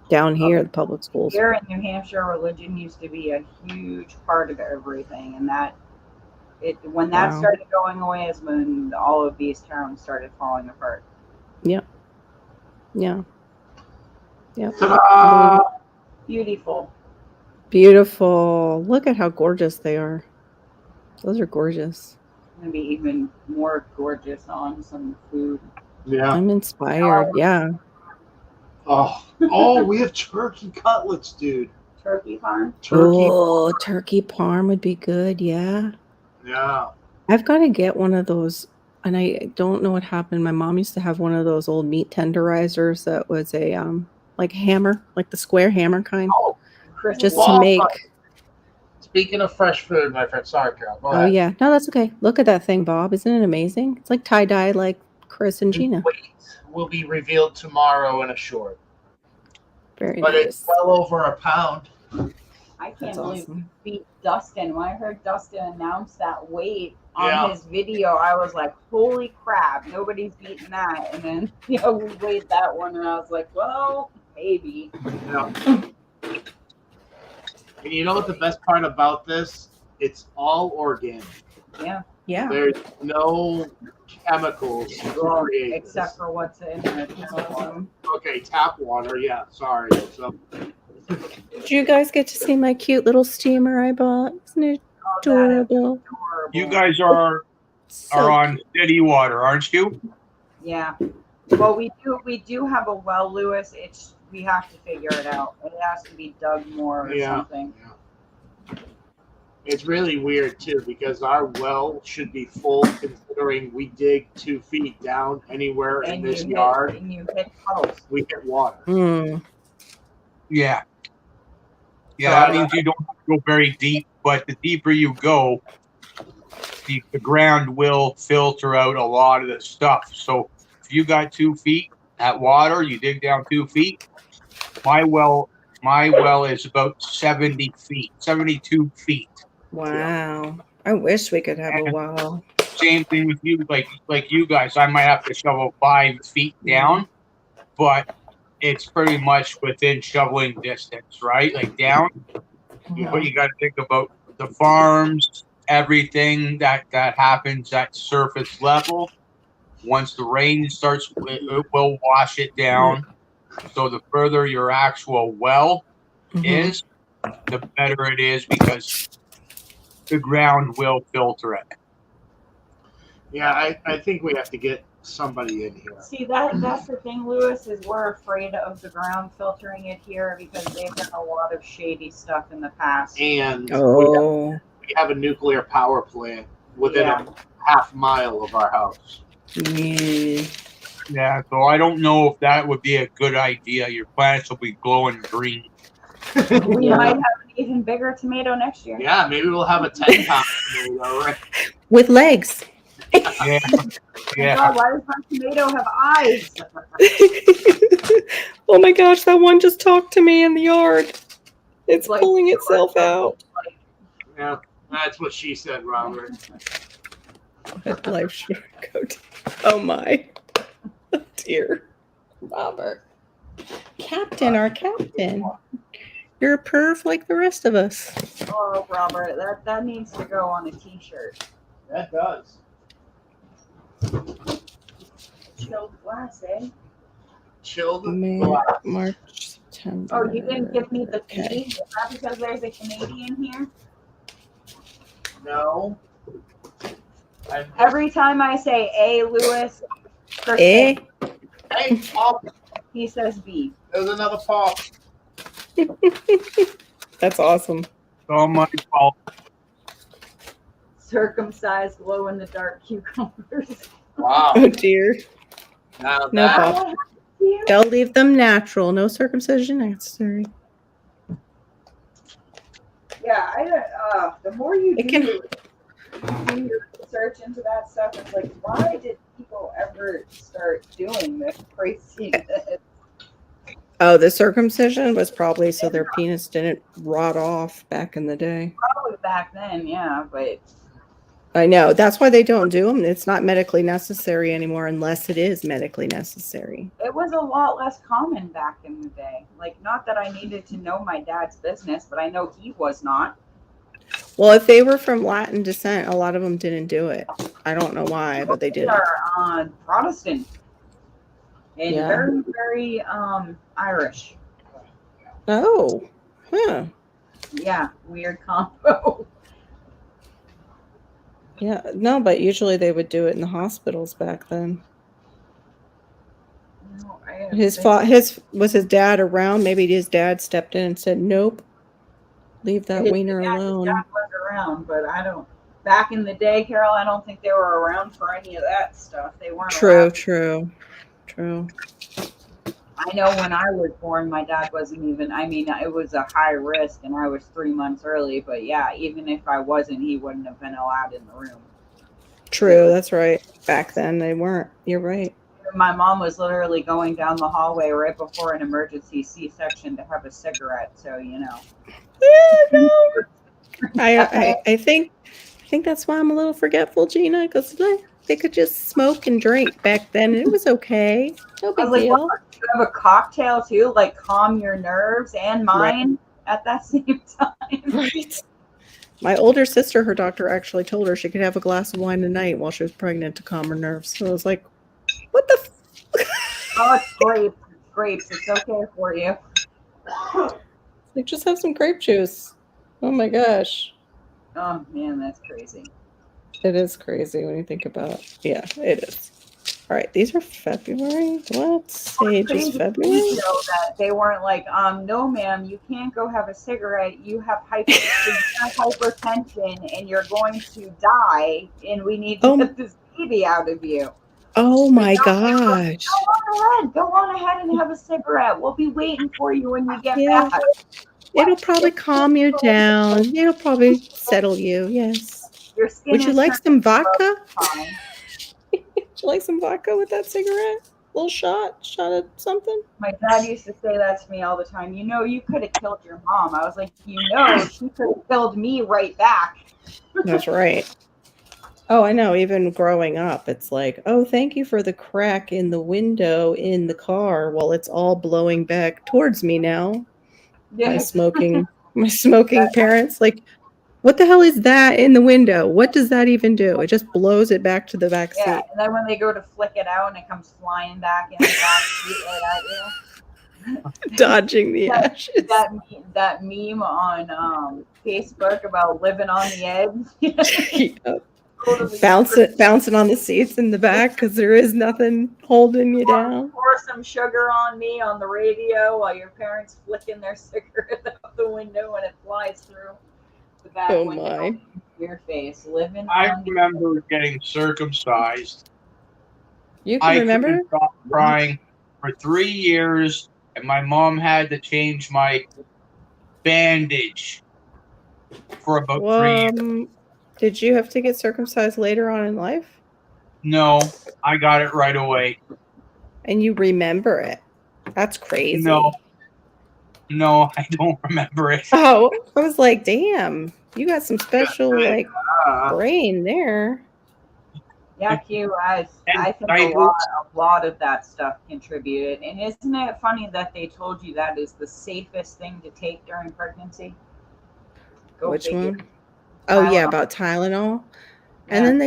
S7: down here, the public schools.
S8: Here in New Hampshire, religion used to be a huge part of everything, and when that
S7: Wow.
S8: started going away is when all of these towns started falling apart.
S7: Yeah. Yeah. Yeah.
S5: Ta-da!
S8: Beautiful.
S7: Beautiful. Look at how gorgeous they are. Those are gorgeous.
S8: Gonna be even more gorgeous on some food.
S5: Yeah.
S7: I'm inspired. Yeah.
S5: Oh, we have turkey cutlets, dude.
S8: Turkey farm.
S5: Turkey.
S7: Oh, turkey parm would be good. Yeah.
S5: Yeah.
S7: I've got to get one of those. And I don't know what happened. My mom used to have one of those old meat tenderizers that was a like hammer, like the square hammer kind.
S5: Oh,
S7: just
S5: Well,
S7: to make.
S5: Speaking of fresh food, my friend. Sorry, Carol. Go
S7: Oh
S5: ahead.
S7: yeah. No, that's okay. Look at that thing, Bob. Isn't it amazing? It's like tie-dye like Chris and Gina.
S5: Weight will be revealed tomorrow in a short.
S7: Very
S5: But
S7: nice.
S5: it's well over a pound.
S8: I can't
S7: That's
S8: believe
S7: awesome.
S8: we beat Dustin. When I heard Dustin announce that weight on
S5: Yeah.
S8: his video, I was like, holy crap, nobody's beating that. And then, we weighed that one, and I was like, well, maybe.
S5: Yeah. And you know what the best part about this? It's all organic.
S8: Yeah.
S7: Yeah.
S5: There's no chemicals to create this.
S8: Except for what's in it. It's awesome.
S5: Okay, tap water. Yeah, sorry. So
S7: Did you guys get to see my cute little steamer I bought? Isn't it adorable?
S11: You guys are on steady water, aren't you?
S8: Yeah. Well, we do have a well, Lewis. We have to figure it out. It has to be dug more or
S5: Yeah.
S8: something.
S5: it's really weird too because our well should be full considering we dig 2 feet down anywhere in this yard.
S8: And you hit puddles.
S5: We get water.
S7: Mm.
S11: Yeah. Yeah, that means you don't have to go very deep, but the deeper you go, the ground will filter out a lot of the stuff. So if you got 2 feet at water, you dig down 2 feet. My well is about 70 feet, 72 feet.
S7: Wow. I wish we could have a well.
S11: Same thing with you, like you guys. I might have to shovel 5 feet down, but it's pretty much within shoveling distance, right? Like down. But you got to think about the farms, everything that happens at surface level. Once the rain starts, it will wash it down. So the further your actual well is, the better it is because the ground will filter it.
S5: Yeah, I think we have to get somebody in here.
S8: See, that's the thing, Lewis, is we're afraid of the ground filtering it here because they've done a lot of shady stuff in the past.
S5: And
S7: Oh.
S5: we have a nuclear power plant within a half mile of our house.
S11: Yeah, so I don't know if that would be a good idea. Your plants will be glowing green.
S8: We might have an even bigger tomato next year.
S5: Yeah, maybe we'll have a 10-pound tomato, right?
S7: With legs.
S11: Yeah. Yeah.
S8: God, why does my tomato have eyes?
S7: Oh my gosh, that one just talked to me in the yard. It's
S8: Like,
S7: pulling itself out.
S5: Yeah, that's what she said, Robert.
S7: Life sugarcoat. Oh my. Oh dear. Robert. Captain, our captain. You're a perv like the rest of us.
S8: Oh, Robert, that needs to go on a t-shirt.
S5: That does.
S8: Chilled glass, eh?
S5: Chilled
S7: May,
S5: glass.
S7: March, September.
S8: Oh, you didn't give me the
S7: Okay.
S8: B? Is that because there's a Canadian here?
S5: No. I-
S8: Every time I say A, Lewis, Kristen,
S7: Eh?
S5: Hey, Pop.
S8: he says B.
S5: There's another Pop.
S7: That's awesome.
S11: Oh my fault.
S8: Circumcised glow in the dark cucumbers.
S5: Wow.
S7: Oh dear.
S5: Now
S7: No,
S5: that,
S7: Bob. They'll leave them natural. No circumcision necessary.
S8: Yeah, I don't. The more you
S7: It
S8: do,
S7: can-
S8: do your research into that stuff, it's like, why did people ever start doing this craziness?
S7: Oh, the circumcision was probably so their penis didn't rot off back in the day.
S8: Probably back then, yeah, but
S7: I know. That's why they don't do them. It's not medically necessary anymore unless it is medically necessary.
S8: it was a lot less common back in the day. Like, not that I needed to know my dad's business, but I know he was not.
S7: Well, if they were from Latin descent, a lot of them didn't do it. I don't know why, but they
S8: They
S7: didn't.
S8: are Protestant and
S7: Yeah.
S8: very, very Irish.
S7: Oh, huh.
S8: Yeah, weird combo.
S7: Yeah, no, but usually they would do it in the hospitals back then.
S8: No, I
S7: Was his dad around? Maybe his dad stepped in and said, "Nope, leave that wiener alone."
S8: His dad was around, but I don't. Back in the day, Carol, I don't think they were around for any of that stuff. They weren't.
S7: True,
S8: around.
S7: true.
S8: I know when I was born, my dad wasn't even. I mean, it was a high risk, and I was 3 months early. But yeah, even if I wasn't, he wouldn't have been allowed in the room.
S7: True, that's right. Back then they weren't. You're right.
S8: My mom was literally going down the hallway right before an emergency C-section to have a cigarette. So you know.
S7: I think that's why I'm a little forgetful, Gina, because they could just smoke and drink back then, and it was okay. No
S8: I
S7: big
S8: was like,
S7: deal.
S8: what, you have a cocktail too, like calm your nerves and mine at that same time.
S7: Right. My older sister, her doctor actually told her she could have a glass of wine a night while she was pregnant to calm her nerves. So I was like, what the
S8: Oh, it's grapes. It's grapes. It's okay for you.
S7: Like, just have some grape juice. Oh my gosh.
S8: Oh man, that's crazy.
S7: It is crazy when you think about it. Yeah, it is. All right, these are February. What stage is February?
S8: You know that they weren't like, no, ma'am, you can't go have a cigarette. You have hypertension, and you're going to die, and we need to get this baby out of you.
S7: Oh my gosh.
S8: Go on ahead and have a cigarette. We'll be waiting for you when you get
S7: Yeah.
S8: back.
S7: It'll probably calm you down. It'll probably settle you. Yes.
S8: Your skin
S7: Would you
S8: is
S7: like some
S8: turning
S7: vodka?
S8: fine.
S7: Would you like some vodka with that cigarette? Little shot of something?
S8: My dad used to say that to me all the time. You know, you could have killed your mom. I was like, you know, she could have killed me right back.
S7: That's right. Oh, I know. Even growing up, it's like, oh, thank you for the crack in the window in the car while it's all blowing back towards me now. My smoking parents, like, what the hell is that in the window? What does that even do? It just blows it back to the back seat.
S8: Yeah, and then when they go to flick it out and it comes flying back in the back seat right at you.
S7: Dodging the ashes.
S8: That meme on Facebook about living on the edge. Totally
S7: Bouncing on the seats in the back because there is nothing holding you down.
S8: Pour some sugar on me on the radio while your parents flicking their cigarette out the window and it flies through the back
S7: Oh
S8: window
S7: my.
S8: into your face. Living
S11: I
S8: on the
S11: remember getting circumcised.
S7: You can
S11: I
S7: remember?
S11: couldn't stop crying for 3 years, and my mom had to change my bandage for about 3 years.
S7: Did you have to get circumcised later on in life?
S11: No, I got it right away.
S7: And you remember it? That's crazy.
S11: No, I don't remember it.
S7: Oh, I was like, damn, you got some special like brain there.
S8: Yeah, Q, I think
S11: I
S8: a lot of that stuff contributed. And isn't it funny that they told you that is the safest thing to take during pregnancy? Go
S7: Which
S8: figure.
S7: one? Oh yeah,
S8: Tylenol.
S7: about Tylenol. And
S2: Yeah.
S7: then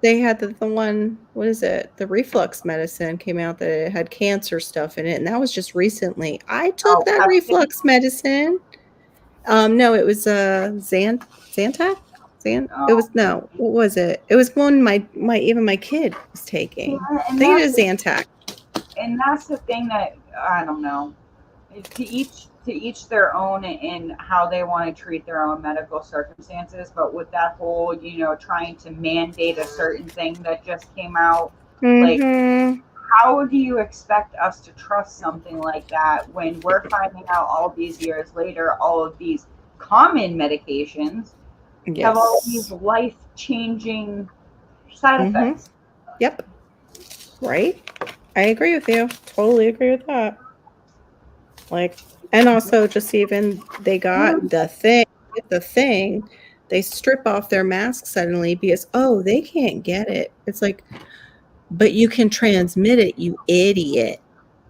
S7: they had the one, what is it? The reflux medicine came out that it had cancer stuff in it, and that was just recently. I took that
S2: Pepsi?
S7: reflux medicine. No, it was Zantac. It was no. What was it? It was one my even my kid was taking.
S8: Yeah,
S7: I
S8: and
S7: think it
S8: that's
S7: was Zantac.
S8: and that's the thing that I don't know. To each their own in how they want to treat their own medical circumstances. But with that whole, trying to mandate a certain thing that just came out, like,
S7: Mhm.
S8: how do you expect us to trust something like that when we're finding out all these years later, all of these common medications have all these
S7: Yes.
S8: life-changing side
S7: Mhm.
S8: effects?
S7: Yep. Right. I agree with you. Totally agree with that. Like, and also just even they got the thing, they strip off their mask suddenly because they can't get it. It's like, but you can transmit it, you idiot.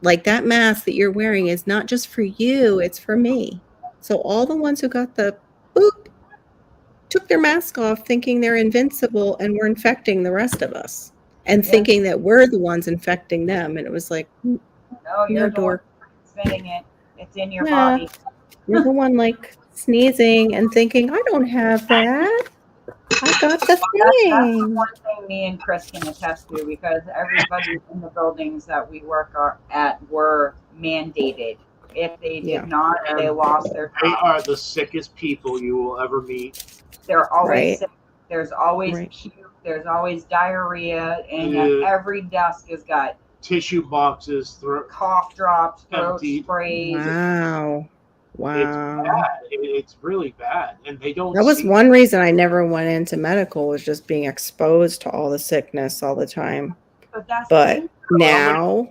S7: Like that mask that you're wearing is not just for you, it's for me. So all the ones who got the boop took their mask off thinking they're invincible and were infecting the rest of us and
S8: Yeah.
S7: thinking that we're the ones infecting them. And it was like,
S8: No,
S7: no,
S8: you're the one
S7: dork.
S8: transmitting it. It's in your
S7: Yeah.
S8: body.
S7: You're the one like sneezing and thinking, I don't have that. I got the
S8: That's the
S7: thing.
S8: one thing me and Chris can attest to, because everybody in the buildings that we work at were mandated. If they did
S7: Yeah.
S8: not, they lost their
S5: They
S8: job.
S5: are the sickest people you will ever meet.
S8: They're always
S7: Right.
S8: sick. There's always
S7: Right.
S8: puke. There's always diarrhea, and
S5: Yeah.
S8: every desk has got
S5: Tissue boxes,
S8: cough drops, throat
S5: Empty.
S8: sprays.
S7: Wow. Wow.
S5: it's really bad, and they don't.
S7: That was
S5: see
S7: one reason I never went into medical, was just being exposed to all the sickness all the time.
S8: But that's the
S7: But
S8: thing.
S7: now,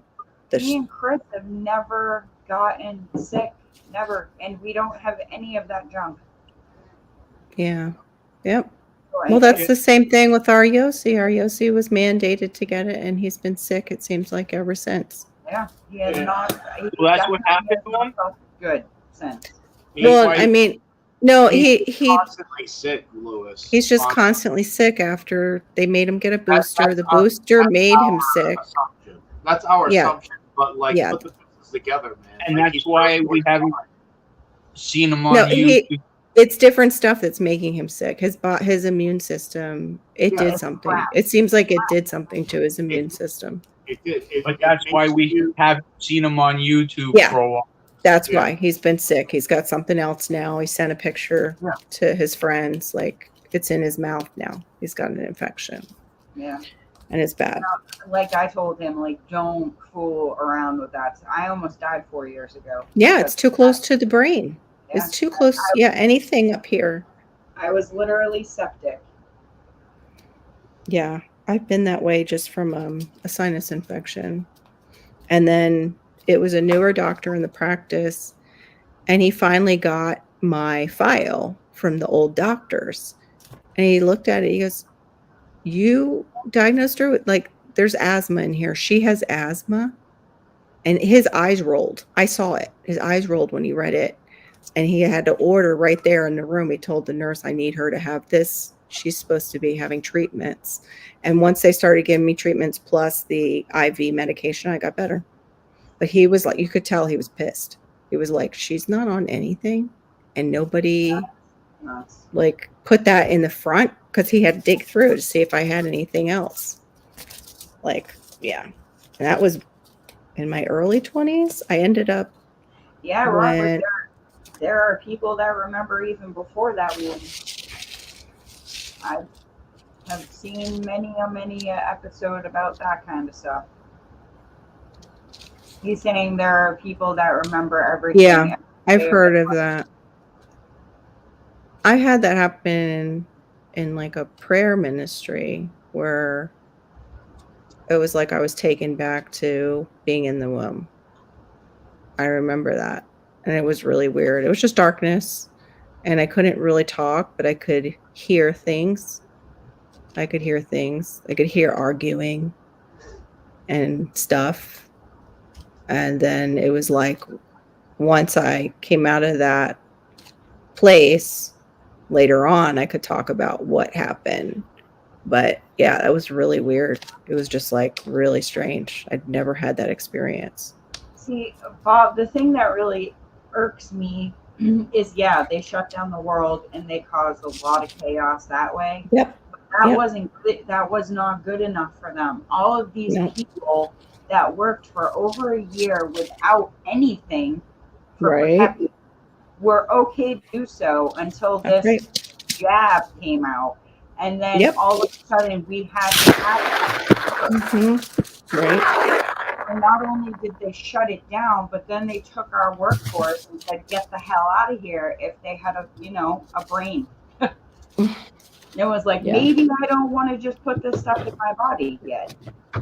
S8: Me and Chris have never gotten sick, never, and we don't have any of that junk.
S7: yeah. Yep.
S8: Right?
S7: Well, that's the same thing with our Yossi. Our Yossi was mandated to get it, and he's been sick, it seems like, ever since.
S8: Yeah, he has
S5: Yeah.
S8: not.
S11: Well, that's what happened to him?
S8: Good since.
S7: Well, I mean, no,
S5: he's
S7: he
S5: constantly sick, Lewis.
S7: he's just
S5: Constantly.
S7: constantly sick after they made him get a
S5: That's
S7: booster. The
S5: our-
S7: booster
S5: that's
S7: made him
S5: our
S7: sick.
S5: assumption. That's our
S7: Yeah.
S5: assumption. But like,
S7: Yeah.
S5: put the pieces together, man.
S11: And
S5: Like,
S11: that's
S5: he's
S11: why
S5: first
S11: we haven't
S5: born.
S11: seen him on
S7: No,
S11: YouTube.
S7: it's different stuff that's making him sick. His immune system, it
S5: Yeah,
S7: did
S8: it's
S7: something.
S8: crap.
S7: It seems like it did something to his immune system.
S5: It did.
S11: But that's why
S5: makes
S11: we
S5: you-
S11: haven't seen him on YouTube
S7: Yeah.
S11: for a while.
S7: That's
S5: Yeah.
S7: why he's been sick. He's got something else now. He sent a picture
S5: Yeah.
S7: to his friends, like it's in his mouth now. He's got an infection,
S8: Yeah,
S7: and it's bad.
S8: like I told him, like, don't fool around with that. I almost died 4 years ago.
S7: Yeah, it's too close to the brain.
S8: Yeah.
S7: It's too close. Yeah, anything up here.
S8: I was literally septic.
S7: Yeah, I've been that way just from a sinus infection. And then it was a newer doctor in the practice, and he finally got my file from the old doctors. And he looked at it, he goes, you diagnosed her with, like, there's asthma in here. She has asthma. And his eyes rolled. I saw it. His eyes rolled when he read it. And he had to order right there in the room. He told the nurse, I need her to have this. She's supposed to be having treatments. And once they started giving me treatments plus the IV medication, I got better. But he was like, you could tell he was pissed. He was like, she's not on anything. And nobody
S8: Nuts.
S7: like put that in the front, because he had to dig through to see if I had anything else. Like, yeah. And that was in my early 20s. I ended up
S8: Yeah, Robert.
S7: when
S8: There are people that remember even before that one. I have seen many episode about that kind of stuff. He's saying there are people that remember everything.
S7: Yeah, I've
S8: every
S7: heard
S8: day
S7: of that. I had that happen in like a prayer ministry where it was like I was taken back to being in the womb. I remember that. And it was really weird. It was just darkness. And I couldn't really talk, but I could hear things. I could hear things. I could hear arguing and stuff. And then it was like once I came out of that place, later on, I could talk about what happened. But yeah, that was really weird. It was just like really strange. I'd never had that experience.
S8: See, Bob, the thing that really irks me is, yeah, they shut down the world and they caused a lot of chaos that way.
S7: Yep.
S8: But that
S7: Yep.
S8: wasn't good. That was not good enough for them. All of these
S7: No.
S8: people that worked for over a year without anything for
S7: Right.
S8: protection were okay to do so until
S7: That's
S8: this
S7: right.
S8: jab came out. And then
S7: Yep.
S8: all of a sudden we had to have
S7: Hmm. Right.
S8: and not only did they shut it down, but then they took our workforce and said, get the hell out of here if they had a brain. It was like,
S7: Yeah.
S8: maybe I don't want to just put this stuff in my body yet.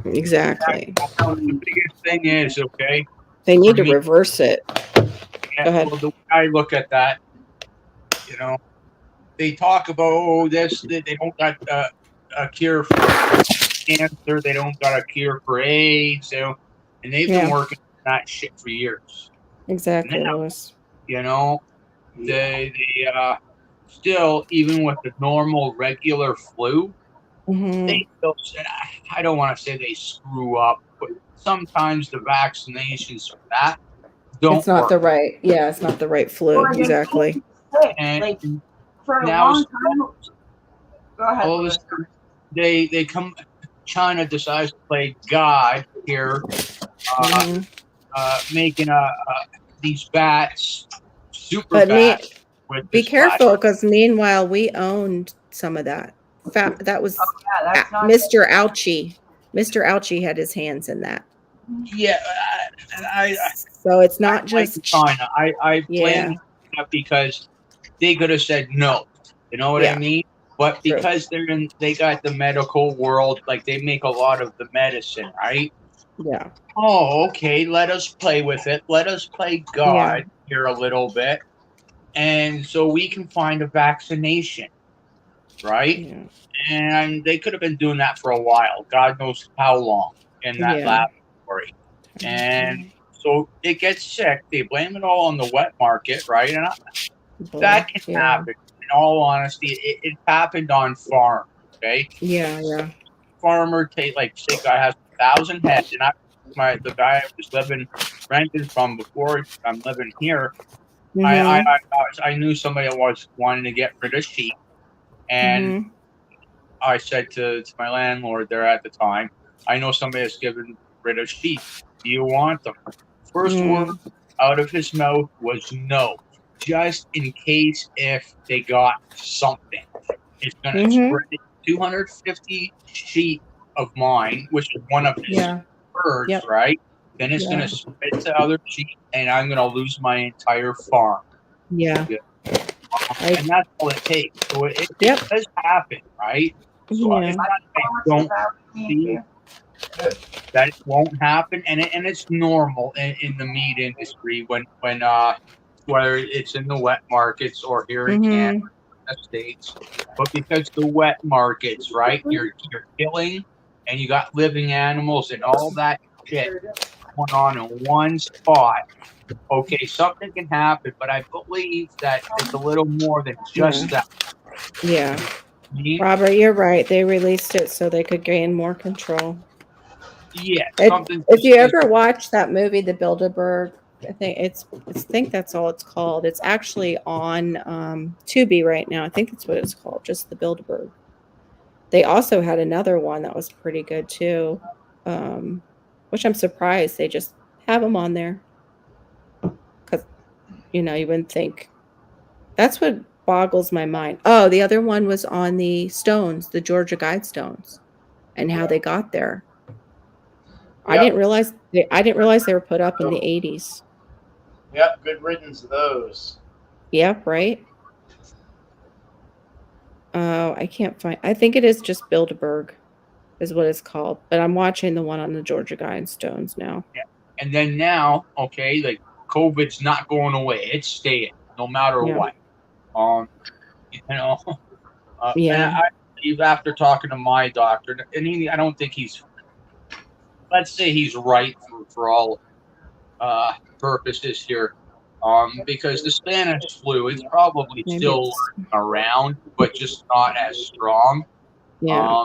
S7: Exactly.
S11: The biggest thing is, okay,
S7: They need
S11: For
S7: to
S11: me-
S7: reverse it.
S11: yeah,
S7: Go ahead.
S11: well, the way I look at that, you know, they talk about this, they don't got a cure for cancer, they don't got a cure for AIDS, and they've been
S7: Yeah.
S11: working on that shit for years.
S7: Exactly,
S11: Now-
S7: Lois.
S11: You know, they still, even with the normal regular flu,
S7: Hmm.
S11: they still say, I don't want to say they screw up, but sometimes the vaccinations for that don't
S7: It's not
S11: work.
S7: the right. Yeah, it's not the right flu.
S8: Or they
S7: Exactly.
S8: can't be sick.
S11: And
S8: Like, for a
S11: now
S8: long time. Go ahead.
S11: all of a
S8: Louis.
S11: sudden, they come, China decides to play God here,
S7: Mhm.
S11: making these bats, super
S7: But
S11: bats. With
S7: be
S11: this
S7: careful,
S11: flash-
S7: because meanwhile we owned some of that. That was
S8: Yeah, that's not
S7: Mr. Ouchie. Mr. Ouchie had his hands in that.
S11: Yeah, I
S7: So it's not
S11: like
S7: just
S11: China. I
S7: Yeah.
S11: blame that because they could have said no. You know what I
S7: Yeah.
S11: mean? But
S7: True.
S11: because they got the medical world, like they make a lot of the medicine, right?
S7: Yeah.
S11: Oh, okay. Let us play with it. Let us play God here a little bit, and so we can find a vaccination, right?
S7: Yeah.
S11: And they could have been doing that for a while. God knows how long in that
S7: Yeah.
S11: laboratory. And so it gets sick. They blame it all on the wet market, right? And that can
S7: Yeah.
S11: happen. In all honesty, it happened on farm. Okay,
S7: Yeah, yeah.
S11: farmer say guy has 1,000 heads, and the guy I was renting from before I'm living here.
S7: Mhm.
S11: I knew somebody that was wanting to get rid of sheep, and
S7: Mhm.
S11: I said to my landlord there at the time, I know somebody that's getting rid of sheep. Do you want them? First word out of his mouth was no, just in case if they got something. It's going to spread 250 sheep of mine, which is one of his
S7: Yeah.
S11: herds,
S7: Yep.
S11: right? Then it's going
S7: Yeah.
S11: to spread to other sheep, and I'm going to lose my entire farm.
S7: Yeah.
S11: And that's all it takes. So it
S7: Yep.
S11: does happen, right? So
S7: Yeah.
S11: it's not I don't see that it won't happen, and it's normal in the meat industry when whether it's in the wet markets or here in Canada, the States, but because the wet markets, right? You're killing, and you got living animals and all that shit going on in one spot. Okay, something can happen, but I believe that it's a little more than just that.
S7: Yeah.
S11: Me?
S7: Robert, you're right. They released it so they could gain more control.
S11: Yeah,
S7: If
S11: something.
S7: you ever watch that movie, The Bilderberg, I think that's all it's called. It's actually on Tubi right now. I think that's what it's called, just The Bilderberg. They also had another one that was pretty good too, which I'm surprised they just have them on there. Because, you wouldn't think. That's what boggles my mind. Oh, the other one was on the Stones, the Georgia Guidestones, and how they got there. I
S5: Yep.
S7: didn't realize they were put up in the 80s.
S5: Yep, good riddance of those.
S7: Yep, right. Oh, I can't find. I think it is just Bilderberg, is what it's called. But I'm watching the one on the Georgia Guidestones now.
S11: And then now, okay, like COVID's not going away; it's staying, no matter
S7: Yeah.
S11: what.
S7: Yeah.
S11: And I believe after talking to my doctor, and I don't think he's. Let's say he's right for all purposes here, because the Spanish flu is probably
S7: Maybe
S11: still around, but just not as strong.
S7: Yeah.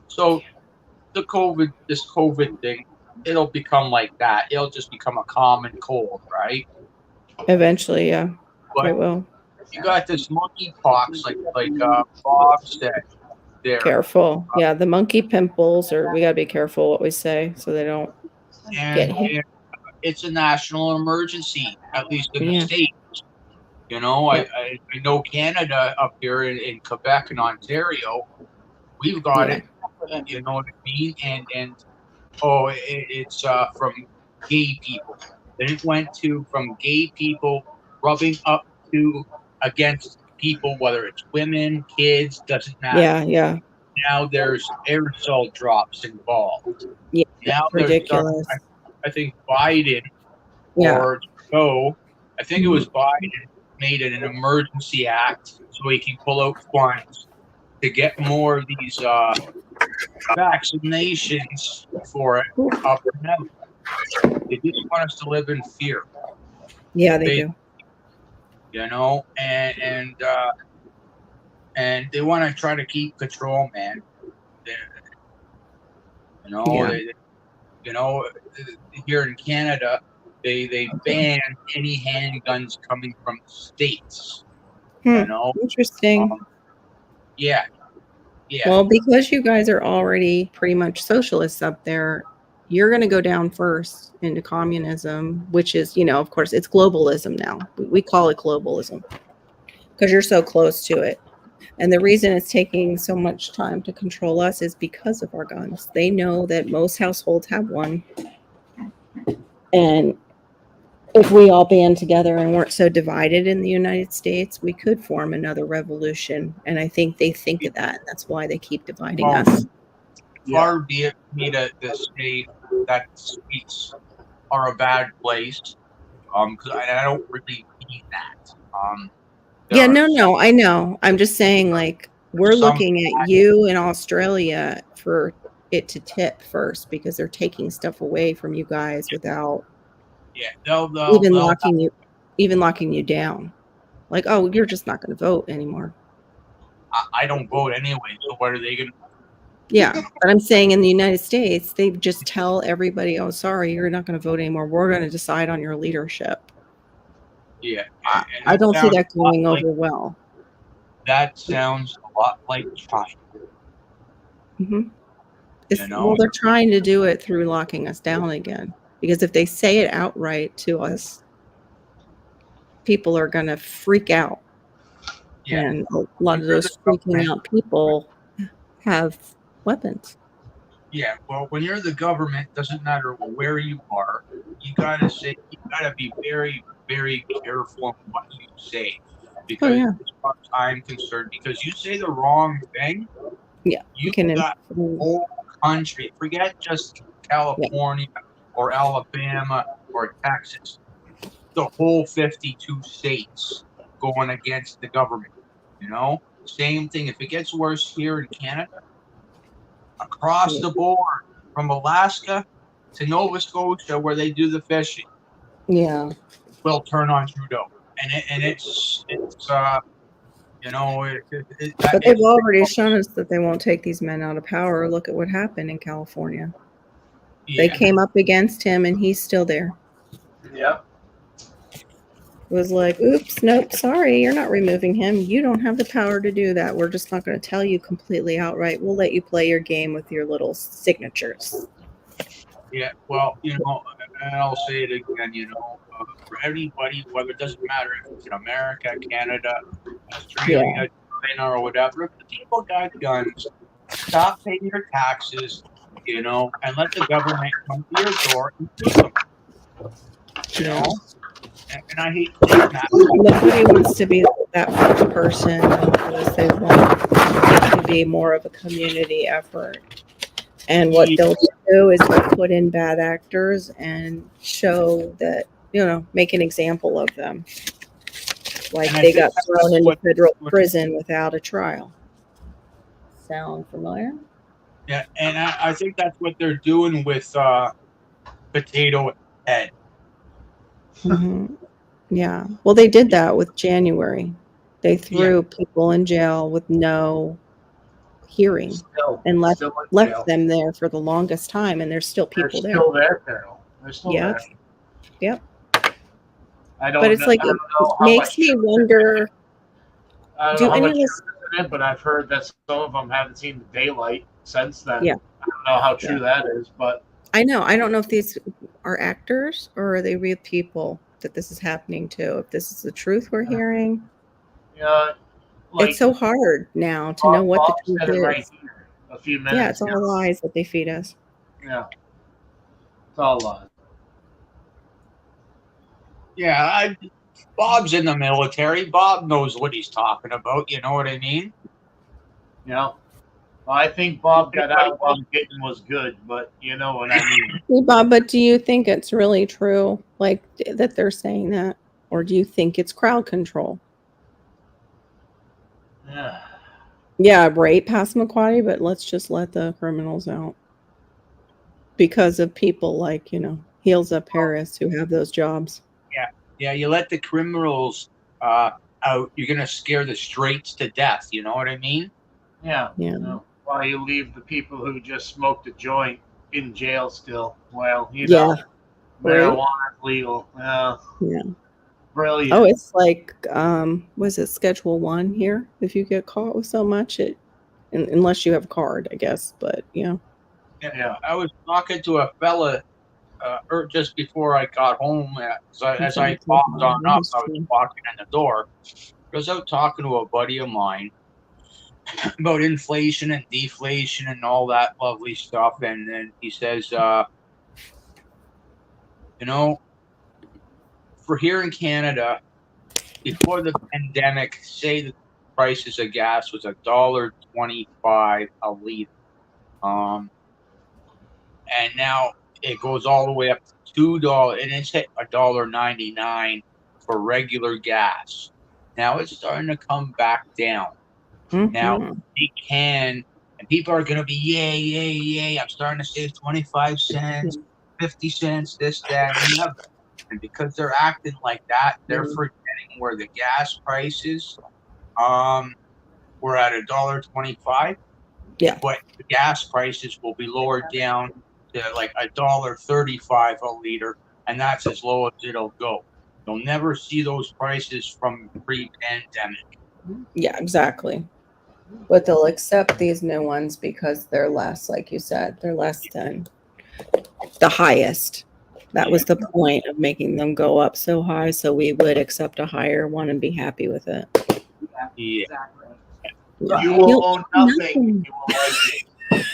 S11: So this COVID thing, it'll become like that. It'll just become a common cold, right?
S7: Eventually, yeah,
S11: But
S7: it will.
S11: you got this monkeypox, like Bob said there,
S7: Careful. Yeah, the monkey pimples, or we got to be careful what we say so they don't get
S11: and,
S7: hit.
S11: and it's a national emergency, at least in the
S7: Yeah.
S11: States. You know,
S7: Yeah.
S11: I know Canada up here in Quebec and Ontario, we've got
S7: Yeah.
S11: it. You know what I mean? And it's from gay people. Then it went to from gay people rubbing up to against people, whether it's women, kids, doesn't matter.
S7: Yeah, yeah,
S11: Now there's aerosol drops involved.
S7: yeah.
S11: Now there's
S7: Ridiculous.
S11: I think Biden
S7: Yeah.
S11: or Joe, I think it was Biden, made it an emergency act so he can pull out funds to get more of these vaccinations for it up and out. They just want us to live in fear,
S7: Yeah, they do.
S11: you know, and they want to try to keep control, man. You know,
S7: Yeah.
S11: here in Canada, they ban any handguns coming from the States. You know,
S7: Interesting.
S11: yeah.
S7: Well, because you guys are already pretty much socialists up there, you're going to go down first into communism, which is, of course, it's globalism now. We call it globalism because you're so close to it. And the reason it's taking so much time to control us is because of our guns. They know that most households have one. And if we all band together and weren't so divided in the United States, we could form another revolution. And I think they think of that. And that's why they keep dividing us.
S11: Far be it me to say that states are a bad place. Because I don't really mean that.
S7: Yeah, no, I know. I'm just saying, like, we're looking at you in Australia for it to tip first because they're taking stuff away from you guys without even locking you down. Like, oh, you're just not going to vote anymore.
S11: I don't vote anyway, so what are they going to?
S7: Yeah, but I'm saying in the United States, they just tell everybody, oh, sorry, you're not going to vote anymore. We're going to decide on your leadership.
S11: Yeah.
S7: I don't see that going over well.
S11: That sounds a lot like China.
S7: Mm-hmm. Well, they're trying to do it through locking us down again. Because if they say it outright to us, people are going to freak out. Yeah. And a lot of those freaking out people have weapons.
S11: Yeah, well, when you're the government, doesn't matter where you are, you gotta be very, very careful on what you say. Because as far as I'm concerned, because you say the wrong thing, you got the whole country. Forget just California or Alabama or Texas. The whole 52 states going against the government. Same thing. If it gets worse here in Canada, across the board, from Alaska to Nova Scotia, where they do the fishing, will turn on Trudeau, and it's
S7: But they've already shown us that they won't take these men out of power. Look at what happened in California. They came up against him, and he's still there.
S1: Yep.
S7: It was like, oops, nope, sorry, you're not removing him. You don't have the power to do that. We're just not going to tell you completely outright. We'll let you play your game with your little signatures.
S11: Yeah, well, and I'll say it again, for everybody, whether it doesn't matter if it's in America, Canada, Australia, China, or whatever, if the people got guns, stop paying your taxes, and let the government come to your door and take them. And I hate saying that.
S7: Nobody wants to be that first person because they want it to be more of a community effort. And what they'll do is they'll put in bad actors and show that, make an example of them. Like they got thrown into federal prison without a trial. Sound familiar?
S11: Yeah, and I think that's what they're doing with Potato Head.
S7: Mm-hmm. Yeah. Well, they did that with January. They threw people in jail with no hearing
S5: Still,
S7: and left
S5: still in jail.
S7: left them there for the longest time, and there's still
S5: They're
S7: people there.
S5: still there, Carol. They're still
S7: Yep.
S5: there.
S7: Yep.
S5: I don't
S7: But it's
S5: know,
S7: like
S5: I
S7: it
S5: don't know how
S7: makes
S5: much
S7: me
S5: truth
S7: wonder.
S5: I don't
S7: Do
S5: know how
S7: any
S5: much
S7: of this?
S5: truth is in it, but I've heard that some of them haven't seen the daylight since then.
S7: Yeah.
S5: I don't know how true that is, but
S7: I know. I don't know if these are actors or are they real people that this is happening to. If this is the truth we're hearing,
S5: like
S7: it's so hard now to know what
S5: Bob
S7: the
S5: said
S7: truth
S5: it
S7: is.
S5: right here a few minutes
S7: Yeah, it's all
S5: ago.
S7: lies that they feed us.
S5: Yeah, it's all lies.
S11: Yeah, Bob's in the military. Bob knows what he's talking about. You know what I mean?
S5: Yeah. Well, I think Bob got out while getting was good, but you know what I mean.
S7: Hey, Bob, but do you think it's really true, like that they're saying that, or do you think it's crowd control?
S5: Yeah.
S7: Yeah, right, Passamaquoddy, but let's just let the criminals out because of people like Heels Up Harris who have those jobs.
S11: Yeah, you let the criminals out, you're gonna scare the straights to death. You know what I mean?
S5: Yeah.
S7: Yeah.
S5: You know, while you leave the people who just smoked a joint in jail still. Well, you
S7: Yeah,
S5: know,
S7: right.
S5: marijuana's legal.
S7: Yeah.
S5: Brilliant.
S7: Oh, it's like was it Schedule 1 here? If you get caught with so much, unless you have a card, I guess. But yeah.
S5: Yeah.
S11: I was talking to a fella just before I got home. As I popped on up, I was walking in the door. I was out talking to a buddy of mine about inflation and deflation and all that lovely stuff. And then he says, for here in Canada, before the pandemic, say the prices of gas was $1.25 a liter. And now it goes all the way up to $2, and it's hit $1.99 for regular gas. Now it's starting to come back down.
S7: Mm-hmm.
S11: Now they can, and people are going to be yay! I'm starting to save 25 cents, 50 cents, this, that, and the other. And because they're acting like that, they're forgetting where the gas prices were at $1.25.
S7: Yeah.
S11: But the gas prices will be lowered down to like $1.35 a liter, and that's as low as it'll go. You'll never see those prices from pre-pandemic.
S7: Yeah, exactly. But they'll accept these new ones because they're less, like you said, they're less than the highest. That was the point of making them go up so high, so we would accept a higher one and be happy with it.
S11: Yeah.
S8: Exactly.
S7: Yeah.
S5: You will own nothing. You will like it.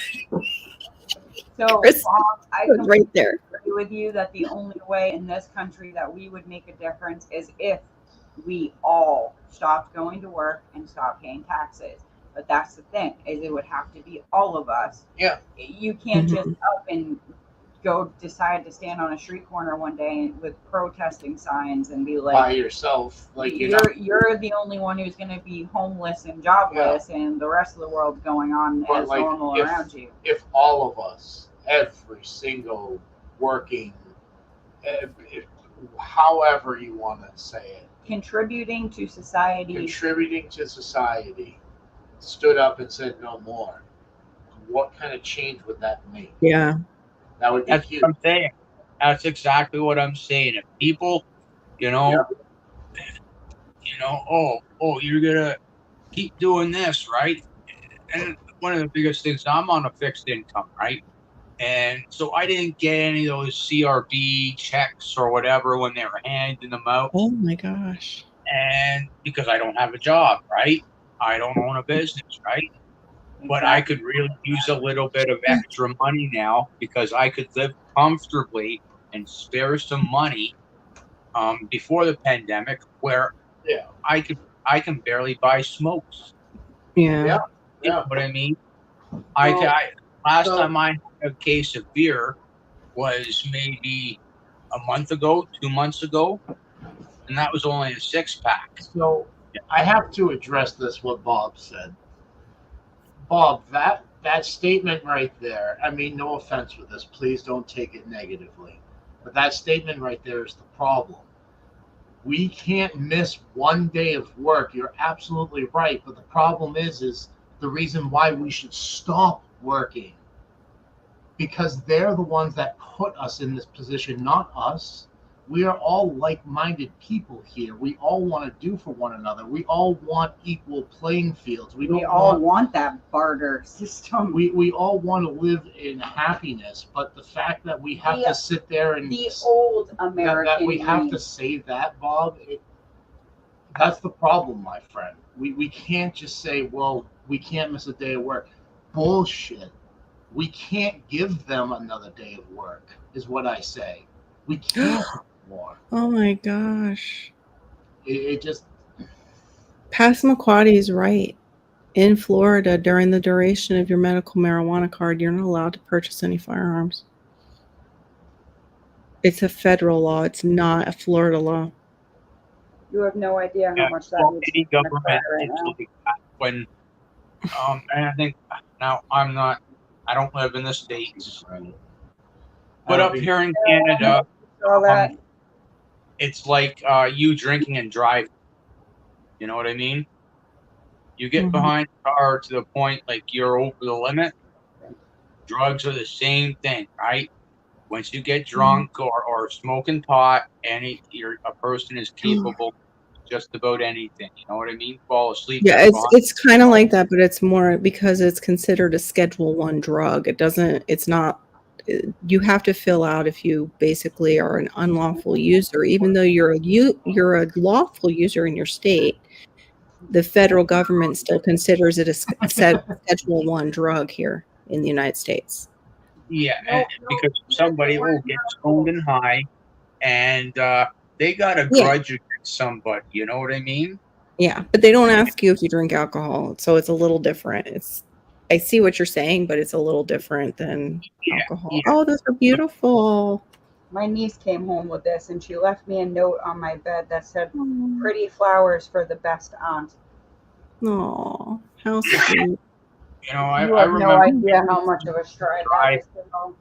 S8: So,
S7: Chris
S8: Bob, I
S7: was right there.
S8: agree with you that the only way in this country that we would make a difference is if we all stopped going to work and stopped paying taxes. But that's the thing, is it would have to be all of us.
S5: Yeah.
S8: You can't just up and go decide to stand on a street corner one day with protesting signs and be like,
S5: By yourself, like
S8: you're the only one who's going to be homeless and jobless, and the rest of the world's going on
S5: But
S8: as
S5: like,
S8: normal around you.
S5: If all of us, every single working, however you want to say it,
S8: Contributing to society.
S5: stood up and said no more, what kind of change would that make?
S7: Yeah.
S5: That would be
S11: That's
S5: huge.
S11: what I'm saying. That's exactly what I'm saying. If people, oh, you're gonna keep doing this, right? And one of the biggest things, I'm on a fixed income, right? And so I didn't get any of those CRB checks or whatever when they were handing them out.
S7: Oh my gosh.
S11: And because I don't have a job, right? I don't own a business, right? But I could really use a little bit of extra money now because I could live comfortably and spare some money before the pandemic, where I can barely buy smokes.
S7: Yeah.
S11: You know what I mean? Last time I had a case of beer was maybe a month ago, 2 months ago, and that was only a 6-pack.
S5: So I have to address this, what Bob said. Bob, that statement right there, I mean, no offense with this, please don't take it negatively, but that statement right there is the problem. We can't miss one day of work. You're absolutely right, but the problem is the reason why we should stop working, because they're the ones that put us in this position, not us. We are all like-minded people here. We all want to do for one another. We all want equal playing fields.
S2: We all want that barter system.
S5: We all want to live in happiness, but the fact that we have to sit there and
S2: The old American
S5: that we have
S2: dream.
S5: to say that, Bob, that's the problem, my friend. We can't just say, well, we can't miss a day of work. Bullshit. We can't give them another day of work, is what I say. We can't more.
S7: Oh my gosh.
S5: It just,
S7: Passamaquoddy is right. In Florida, during the duration of your medical marijuana card, you're not allowed to purchase any firearms. It's a federal law. It's not a Florida law.
S8: You have no idea how much that
S11: Well,
S8: means
S11: any
S8: to my
S11: government
S8: credit right now.
S11: usually when and I think now I don't live in the States, but up here in Canada,
S8: Saw that.
S11: it's like you drinking and driving. You know what I mean? You get
S7: Mhm.
S11: behind the car to the point like you're over the limit. Drugs are the same thing, right? Once you get drunk or smoking pot, a person is capable of just about anything. You know what I mean? Fall asleep.
S7: Yeah,
S11: get behind-
S7: it's kind of like that, but it's more because it's considered a Schedule 1 drug. It's not. You have to fill out if you basically are an unlawful user, even though you're a lawful user in your state. The federal government still considers it a Schedule 1 drug here in the United States.
S11: Yeah, because somebody will get stoned and high, and they got a
S7: Yeah.
S11: grudge against somebody. You know what I mean?
S7: Yeah, but they don't ask you if you drink alcohol, so it's a little different. I see what you're saying, but it's a little different than alcohol.
S11: yeah.
S7: Oh, those are beautiful.
S8: My niece came home with this and she left me a note on my bed that said, "Pretty flowers for the best aunt."
S7: Oh, how sweet.
S11: You know, I
S8: You have no
S11: remember
S8: idea how much of a stride that is.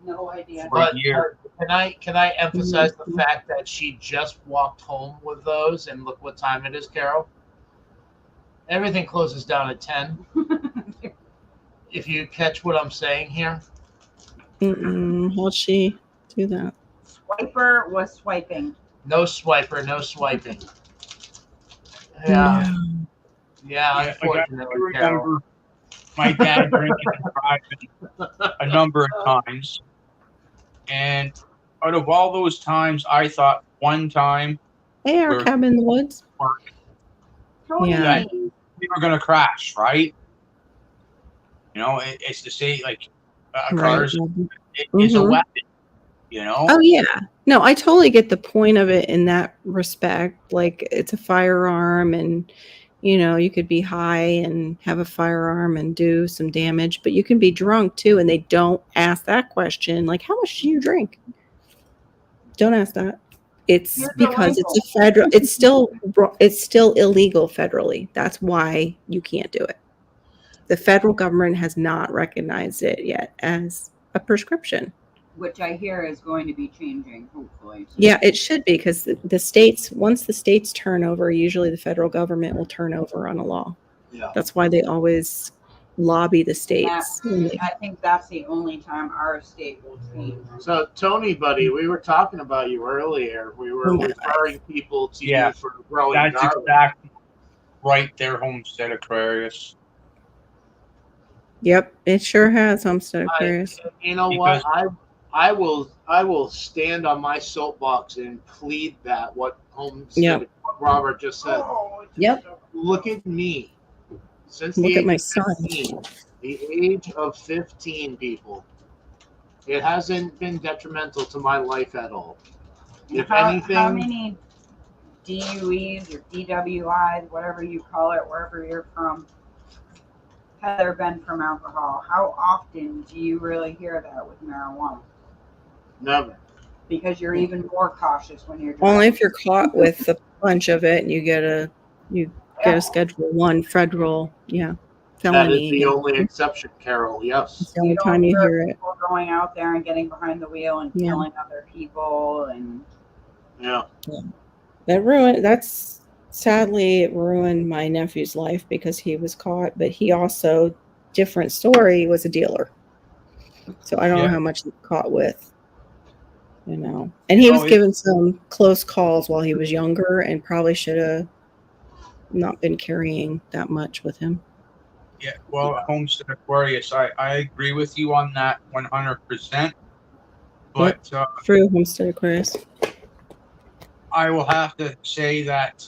S8: No idea.
S11: for a
S5: but
S11: year.
S5: can I emphasize the fact that she just walked home with those, and look what time it is, Carol. Everything closes down at 10. If you catch what I'm saying here.
S7: How'd she do that?
S8: Swiper was swiping.
S5: No swiper, no swiping. Yeah,
S11: I
S5: unfortunately, Carol.
S11: remember my dad drinking and driving a number of times, and out of all those times, I thought one time
S7: Hey, our
S11: Where-
S7: cabin in the woods.
S8: Tony,
S7: Yeah.
S11: we were gonna crash, right? You know, it's to say like a
S7: Right.
S11: car's is a
S7: Mhm.
S11: weapon. You know,
S7: Oh yeah. No, I totally get the point of it in that respect. Like it's a firearm and you could be high and have a firearm and do some damage, but you can be drunk too and they don't ask that question. Like how much do you drink? Don't ask that. It's
S8: Here's a
S7: because
S8: rifle.
S7: it's a federal it's still illegal federally. That's why you can't do it. The federal government has not recognized it yet as a prescription.
S2: which I hear is going to be changing, hopefully.
S7: Yeah, it should be because the states, once the states turn over, usually the federal government will turn over on a law.
S5: Yeah.
S7: That's why they always lobby the states.
S2: I think that's the only time our state will change.
S5: So, Tony, buddy, we were talking about you earlier. We were
S7: Oh my
S5: referring people to
S11: Yeah.
S5: you for growing
S11: that's
S5: garlic.
S11: exactly right there, Homestead Aquarius.
S7: Yep, it sure has, Homestead Aquarius.
S5: You know what? I will stand on my soapbox and plead that what Homestead,
S7: Yep.
S5: what Robert just said.
S7: Yep.
S5: Look at me. Since
S7: Look
S5: the
S7: at
S5: age
S7: my
S5: of
S7: son.
S5: 15, the age of 15, people, it hasn't been detrimental to my life at all. If anything,
S2: How many DUEs or DWIs, whatever you call it, wherever you're from, have there been from alcohol? How often do you really hear that with marijuana?
S5: never.
S2: Because you're even more cautious when you're driving.
S7: Only if you're caught with a bunch of it and you get a Schedule 1 federal,
S5: That is
S7: felony.
S5: the only exception, Carol. Yes.
S7: It's the only
S2: don't
S7: time you
S2: hear
S7: hear it.
S2: people going out there and getting behind the wheel and
S7: Yeah.
S2: killing other people and
S5: Yeah.
S7: Sadly it ruined my nephew's life because he was caught, but he also different story, was a dealer. So I don't know
S11: Yeah.
S7: how much he caught with, you know. And he was given some close calls while he was younger, and probably should have not been carrying that much with him.
S11: Yeah, well, Homestead Aquarius, I agree with you on that 100%. But
S7: True, Homestead Aquarius.
S11: I will have to say that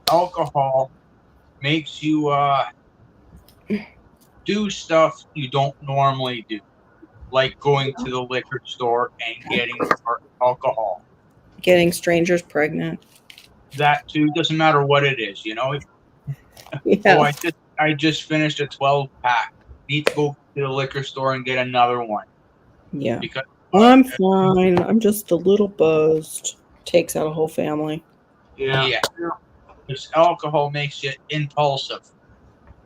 S11: alcohol makes you do stuff you don't normally do, like going to the liquor store and getting alcohol.
S7: Getting strangers pregnant.
S11: That too doesn't matter what it is, you know.
S7: Yeah.
S11: Oh, I just finished a 12-pack. Need to go to the liquor store and get another one.
S7: Yeah.
S11: Because
S7: I'm fine. I'm just a little buzzed. Takes out a whole family.
S5: Yeah.
S11: Because alcohol makes you impulsive.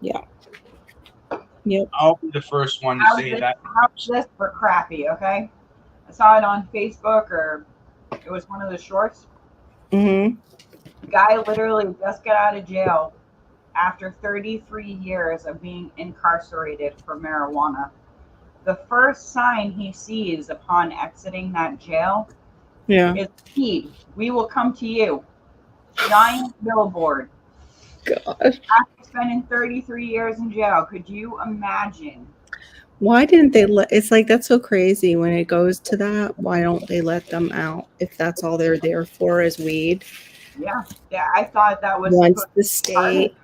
S7: Yeah. Yep.
S11: I'll be the first one to say that.
S8: How's this for crappy? Okay, I saw it on Facebook, or it was one of the shorts.
S7: Mm-hmm.
S8: Guy literally just got out of jail after 33 years of being incarcerated for marijuana. The first sign he sees upon exiting that jail is "Pete, we will come to you." Giant billboard.
S7: God.
S8: After spending 33 years in jail, could you imagine?
S7: Why didn't they let? It's like that's so crazy when it goes to that. Why don't they let them out if that's all they're there for is weed?
S8: Yeah, I thought that was
S7: Once the state,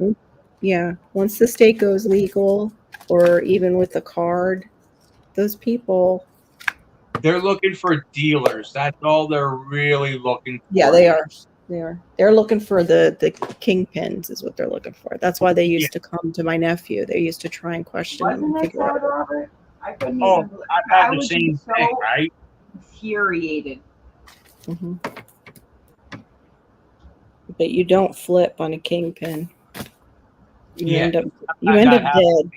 S7: once the state goes legal, or even with the card, those people.
S11: They're looking for dealers. That's all they're really looking for.
S7: Yeah, they are. They are. They're looking for the kingpins is what they're looking for. That's why they used to come to my nephew. They used to try and question him and
S8: Wasn't it
S7: figure out.
S8: sad, Robert? I couldn't
S11: Oh,
S8: even.
S11: I've
S8: I
S11: had the
S8: was
S11: same
S8: so
S11: thing, right?
S8: infuriated.
S7: Mm-hmm. But you don't flip on a kingpin. You end up dead.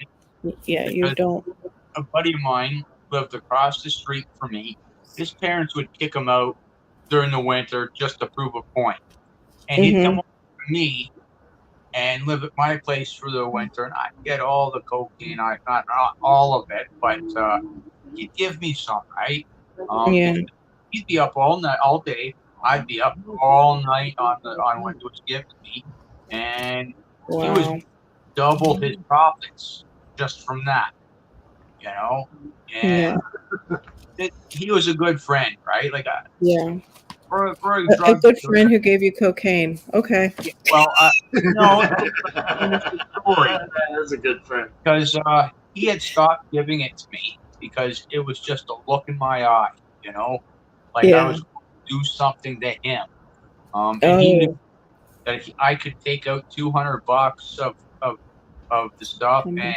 S7: Yeah, you
S11: Because
S7: don't.
S11: A buddy of mine lived across the street from me. His parents would kick him out during the winter just to prove a point. And he'd come over to me and live at my place for the winter, and I'd get all the cocaine. Not all of it, but he'd give me some, right? He'd be up all night, all day. I'd be up all night on what he was giving me, and he was double his profits just from that, you know. And he was a good friend, right? Like for a drug
S7: good friend who gave you cocaine. Okay.
S11: Well, no, story.
S5: That's a good friend.
S11: Because he had stopped giving it to me because it was just a look in my eye, you know, like I was going to do something to him. And he knew that I could take out $200 of the stuff and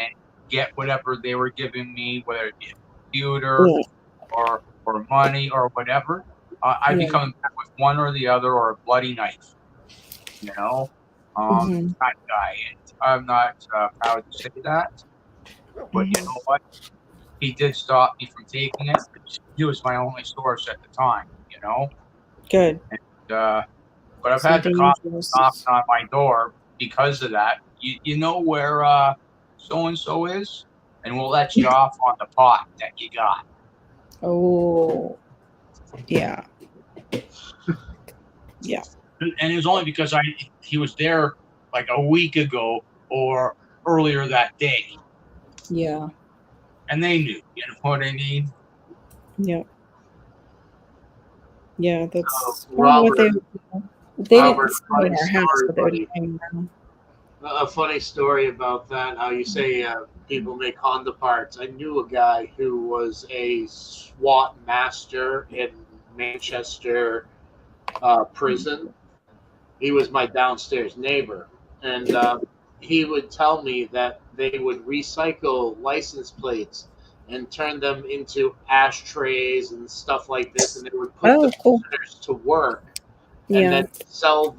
S11: get whatever they were giving me, whether it be a computer or money or whatever. I'd be coming back with one or the other or a bloody knife, you know. That guy, and I'm not proud to say that, but you know what? He did stop me from taking it. He was my only source at the time, you know.
S7: Good.
S11: And, but I've had the cops knocking on my door because of that. You know where so and so is, and we'll let you off on the pot that you got.
S7: Oh, yeah. Yeah.
S11: And it was only because he was there like a week ago or earlier that day.
S7: Yeah.
S11: And they knew, you know what I mean?
S7: Yeah. Yeah, that's
S5: Robert,
S7: what they
S5: Robert,
S7: didn't stay in our house, but they were hanging around.
S5: A funny story about that, how you say people make Honda parts. I knew a guy who was a SWAT master in Manchester prison. He was my downstairs neighbor, and he would tell me that they would recycle license plates and turn them into ashtrays and stuff like this, and they would put the prisoners to work and then sell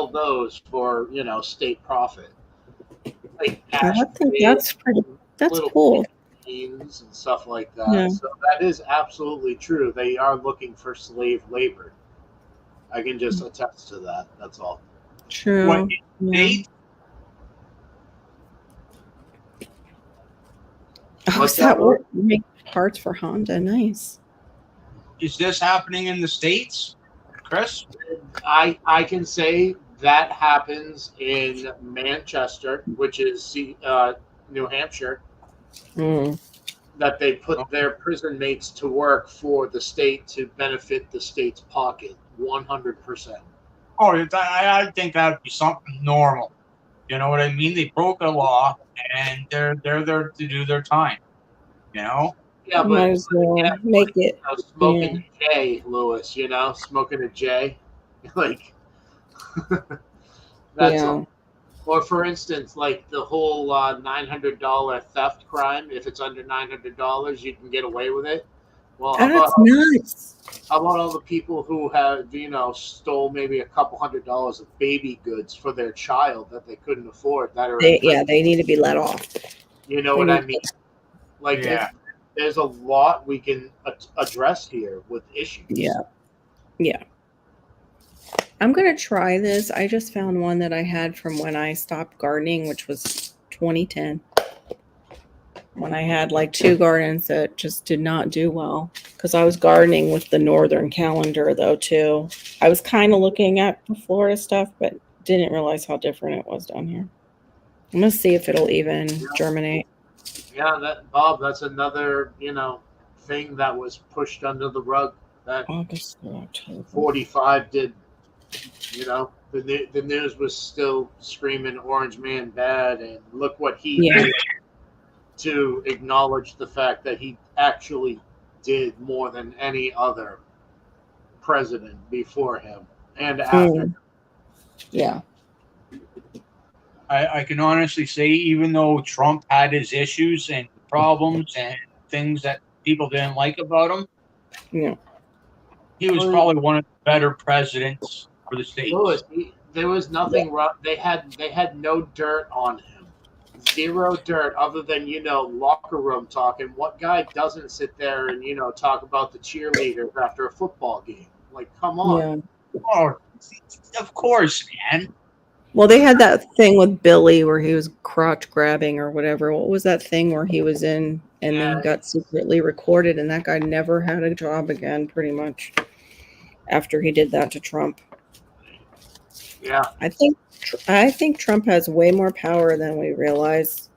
S5: those for, you know, state profit. Like
S7: that's cool.
S5: And stuff like that.
S7: Yeah.
S5: So that is absolutely true. They are looking for slave labor. I can just attest to that. That's all.
S7: True.
S11: What state?
S7: Oh,
S5: What's
S7: is that
S5: that?
S7: what you make parts for Honda? Nice.
S11: Is this happening in the States, Chris?
S5: I can say that happens in Manchester, which is New Hampshire, that they put their prison mates to work for the state to benefit the state's pocket 100%.
S11: Oh, I think that would be something normal. You know what I mean? They broke a law, and they're there to do their time. You know?
S5: Yeah,
S7: Might
S5: but
S7: as well make it.
S5: smoking a J, Lewis, smoking a J. Like, that's all. Or for instance, like the whole $900 theft crime, if it's under $900, you can get away with it. Well,
S7: That's nuts.
S5: how about all the people who have, stole maybe a couple $100s of baby goods for their child that they couldn't afford? That are
S7: They need to be let off.
S5: You know
S7: They
S5: what I
S7: need
S5: mean? Like,
S11: Yeah.
S5: there's a lot we can address here with issues.
S7: Yeah. I'm going to try this. I just found one that I had from when I stopped gardening, which was 2010. When I had like 2 gardens that just did not do well. Because I was gardening with the Northern Calendar, though, too. I was kind of looking at the Florida stuff, but didn't realize how different it was down here. I'm going to see if it'll even germinate.
S5: Yeah, Bob, that's another, thing that was pushed under the rug. That
S7: August, October.
S5: 45 did, the news was still screaming Orange Man bad, and look what he did to acknowledge the fact that he actually did more than any other president before him and after.
S7: Yeah.
S11: I can honestly say, even though Trump had his issues and problems and things that people didn't like about him, he was probably one of the better presidents for the States.
S5: Louis, there was nothing wrong. They had no dirt on him. Zero dirt other than, locker room talking. What guy doesn't sit there and, talk about the cheerleaders after a football game? Like, come on.
S7: Yeah.
S11: Oh, of course, man.
S7: Well, they had that thing with Billy where he was crotch grabbing or whatever. What was that thing where he was in and then got secretly recorded, and that guy never had a job again, pretty much, after he did that to Trump.
S5: Yeah.
S7: I think Trump has way more power than we realize.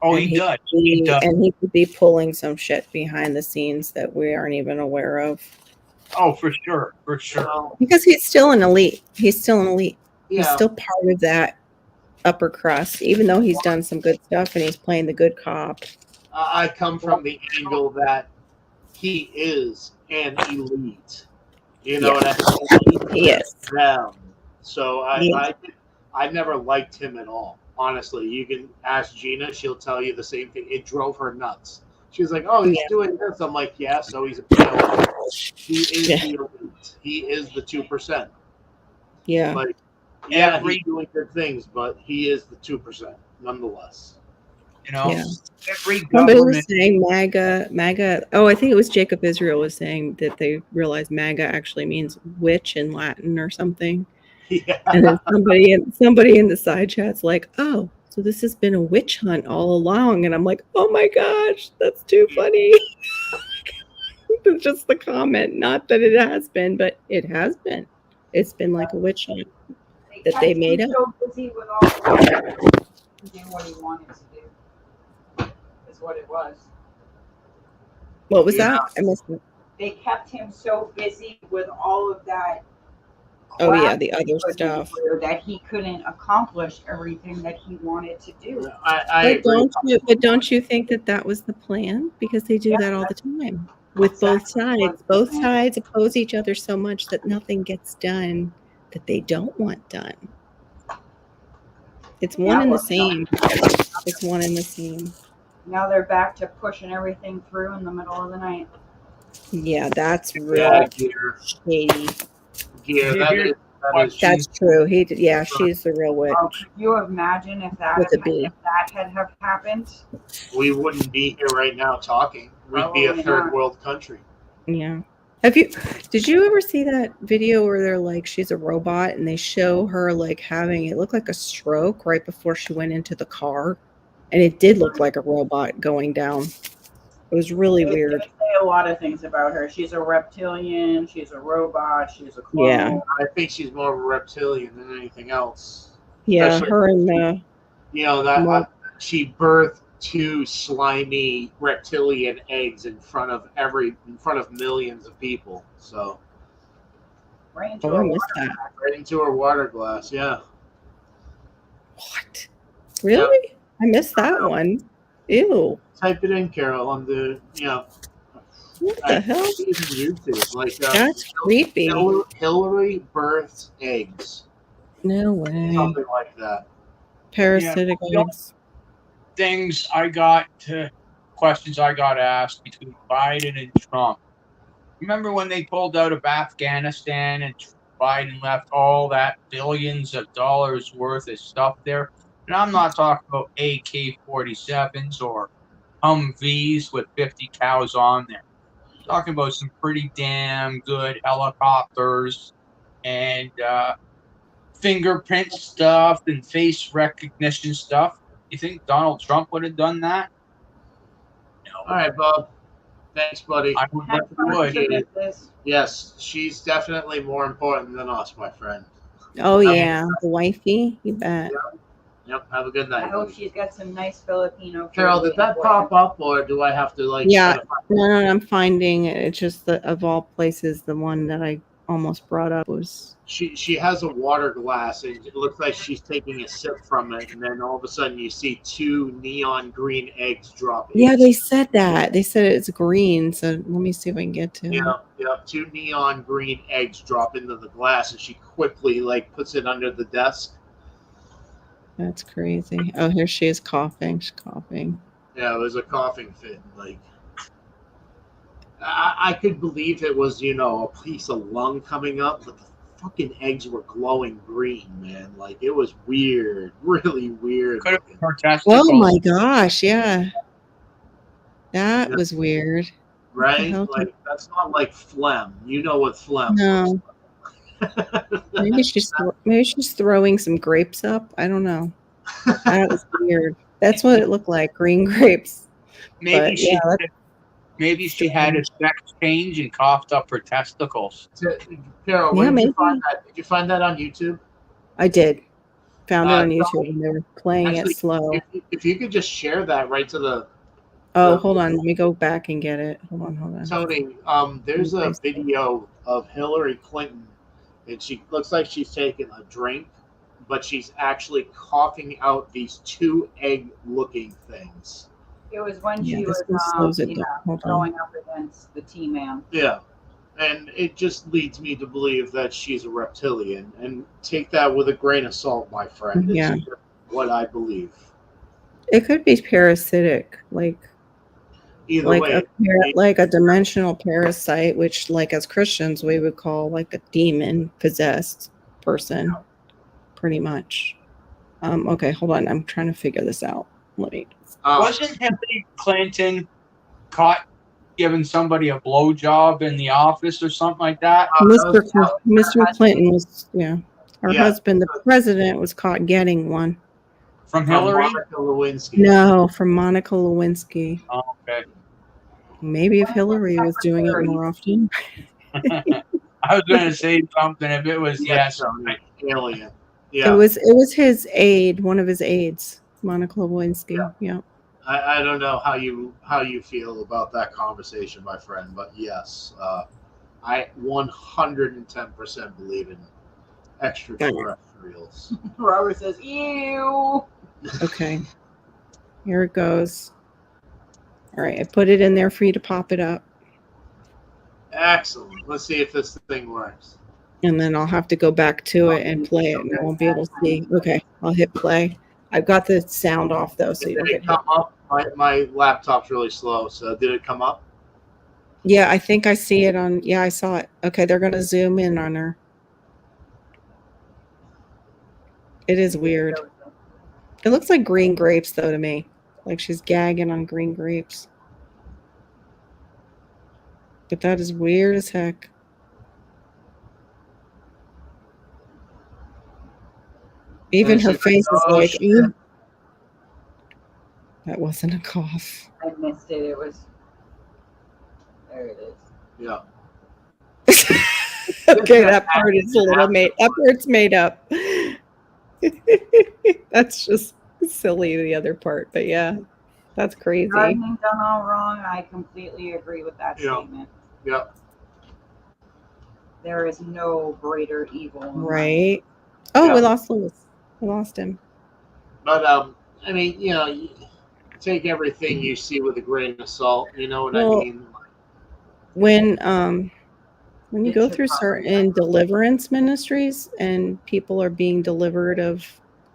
S11: Oh, he does. He does.
S7: And he could be pulling some shit behind the scenes that we aren't even aware of.
S11: Oh, for sure. For sure.
S7: Because he's still an elite. He's
S5: Yeah.
S7: still part of that upper crust, even though he's done some good stuff and he's playing the good cop.
S5: I come from the angle that he is an elite. You know what I mean?
S7: He is.
S5: Them. So
S7: He
S5: I never liked him at all. Honestly, you can ask Gina; she'll tell you the same thing. It drove her nuts. She was like, "Oh, he's doing this." I'm like, "Yeah, so he's a PO. He is the elite. He is the 2%.
S7: Yeah.
S5: Like, yeah, he's doing good things, but he is the 2% nonetheless."
S11: Every
S7: Somebody was
S11: government.
S7: saying MAGA. Oh, I think it was Jacob Israel was saying that they realized MAGA actually means witch in Latin or something.
S5: Yeah.
S7: And then somebody in the side chat's like, "Oh, so this has been a witch hunt all along." And I'm like, "Oh my gosh, that's too funny." It's just the comment, not that it has been, but it has been. It's been like a witch hunt that they made up.
S8: So busy with all to do what he wanted to do. Is what it was.
S7: What was that? I missed it.
S8: They kept him so busy with all of that.
S7: Oh yeah,
S8: crap
S7: the other
S8: he put
S7: stuff.
S8: into that he couldn't accomplish everything that he wanted to do.
S5: I
S7: But don't you think that was the plan? Because they do that all the time with both sides. Both sides oppose each other so much that nothing gets done that they don't want done. It's one and the same. It's one and the same.
S8: Now they're back to pushing everything through in the middle of the night.
S7: Yeah, that's real shady. That's true. She's the real witch.
S8: Could you imagine if that
S7: With a B.
S8: had have happened?
S5: We wouldn't be here right now talking. We'd be a
S8: Probably
S5: third
S8: not.
S5: world country.
S7: Yeah. Did you ever see that video where they're like, she's a robot and they show her like having, it looked like a stroke right before she went into the car? and it did look like a robot going down. It was really
S8: They
S7: weird.
S8: say a lot of things about her. She's a reptilian. She's a robot. She's a clone.
S7: Yeah.
S5: I think she's more of a reptilian than anything else.
S7: Yeah,
S5: Especially,
S7: her and
S5: you know that
S7: Mo-
S5: she birthed 2 slimy reptilian eggs in front of millions of people. So
S8: Right into
S7: oh, I
S8: her
S7: missed
S8: water.
S7: that.
S5: right into her water glass. Yeah.
S7: What? Really? I missed that one. Ew.
S5: Type it in, Carol, on the
S7: What the hell?
S5: see it on YouTube. Like
S7: That's creepy.
S5: Hillary births eggs,
S7: No way.
S5: something like that.
S7: Parasitic
S11: Yeah.
S7: eggs.
S11: Things I got questions I got asked between Biden and Trump. Remember when they pulled out of Afghanistan and Biden left all that billions of dollars worth of stuff there? And I'm not talking about AK-47s or Humvees with 50 cows on there. I'm talking about some pretty damn good helicopters and fingerprint stuff and face recognition stuff. You think Donald Trump would have done that?
S5: All right, Bob. Thanks, buddy.
S11: I would
S8: Have
S11: bet he
S8: fun
S11: would.
S8: with this.
S5: Yes, she's definitely more important than us, my friend.
S7: Oh yeah, the wifey. You bet.
S5: Yep. Have a good
S8: I
S5: night.
S8: hope
S5: buddy.
S8: she's got some nice Filipino.
S5: Carol,
S8: food
S5: did that
S8: waiting
S5: pop
S8: for her.
S5: up, or do I have to like?
S7: Yeah.
S5: try to find-
S7: No, I'm finding it. It's just that of all places, the one that I almost brought up was.
S5: She has a water glass, and it looks like she's taking a sip from it, and then all of a sudden you see 2 neon green eggs drop.
S7: Yeah,
S5: into-
S7: they said that. They said it's green. So let me see if I can get to it.
S5: Yeah, 2 neon green eggs drop into the glass, and she quickly puts it under the desk.
S7: That's crazy. Oh, here she is coughing. She's coughing.
S5: Yeah, it was a coughing fit. I could believe it was, a piece of lung coming up, but the fucking eggs were glowing green, man. It was weird, really weird.
S11: Could have been her testicles.
S7: Oh my gosh! Yeah, that was weird.
S5: Right?
S7: hell?
S5: That's not like phlegm. You know what phlegm
S7: No,
S5: looks like.
S7: maybe she's throwing some grapes up. I don't know. That was weird. That's what it looked like. Green grapes.
S11: Maybe
S7: But,
S11: she
S7: yeah,
S11: maybe she had a sex change and coughed up her testicles.
S5: Carol,
S7: Yeah,
S5: where did
S7: maybe.
S5: you find that? Did you find that on YouTube?
S7: I did. Found it on
S5: Tony,
S7: YouTube and they were playing
S5: Actually,
S7: it slow.
S5: if you could just share that right to the
S7: Oh, hold on. Let me go back and get it. Hold on.
S5: Tony, there's a video of Hillary Clinton, and she looks like she's taking a drink, but she's actually coughing out these 2 egg-looking things.
S8: It was when
S7: Yeah,
S8: she
S7: this
S8: was
S7: one slows it down. Hold on.
S8: going up against the T-Man.
S5: Yeah, and it just leads me to believe that she's a reptilian, and take that with a grain of salt, my friend. It's
S7: Yeah.
S5: just what I believe.
S7: It could be parasitic,
S5: Either
S7: like
S5: way,
S7: like a dimensional parasite, which as Christians we would call like a demon possessed person, pretty much. Okay, hold on. I'm trying to figure this out. Let me.
S11: Wasn't Hillary Clinton caught giving somebody a blowjob in the office or something like that?
S7: Mr. Clinton was Her
S5: Yeah.
S7: husband, the president, was caught getting one.
S11: From Hillary?
S5: Monica Lewinsky.
S7: No, from Monica Lewinsky.
S11: Oh, okay.
S7: Maybe if Hillary was doing it more often.
S11: I was going to say something if it was yes.
S5: Tony, alien.
S7: It
S5: Yeah.
S7: was his aide, one of his aides, Monica Lewinsky. Yeah.
S5: I don't know how you feel about that conversation, my friend, but yes, I 110% believe in extraterrestrials.
S8: Robert says, "Ew."
S7: Okay. Here it goes. All right, I put it in there for you to pop it up,
S5: Excellent. Let's see if this thing works.
S7: and then I'll have to go back to it and play it, and I won't be able to see. Okay, I'll hit play. I've got the sound off though, so you don't
S5: Did
S7: get
S5: it come up? My laptop's really slow, so did it come up?
S7: Yeah, I think I see it on. Yeah, I saw it. Okay, they're gonna zoom in on her. It is weird. It looks like green grapes though to me. Like she's gagging on green grapes. But that is weird as heck. Even
S5: And
S7: her
S5: she's
S7: face is
S5: "Oh,
S7: like,
S5: shit."
S7: That wasn't a cough.
S8: I missed it. It was. There it is.
S5: Yeah.
S7: Okay, that part is a little made. That part's made up. That's just silly. The other part, but yeah, that's crazy.
S8: Gardening done all wrong. I completely agree with that
S5: Yeah.
S8: statement.
S5: Yeah.
S8: There is no greater evil. in life.
S7: Right. Oh,
S5: Yeah.
S7: we lost Lewis. We lost him.
S5: But I mean, you know, you take everything you see with a grain of salt. You know what I
S7: Well,
S5: mean?
S7: When you
S8: It's
S7: go
S8: your
S7: through
S8: property.
S7: certain deliverance ministries and people are being delivered of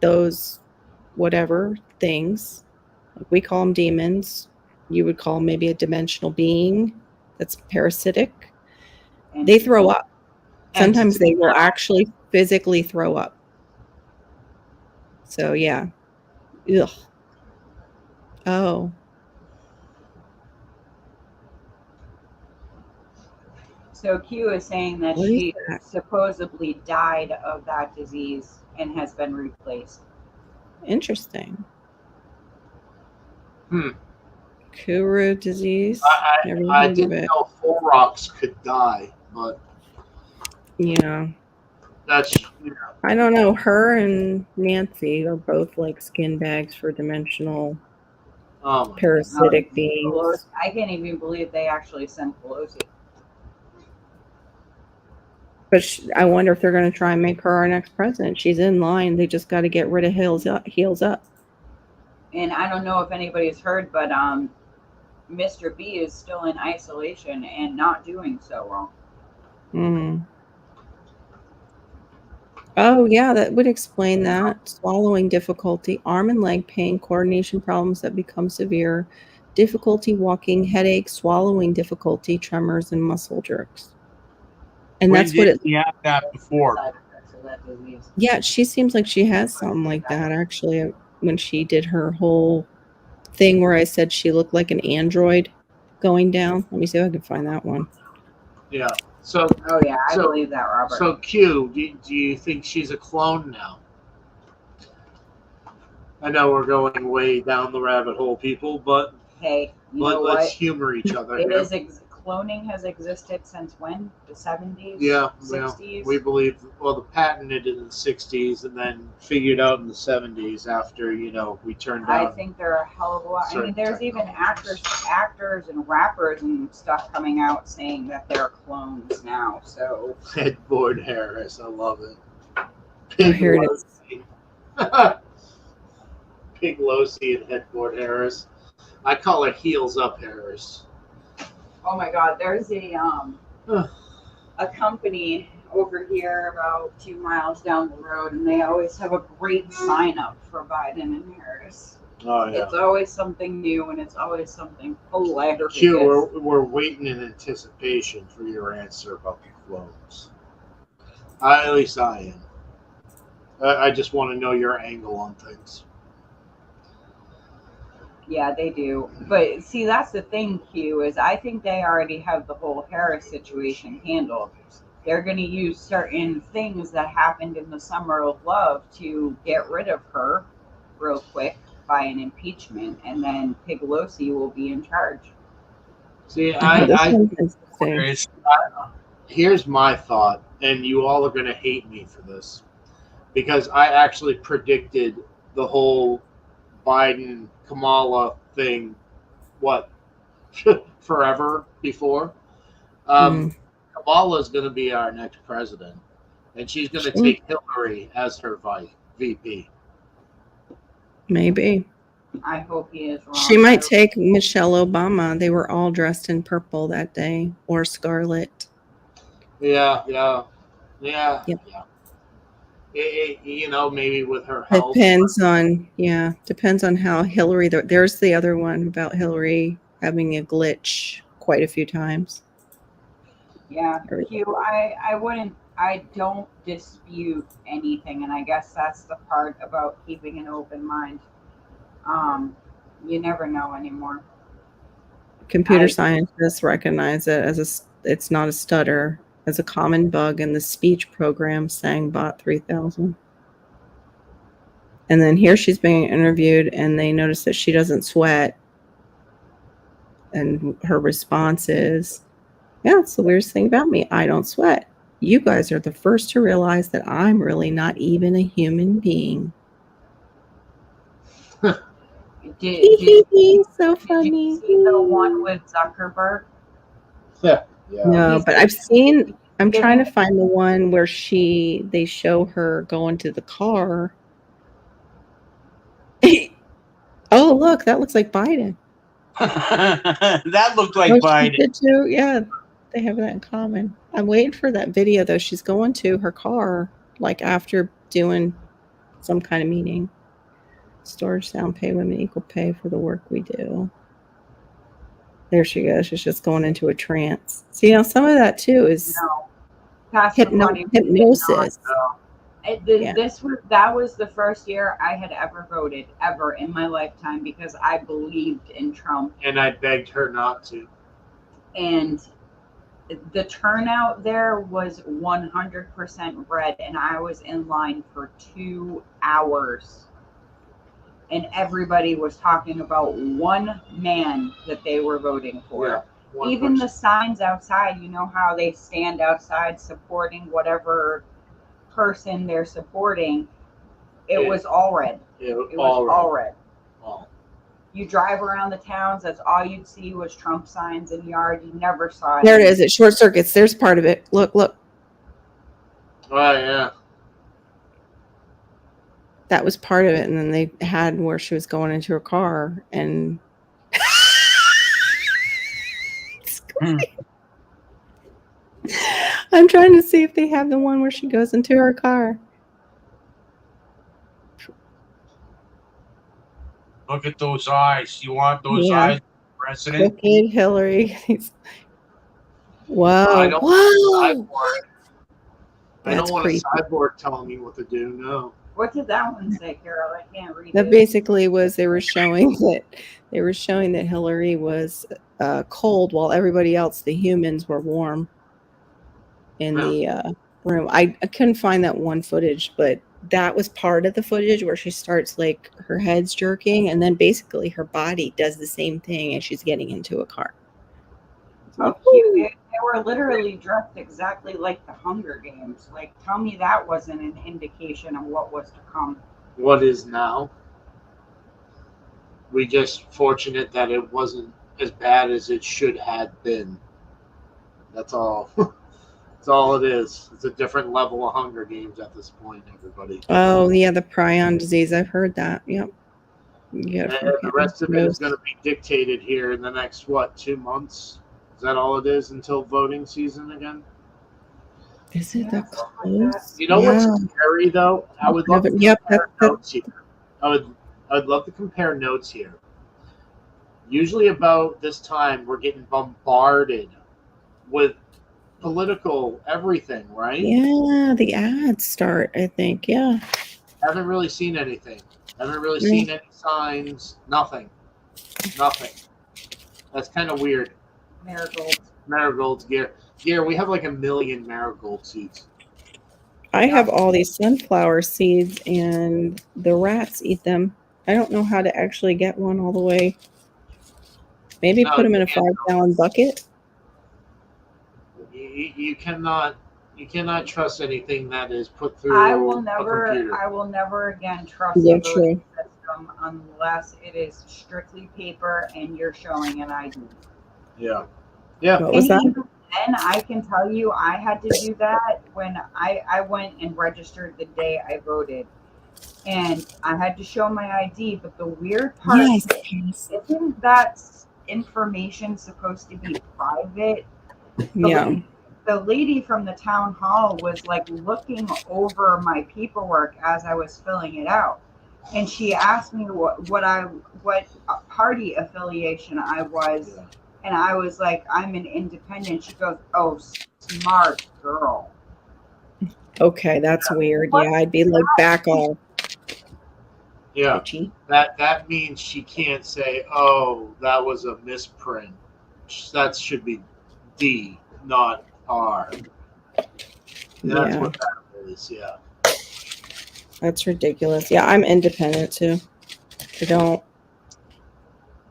S7: those whatever things, like we call them demons, you would call maybe a dimensional being that's parasitic,
S8: And
S7: they throw up. Sometimes
S5: Entity.
S7: they will actually physically throw up. So yeah. Ugh. Oh.
S8: So Q is saying that
S7: What is
S8: she
S7: that?
S8: supposedly died of that disease and has been replaced.
S7: Interesting.
S5: Hmm.
S7: Kuru disease. Never
S5: I
S7: heard of
S5: didn't
S7: it.
S5: know Four Rocks could die, but
S7: Yeah.
S5: that's you know,
S7: I don't know. Her and Nancy are both like skin bags for dimensional
S5: oh my
S7: parasitic beings.
S8: Pelosi, I can't even believe they actually sent Pelosi.
S7: But I wonder if they're going to try and make her our next president. She's in line. They just got to get rid of Heels Up.
S8: And I don't know if anybody's heard, but Mr. B is still in isolation and not doing so well.
S7: Mm. Oh, yeah, that would explain that. Swallowing difficulty, arm and leg pain, coordination problems that become severe, difficulty walking, headache, swallowing difficulty, tremors, and muscle jerks. And that's what it.
S11: We had that before.
S8: Side effects of that disease.
S7: Yeah, she seems like she has something like that, actually, when she did her whole thing where I said she looked like an android going down. Let me see if I can find that one.
S5: yeah. So
S8: Oh yeah, I
S5: So-
S8: believe that, Robert.
S5: so Q, do you think she's a clone now? I know we're going way down the rabbit hole, people, but
S8: Hey, you know
S5: let's
S8: what?
S5: humor each other.
S8: It
S5: here.
S8: is cloning has existed since when? The 70s?
S5: Yeah,
S8: 60s?
S5: we believe, well, the patented in the 60s and then figured out in the 70s after, you know, we turned
S8: I
S5: down.
S8: think there are a hell of a lot. I mean,
S5: certain
S8: there's even
S5: technologies.
S8: actors and rappers and stuff coming out saying that they're clones now. So
S5: Headboard Harris, I love it.
S7: Oh,
S5: Pig
S7: here it is.
S5: Losi. Pig Losi and Headboard Harris. I call her Heels Up Harris.
S8: oh my God, there's a company over here about 2 miles down the road, and they always have a great sign up for Biden and Harris.
S5: Oh, yeah.
S8: It's always something new, and it's always something hilarious.
S5: Q, we're waiting in anticipation for your answer about the clones. At least I am. I just want to know your angle on things.
S8: Yeah, they do. But see, that's the thing, Q, is I think they already have the whole Harris situation handled. They're going to use certain things that happened in the Summer of Love to get rid of her real quick by an impeachment, and then Pelosi will be in charge.
S5: See,
S7: This
S5: I
S7: one's interesting.
S11: There's-
S5: here's my thought, and you all are going to hate me for this, because I actually predicted the whole Biden Kamala thing, forever before. Kamala is going to be our next president, and she's going to take Hillary as her VP.
S7: Maybe.
S8: I hope he is wrong.
S7: She might take Michelle Obama. They were all dressed in purple that day, or scarlet.
S5: Yeah.
S7: Yep.
S5: You know, maybe with her health.
S7: Depends on how Hillary. There's the other one about Hillary having a glitch quite a few times.
S8: Yeah, Q, I don't dispute anything, and I guess that's the part about keeping an open mind. You never know anymore.
S7: Computer scientists recognize it as it's not a stutter, as a common bug in the speech program SangBot 3000. And then here she's being interviewed, and they notice that she doesn't sweat. And her response is, yeah, it's the weirdest thing about me. I don't sweat. You guys are the first to realize that I'm really not even a human being. So funny.
S8: Did you see the one with Zuckerberg?
S5: Yeah.
S7: No, but I'm trying to find the one where they show her going to the car. Oh, look, that looks like Biden.
S11: That looked like
S7: Oh, she
S11: Biden.
S7: did too. Yeah, they have that in common. I'm waiting for that video though. She's going to her car, like after doing some kind of meeting. Storage sound pay women equal pay for the work we do. There she goes. She's just going into a trance. See, now some of that too is hypnosis.
S8: That was the first year I had ever voted ever in my lifetime because I believed in Trump.
S5: And I begged her not to.
S8: And the turnout there was 100% red, and I was in line for 2 hours. And everybody was talking about one man that they were voting for.
S5: Yeah,
S8: even the signs outside, you know how they stand outside supporting whatever person they're supporting. It was all red. It was all red.
S5: Oh.
S8: You drive around the towns, that's all you'd see was Trump signs in the yard. You never saw it.
S7: There it is. It short circuits. There's part of it. Look.
S5: Oh, yeah.
S7: That was part of it. And then they had where she was going into her car and I'm trying to see if they have the one where she goes into her car.
S11: Look at those eyes. You want those
S7: Yeah.
S11: eyes, President?
S7: Look at Hillary. Wow.
S5: I don't want a
S7: Whoa.
S5: cyborg. I
S7: That's
S5: don't want
S7: creepy.
S5: a cyborg telling me what to do. No.
S8: What did that one say, Carol? I can't read
S7: That
S8: it.
S7: basically was they were showing that Hillary was cold while everybody else, the humans, were warm in the room. I couldn't find that one footage, but that was part of the footage where she starts like her head's jerking, and then basically her body does the same thing as she's getting into a car.
S8: So cute. They were literally dressed exactly like the Hunger Games. Like, tell me that wasn't an indication of what was to come.
S5: What is now? We just fortunate that it wasn't as bad as it should have been. That's all. That's all it is. It's a different level of Hunger Games at this point, everybody.
S7: Oh yeah, the prion disease. I've heard that. Yep. Yeah.
S5: And the rest of it is going to be dictated here in the next, 2 months? Is that all it is until voting season again?
S7: Is it that close?
S5: You know
S7: Yeah.
S5: what's scary though? I would love to compare notes here. I would love to compare notes here. Usually about this time we're getting bombarded with political everything, right?
S7: Yeah, the ads start, I think. Yeah.
S5: Haven't really seen anything. Haven't really seen any signs. Nothing. That's kind of weird. Marigolds, Gear, we have like 1 million marigold seeds.
S7: I have all these sunflower seeds and the rats eat them. I don't know how to actually get one all the way. Maybe
S5: No,
S7: put them in a
S5: you can't.
S7: 5-gallon bucket.
S5: You cannot trust anything that is put through
S8: I will
S5: a computer.
S8: never again trust
S7: Yeah,
S8: a voting
S7: true.
S8: system unless it is strictly paper and you're showing an ID.
S5: Yeah.
S7: What was that?
S8: And even then, I can tell you, I had to do that when I went and registered the day I voted, and I had to show my ID. But the weird part
S7: Yes.
S8: isn't that information supposed to be private?
S7: Yeah.
S8: The lady from the town hall was like looking over my paperwork as I was filling it out, and she asked me what party affiliation I was. And I was like, I'm an independent. She goes, oh, smart girl.
S7: Okay, that's weird. Yeah, I'd be like back all.
S5: Yeah.
S7: itchy.
S5: That means she can't say, oh, that was a misprint. That should be D, not R. That's
S7: Yeah.
S5: what that is, yeah.
S7: That's ridiculous. Yeah, I'm independent too. I don't.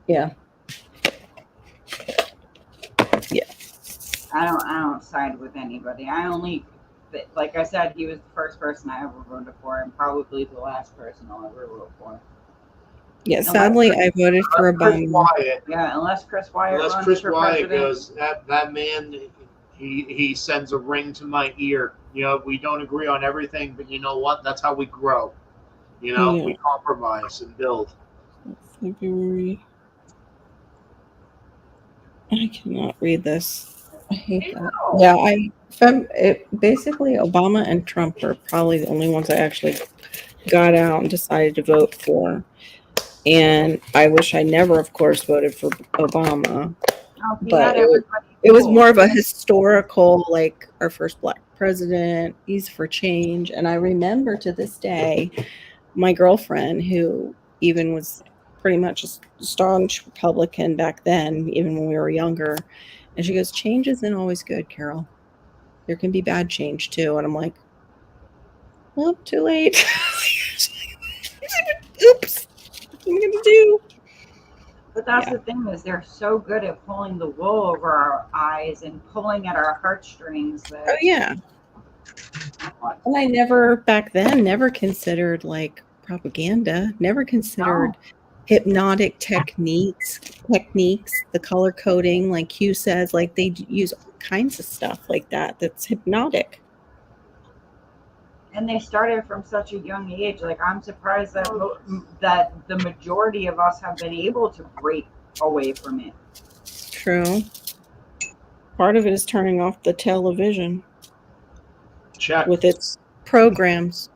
S7: Yeah.
S2: I don't side with anybody. I only, like I said, he was the first person I ever voted for, and probably the last person I'll ever vote for.
S7: Yeah. Sadly, I voted for
S5: Chris
S7: Obama.
S5: Wyatt.
S2: Yeah, unless Chris Wyatt
S5: Unless
S2: runs
S5: Chris
S2: for
S5: Wyatt
S2: president.
S5: goes, that man, he sends a ring to my ear. You know, we don't agree on everything, but you know what? That's how we grow. You know,
S7: Yeah.
S5: we compromise and build.
S7: February. I cannot read this. I hate that. Yeah, basically Obama and Trump are probably the only ones I actually got out and decided to vote for. And I wish I never, of course, voted for Obama. But it was more of a historical, like our first black president. He's for change. And I remember to this day, my girlfriend, who even was pretty much a staunch Republican back then, even when we were younger, and she goes, "Change isn't always good, Carol. There can be bad change too." And I'm like, well, too late. Oops. What am I gonna do?
S2: But that's the thing, is they're so good at pulling the wool over our eyes and pulling at our heartstrings that
S7: Oh yeah. And I never back then never considered like propaganda, never considered hypnotic techniques, the color coding, like Hugh says, like they use all kinds of stuff like that that's hypnotic.
S2: and they started from such a young age. Like, I'm surprised that the majority of us have been able to break away from it.
S7: True. Part of it is turning off the television.
S5: Check.
S7: With its programs.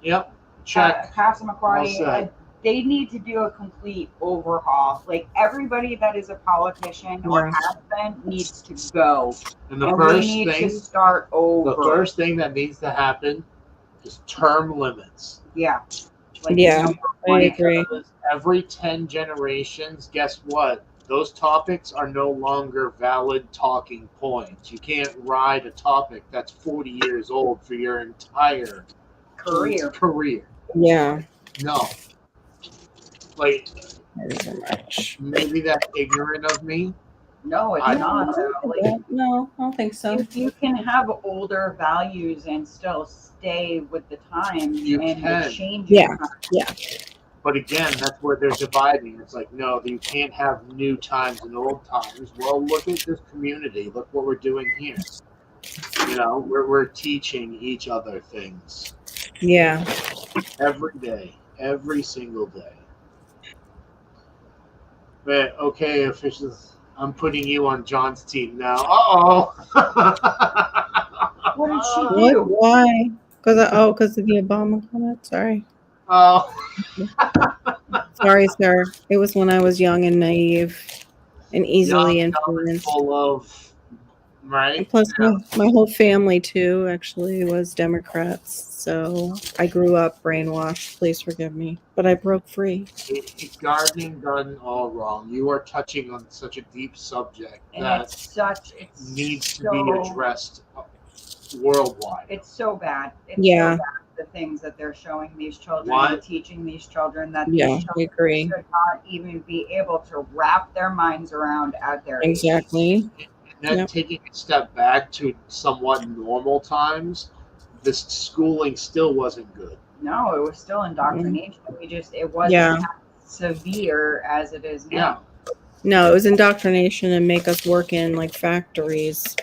S5: Yep. Check.
S2: Casa
S5: Well
S2: McCarty,
S5: said.
S2: they need to do a complete overhaul. Like, everybody that is a politician or has been needs to go.
S5: And the
S2: we
S5: first
S2: need
S5: thing,
S2: to start over.
S5: the first thing that needs to happen is term limits.
S2: Yeah.
S7: Yeah, I agree.
S5: Because every 10 generations, guess what? Those topics are no longer valid talking points. You can't ride a topic that's 40 years old for your entire career.
S7: Yeah.
S5: No. Like,
S7: That isn't much.
S5: maybe that's ignorant of me.
S2: No, it's
S5: I-
S2: not.
S7: No, I don't think so.
S2: If you can have older values and still stay with the times
S5: You
S2: and
S5: can.
S2: the changes.
S7: Yeah.
S5: But again, that's where they're dividing. It's like, no, you can't have new times and old times. Well, look at this community. Look what we're doing here. You know, we're teaching each other things
S7: Yeah.
S5: every day, every single day. But okay, officials, I'm putting you on John's team now.
S2: What did she
S7: What?
S2: do?
S7: Why? Because of the Obama comment? Sorry.
S5: Oh.
S7: Sorry, sir. It was when I was young and naive and easily
S5: Young,
S7: influenced.
S5: full of, right?
S7: And plus, my whole family, too, actually was Democrats. So I grew up brainwashed. Please forgive me. But I broke free.
S5: It's gardening done all wrong. You are touching on such a deep subject
S2: And
S5: that
S2: it's
S5: needs to
S2: so-
S5: be addressed worldwide.
S2: It's so bad. It's
S7: Yeah.
S2: so bad, the things that they're showing these children
S5: What?
S2: and teaching these children that
S7: Yeah,
S2: these
S7: I
S2: children
S7: agree.
S2: should not even be able to wrap their minds around at their age.
S7: Exactly.
S5: And then
S7: Yep.
S5: taking a step back to somewhat normal times, this schooling still wasn't good.
S2: No, it was still indoctrination. It wasn't
S7: Yeah.
S2: as severe as it is
S5: Yeah.
S2: now.
S7: No, it was indoctrination and make us work in like factories.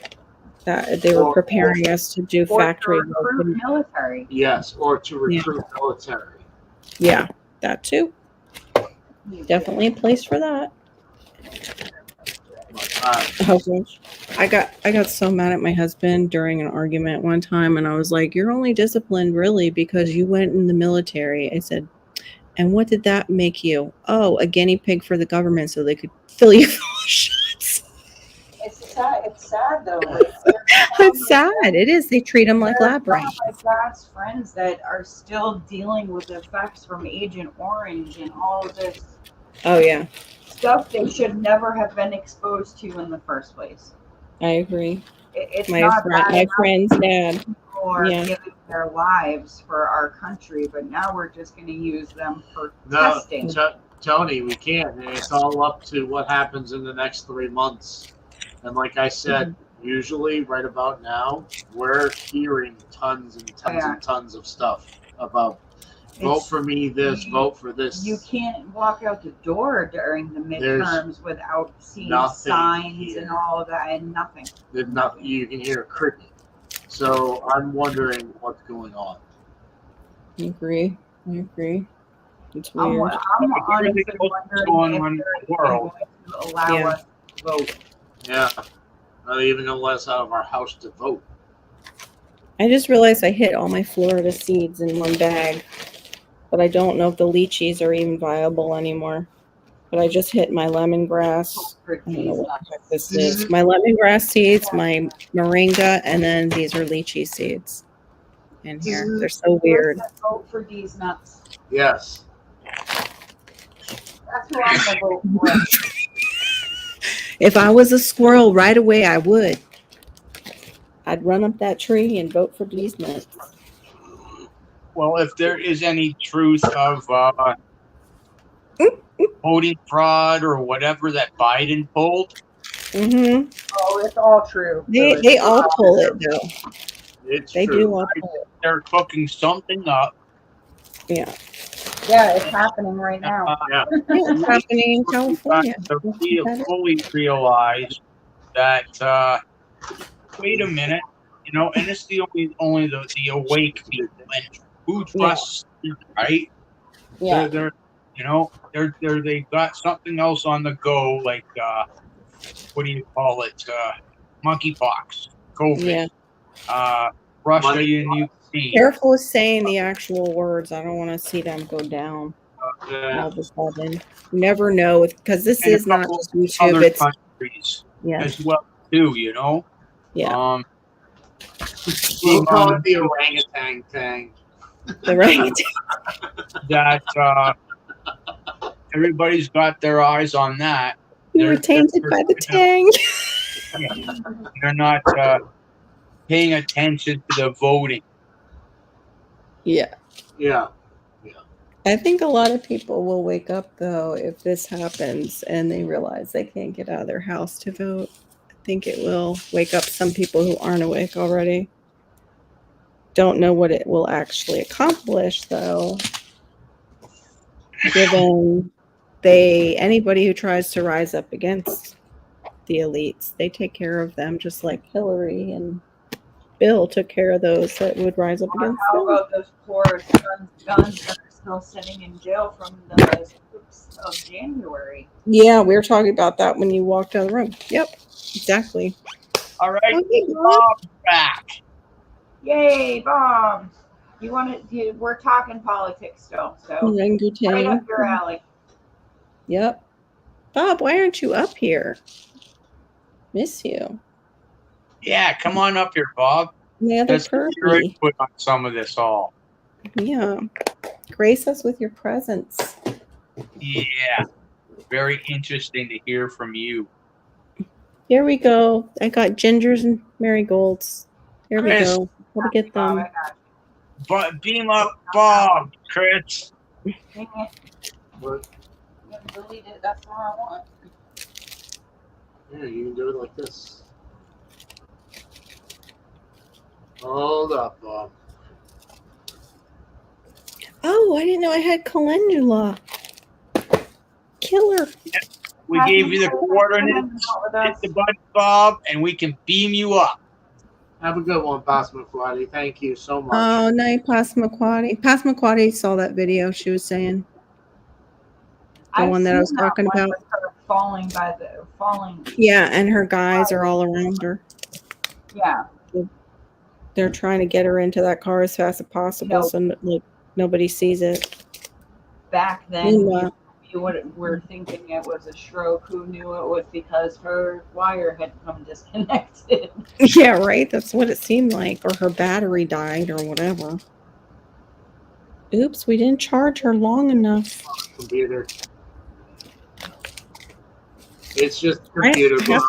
S7: That they were preparing us to do
S2: Or
S7: factory
S2: to
S7: work.
S2: recruit military.
S5: Yes, or to recruit military.
S7: Yeah, that too. Definitely a place for that. Oh, gosh. I got so mad at my husband during an argument one time, and I was like, "You're only disciplined really because you went in the military." I said, "And what did that make you?" "Oh, a guinea pig for the government so they could fill you full of shots."
S8: It's sad though.
S7: It's sad. It is. They treat them like lab
S2: Some
S7: rats.
S2: of my dad's friends that are still dealing with the effects from Agent Orange and all of this
S7: Oh yeah,
S2: stuff they should never have been exposed to in the first place.
S7: I agree.
S2: It's
S7: My
S2: not bad
S7: my
S2: enough
S7: friend's dad.
S2: people
S8: for
S7: Yeah.
S8: giving their lives for our country, but now we're just going to use them for
S5: No,
S8: testing.
S5: Tony, we can't. And it's all up to what happens in the next 3 months. And like I said, usually right about now, we're hearing tons and tons and tons of stuff about vote for me this, vote for this.
S8: You can't walk out the door during the midterms without seeing
S5: nothing
S8: signs
S5: here.
S8: and all of that, and nothing.
S5: There's nothing. You can hear a cricket. So I'm wondering what's going on.
S7: I agree. It's
S8: I'm
S7: weird.
S8: honestly
S11: What's going on
S8: wondering
S11: in
S8: if
S11: the
S8: they're
S11: world?
S8: going to allow
S7: Yeah.
S8: us to vote.
S5: Yeah. Not even gonna let us out of our house to vote.
S7: I just realized I hit all my Florida seeds in one bag, but I don't know if the lychees are even viable anymore. But I just hit my lemongrass. I don't know what the heck this is. My lemongrass seeds, my moringa, and then these are lychee seeds in here. They're so weird.
S8: Vote for these nuts.
S5: Yes.
S8: That's who I'm going to vote for.
S7: If I was a squirrel right away, I would. I'd run up that tree and vote for these nuts.
S11: Well, if there is any truth of voting fraud or whatever that Biden pulled,
S7: Mm-hmm.
S8: Oh, it's all true.
S7: They all pull it though.
S5: It's
S7: They
S5: true.
S7: do all pull it.
S11: they're cooking something up.
S7: Yeah.
S8: Yeah, it's happening right now.
S5: Yeah.
S7: Yeah, it's happening in California.
S11: To fully realize that, wait a minute, and it's the only the awake people and who trusts, right?
S7: Yeah.
S11: They've got something else on the go, like what do you call it? Monkeypox, COVID, Russia and Ukraine.
S7: Careful with saying the actual words. I don't want to see them go down all of a sudden. You never know, because this
S11: And a
S7: is not
S11: couple
S7: just YouTube.
S11: other
S7: It's
S11: countries
S7: yeah,
S11: as well too.
S7: yeah.
S5: We'll call it the orangutan thing.
S7: The right.
S11: That everybody's got their eyes on that.
S7: You were tainted by the tang.
S11: They're not paying attention to the voting.
S7: Yeah.
S5: Yeah.
S7: I think a lot of people will wake up though if this happens and they realize they can't get out of their house to vote. I think it will wake up some people who aren't awake already. Don't know what it will actually accomplish though. Given anybody who tries to rise up against the elites, they take care of them just like Hillary and Bill took care of those that would rise up against
S8: How
S7: them.
S8: about those poor guns that are still sitting in jail from the 6th of January?
S7: Yeah, we were talking about that when you walked out of the room. Yep, exactly.
S11: All right,
S7: Okay, Bob.
S11: Bob's back.
S8: Yay, Bob! We're talking politics still, so right
S7: Orangutan.
S8: up your alley.
S7: Yep. Bob, why aren't you up here? Miss you.
S11: Yeah, come on up here, Bob.
S7: The other
S11: Let's get your
S7: Purdy.
S11: input on some of this all.
S7: Yeah. Grace us with your presence.
S11: Yeah, very interesting to hear from you.
S7: Here we go. I got gingers and marigolds. Here we
S11: Chris.
S7: go. Gotta get
S8: Bob,
S7: them.
S8: I got
S11: But beam up Bob, Chris.
S8: you. Dang it.
S5: What?
S8: You deleted it. That's what I want.
S5: Yeah, you can do it like this. Hold up, Bob.
S7: Oh, I didn't know I had calendula. Killer.
S11: We gave you the coordinates. Hit the button, Bob, and we can beam you up.
S5: Have a good one, Passamaquoddy. Thank you so much.
S7: Oh, night, Passamaquoddy. Passamaquoddy saw that video she was saying. The one that I was
S8: seen
S7: talking
S8: one
S7: about.
S8: with her falling.
S7: Yeah, and her guys are all around her.
S8: Yeah.
S7: They're trying to get her into that car as fast as possible, so like nobody sees it.
S8: Back then,
S7: Meanwhile-
S8: you were thinking it was a stroke. Who knew it was because her wire had come disconnected?
S7: Yeah, right. That's what it seemed like, or her battery died, or whatever. Oops, we didn't charge her long enough.
S5: Computer. It's just a computer, Bob.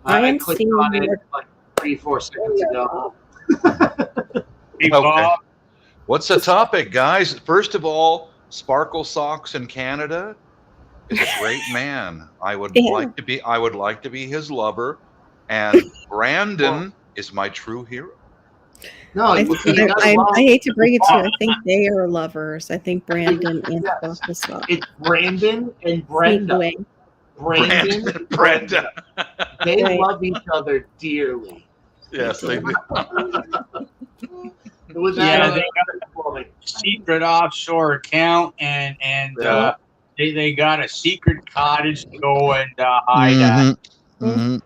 S7: I am
S5: clicked
S7: seeing
S5: on it
S7: your-
S5: like 3-4 seconds ago.
S11: Hey,
S12: Okay.
S11: Bob.
S12: What's the topic, guys? First of all, Sparkle Socks in Canada is a great man. I would
S7: Yeah.
S12: like to be his lover, and Brandon is my true hero.
S5: No,
S7: I,
S5: you gotta
S7: I
S5: love
S7: hate to bring it to you.
S5: Bob.
S7: I think they are lovers. I think Brandon and Sparkle Sock.
S5: It's Brandon and
S7: Sneak
S5: Brenda.
S7: away.
S5: Brandon and Brenda. They
S7: Right.
S5: love each other dearly.
S12: Yes, they do.
S11: Yeah, they got a secret offshore account, and they got a secret cottage to go and hide at.
S12: Mhm.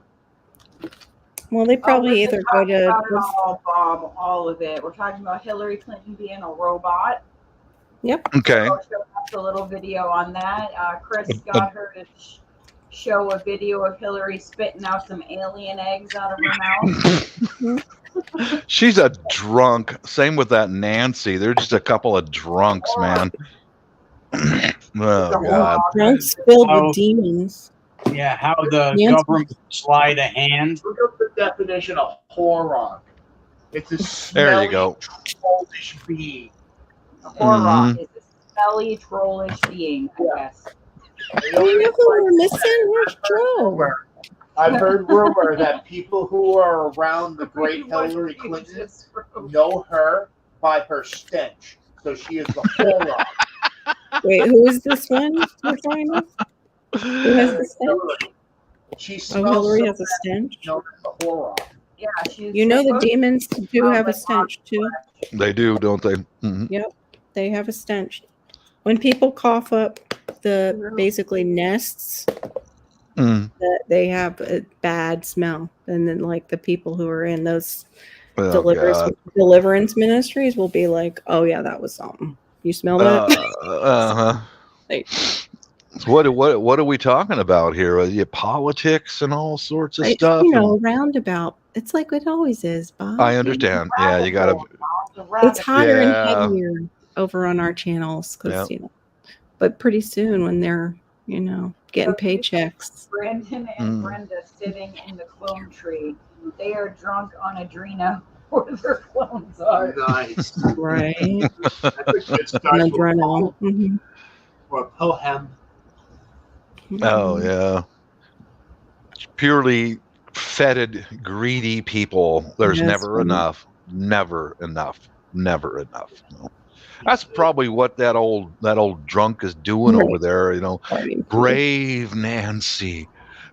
S7: Well, they probably either go
S8: talking
S7: to.
S8: about it all, Bob, all of it. We're talking about Hillary Clinton being a robot.
S7: Yep.
S12: Okay.
S8: So show us a little video on that. Chris got her to show a video of Hillary spitting out some alien eggs out of her mouth.
S12: She's a drunk. Same with that Nancy. They're just a couple of drunks, man. Oh God.
S7: Drunks filled
S11: Oh.
S7: with demons.
S11: Yeah, how the
S7: Nancy.
S11: government slide a hand.
S5: Look up the definition of horror. It's a
S12: There you
S5: smelly,
S12: go.
S5: trollish being.
S8: A horror
S12: Mhm.
S8: is a smelly, trollish being, I guess.
S7: You know who we're missing? Where's Joe?
S5: I've heard rumor that people who are around the great Hillary Clinton know her by her stench. So she is the horror.
S7: Wait, who is this one we're talking about? Who has the stench?
S5: She
S7: Oh,
S5: smells
S7: Hillary
S5: so
S7: has a
S5: bad,
S7: stench.
S5: known as the horror.
S8: Yeah, she's
S7: You know the
S8: supposed to
S7: demons do
S8: smell
S7: have a
S8: like
S7: stench too.
S12: They do, don't they? Mhm.
S7: Yep, they have a stench. When people cough up the basically nests,
S12: Mm.
S7: that they have a bad smell, and then like the people who are in those
S12: Oh,
S7: deliverance ministries will be like, "Oh yeah, that was something. You smell that?"
S12: Uh-huh.
S7: Like,
S12: What are we talking about here? Politics and all sorts of stuff.
S7: you know, roundabout. It's like it always is, Bob.
S12: I understand. Yeah, you gotta.
S7: It's hotter and
S12: Yeah.
S7: heavier over on our channels because
S12: Yeah.
S7: But pretty soon when they're getting paychecks.
S8: Brandon and
S12: Mm.
S8: Brenda sitting in the clone tree. They are drunk on Adrena where their clones are.
S5: Nice.
S7: Right.
S5: That's a good start
S7: And
S5: to
S7: adrenaline. Mhm.
S5: or a poem.
S12: Oh yeah. Purely fetid, greedy people. There's
S7: Yes,
S12: never
S7: right.
S12: enough. Never enough. Never enough. No. That's probably what that old drunk is doing
S7: Right.
S12: over there. Brave Nancy,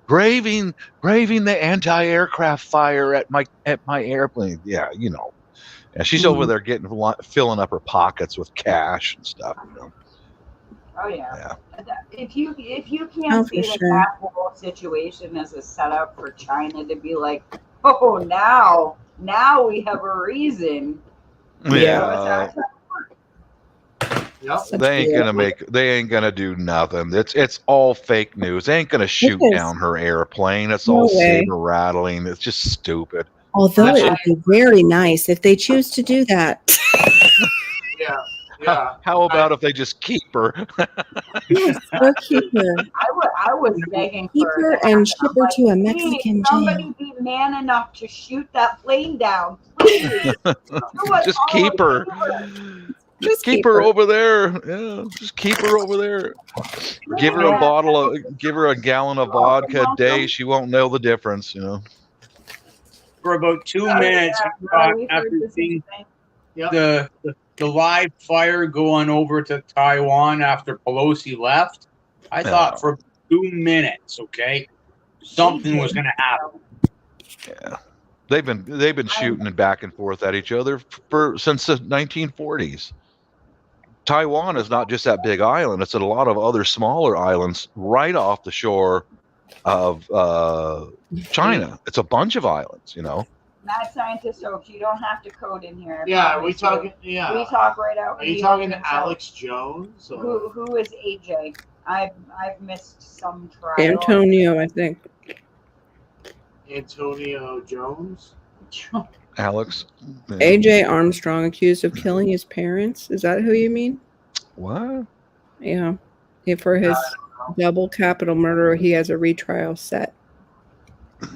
S12: braving the anti-aircraft fire at my airplane. Yeah, And she's over there filling up her pockets with cash and stuff.
S8: Oh yeah.
S12: Yeah.
S8: If you
S7: Oh,
S8: can't see
S7: for
S8: that
S7: sure.
S8: that whole situation as a setup for China to be like, oh now we have a reason.
S12: Yeah.
S5: Yep.
S12: They ain't gonna do nothing. It's all fake news. They ain't gonna shoot
S7: is.
S12: down her airplane. It's
S7: No
S12: all
S7: way.
S12: saber rattling. It's just stupid.
S7: Although it would be very nice if they choose to do that.
S5: Yeah. Yeah.
S12: How about if they just keep her?
S7: Yes, or keep her.
S8: I was begging
S7: Keep
S8: for
S7: her
S8: that.
S7: and ship her to a
S8: Please,
S7: Mexican
S8: somebody
S7: jail.
S8: be man enough to shoot that plane down. Please. Do us
S12: Just
S8: all
S12: keep
S8: a
S12: her.
S8: favor.
S12: Just keep her over there. Yeah, just keep her over there. Give her a gallon of vodka a day. She won't know the difference.
S11: For about 2
S8: Oh,
S11: minutes
S8: yeah, we heard
S11: after
S8: this
S11: seeing
S8: thing.
S5: Yep.
S11: the live fire going over to Taiwan after Pelosi left, I thought for 2 minutes, okay, something was going to happen.
S12: Yeah, they've been shooting back and forth at each other since the 1940s. Taiwan is not just that big island; it's a lot of other smaller islands right off the shore of China. It's a bunch of islands,
S8: Mad Scientist Oaks, you don't have to code in here. I
S5: Yeah,
S8: promise
S5: we
S8: you.
S5: talking. Yeah.
S8: We talk right out.
S5: Are you talking to Alex Jones? Or?
S8: Who is AJ? I've missed some trial.
S7: Antonio, I think.
S5: Antonio Jones.
S12: Alex. Yeah.
S7: AJ Armstrong accused of killing his parents. Is that who you mean?
S12: What?
S7: Yeah. For his double capital murder, he has a retrial set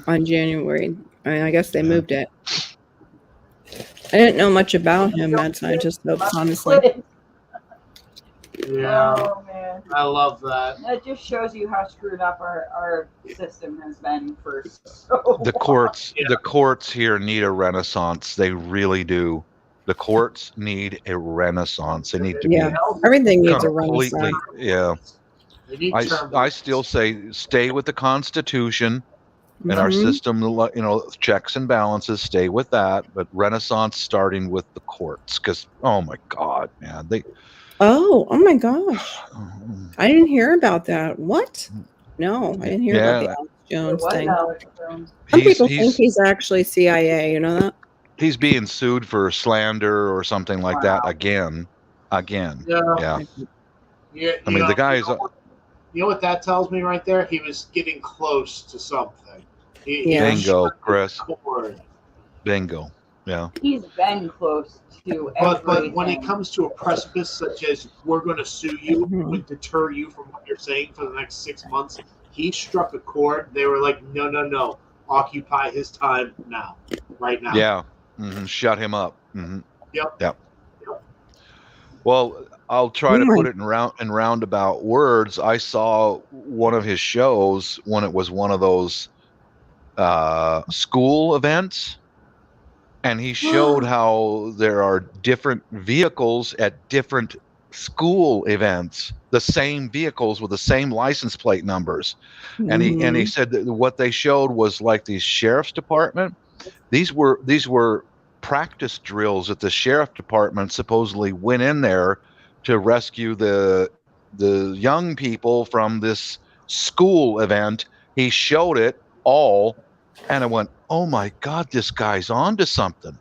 S7: on January. I guess they moved it. I didn't know much about him, Mad Scientist, though, honestly.
S5: Yeah,
S8: Oh man,
S5: I love that.
S8: that just shows you how screwed up our system has been for so
S12: The courts here need a renaissance. They really do. The courts need a renaissance. They need to
S7: Yeah,
S12: be
S7: everything needs a
S12: completely.
S7: renaissance.
S12: Yeah,
S5: They need
S12: I still say stay with the Constitution and our
S7: Mhm.
S12: system. Checks and balances. Stay with that, but renaissance starting with the courts, because oh my God, man,
S7: Oh my gosh. I didn't hear about that. What? No, I didn't hear about the
S12: Yeah.
S7: Alex Jones
S8: What
S7: thing.
S8: Alex Jones?
S7: Some
S12: he's
S7: people think he's actually CIA, you know that?
S12: he's being sued for slander or something like that again. Yeah.
S5: Yeah,
S12: I mean, the guy is.
S5: You know what that tells me right there? He was getting close to something. He
S7: Yeah.
S12: Bingo, Chris.
S5: forward.
S12: Bingo. Yeah.
S8: He's been close to
S5: But
S8: everything.
S5: when it comes to a precipice such as we're going to sue you,
S7: Mhm.
S5: would deter you from what you're saying for the next 6 months, he struck a chord. They were like, no. Occupy his time now. Right now.
S12: Yeah. Shut him up.
S5: Yep.
S12: Well, I'll try to
S7: Oh
S12: put
S7: my-
S12: it in roundabout words. I saw one of his shows when it was one of those school events, and he showed how there are different vehicles at different school events, the same vehicles with the same license plate numbers. And he
S7: Mhm.
S12: said that what they showed was like the sheriff's department. These were practice drills that the sheriff department supposedly went in there to rescue the young people from this school event. He showed it all, and I went, "Oh my God, this guy's on to something.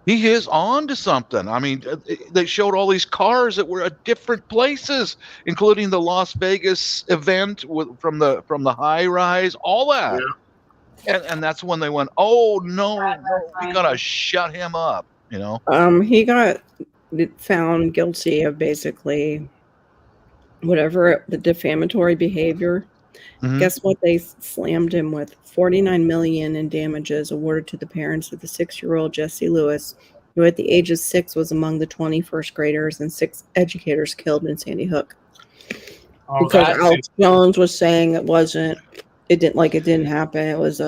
S12: He is on to something." I mean, they showed all these cars that were at different places, including the Las Vegas event from the high rise, all that. And that's when they went, "Oh no, we gotta shut him up," you know.
S7: He got found guilty of basically whatever the defamatory behavior.
S12: Mhm.
S7: Guess what? They slammed him with $49 million in damages awarded to the parents of the 6-year-old Jesse Lewis, who at the age of 6 was among the 20 first graders and 6 educators killed in Sandy Hook.
S5: Oh,
S7: Because
S5: that's
S7: Alex Jones was saying it didn't happen. It was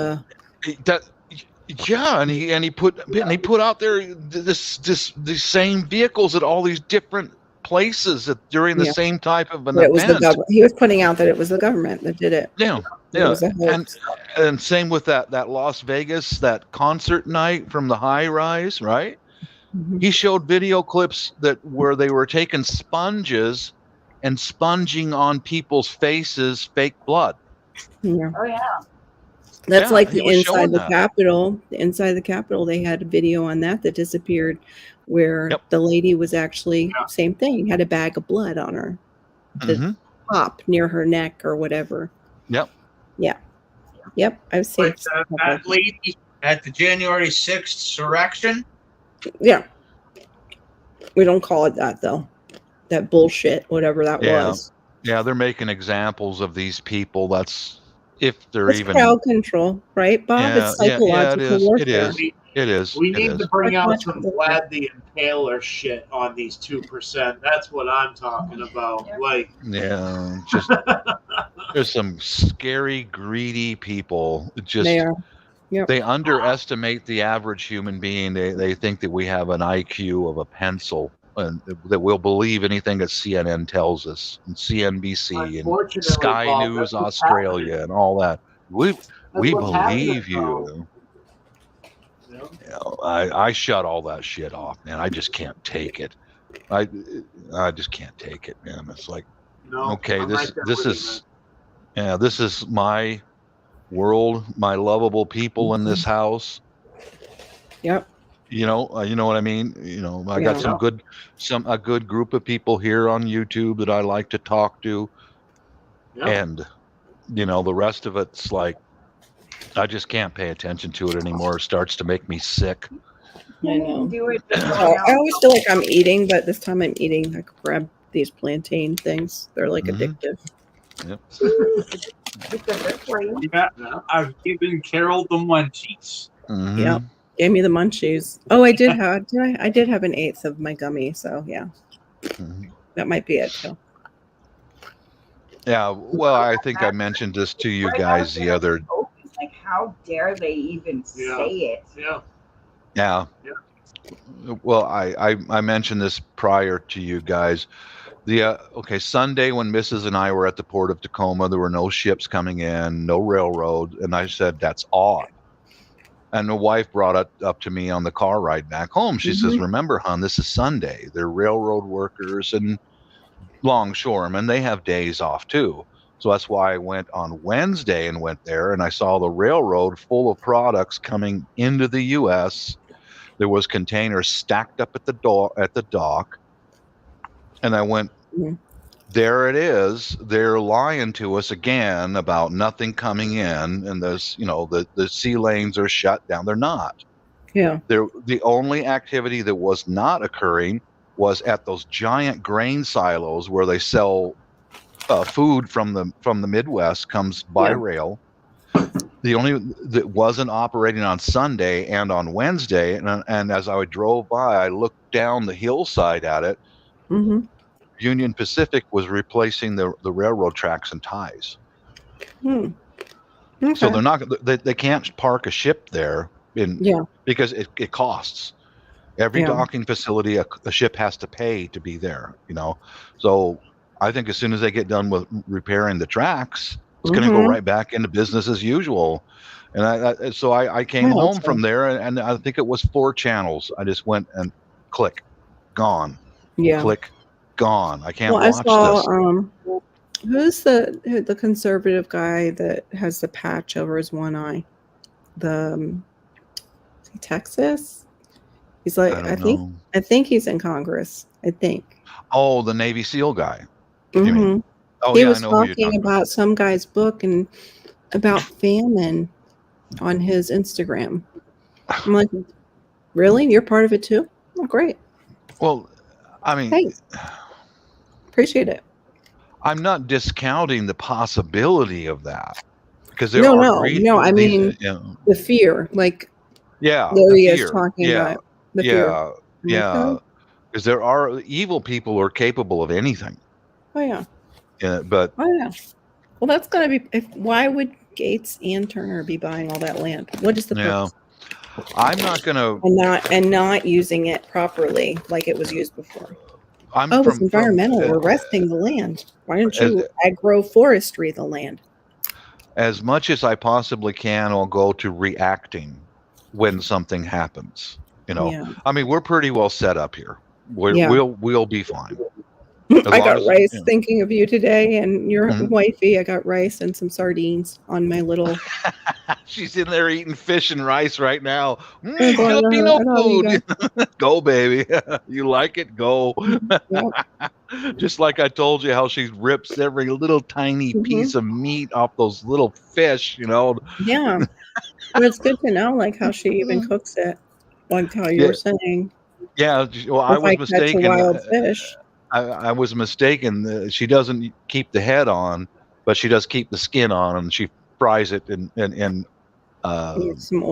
S12: Yeah, and he put out there these same vehicles at all these different places during the
S7: Yeah.
S12: same type of an
S7: But it was the
S12: event.
S7: government. He was putting out that it was the government that did it.
S12: Yeah,
S7: It was a
S12: and
S7: hoax.
S12: and same with that Las Vegas, that concert night from the high rise, right?
S7: Mhm.
S12: He showed video clips where they were taking sponges and sponging on people's faces fake blood.
S7: Yeah.
S8: Oh yeah.
S7: That's
S12: Yeah,
S7: like
S12: he
S7: the
S12: was
S7: inside
S12: showing
S7: the
S12: that.
S7: Capitol. The inside the Capitol, they had a video on that disappeared, where
S12: Yep.
S7: the lady was actually same thing, had a bag of blood on her, the
S12: Mhm.
S7: top near her neck or whatever.
S12: Yep.
S7: Yeah. Yep. I've seen.
S11: Like that lady at the January 6th insurrection.
S7: Yeah. We don't call it that though. That bullshit, whatever that
S12: Yeah.
S7: was.
S12: Yeah, they're making examples of these people. That's if they're
S7: It's
S12: even.
S7: crowd control, right, Bob?
S12: Yeah,
S7: It's
S12: yeah,
S7: psychological
S12: it is.
S7: warfare.
S12: It is.
S5: We
S12: It
S5: need
S12: is.
S5: to bring out
S7: Much
S5: some
S7: more.
S5: Vlad the Impaler shit on these 2%. That's what I'm talking about. Like,
S12: Yeah, just there's some scary, greedy people. Just
S7: They are. Yep.
S12: they underestimate the average human being. They think that we have an IQ of a pencil, and that we'll believe anything that CNN tells us, and CNBC and
S5: Unfortunately,
S12: Sky
S5: Bob,
S12: News
S5: that's what's
S12: Australia
S5: happening.
S12: and all that. We
S5: That's what's happening,
S12: believe you.
S5: though.
S12: You know, I shut all that shit off, man. I just can't take it. I just can't take it, man. It's like,
S5: No,
S12: okay,
S5: I'm
S12: this
S5: right there
S12: this
S5: with you,
S12: is this is my world, my lovable people in this house.
S7: Yep.
S12: You know what I mean. You know, I got
S7: Yeah.
S12: a good group of people here on YouTube that I like to talk to,
S5: Yeah.
S12: and you know, the rest of it's like I just can't pay attention to it anymore. It starts to make me sick.
S7: I know.
S8: Do it.
S7: I always feel like I'm eating, but this time I'm eating. I grab these plantain things. They're like
S12: Mhm.
S7: addictive.
S12: Yep.
S8: It's a good for you.
S11: Yeah, I've given Carol the munchies.
S12: Mhm.
S7: Yep. Gave me the munchies. Oh, I did have. I did have an eighth of my gummy. So yeah,
S12: Mhm.
S7: that might be it too.
S12: Yeah, well, I think I mentioned this to you
S8: Right
S12: guys
S8: out
S12: the
S8: there
S12: other.
S8: in the open, like, how dare they even
S5: Yeah.
S8: say it?
S5: Yeah.
S12: Yeah. Well, I mentioned this prior to you guys. Okay, Sunday when Mrs. and I were at the port of Tacoma, there were no ships coming in, no railroad, and I said that's odd. And the wife brought it up to me on the car ride back home. She says, "Remember, hon, this is Sunday. They're railroad workers and longshoremen. They have days off too." So that's why I went on Wednesday and went there, and I saw the railroad full of products coming into the U.S. There was containers stacked up at the dock, and I went, there it is. They're lying to us again about nothing coming in, and there's, the sea lanes are shut down. They're not.
S7: Yeah.
S12: The only activity that was not occurring was at those giant grain silos where they sell food from the Midwest comes by rail. The only that wasn't operating on Sunday and on Wednesday, and as I drove by, I looked down the hillside at it.
S7: Mm-hmm.
S12: Union Pacific was replacing the railroad tracks and ties.
S7: Okay.
S12: So they're not. They can't park a ship there because it costs. Every docking facility a ship has to pay to be there. So I think as soon as they get done with repairing the tracks, it's going to go right back into business as usual. And I came home from there, and I think it was 4 channels. I just went and click, gone.
S7: Yeah.
S12: Click, gone. I can't
S7: Well,
S12: watch
S7: I saw,
S12: this.
S7: Who's the conservative guy that has the patch over his one eye? Is he Texas? He's like,
S12: I don't know.
S7: I think he's in Congress. I think.
S12: Oh, the Navy SEAL guy. You mean? Oh,
S7: He
S12: yeah,
S7: was
S12: I know who you're
S7: talking
S12: talking
S7: about some guy's book and about famine on his Instagram. I'm like, really? You're part of it too? Oh, great.
S12: Well, I mean,
S7: Thanks. Appreciate it.
S12: I'm not discounting the possibility of that because
S7: No. I mean, the fear, like,
S12: yeah,
S7: there he
S12: fear.
S7: is talking about the fear.
S12: Yeah, because there are evil people who are capable of anything.
S7: Oh yeah.
S12: Yeah, but
S7: Oh yeah. Well, that's gonna be. Why would Gates and Turner be buying all that land? What is the purpose?
S12: I'm not gonna
S7: And not using it properly like it was used before.
S12: I'm
S7: It's environmental. We're resting the land. Why don't you agroforestry the land?
S12: As much as I possibly can, I'll go to reacting when something happens. I mean, we're pretty well set up here. We'll be fine.
S7: I got rice thinking of you today, and your wifey. I got rice and some sardines on my little.
S12: She's in there eating fish and rice right now.
S7: Going,
S12: Filipino
S7: I know you
S12: food. Go, baby. You like it? Go. Just like I told you how she rips every little tiny piece of meat off those little fish,
S7: Yeah. But it's good to know, like, how she even cooks it. Like how you were saying.
S12: Yeah. Well, I was mistaken.
S7: Catch a wild fish.
S12: I was mistaken. She doesn't keep the head on, but she does keep the skin on, and she fries it in
S7: some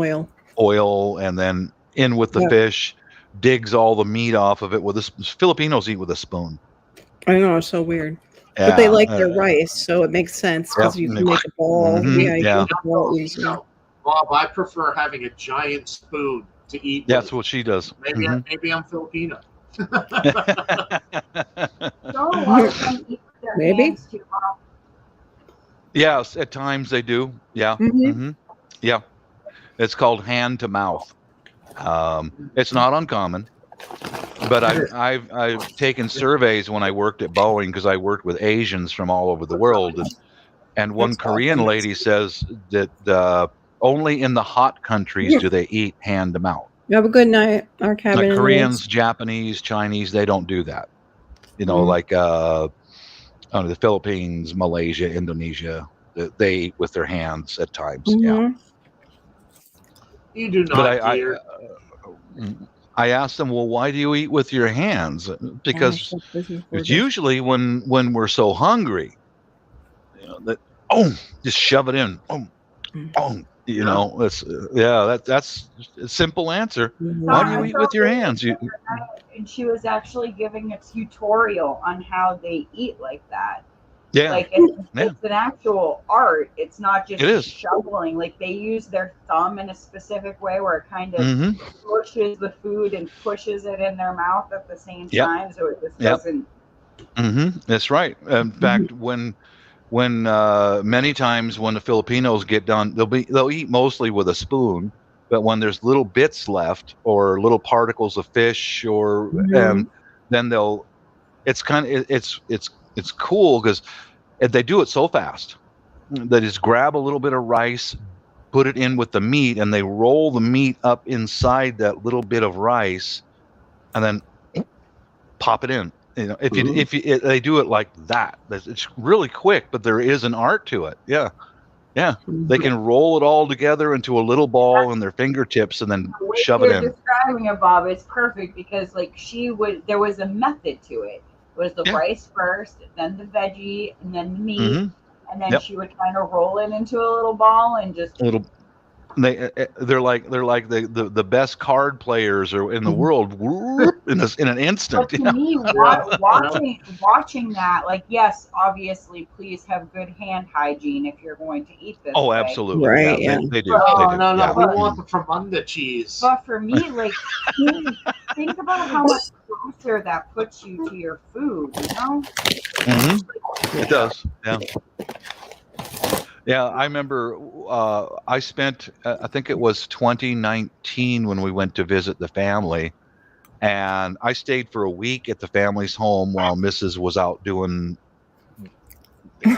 S12: oil, and then in with the fish, digs all the meat off of it with Filipinos eat with a spoon.
S7: I know, it's so weird. But they like their rice, so it makes sense because you can make a ball. You can make a ball easily.
S5: Bob, I prefer having a giant spoon to eat with.
S12: That's what she does.
S5: Maybe I'm Filipino.
S8: Don't a lot of them eat with their hands too, Bob.
S12: Yes, at times they do. Yeah. Yeah. It's called hand to mouth. It's not uncommon, but I've taken surveys when I worked at Boeing because I worked with Asians from all over the world, and one Korean lady says that only in the hot countries do they eat hand to mouth.
S7: Have a good night. Our cabin.
S12: Like Koreans, Japanese, Chinese, they don't do that. Like the Philippines, Malaysia, Indonesia, they eat with their hands at times. Yeah.
S5: You do not.
S12: But I asked them, well, why do you eat with your hands? Because it's usually when we're so hungry, just shove it in. You know, it's that's a simple answer. Why do you eat with your hands?
S8: And she was actually giving a tutorial on how they eat like that.
S12: Yeah.
S8: Like it's an actual art. It's not just
S12: It is.
S8: shoveling. Like they use their thumb in a specific way where it kind of pushes the food and pushes it in their mouth at the same time, so it just doesn't.
S12: That's right. In fact, when many times when the Filipinos get done, they'll eat mostly with a spoon, but when there's little bits left or little particles of fish or and then it's cool because they do it so fast. They just grab a little bit of rice, put it in with the meat, and they roll the meat up inside that little bit of rice, and then pop it in. You know, if they do it like that, it's really quick, but there is an art to it. Yeah. They can roll it all together into a little ball in their fingertips and then shove it in.
S8: You're describing it, Bob. It's perfect because like there was a method to it. It was the rice first, then the veggie, and then the meat, and then she would kind of roll it into a little ball and just
S12: They're like the best card players or in the world in an instant.
S8: But to me, watching that, like, yes, obviously, please have good hand hygiene if you're going to eat this.
S12: Oh,
S8: way.
S12: absolutely.
S7: Right,
S12: They do.
S5: No,
S12: they do.
S5: no.
S12: Yeah.
S5: We want the Fromunda cheese.
S8: But for me, like, think about how much closer that puts you to your food, you know?
S12: It does. Yeah. Yeah, I remember I spent, I think it was 2019 when we went to visit the family, and I stayed for a week at the family's home while Mrs. was out doing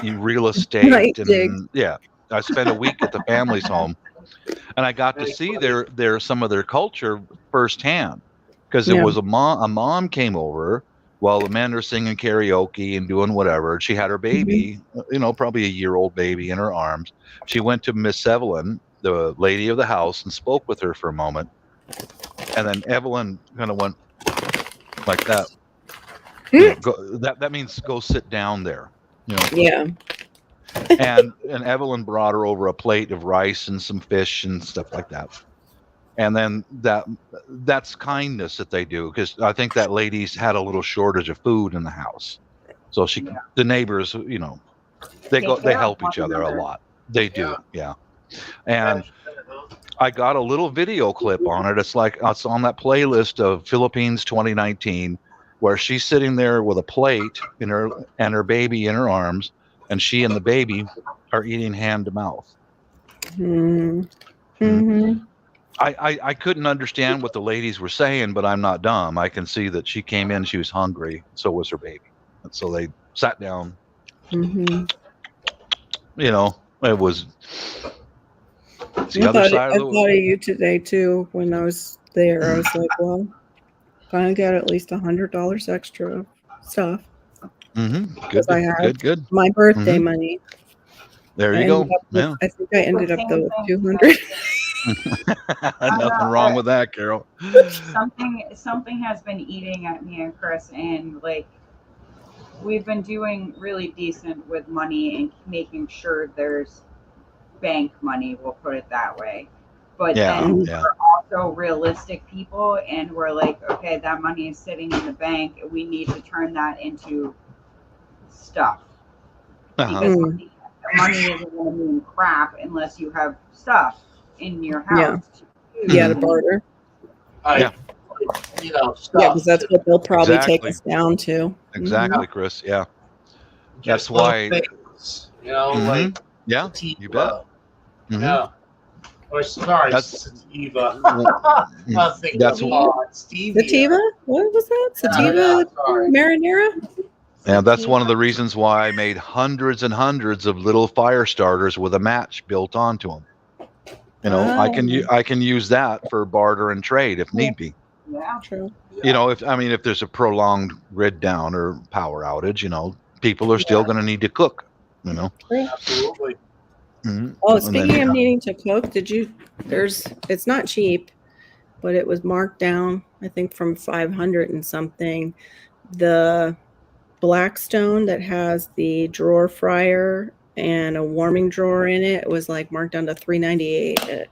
S12: real estate.
S7: Right,
S12: And I spent a week at the family's home, and I got to see their some of their culture firsthand because it was a mom came over while the men are singing karaoke and doing whatever. She had her baby, probably a year-old baby in her arms. She went to Miss Evelyn, the lady of the house, and spoke with her for a moment. And then Evelyn kind of went like that. That means go sit down there.
S7: Yeah.
S12: And Evelyn brought her over a plate of rice and some fish and stuff like that. And then that's kindness that they do, because I think that lady's had a little shortage of food in the house, so the neighbors, they help each other a lot. They do, And I got a little video clip on it. It's on that playlist of Philippines 2019, where she's sitting there with a plate and her baby in her arms, and she and the baby are eating hand to mouth. I couldn't understand what the ladies were saying, but I'm not dumb. I can see that she came in, she was hungry, so was her baby. And so they sat down. It was the other side of the world.
S7: I thought of you today, too, when I was there. I was like, well, gonna get at least $100 extra stuff.
S12: Good.
S7: My birthday money.
S12: There you go. Yeah.
S7: I think I ended up with 200.
S12: Nothing wrong with that, Carol.
S8: Something has been eating at me and Chris, and like we've been doing really decent with money and making sure there's bank money, we'll put it that way. But then we're also realistic people, and we're like, okay, that money is sitting in the bank, we need to turn that into stuff. Because money isn't going to mean crap unless you have stuff in your house.
S7: The barter.
S5: Stuff.
S7: Because that's what they'll probably take us down to.
S12: Exactly, Chris. Yeah. That's why.
S5: Things, like
S12: you bet.
S5: Yeah. Or sorry, sativa.
S12: That's
S7: sativa? What was that? Sativa marinara?
S12: Yeah, that's one of the reasons why I made hundreds and hundreds of little fire starters with a match built onto them. I can use that for barter and trade if need be.
S8: Yeah,
S7: true.
S12: If there's a prolonged grid down or power outage, people are still going to need to cook.
S5: Absolutely.
S7: Oh, speaking of needing to cook, it's not cheap, but it was marked down, I think, from 500 and something. The Blackstone that has the drawer fryer and a warming drawer in it. It was like marked down to $3.98 at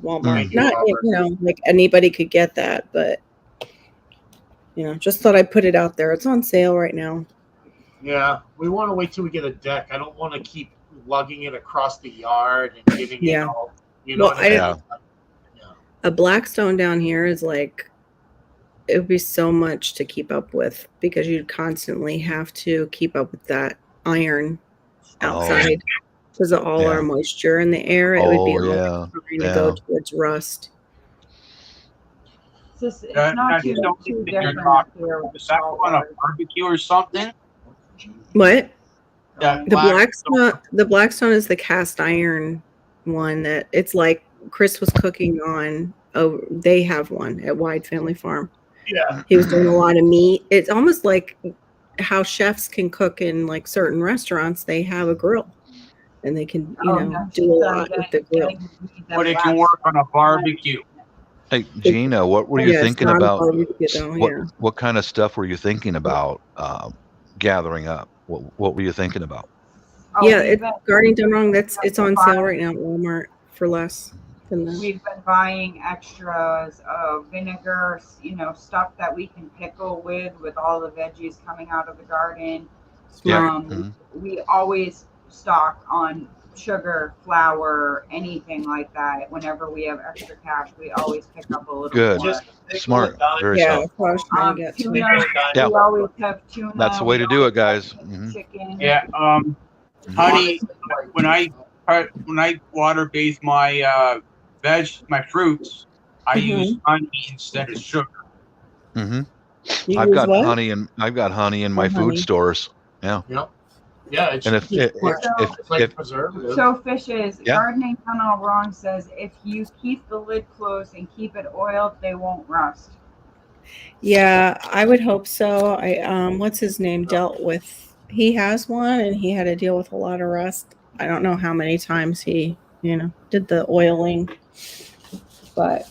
S7: Walmart.
S5: Thank you,
S7: Not,
S5: Robert.
S7: you know, like anybody could get that, but you know, just thought I'd put it out there. It's on sale right now.
S5: Yeah, we want to wait till we get a deck. I don't want to keep lugging it across the yard and getting it
S7: Yeah.
S5: all. You know
S7: Well,
S5: what I mean?
S12: Yeah.
S7: A Blackstone down here is like, it would be so much to keep up with because you'd constantly have to keep up with that iron outside because of all our
S12: Yeah.
S7: moisture in the air. It would be
S12: Oh,
S7: all
S12: yeah.
S7: trying to go towards rust.
S8: It's
S11: I
S8: not
S11: just
S8: too,
S11: don't
S8: too
S11: think you're
S8: different
S11: talking
S8: up here.
S11: Is that on a barbecue or something?
S7: What?
S11: That
S7: The Blackstone is the cast iron one that it's like Chris was cooking on. Oh, they have one at Wide Family Farm.
S5: Yeah.
S7: He was doing a lot of meat. It's almost like how chefs can cook in like certain restaurants. They have a grill, and they can do a lot with the grill.
S11: But it can work on a barbecue.
S12: Hey, Gina, what were you
S7: Yeah, it's
S12: thinking
S7: not a
S12: about?
S7: barbecue though, yeah.
S12: What kind of stuff were you thinking about gathering up? What were you thinking about?
S7: Yeah, it's Gardening Done Wrong. It's on sale right now at Walmart for less than that.
S8: We've been buying extras of vinegar, stuff that we can pickle with all the veggies coming out of the garden.
S12: Yeah.
S8: We always stock on sugar, flour, anything like that. Whenever we have extra cash, we always pick up a little
S12: Good.
S8: more.
S12: Smart. Very smart.
S7: that's what I was trying to get to.
S8: Tuna,
S12: Yeah.
S8: we always have tuna.
S12: That's the way to do it, guys.
S8: Chicken.
S11: Yeah, honey, when I water bathe my my fruits, I use honey instead of sugar.
S12: Mm-hmm.
S7: You
S12: I've
S7: use
S12: got
S7: what?
S12: honey in my food
S7: honey.
S12: stores. Yeah.
S5: Yep. Yeah. It's
S12: And if
S5: it's like
S12: if
S5: preservative.
S8: So fishes,
S12: Yeah.
S8: Gardening Done All Wrong says if you keep the lid closed and keep it oiled, they won't rust.
S7: Yeah, I would hope so. What's his name dealt with? He has one, and he had to deal with a lot of rust. I don't know how many times he, did the oiling, but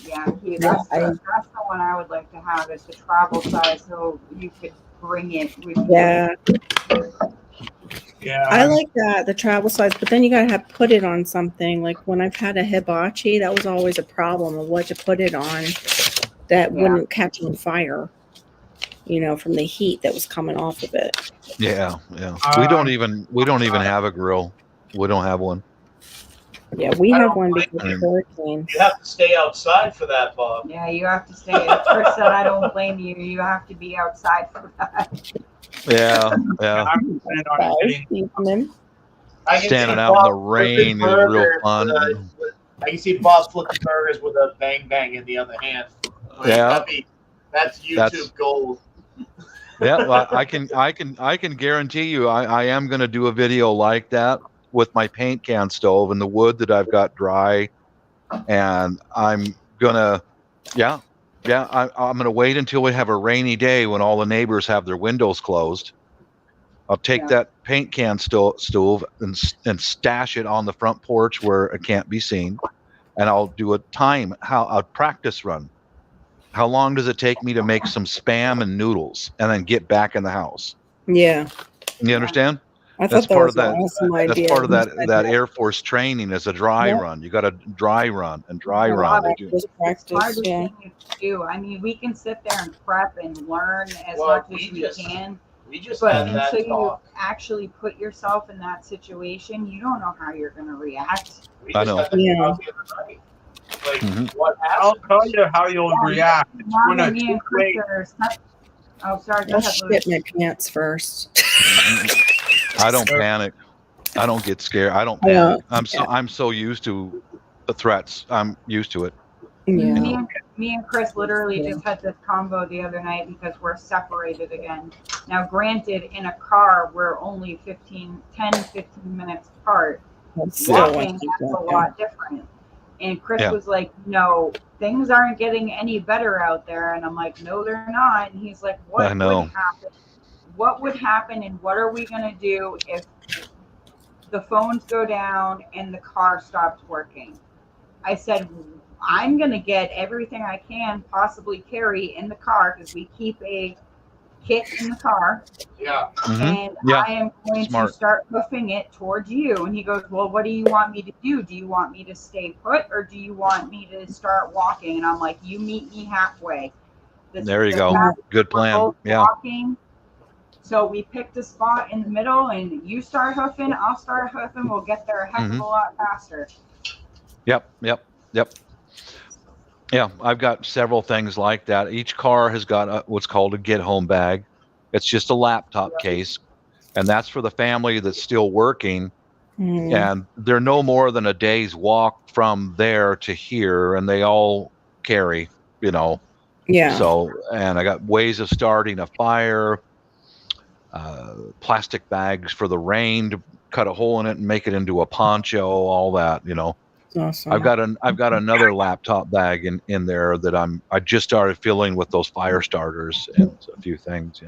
S8: Yeah,
S7: Yeah,
S8: that's the one I would like to have is the travel size, so you could bring it with you.
S7: yeah,
S11: Yeah,
S7: I like that, the travel size. But then you gotta put it on something. Like when I've had a hibachi, that was always a problem of what to put it on that wouldn't catch on fire. From the heat that was coming off of it.
S12: yeah. We don't even have a grill. We don't have one.
S7: Yeah, we
S13: I
S7: have
S13: don't
S7: one
S13: like
S7: because of
S12: it.
S7: hurricanes.
S13: You have to stay outside for that, Bob.
S8: Yeah, you have to stay. Chris said, I don't blame you. You have to be outside for that.
S12: Yeah.
S11: I'm planning on getting.
S13: I can
S12: Standing
S13: see
S12: out in the
S13: Bob
S12: rain
S13: flipping
S12: is real
S13: burgers
S12: fun.
S13: with I can see Bob flipping burgers with a bang bang in the other hand. Like,
S12: Yeah.
S13: that's YouTube
S12: That's-
S13: gold.
S12: Yeah, well, I can guarantee you I am going to do a video like that with my paint can stove and the wood that I've got dry, and I'm gonna I'm gonna wait until we have a rainy day when all the neighbors have their windows closed. I'll take that paint can stove and stash it on the front porch where it can't be seen, and I'll do a practice run. How long does it take me to make some Spam and noodles and then get back in the house?
S7: Yeah.
S12: You understand?
S7: I
S12: That's
S7: thought that
S12: part
S7: was
S12: of that.
S7: an awesome idea.
S12: That's part of
S7: Who said
S12: that Air Force training is a dry
S7: Yeah.
S12: run. You got to dry run and dry
S8: A
S12: run.
S8: lot of
S7: Just
S8: It's
S7: practice,
S8: hardest
S7: yeah.
S8: thing to do. I mean, we can sit there and prep and learn as
S13: Well,
S8: much
S13: we
S8: as we
S13: just-
S8: can.
S13: We just
S8: But
S13: had that
S8: until you
S13: talk.
S8: actually put yourself in that situation, you don't know how you're going to react.
S13: We
S12: I
S13: just
S12: know.
S13: had that
S7: Yeah.
S13: talk the other night. Like,
S12: Mhm.
S13: what
S11: I'll
S13: happens?
S11: tell you how you'll react. It's
S8: Now
S11: when
S8: that
S11: a
S8: me and
S11: two-way-
S8: Chris are oh, sorry, go
S7: I'll
S8: ahead,
S7: shit
S8: Louis.
S7: my pants first.
S12: I don't panic. I don't get scared. I don't
S7: Yeah.
S12: panic. I'm so used to the threats. I'm used to it.
S7: Yeah.
S8: Me and Chris literally just had this combo the other night because we're separated again. Now, granted, in a car, we're only 15 minutes apart.
S7: That's still
S8: Walking,
S7: like
S8: that's a
S7: that,
S8: lot different. And Chris
S12: Yeah.
S8: was like, no, things aren't getting any better out there. And I'm like, no, they're not. And he's like, what
S12: I know.
S8: would happen? What would happen and what are we going to do if the phones go down and the car stops working? I said, I'm going to get everything I can possibly carry in the car because we keep a Kit in the car,
S5: Yeah.
S8: and
S12: Yeah.
S8: I am going
S12: Smart.
S8: to start hoofing it towards you. And he goes, well, what do you want me to do? Do you want me to stay put, or do you want me to start walking? And I'm like, you meet me halfway.
S12: There you
S8: The
S12: go.
S8: fact
S12: Good
S8: we're
S12: plan.
S8: both
S12: Yeah.
S8: walking, so we picked a spot in the middle, and you start hoofing, I'll start hoofing. We'll get there a heck of a lot faster.
S12: Yep. Yeah, I've got several things like that. Each car has got what's called a get home bag. It's just a laptop case, and that's for the family that's still working.
S7: Mhm.
S12: And they're no more than a day's walk from there to here, and they all carry,
S7: Yeah.
S12: So, and I got ways of starting a fire, plastic bags for the rain to cut a hole in it and make it into a poncho, all that,
S7: Awesome.
S12: I've got another laptop bag in there that I just started filling with those fire starters and a few things,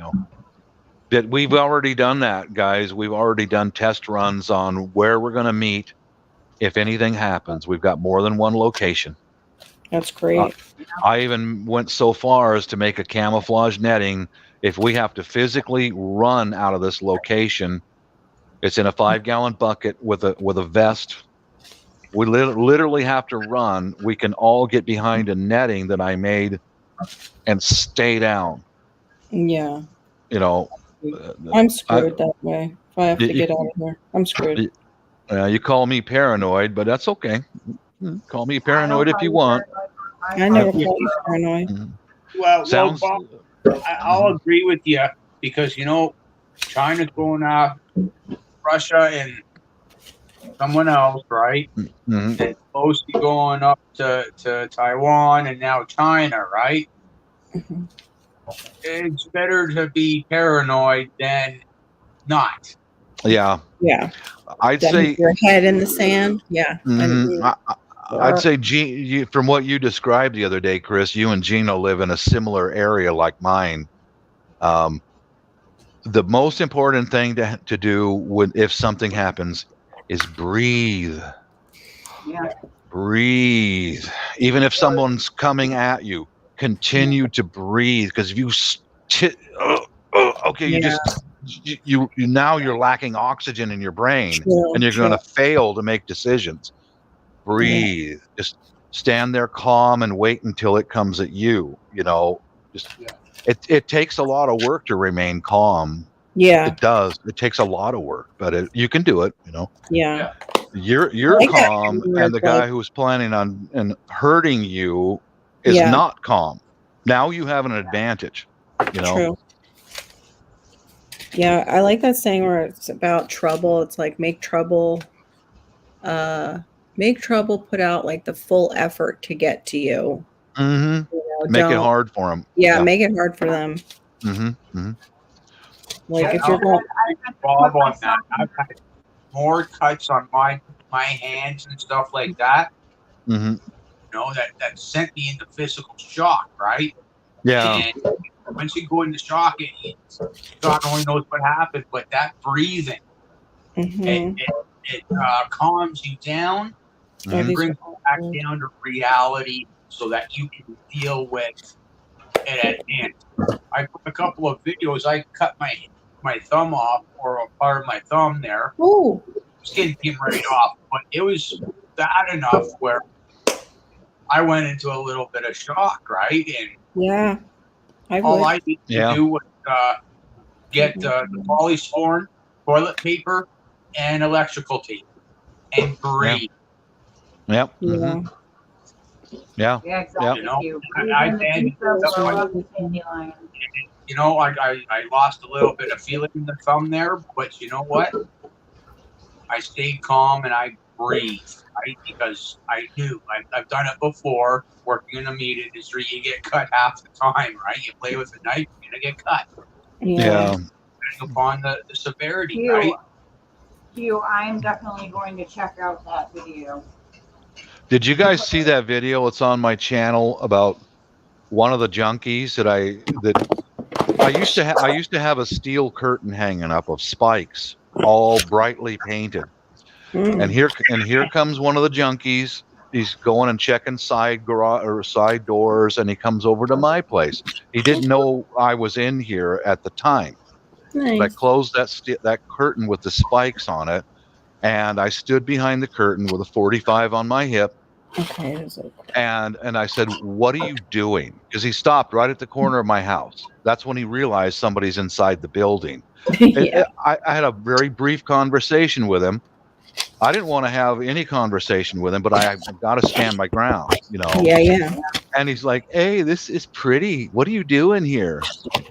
S12: That we've already done that, guys. We've already done test runs on where we're going to meet if anything happens. We've got more than one location.
S7: That's great.
S12: I even went so far as to make a camouflage netting. If we have to physically run out of this location, it's in a 5-gallon bucket with a vest. We literally have to run. We can all get behind a netting that I made and stay down.
S7: Yeah.
S12: I'm
S7: I'm screwed that way. If I have to get out of here, I'm screwed.
S12: You call me paranoid, but that's okay. Call me paranoid if you want.
S7: I never call you paranoid.
S11: Well,
S12: Sounds-
S11: Bob, I'll agree with you because China's going out, Russia and someone else, right?
S12: Mhm.
S11: And mostly going up to Taiwan and now China, right?
S7: Mhm.
S11: It's better to be paranoid than not.
S12: Yeah,
S7: Yeah.
S12: I'd
S7: Then
S12: say.
S7: your head in the sand. Yeah.
S12: I'd say, from what you described the other day, Chris, you and Gino live in a similar area like mine. The most important thing to do if something happens is breathe.
S8: Yeah.
S12: Breathe. Even if someone's coming at you, continue to breathe. Because if you, you now you're lacking oxygen in your brain,
S7: True,
S12: and you're going to
S7: true.
S12: fail to make decisions. Breathe. Just stand there calm and wait until it comes at you. It takes a lot of work to remain calm.
S7: Yeah.
S12: It does. It takes a lot of work, but you can do it.
S7: Yeah.
S12: You're
S7: like that
S12: calm,
S7: word,
S12: and the guy
S7: like-
S12: who's planning on hurting you is
S7: Yeah.
S12: not calm. Now you have an advantage.
S7: True. Yeah, I like that saying where it's about trouble. It's like make trouble, put out like the full effort to get to you.
S12: Hmm.
S7: You know,
S12: Make it
S7: don't-
S12: hard for them.
S7: Yeah, make it hard for them.
S12: Hmm.
S7: Like if you're going,
S11: Bob on that. I've had more cuts on my hands and stuff like that.
S12: Hmm.
S11: That sent me into physical shock, right?
S12: Yeah.
S11: And once you go into shock, God only knows what happened, but that breathing,
S7: Mhm.
S11: it calms you down,
S7: Oh,
S11: and
S7: these
S11: brings
S7: are
S11: you back down to reality so that you can deal with it at hand. I put a couple of videos. I cut my thumb off, or a part of my thumb there.
S7: Ooh.
S11: Skin came right off, but it was bad enough where I went into a little bit of shock, right? And
S7: Yeah. I
S11: all
S7: would.
S11: I needed to do was get the polysporin, toilet paper, and electrical tape, and breathe.
S12: Yep.
S7: Yeah.
S12: Mhm. Yeah.
S8: Yeah, exactly.
S11: You know,
S8: You.
S11: I
S8: Even the
S11: did.
S8: pizza
S11: That's
S8: will
S11: why-
S8: love the dandelion.
S11: I lost a little bit of feeling in the thumb there, but you know what? I stayed calm and I breathed, right? Because I knew I've done it before. Working in the meat industry, you get cut half the time, right? You play with a knife, you're gonna get cut.
S12: Yeah.
S11: Depending upon the severity,
S8: Hugh,
S11: right?
S8: Hugh, I'm definitely going to check out that video.
S12: Did you guys see that video? It's on my channel about one of the junkies that I used to have a steel curtain hanging up of spikes, all brightly painted. And here comes one of the junkies he's going and checking side garage or side doors, and he comes over to my place. He didn't know I was in here at the time. But I
S7: Nice.
S12: closed that curtain with the spikes on it, and I stood behind the curtain with a 45 on my hip.
S7: Okay. That's okay.
S12: And I said, "What are you doing?" Because he stopped right at the corner of my house. That's when he realized somebody's inside the building.
S7: Yeah.
S12: I had a very brief conversation with him. I didn't want to have any conversation with him, but I've got to stand my ground, you know.
S7: Yeah. Yeah.
S12: And he's like, "Hey, this is pretty. What are you doing here?"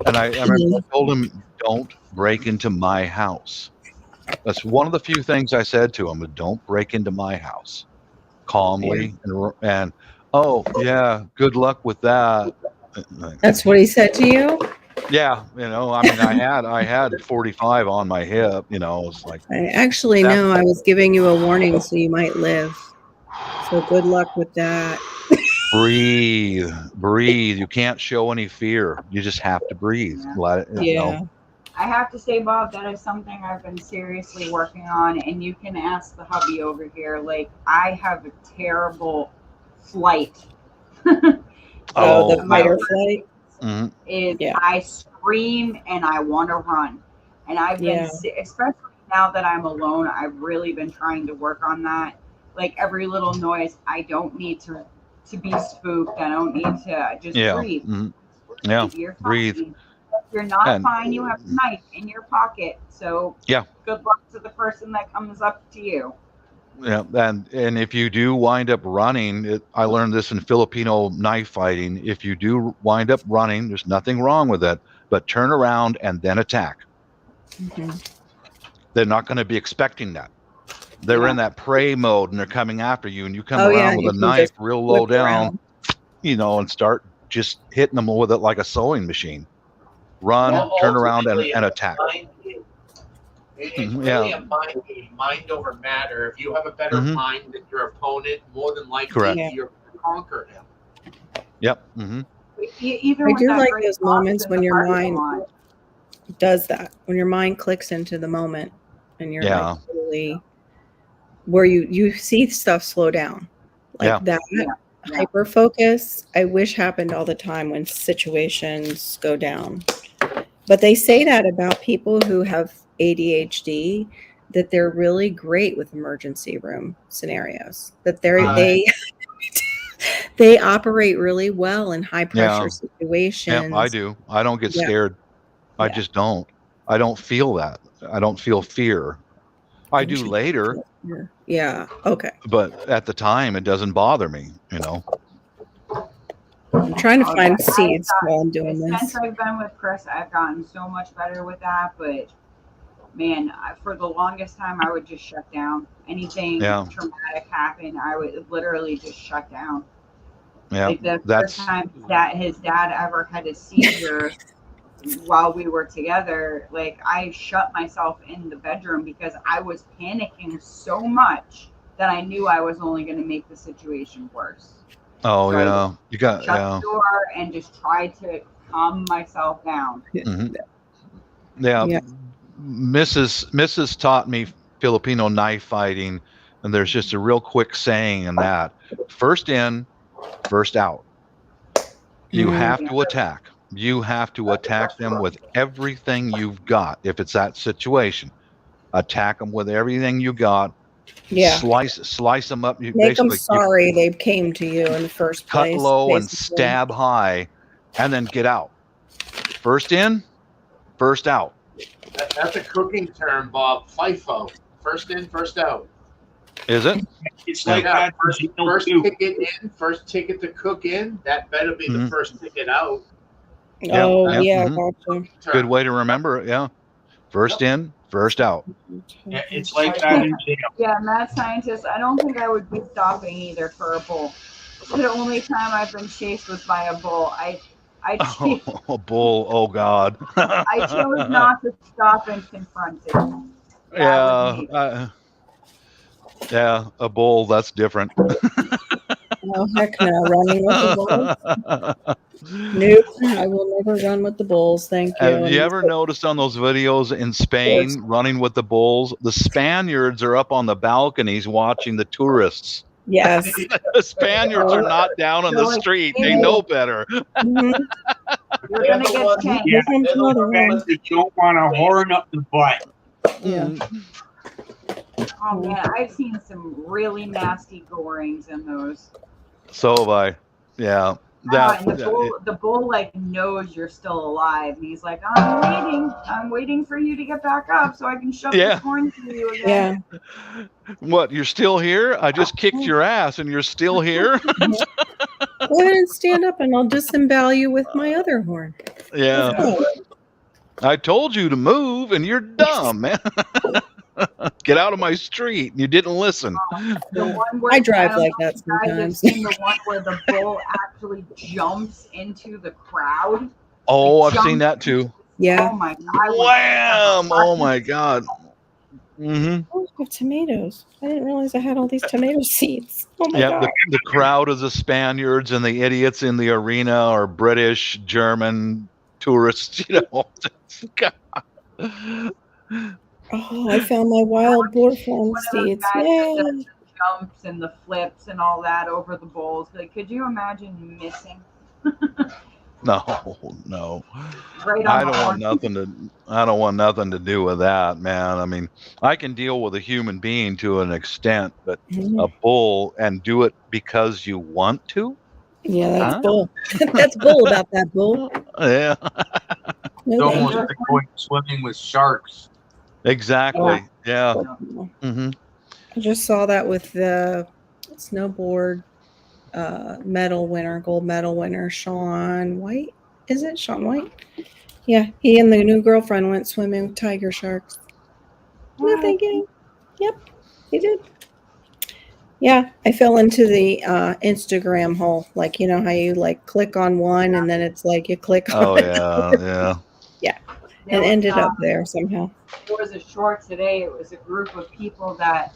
S12: And I remember I told him, "Don't break into my house." That's one of the few things I said to him: "Don't break into my house." Calmly and oh yeah, good luck with that.
S7: That's what he said to you?
S12: Yeah, you know, I mean, I had 45 on my hip, you know. It's like
S7: I actually
S12: that-
S7: know I was giving you a warning so you might live. So good luck with that.
S12: breathe. You can't show any fear. You just have to breathe. Let it, you
S7: Yeah.
S12: know.
S8: I have to say, Bob, that is something I've been seriously working on, and you can ask the hubby over here. Like, I have a terrible flight.
S7: Oh, the
S12: Oh,
S7: fight or flight.
S12: Mhm.
S8: Is
S7: Yeah.
S8: I scream and I want to run, and I've been, especially now that I'm alone, I've really been trying to work on that. Like every little noise, I don't need to be spooked. I don't need to just
S12: Yeah.
S8: breathe.
S12: Mhm. Yeah.
S8: You're fine.
S12: Breathe.
S8: If you're not
S12: And-
S8: fine, you have a knife in your pocket. So
S12: Yeah.
S8: good luck to the person that comes up to you.
S12: Yeah, and if you do wind up running, I learned this in Filipino knife fighting. If you do wind up running, there's nothing wrong with it, but turn around and then attack. They're not going to be expecting that. They're in that prey mode and they're coming after you, and you come around with
S7: you
S12: a
S7: can
S12: knife
S7: just
S12: real low
S7: whip
S12: down,
S7: around.
S12: you know, and start just hitting them with it like a sewing machine. Run,
S13: Well,
S12: turn around, and
S13: ultimately, it's
S12: attack.
S13: a mind game. It's
S12: Mhm,
S13: really
S12: yeah.
S13: a mind game, mind over matter. If you have a better
S12: Mhm.
S13: mind than your opponent, more than likely
S12: Correct.
S13: you're going to conquer him.
S12: Yep. Hmm.
S8: Even
S7: I
S8: with
S7: do
S8: that
S7: like
S8: great
S7: those
S8: box
S7: moments
S8: in
S7: when
S8: the
S7: your
S8: parking
S7: mind
S8: lot.
S7: does that. When your mind clicks into the moment and you're
S12: Yeah.
S7: like totally where you see stuff slow down. Like
S12: Yeah.
S7: that hyper focus, I wish happened all the time when situations go down. But they say that about people who have ADHD, that they're really great with emergency room scenarios. That they operate really well in high pressure
S12: Yeah.
S7: situations.
S12: Yep, I do. I don't get
S7: Yeah.
S12: scared. I
S7: Yeah.
S12: just don't. I don't feel that. I don't feel fear. I do later,
S7: Yeah. Okay.
S12: but at the time it doesn't bother me, you know.
S7: I'm trying to find
S8: I've
S7: seeds
S8: got-
S7: while I'm doing
S8: Since
S7: this.
S8: I've been with Chris, I've gotten so much better with that. But man, for the longest time, I would just shut down. Anything
S12: Yeah.
S8: traumatic happened, I would literally just shut down.
S12: Yeah,
S8: Like the
S12: that's
S8: first time that his dad ever had a seizure while we were together, like I shut myself in the bedroom because I was panicking so much that I knew I was only going to make the situation worse.
S12: oh
S8: So I
S12: yeah, you got
S8: shut
S12: yeah.
S8: the door and just tried to calm myself down.
S12: Mhm. Yeah,
S7: Yeah.
S12: Mrs. taught me Filipino knife fighting, and there's just a real quick saying in that: first in, first out. You have to attack. You have to attack them with everything you've got. If it's that situation, attack them with everything you got.
S7: Yeah.
S12: Slice them up. You
S7: Make them
S12: basically
S7: sorry they came to you in the first
S12: cut
S7: place.
S12: low and
S7: basically.
S12: stab high, and then get out. First in, first out.
S13: That's a cooking term, Bob. FIFO. First in, first out.
S12: Is it?
S11: It's
S12: Yeah.
S11: like
S13: Yeah,
S11: that.
S13: first ticket in, first ticket to cook in. That better be the
S12: Mhm.
S13: first ticket out.
S12: Yeah,
S7: Oh,
S12: yeah,
S7: yeah,
S12: mhm.
S7: gotcha.
S12: Good way to remember it. Yeah. First in, first out.
S11: Yeah, it's like that in jail.
S8: Yeah, mad scientist. I don't think I would be stopping either for a bull. The only time I've been chased was by a bull. I
S12: Oh, bull. Oh, God.
S8: I chose not to stop and confront it.
S12: Yeah. Yeah, a bull. That's different.
S7: Oh, heck no. Running with the bulls? Nope. I will never run with the bulls. Thank you.
S12: Have you ever noticed on those videos in Spain running with the bulls? The Spaniards are up on the balconies watching the tourists.
S7: Yes.
S12: The Spaniards are not down on the street. They know better.
S7: Mhm.
S8: You're gonna get changed.
S11: Yeah,
S7: Different
S11: they're the
S7: brother.
S11: ones that don't want to horn up the butt.
S7: Yeah.
S8: Oh man, I've seen some really nasty gorings in those.
S12: So have I. Yeah.
S8: And the bull like knows you're still alive, and he's like, I'm waiting for you to get back up so I can shove
S12: Yeah.
S8: this horn through you again.
S7: Yeah.
S12: What? You're still here? I just kicked your ass, and you're still here?
S7: Go ahead and stand up, and I'll disembowel you with my other horn.
S12: Yeah.
S7: Oh,
S12: I told you to move, and you're dumb, man. Get out of my street. You didn't listen.
S8: The one where
S7: I drive
S8: don't
S7: like
S8: know
S7: that
S8: if you guys have
S7: sometimes.
S8: seen the one where the bull actually jumps into the crowd.
S12: Oh,
S8: Like,
S12: I've seen
S8: jumps
S12: that too.
S7: Yeah.
S8: Oh my god!
S12: Wham! Oh my God. Mm-hmm.
S7: Oh, I have tomatoes. I didn't realize I had all these tomato seeds. Oh my
S12: Yeah,
S7: god.
S12: the crowd of the Spaniards and the idiots in the arena are British, German tourists, you know. God.
S7: Oh, I found my wild boar farm
S8: One of those
S7: seeds.
S8: guys that
S7: Yay.
S8: does the jumps and the flips and all that over the bowls. Like, could you imagine missing?
S12: No.
S8: Right on
S12: I
S8: the
S12: don't
S8: horn.
S12: want nothing to do with that, man. I mean, I can deal with a human being to an extent, but
S7: Mhm.
S12: a bull and do it because you want to?
S7: Yeah, that's
S12: Huh?
S7: bull. That's bull about that bull.
S12: Yeah.
S11: It's
S7: No, thank
S11: almost
S7: you.
S11: like going swimming with sharks.
S12: Exactly. Yeah. Mm-hmm.
S7: I just saw that with the snowboard medal winner, gold medal winner, Sean White. Is it Sean White? Yeah, he and the new girlfriend went swimming with tiger sharks. No, thank you. Yep, he did. Yeah, I fell into the Instagram hole. Like, you know how you like click on one and then it's like you click on
S12: Oh
S7: it.
S12: yeah.
S7: Yeah,
S8: There
S7: and
S8: was,
S7: ended up there somehow.
S8: There was a short today. It was a group of people that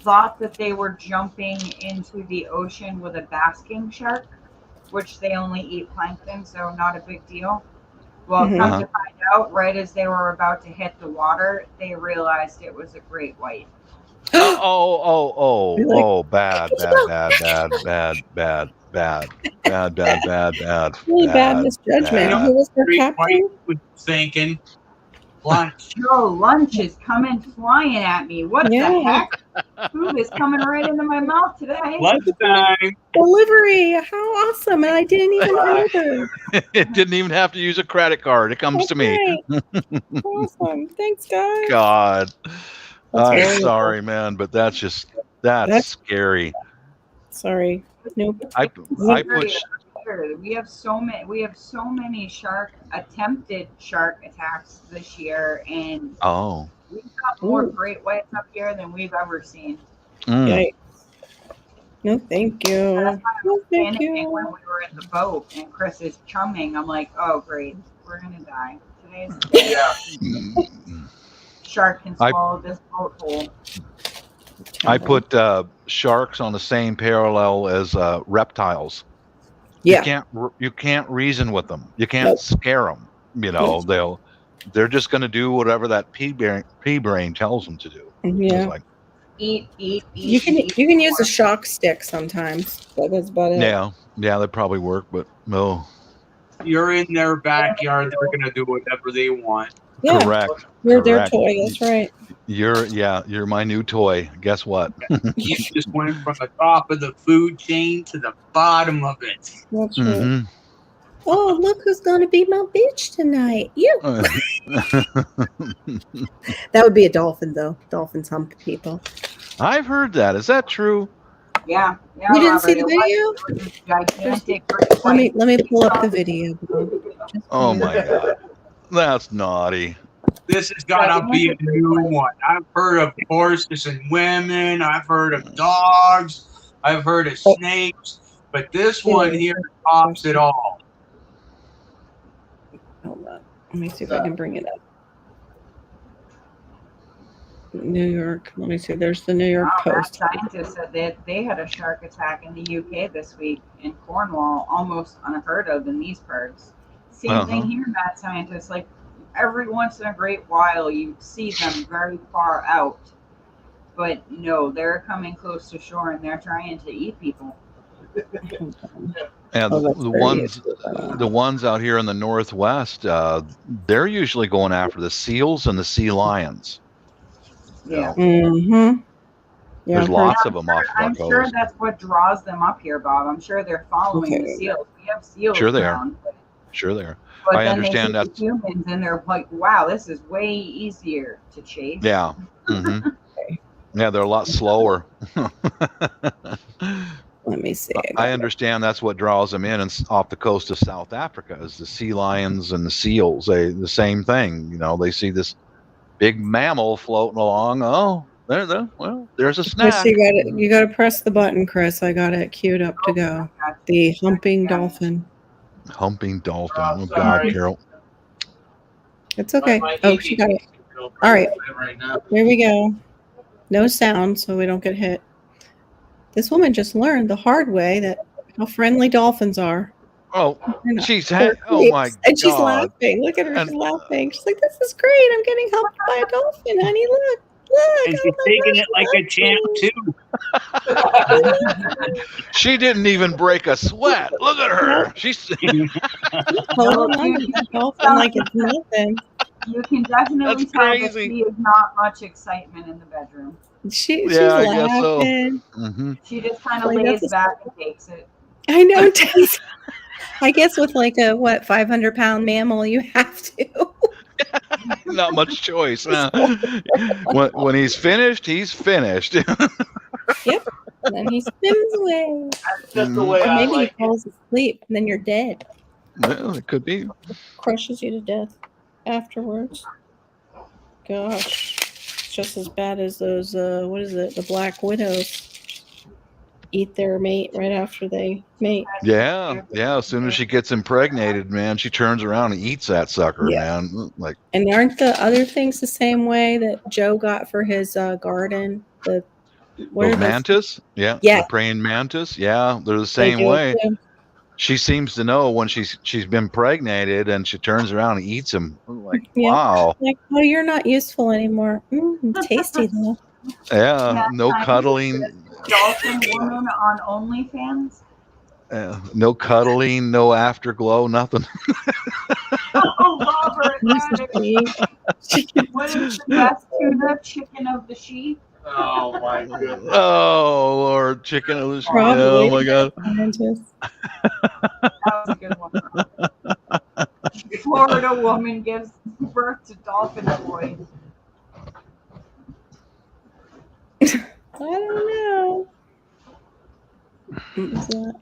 S8: thought that they were jumping into the ocean with a basking shark, which they only eat plankton, so not a big deal. Well,
S7: Mhm.
S8: come to find out, right as they were about to hit the water, they realized it was a great white.
S12: Oh, bad.
S7: Really bad misjudgment. Who was their
S11: Great
S7: captain?
S11: White was thinking lunch.
S8: Yo, lunch is coming flying at me. What the
S7: Yeah.
S8: heck? Food is coming right into my mouth today.
S11: Lunchtime.
S7: Delivery. How awesome. And I didn't even order.
S12: It didn't even have to use a credit card. It comes
S7: That's
S12: to me.
S7: right. Awesome. Thanks, guys.
S12: God.
S7: That's
S12: I'm
S7: horrible.
S12: sorry, man, but that's
S7: That's-
S12: scary.
S7: Sorry. Nope.
S12: I put
S8: We have so many attempted shark attacks this year, and
S12: oh.
S8: we've got more
S7: Ooh.
S8: great whites up here than we've ever seen.
S12: Mm.
S7: Yikes. No, thank you.
S8: That's why I
S7: No,
S8: was
S7: thank
S8: panicking
S7: you.
S8: when we were in the boat and Chris is chumming. I'm like, oh great, we're gonna die. Today's the day.
S11: Yeah.
S8: Shark can
S12: I-
S8: swallow this boat whole.
S12: I put sharks on the same parallel as reptiles.
S7: Yeah.
S12: You can't reason with them. You can't
S7: Nope.
S12: scare them. You know, they're just going to do whatever that pea brain tells them to do.
S7: Yeah.
S12: It's like,
S8: Eat.
S7: You can use a shock stick sometimes. That's about it.
S12: yeah, they probably work, but no.
S11: You're in their backyard. They're gonna do whatever they want.
S7: Yeah.
S12: Correct.
S7: You're their
S12: Correct.
S7: toy. That's right.
S12: You're my new toy. Guess what?
S11: You just went from the top of the food chain to the bottom of it.
S7: That's right.
S12: Mhm.
S7: Oh, look who's going to be my bitch tonight. You. That would be a dolphin, though. Dolphins hump people.
S12: I've heard that. Is that true?
S8: Yeah.
S7: You didn't see the
S8: Robert, it was gigantic. great white.
S7: Let me pull up the video.
S12: Oh my God. That's naughty.
S11: This has got to be a new one. I've heard of horses and women. I've heard of dogs. I've heard of snakes. But this one here tops it all.
S7: Hold on. Let me see if I can bring it up. New York. Let me see. There's the New York
S8: Wow,
S7: Post.
S8: scientists said that they had a shark attack in the UK this week in Cornwall, almost unheard of in these parts. Same thing here, mad scientists. Like every once in a great while, you see them very far out. But no, they're coming close to shore and they're trying to eat people.
S12: And
S7: Oh, that's
S12: the
S7: very
S12: ones,
S7: interesting.
S12: the ones out here in the Northwest, they're usually going after the seals and the sea lions.
S8: Yeah.
S7: Mm-hmm. Yeah,
S12: There's
S7: I've heard-
S12: lots of them off
S8: I'm
S12: the
S8: sure
S12: coast.
S8: that's what draws them up here, Bob. I'm sure they're following the
S7: Okay.
S8: seals. We have seals
S12: Sure they are.
S8: around,
S12: Sure, there.
S8: but
S12: I
S8: then
S12: understand
S8: they see
S12: that's
S8: the humans and they're like, wow, this is way easier to chase.
S12: yeah. hmm Yeah, they're a lot slower.
S7: Let me see.
S12: I understand that's what draws them in and off the coast of South Africa is the sea lions and the seals. The same thing. You know, they see this big mammal floating along. Oh, there's a
S7: Chris,
S12: snack.
S7: you got to press the button, Chris. I got it queued up to go. The humping dolphin.
S12: Humping dolphin.
S13: Oh,
S12: Oh God,
S13: sorry.
S12: Carol.
S7: It's okay.
S13: My
S7: Oh, she got it.
S13: All
S7: right.
S13: Right now.
S7: Here we go. No sound, so we don't get hit. This woman just learned the hard way that how friendly dolphins are.
S12: Oh,
S7: They're not-
S12: she's
S7: they're
S12: oh my
S7: creeps. And she's
S12: God.
S7: laughing. Look at her.
S12: And-
S7: She's laughing. She's like, "This is great. I'm getting humped by a dolphin, honey. Look, look.
S14: And
S7: oh
S14: she's
S7: my
S14: taking
S7: gosh,
S14: it like a champ too.
S12: She didn't even break a sweat. Look at her. She's
S7: Holding on to that dolphin like it's nothing.
S8: You can definitely
S12: That's
S8: tell that
S12: crazy.
S8: she is not much excitement in the bedroom.
S7: She's
S12: Yeah, I guess so.
S7: laughing.
S12: hmm
S8: She just kind of
S7: Like,
S8: lays
S7: that's a-
S8: back and takes it.
S7: I know. Tess. I guess with like a 500-pound mammal, you have to.
S12: Not much choice. Huh? When he's finished, he's finished.
S7: Yep. And then he swims away.
S13: That's just the way
S7: Or
S13: I
S7: maybe
S13: like
S7: he falls asleep and then you're dead.
S12: Well, it could be.
S7: Crushes you to death afterwards. Gosh. It's just as bad as those, what is it? The black widows eat their mate right after they mate.
S12: Yeah, yeah. As soon as she gets impregnated, man, she turns around and eats that sucker,
S7: Yeah.
S12: man. Like,
S7: And aren't the other things the same way that Joe got for his garden? What are
S12: those
S7: those?
S12: mantis, yeah,
S7: Yeah.
S12: the praying mantis, yeah, they're the
S7: They
S12: same
S7: do it
S12: way.
S7: too.
S12: She seems to know when she's been impregnated, and she turns around and eats him. Like,
S7: Yeah.
S12: wow,
S7: Like, oh, you're not useful anymore. Tasty though.
S12: yeah,
S8: Yeah,
S12: no
S8: I
S12: cuddling,
S8: Dolphin woman on OnlyFans.
S12: no cuddling, no afterglow, nothing.
S8: Oh, Robert, that is- what is the best tuna? Chicken of the sheep.
S13: Oh my goodness.
S12: Oh Lord, chicken of the sheep.
S7: Probably.
S12: Oh my God.
S8: That was a good one. Florida woman gives birth to dolphin boy.
S7: I don't know. What was that?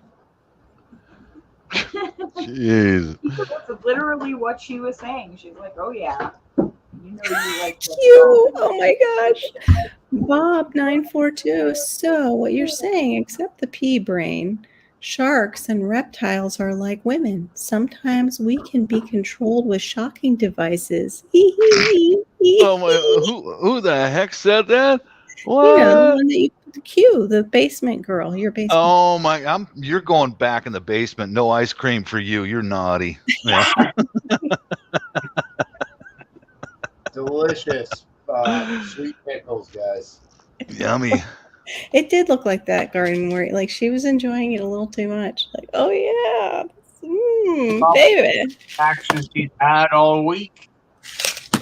S12: Jeez.
S8: That's literally what she was saying. She's like, "Oh yeah, you know you like this
S7: Cute.
S8: dolphin."
S7: Oh my gosh. Bob942. So, what you're saying, except the pea brain, sharks and reptiles are like women. Sometimes we can be controlled with shocking devices.
S12: Oh my, who the heck said that? What?
S7: You know, the one that you the Q, the basement girl, your basement.
S12: Oh my! You're going back in the basement. No ice cream for you. You're naughty. Yeah.
S13: Delicious sweet pickles, guys.
S12: Yummy.
S7: It did look like that garden where like she was enjoying it a little too much. Like, oh yeah, baby.
S14: Action she's had all week.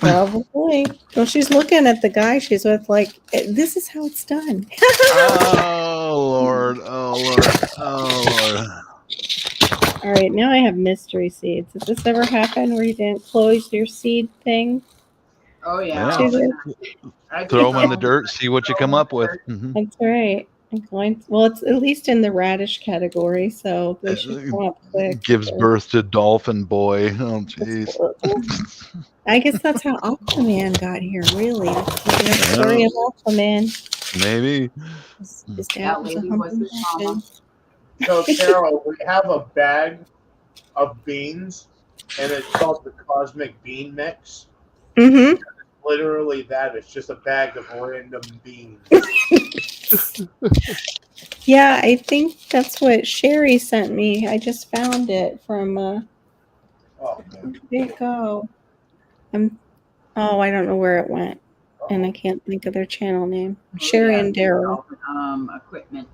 S7: Probably. Well, she's looking at the guy she's with, like, this is how it's done.
S12: Oh Lord! Oh Lord! Oh Lord!
S7: All right, now I have mystery seeds. Has this ever happened where you didn't close your seed thing?
S8: Oh
S12: Yeah.
S8: yeah.
S12: Throw them in the dirt. See what you come up with. Mhm.
S7: That's right. I'm going. Well, it's at least in the radish category, so they should come up quick.
S12: Gives birth to dolphin boy. Oh jeez.
S7: I guess that's how Aquaman got here. Really, you know the story of Aquaman.
S12: Maybe.
S7: His dad was a
S8: lady was his
S7: humping
S8: mama.
S13: So, Carol, we have a bag of beans, and it's called the Cosmic Bean Mix.
S7: Mm-hmm.
S13: Literally that. It's just a bag of random beans.
S7: Yeah, I think that's what Sherry sent me. I just found it from.
S13: Oh,
S7: Where did it go? Oh, I don't know where it went. and I can't think of their channel name. Sherry and Daryl.
S8: Equipment.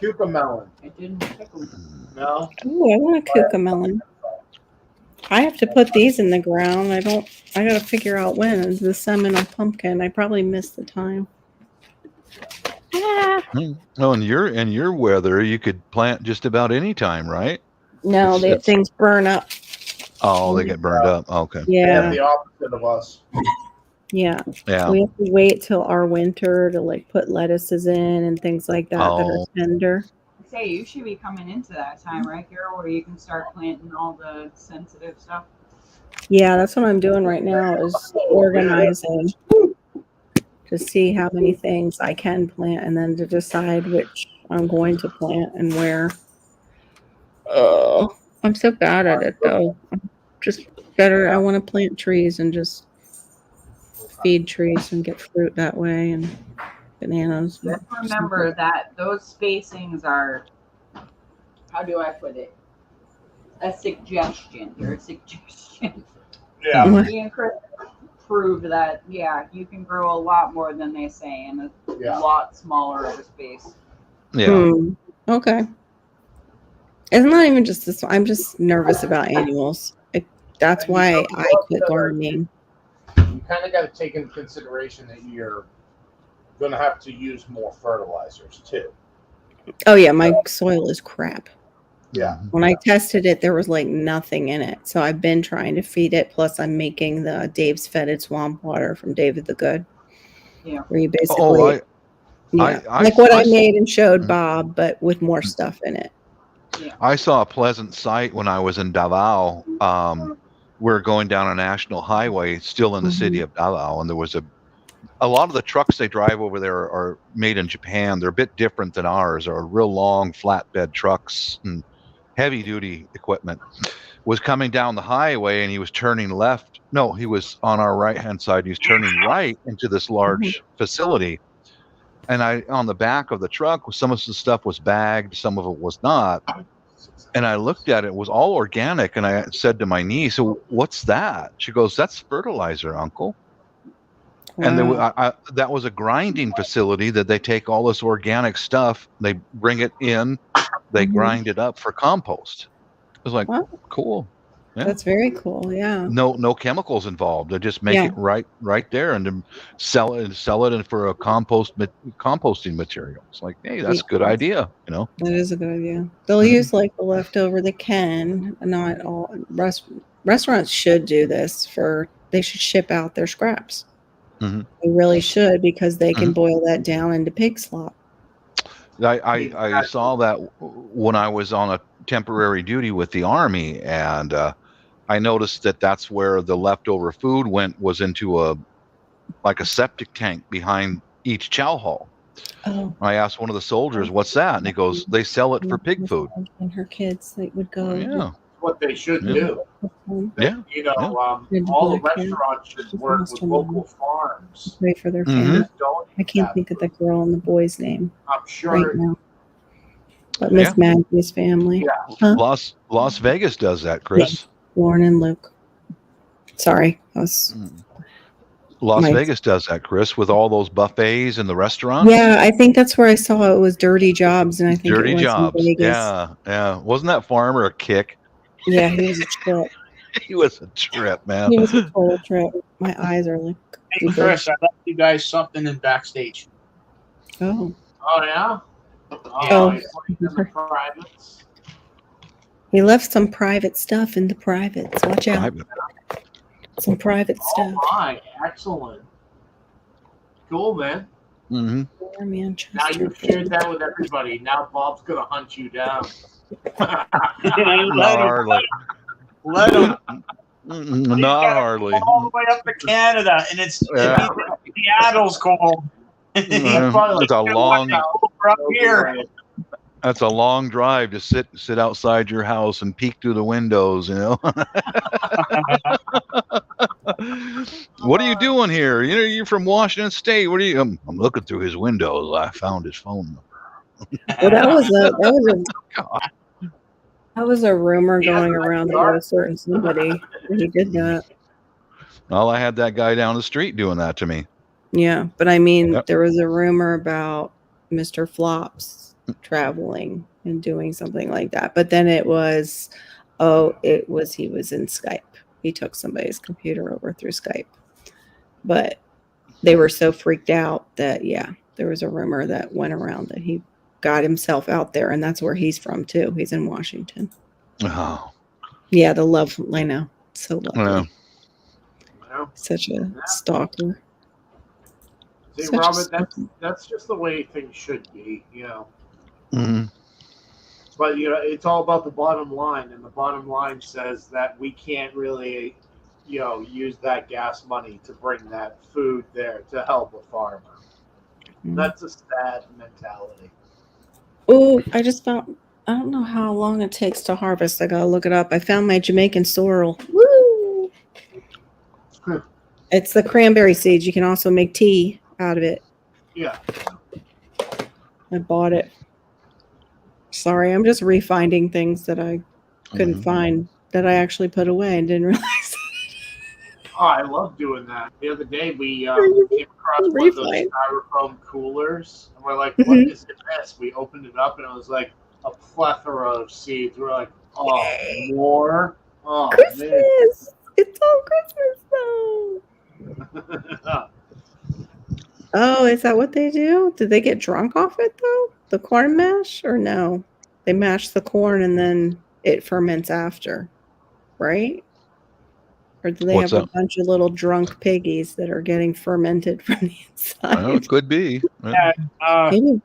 S13: Cucamelon.
S8: I didn't pick them.
S13: No.
S7: Ooh, I want a cucamelon. I have to put these in the ground. I gotta figure out when. It's the seminal pumpkin. I probably missed the time. Ah.
S12: No, in your weather, you could plant just about any time, right?
S7: No,
S12: It's-
S7: things burn up.
S12: Oh, they get burned up. Okay.
S13: They
S7: Yeah.
S13: have the opposite of us.
S7: Yeah.
S12: Yeah.
S7: We have to wait till our winter to like put lettuces in and things like that that are
S12: Oh.
S7: tender.
S8: Say you should be coming into that time, right, Carol, where you can start planting all the sensitive stuff.
S7: Yeah, that's what I'm doing right now is organizing to see how many things I can plant and then to decide which I'm going to plant and where. Oh, I'm so bad at it though. I'm just better. I want to plant trees and just feed trees and get fruit that way and bananas.
S8: Just remember that those spacings are, how do I put it? A suggestion. They're a suggestion.
S13: Yeah.
S8: Me and Chris proved that, yeah, you can grow a lot more than they say in a
S13: Yeah.
S8: lot smaller of a space.
S12: Yeah.
S7: Okay. It's not even just this. I'm just nervous about annuals. That's why I quit gardening.
S13: You kind of got to take into consideration that you're going to have to use more fertilizers too.
S7: Oh yeah, my soil is crap.
S13: Yeah.
S7: When I tested it, there was like nothing in it. So I've been trying to feed it. Plus, I'm making the Dave's Fetid Swamp Water from David the Good.
S8: Yeah.
S7: Where you basically,
S12: Oh,
S7: yeah,
S12: I-
S7: like what I
S12: I-
S7: made and showed Bob, but with more stuff in it.
S12: I saw a pleasant sight when I was in Davao. We're going down a national highway, still in the city of Davao, and there was a lot of the trucks they drive over there are made in Japan. They're a bit different than ours. Are real long flatbed trucks and heavy duty equipment. Was coming down the highway and he was turning left. No, he was on our right hand side. He was turning right into this large facility. And on the back of the truck, some of the stuff was bagged, some of it was not. And I looked at it, it was all organic. And I said to my niece, "So what's that?" She goes, "That's fertilizer, Uncle." And that was a grinding facility that they take all this organic stuff, they bring it in, they grind it up for compost. It was like, cool. Yeah.
S7: That's very cool. Yeah.
S12: No chemicals involved. They just make
S7: Yeah.
S12: it right there and then sell it for a composting material. It's like, hey, that's a good idea, you know.
S7: That is a good idea. They'll use like the leftover they can. Not all restaurants should do this. They should ship out their scraps.
S12: Mm-hmm.
S7: They really should because they can boil that down into pig slop.
S12: I saw that when I was on a temporary duty with the Army, and I noticed that that's where the leftover food was into a septic tank behind each chow hall.
S7: Oh.
S12: I asked one of the soldiers, "What's that?" And he goes, "They sell it for pig food."
S7: And her kids, they would go.
S12: Yeah.
S13: What they should
S12: Yeah.
S13: do.
S12: Yeah.
S13: You know,
S7: Yeah.
S13: all the restaurants should work with local farms.
S7: Pray for their
S12: Mhm.
S7: family.
S13: Don't
S7: I can't think of the girl and the boy's name
S13: I'm sure.
S7: right now. But Miss Maggie's family. Huh?
S12: Las Vegas does that, Chris.
S7: Lauren and Luke. Sorry, I was.
S12: Las
S7: My-
S12: Vegas does that, Chris, with all those buffets in the restaurants.
S7: Yeah, I think that's where I saw it was Dirty Jobs, and I think
S12: Dirty
S7: it was
S12: Jobs.
S7: in Vegas.
S12: Yeah. Wasn't that farmer a kick?
S7: Yeah, he was a trip.
S12: He was a trip, man.
S7: He was a total trip. My eyes are like.
S14: Hey, Chris, I left you guys something in backstage.
S7: Oh.
S13: Oh yeah.
S7: Oh.
S13: It's like in the privates.
S7: He left some private stuff in the privates. Watch out. Some private
S13: Oh
S7: stuff.
S13: my, excellent. Cool, man.
S12: Mm-hmm.
S7: Poor Manchester.
S13: Now you've shared that with everybody. Now Bob's gonna hunt you down.
S12: Not hardly.
S14: Let him.
S12: Not hardly.
S14: All the way up to Canada, and it's
S12: Yeah.
S14: Seattle's cold.
S12: It's a long.
S14: Over up here.
S12: That's a long drive to sit outside your house and peek through the windows. You know. What are you doing here? You know, you're from Washington State. What are you? I'm looking through his windows. I found his phone number.
S7: Well, that was a That was a rumor
S13: He has
S7: going
S13: a
S7: around
S13: backyard.
S7: about a certain somebody that he did that.
S12: Well, I had that guy down the street doing that to me.
S7: Yeah, but I mean,
S12: Yep.
S7: there was a rumor about Mr. Flops traveling and doing something like that. But then it was, he was in Skype. He took somebody's computer over through Skype. But they were so freaked out that, yeah, there was a rumor that went around that he got himself out there, and that's where he's from too. He's in Washington.
S12: Oh,
S7: Yeah, the love, I know. So lovely.
S12: yeah.
S13: Well,
S7: Such a stalker.
S13: see,
S7: Such a
S13: Robert,
S7: stalker.
S13: that's just the way things should be, you know.
S12: Mhm.
S13: But you know, it's all about the bottom line, and the bottom line says that we can't really, you know, use that gas money to bring that food there to help a farmer. That's a sad mentality.
S7: Oh, I just found, I don't know how long it takes to harvest. I gotta look it up. I found my Jamaican sorrel. Woo! It's the cranberry seeds. You can also make tea out of it.
S13: Yeah.
S7: I bought it. Sorry, I'm just refinding things that I couldn't find that I actually put away and didn't realize.
S13: Oh, I love doing that. The other day we came across one of those
S7: Refine.
S13: styrofoam coolers, and we're like, "What is this?" We opened it up, and it was like a plethora of seeds. We're like, "Oh, more? Oh man!"
S7: Christmas! It's all Christmas though. Oh, is that what they do? Did they get drunk off it though? The corn mash, or no? They mash the corn and then it ferments after, right? Or do they
S12: What's
S7: have a
S12: that?
S7: bunch of little drunk piggies that are getting fermented from the inside?
S12: Well, it could be.
S14: Yeah,
S7: Maybe.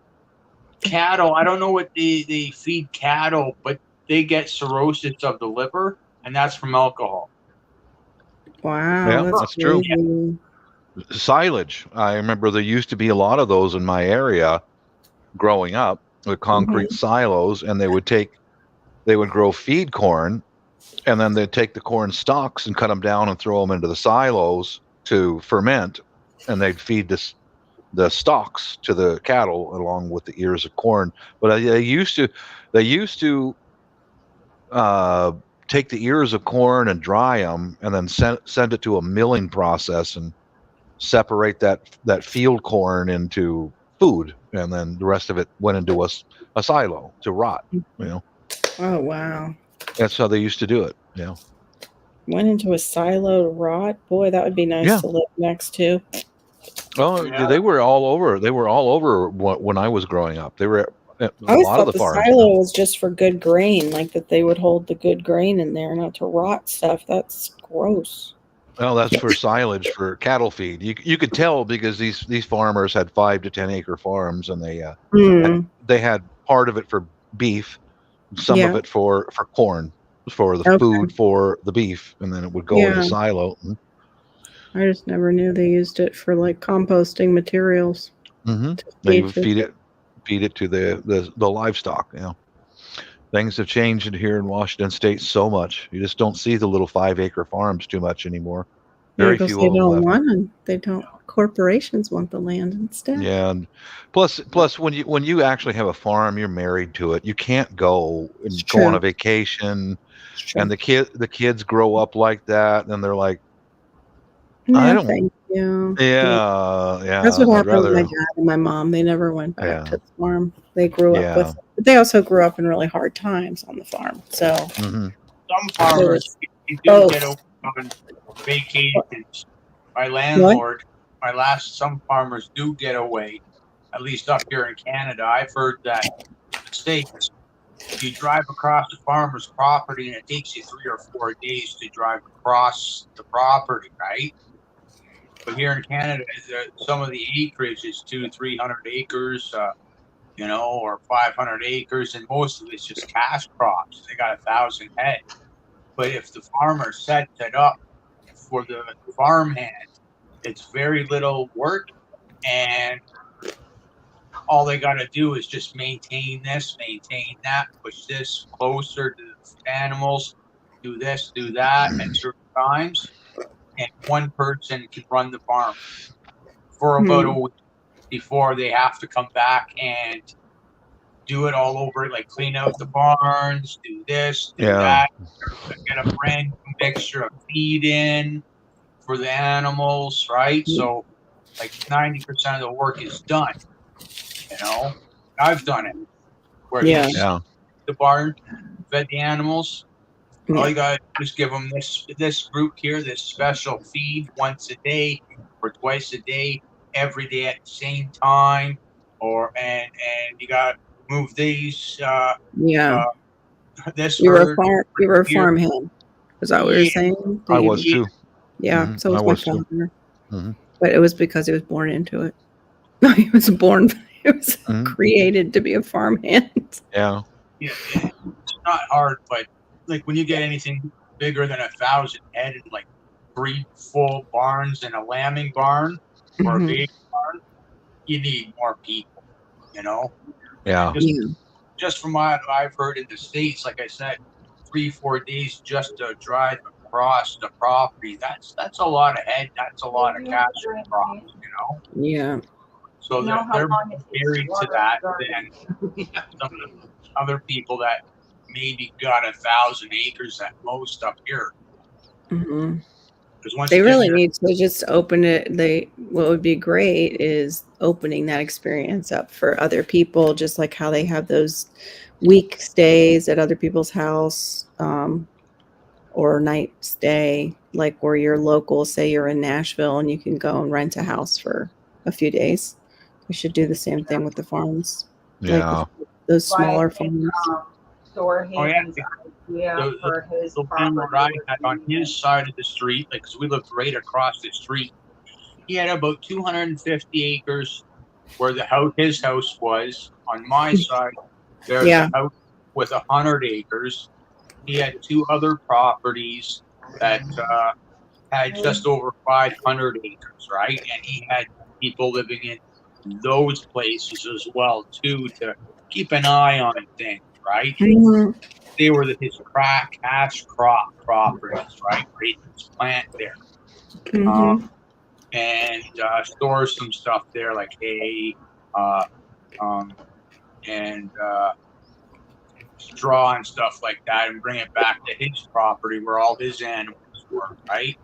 S14: cattle. I don't know what they feed cattle, but they get cirrhosis of the liver, and that's from alcohol.
S7: Wow,
S12: Yeah,
S7: that's
S12: that's true.
S7: crazy.
S12: Silage. I remember there used to be a lot of those in my area growing up with concrete silos, and they would grow feed corn, and then they'd take the corn stalks and cut them down and throw them into the silos to ferment, and they'd feed the stalks to the cattle along with the ears of corn. But they used to take the ears of corn and dry them, and then send it to a milling process and separate that field corn into food, and then the rest of it went into a silo to rot. You know,
S7: Oh wow.
S12: that's how they used to do it. Yeah.
S7: Went into a silo to rot. Boy, that would be nice
S12: Yeah.
S7: to live next to.
S12: Oh,
S13: Yeah.
S12: they were all over. They were all over when I was growing up. They were at
S7: I
S12: a
S7: always
S12: lot of
S7: thought
S12: the
S7: the
S12: farms.
S7: silo was just for good grain, like that they would hold the good grain in there, not to rot stuff. That's gross.
S12: Well, that's for silage for cattle feed. You could tell because these farmers had 5 to 10 acre farms, and they had part of it for beef, some of
S7: Yeah.
S12: it for corn, for the
S7: Okay.
S12: food for the beef, and then it would go in
S7: Yeah.
S12: the silo.
S7: I just never knew they used it for like composting materials.
S12: Mm-hmm.
S7: to
S12: They
S7: feed
S12: would
S7: to-
S12: feed it to the livestock. You know, things have changed here in Washington State so much. You just don't see the little 5 acre farms too much anymore.
S7: Yeah,
S12: Very
S7: 'cause
S12: few
S7: they
S12: of them
S7: don't
S12: left.
S7: want them. They don't. Corporations want the land instead.
S12: Yeah, and plus when you actually have a farm, you're married to it. You can't go and go on
S7: true.
S12: a vacation,
S7: It's true.
S12: and the kids grow up like that, and they're like,
S7: Yeah,
S12: I don't.
S7: thank you.
S12: Yeah.
S7: That's what
S12: I'd
S7: happened with my
S12: rather.
S7: dad and my mom. They never went back
S12: Yeah.
S7: to the farm. They grew up
S12: Yeah.
S7: with, but they also grew up in really hard times on the farm. So
S12: hmm
S14: Some farmers you do
S7: both.
S14: get on vacations. My landlord, some farmers do get away, at least up here in Canada. I've heard that in the States, you drive across the farmer's property and it takes you 3 or 4 days to drive across the property, right? But here in Canada, some of the acreage is 200-300 acres, or 500 acres, and most of it's just cash crops. They got 1,000 head. But if the farmer sets it up for the farmhand, it's very little work, and all they got to do is just maintain this, maintain that, push this closer to the animals, do this, do that at certain times, and one person can run the farm for about a week before they have to come back and do it all over, like clean out the barns, do this, do
S12: Yeah.
S14: that, get a brand new mixture of feed in for the animals, right? So like 90% of the work is done. You know, I've done it. Where
S7: Yeah.
S12: Yeah.
S14: the barn, fed the animals. All
S7: Yeah.
S14: you gotta do is give them this group here, this special feed once a day or twice a day, every day at the same time, and you gotta move these
S7: Yeah.
S14: this
S7: You were a
S14: herd
S7: farm. You were a
S14: here.
S7: farmhand. Is that what you're
S14: Yeah,
S7: saying?
S12: I
S7: That you-
S12: was too.
S7: Yeah.
S12: Mhm.
S7: So
S12: I
S7: was my
S12: was too.
S7: father.
S12: Mhm.
S7: But it was because he was born into it. No, he was born. He was
S12: Mhm.
S7: created to be a farmhand.
S12: Yeah.
S14: yeah, it's not hard, but like when you get anything bigger than 1,000 head and like 3 full barns and a lambing barn or a
S7: Mhm.
S14: big barn, you need more people, you know.
S12: Yeah.
S14: Just,
S7: Yeah.
S14: just from what I've heard in the States, like I said, 3-4 days just to drive across the property. That's a lot of head. That's a lot of cash crops, you know.
S7: Yeah.
S14: So
S8: You know how
S14: they're
S8: long it takes to
S14: married to
S8: water
S14: that
S8: a garden?
S14: than some of the other people that maybe got 1,000 acres at most up here.
S7: Hmm.
S14: Because once
S7: They
S14: you get
S7: really
S14: there,
S7: need to just open it. What would be great is opening that experience up for other people, just like how they have those week stays at other people's house, or night stay, like where you're local. Say you're in Nashville and you can go and rent a house for a few days. We should do the same thing with the farms, like
S12: Yeah.
S7: those
S8: But I
S7: smaller
S8: think
S7: farms.
S8: Storehaven's idea for his
S14: the landlord I
S8: property
S14: had on his side of the street, like, 'cause we lived right across the street, he had about 250 acres where his house was. On my side, there's
S7: Yeah.
S14: a house with 100 acres. He had 2 other properties that had just over 500 acres, right? And he had people living in those places as well too, to keep an eye on things, right?
S7: Mhm.
S14: They were his cash crop properties, right? Where he could just plant there.
S7: Mhm.
S14: And store some stuff there like hay, and straw and stuff like that, and bring it back to his property where all his animals were, right?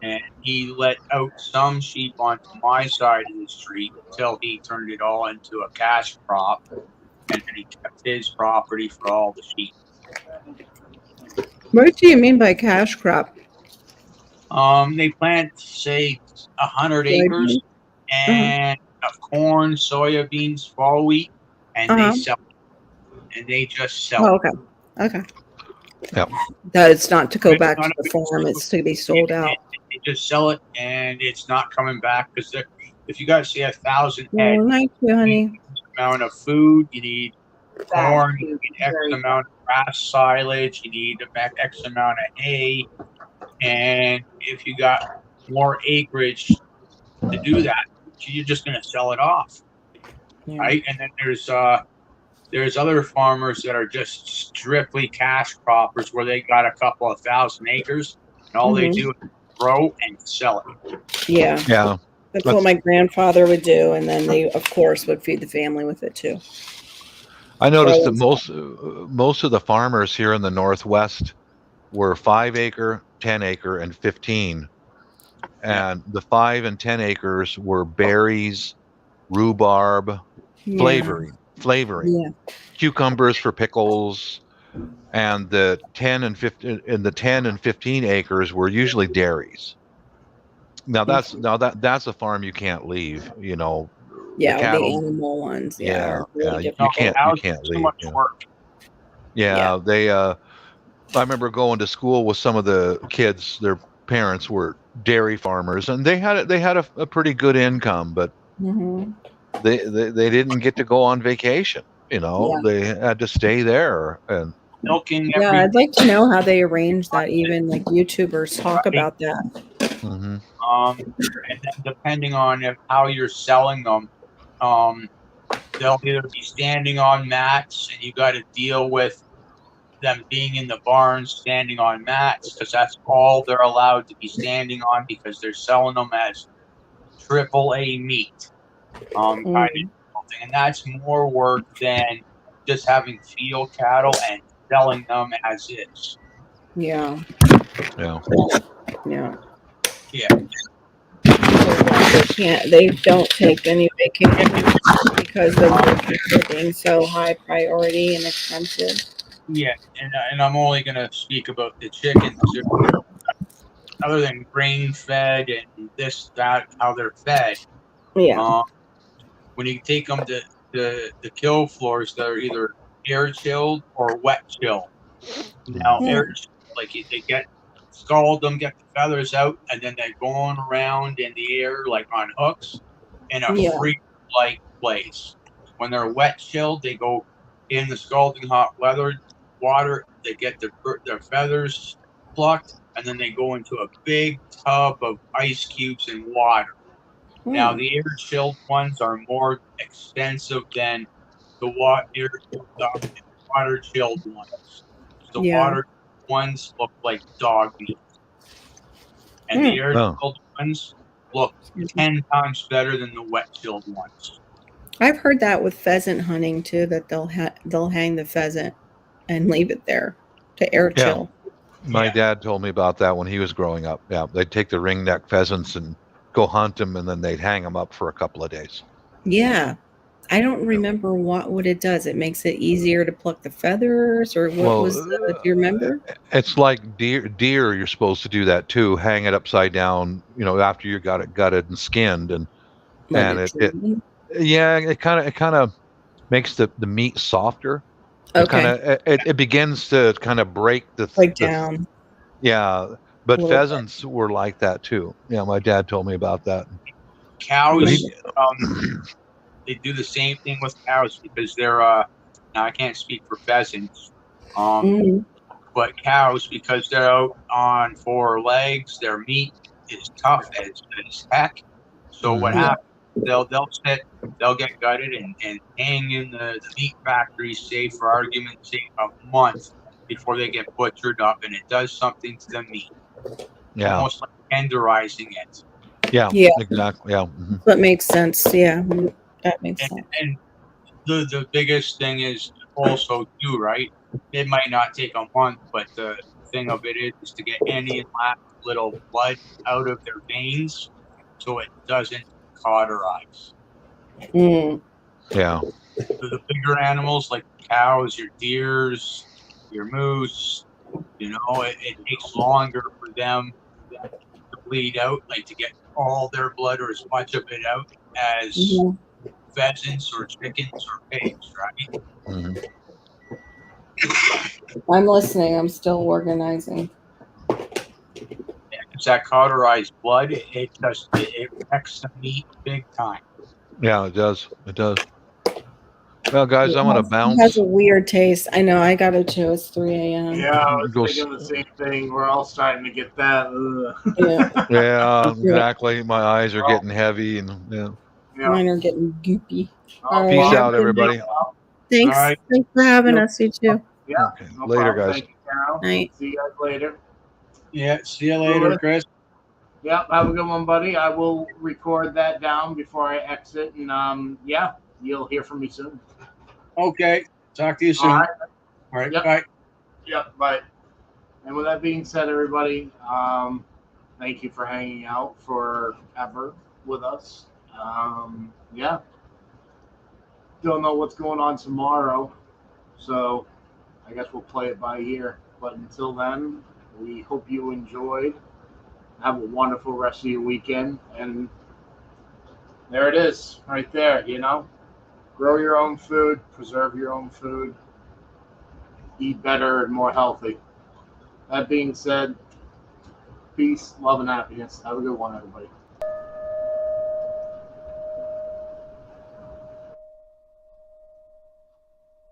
S14: And he let out some sheep onto my side of the street until he turned it all into a cash crop, and then he kept his property for all the sheep.
S7: What do you mean by cash crop?
S14: They plant, say, 100
S7: Soybean?
S14: acres and of corn, soybeans, fall wheat, and they sell it. And they just sell
S7: Oh,
S14: it.
S7: okay. Okay.
S12: Yep.
S7: That it's not to go
S14: It's
S7: back
S14: not
S7: to
S14: a
S7: the
S14: big
S7: farm, it's to be sold out.
S14: They just sell it, and it's not coming back because if you guys see 1,000 head,
S7: Well, thank you, honey.
S14: amount of food, you need corn, you
S8: too.
S14: need X
S8: Very
S14: amount of grass silage, you need X amount of hay, and if you got more acreage to do that, you're just going to sell it off,
S7: Yeah.
S14: right? And then there's other farmers that are just strictly cash croppers where they got a couple of 1,000 acres and all they
S7: Mhm.
S14: do is grow and sell it.
S7: Yeah.
S12: Yeah.
S7: That's what my grandfather would do, and then they, of course, would feed the family with it too.
S12: I noticed that
S7: Well,
S12: most of the farmers here in the Northwest were 5 acre, 10 acre, and 15. And the 5 and 10 acres were berries, rhubarb,
S7: Yeah.
S12: flavoring,
S7: Yeah.
S12: cucumbers for pickles, and the 10 and 15 acres were usually dairies. Now that's a farm you can't leave. You know,
S7: Yeah,
S12: the
S7: the
S12: cattle.
S7: animal ones. Yeah.
S12: Yeah,
S7: are really
S12: yeah, you
S7: difficult.
S12: can't
S14: Too
S12: leave.
S14: much
S12: You know.
S14: work.
S12: Yeah, they. I remember going to school with some of the kids. Their parents were dairy farmers, and they had a pretty good income, but
S7: Mhm.
S12: they didn't get to go on vacation. You know,
S7: Yeah.
S12: they had to stay there, and
S14: Milking
S7: Yeah,
S14: every
S7: I'd like to know how they arrange that. Even like YouTubers talk about that.
S12: mhm.
S14: and then depending on how you're selling them, they'll either be standing on mats, and you got to deal with them being in the barn standing on mats because that's all they're allowed to be standing on because they're selling them as AAA meat, kind of thing, and that's more work than just having field cattle and selling them as is.
S7: Yeah.
S12: Yeah.
S7: Yeah.
S14: Yeah.
S7: They don't take any vacation because they're being so high priority and expensive.
S14: Yeah, and I'm only gonna speak about the chickens. Other than grain fed and this, that, how they're fed.
S7: Yeah.
S14: When you take them to the kill floors, they're either air chilled or wet chilled. Now, air like they scald them, get the feathers out, and then they're going around in the air like on hooks in a
S7: Yeah.
S14: free like place. When they're wet chilled, they go in the scalding hot water. They get their feathers plucked, and then they go into a big tub of ice cubes and water. Now, the air chilled ones are more expensive than the water chilled ones. The
S7: Yeah.
S14: water ones look like dog meat, and the air
S12: Oh.
S14: chilled ones look 10 times better than the wet chilled ones.
S7: I've heard that with pheasant hunting too, that they'll hang the pheasant and leave it there to air
S12: Yeah.
S7: chill.
S12: My dad told me about that when he was growing up. Yeah, they'd take the ringneck pheasants and go hunt them, and then they'd hang them up for a couple of days.
S7: Yeah. I don't remember what it does. It makes it easier to pluck the feathers, or what was do you remember?
S12: It's like deer. You're supposed to do that too. Hang it upside down, after you got it gutted and skinned, and it kind of makes the meat softer.
S7: Okay.
S12: It begins to kind of break
S7: down.
S12: Yeah, but
S7: little
S12: pheasants were like that too. Yeah, my dad told me about that.
S14: Cows, they do the same thing with cows because they're now I can't speak for pheasants, but cows, because they're out on four legs, their meat is tough as heck. So what happens? They'll get gutted and hang in the meat factory, say for argument's sake, a month before they get butchered up, and it does something to the meat.
S12: Yeah.
S14: Almost like tenderizing it.
S12: Yeah.
S7: Yeah.
S12: Exactly. Yeah. Mhm.
S7: That makes sense. Yeah. That makes sense.
S14: And the biggest thing is also too, right? It might not take a month, but the thing of it is to get any last little blood out of their veins so it doesn't cauterize.
S12: Yeah.
S14: The bigger animals like cows, your deers, your moose, it takes longer for them to bleed out, like to get all their blood or as much of it out as pheasants or chickens or pigs, right?
S12: Mm-hmm.
S7: I'm listening. I'm still organizing.
S14: It's that cauterized blood. It wrecks the meat big time.
S12: Yeah, it does. It does. Well, guys, I'm gonna bounce.
S7: It has a weird taste. I know. I got it too. It's 3 a.m.
S13: Yeah, I was thinking the same thing. We're all starting to get that.
S12: Yeah, exactly. My eyes are getting heavy, and
S7: Mine are getting goopy. All
S12: Peace
S7: right.
S12: out, everybody.
S7: Thanks.
S12: All right.
S7: Thanks for having us. You too.
S13: Yeah.
S12: Okay.
S13: No
S12: Later,
S13: problem.
S12: guys.
S13: Thank you, Carol.
S7: Night.
S13: See you guys later.
S14: Yeah, see you later, Chris.
S13: Yeah, have a good one, buddy. I will record that down before I exit, and you'll hear from me soon.
S14: Okay. Talk to you soon.
S13: All
S14: right.
S13: Yep.
S14: Bye.
S13: Yep, bye. And with that being said, everybody, thank you for hanging out forever with us. Don't know what's going on tomorrow, so I guess we'll play it by ear. But until then, we hope you enjoyed. Have a wonderful rest of your weekend. And there it is, right there, Grow your own food, preserve your own food, eat better and more healthy. That being said, peace, love, and happiness. Have a good one, everybody.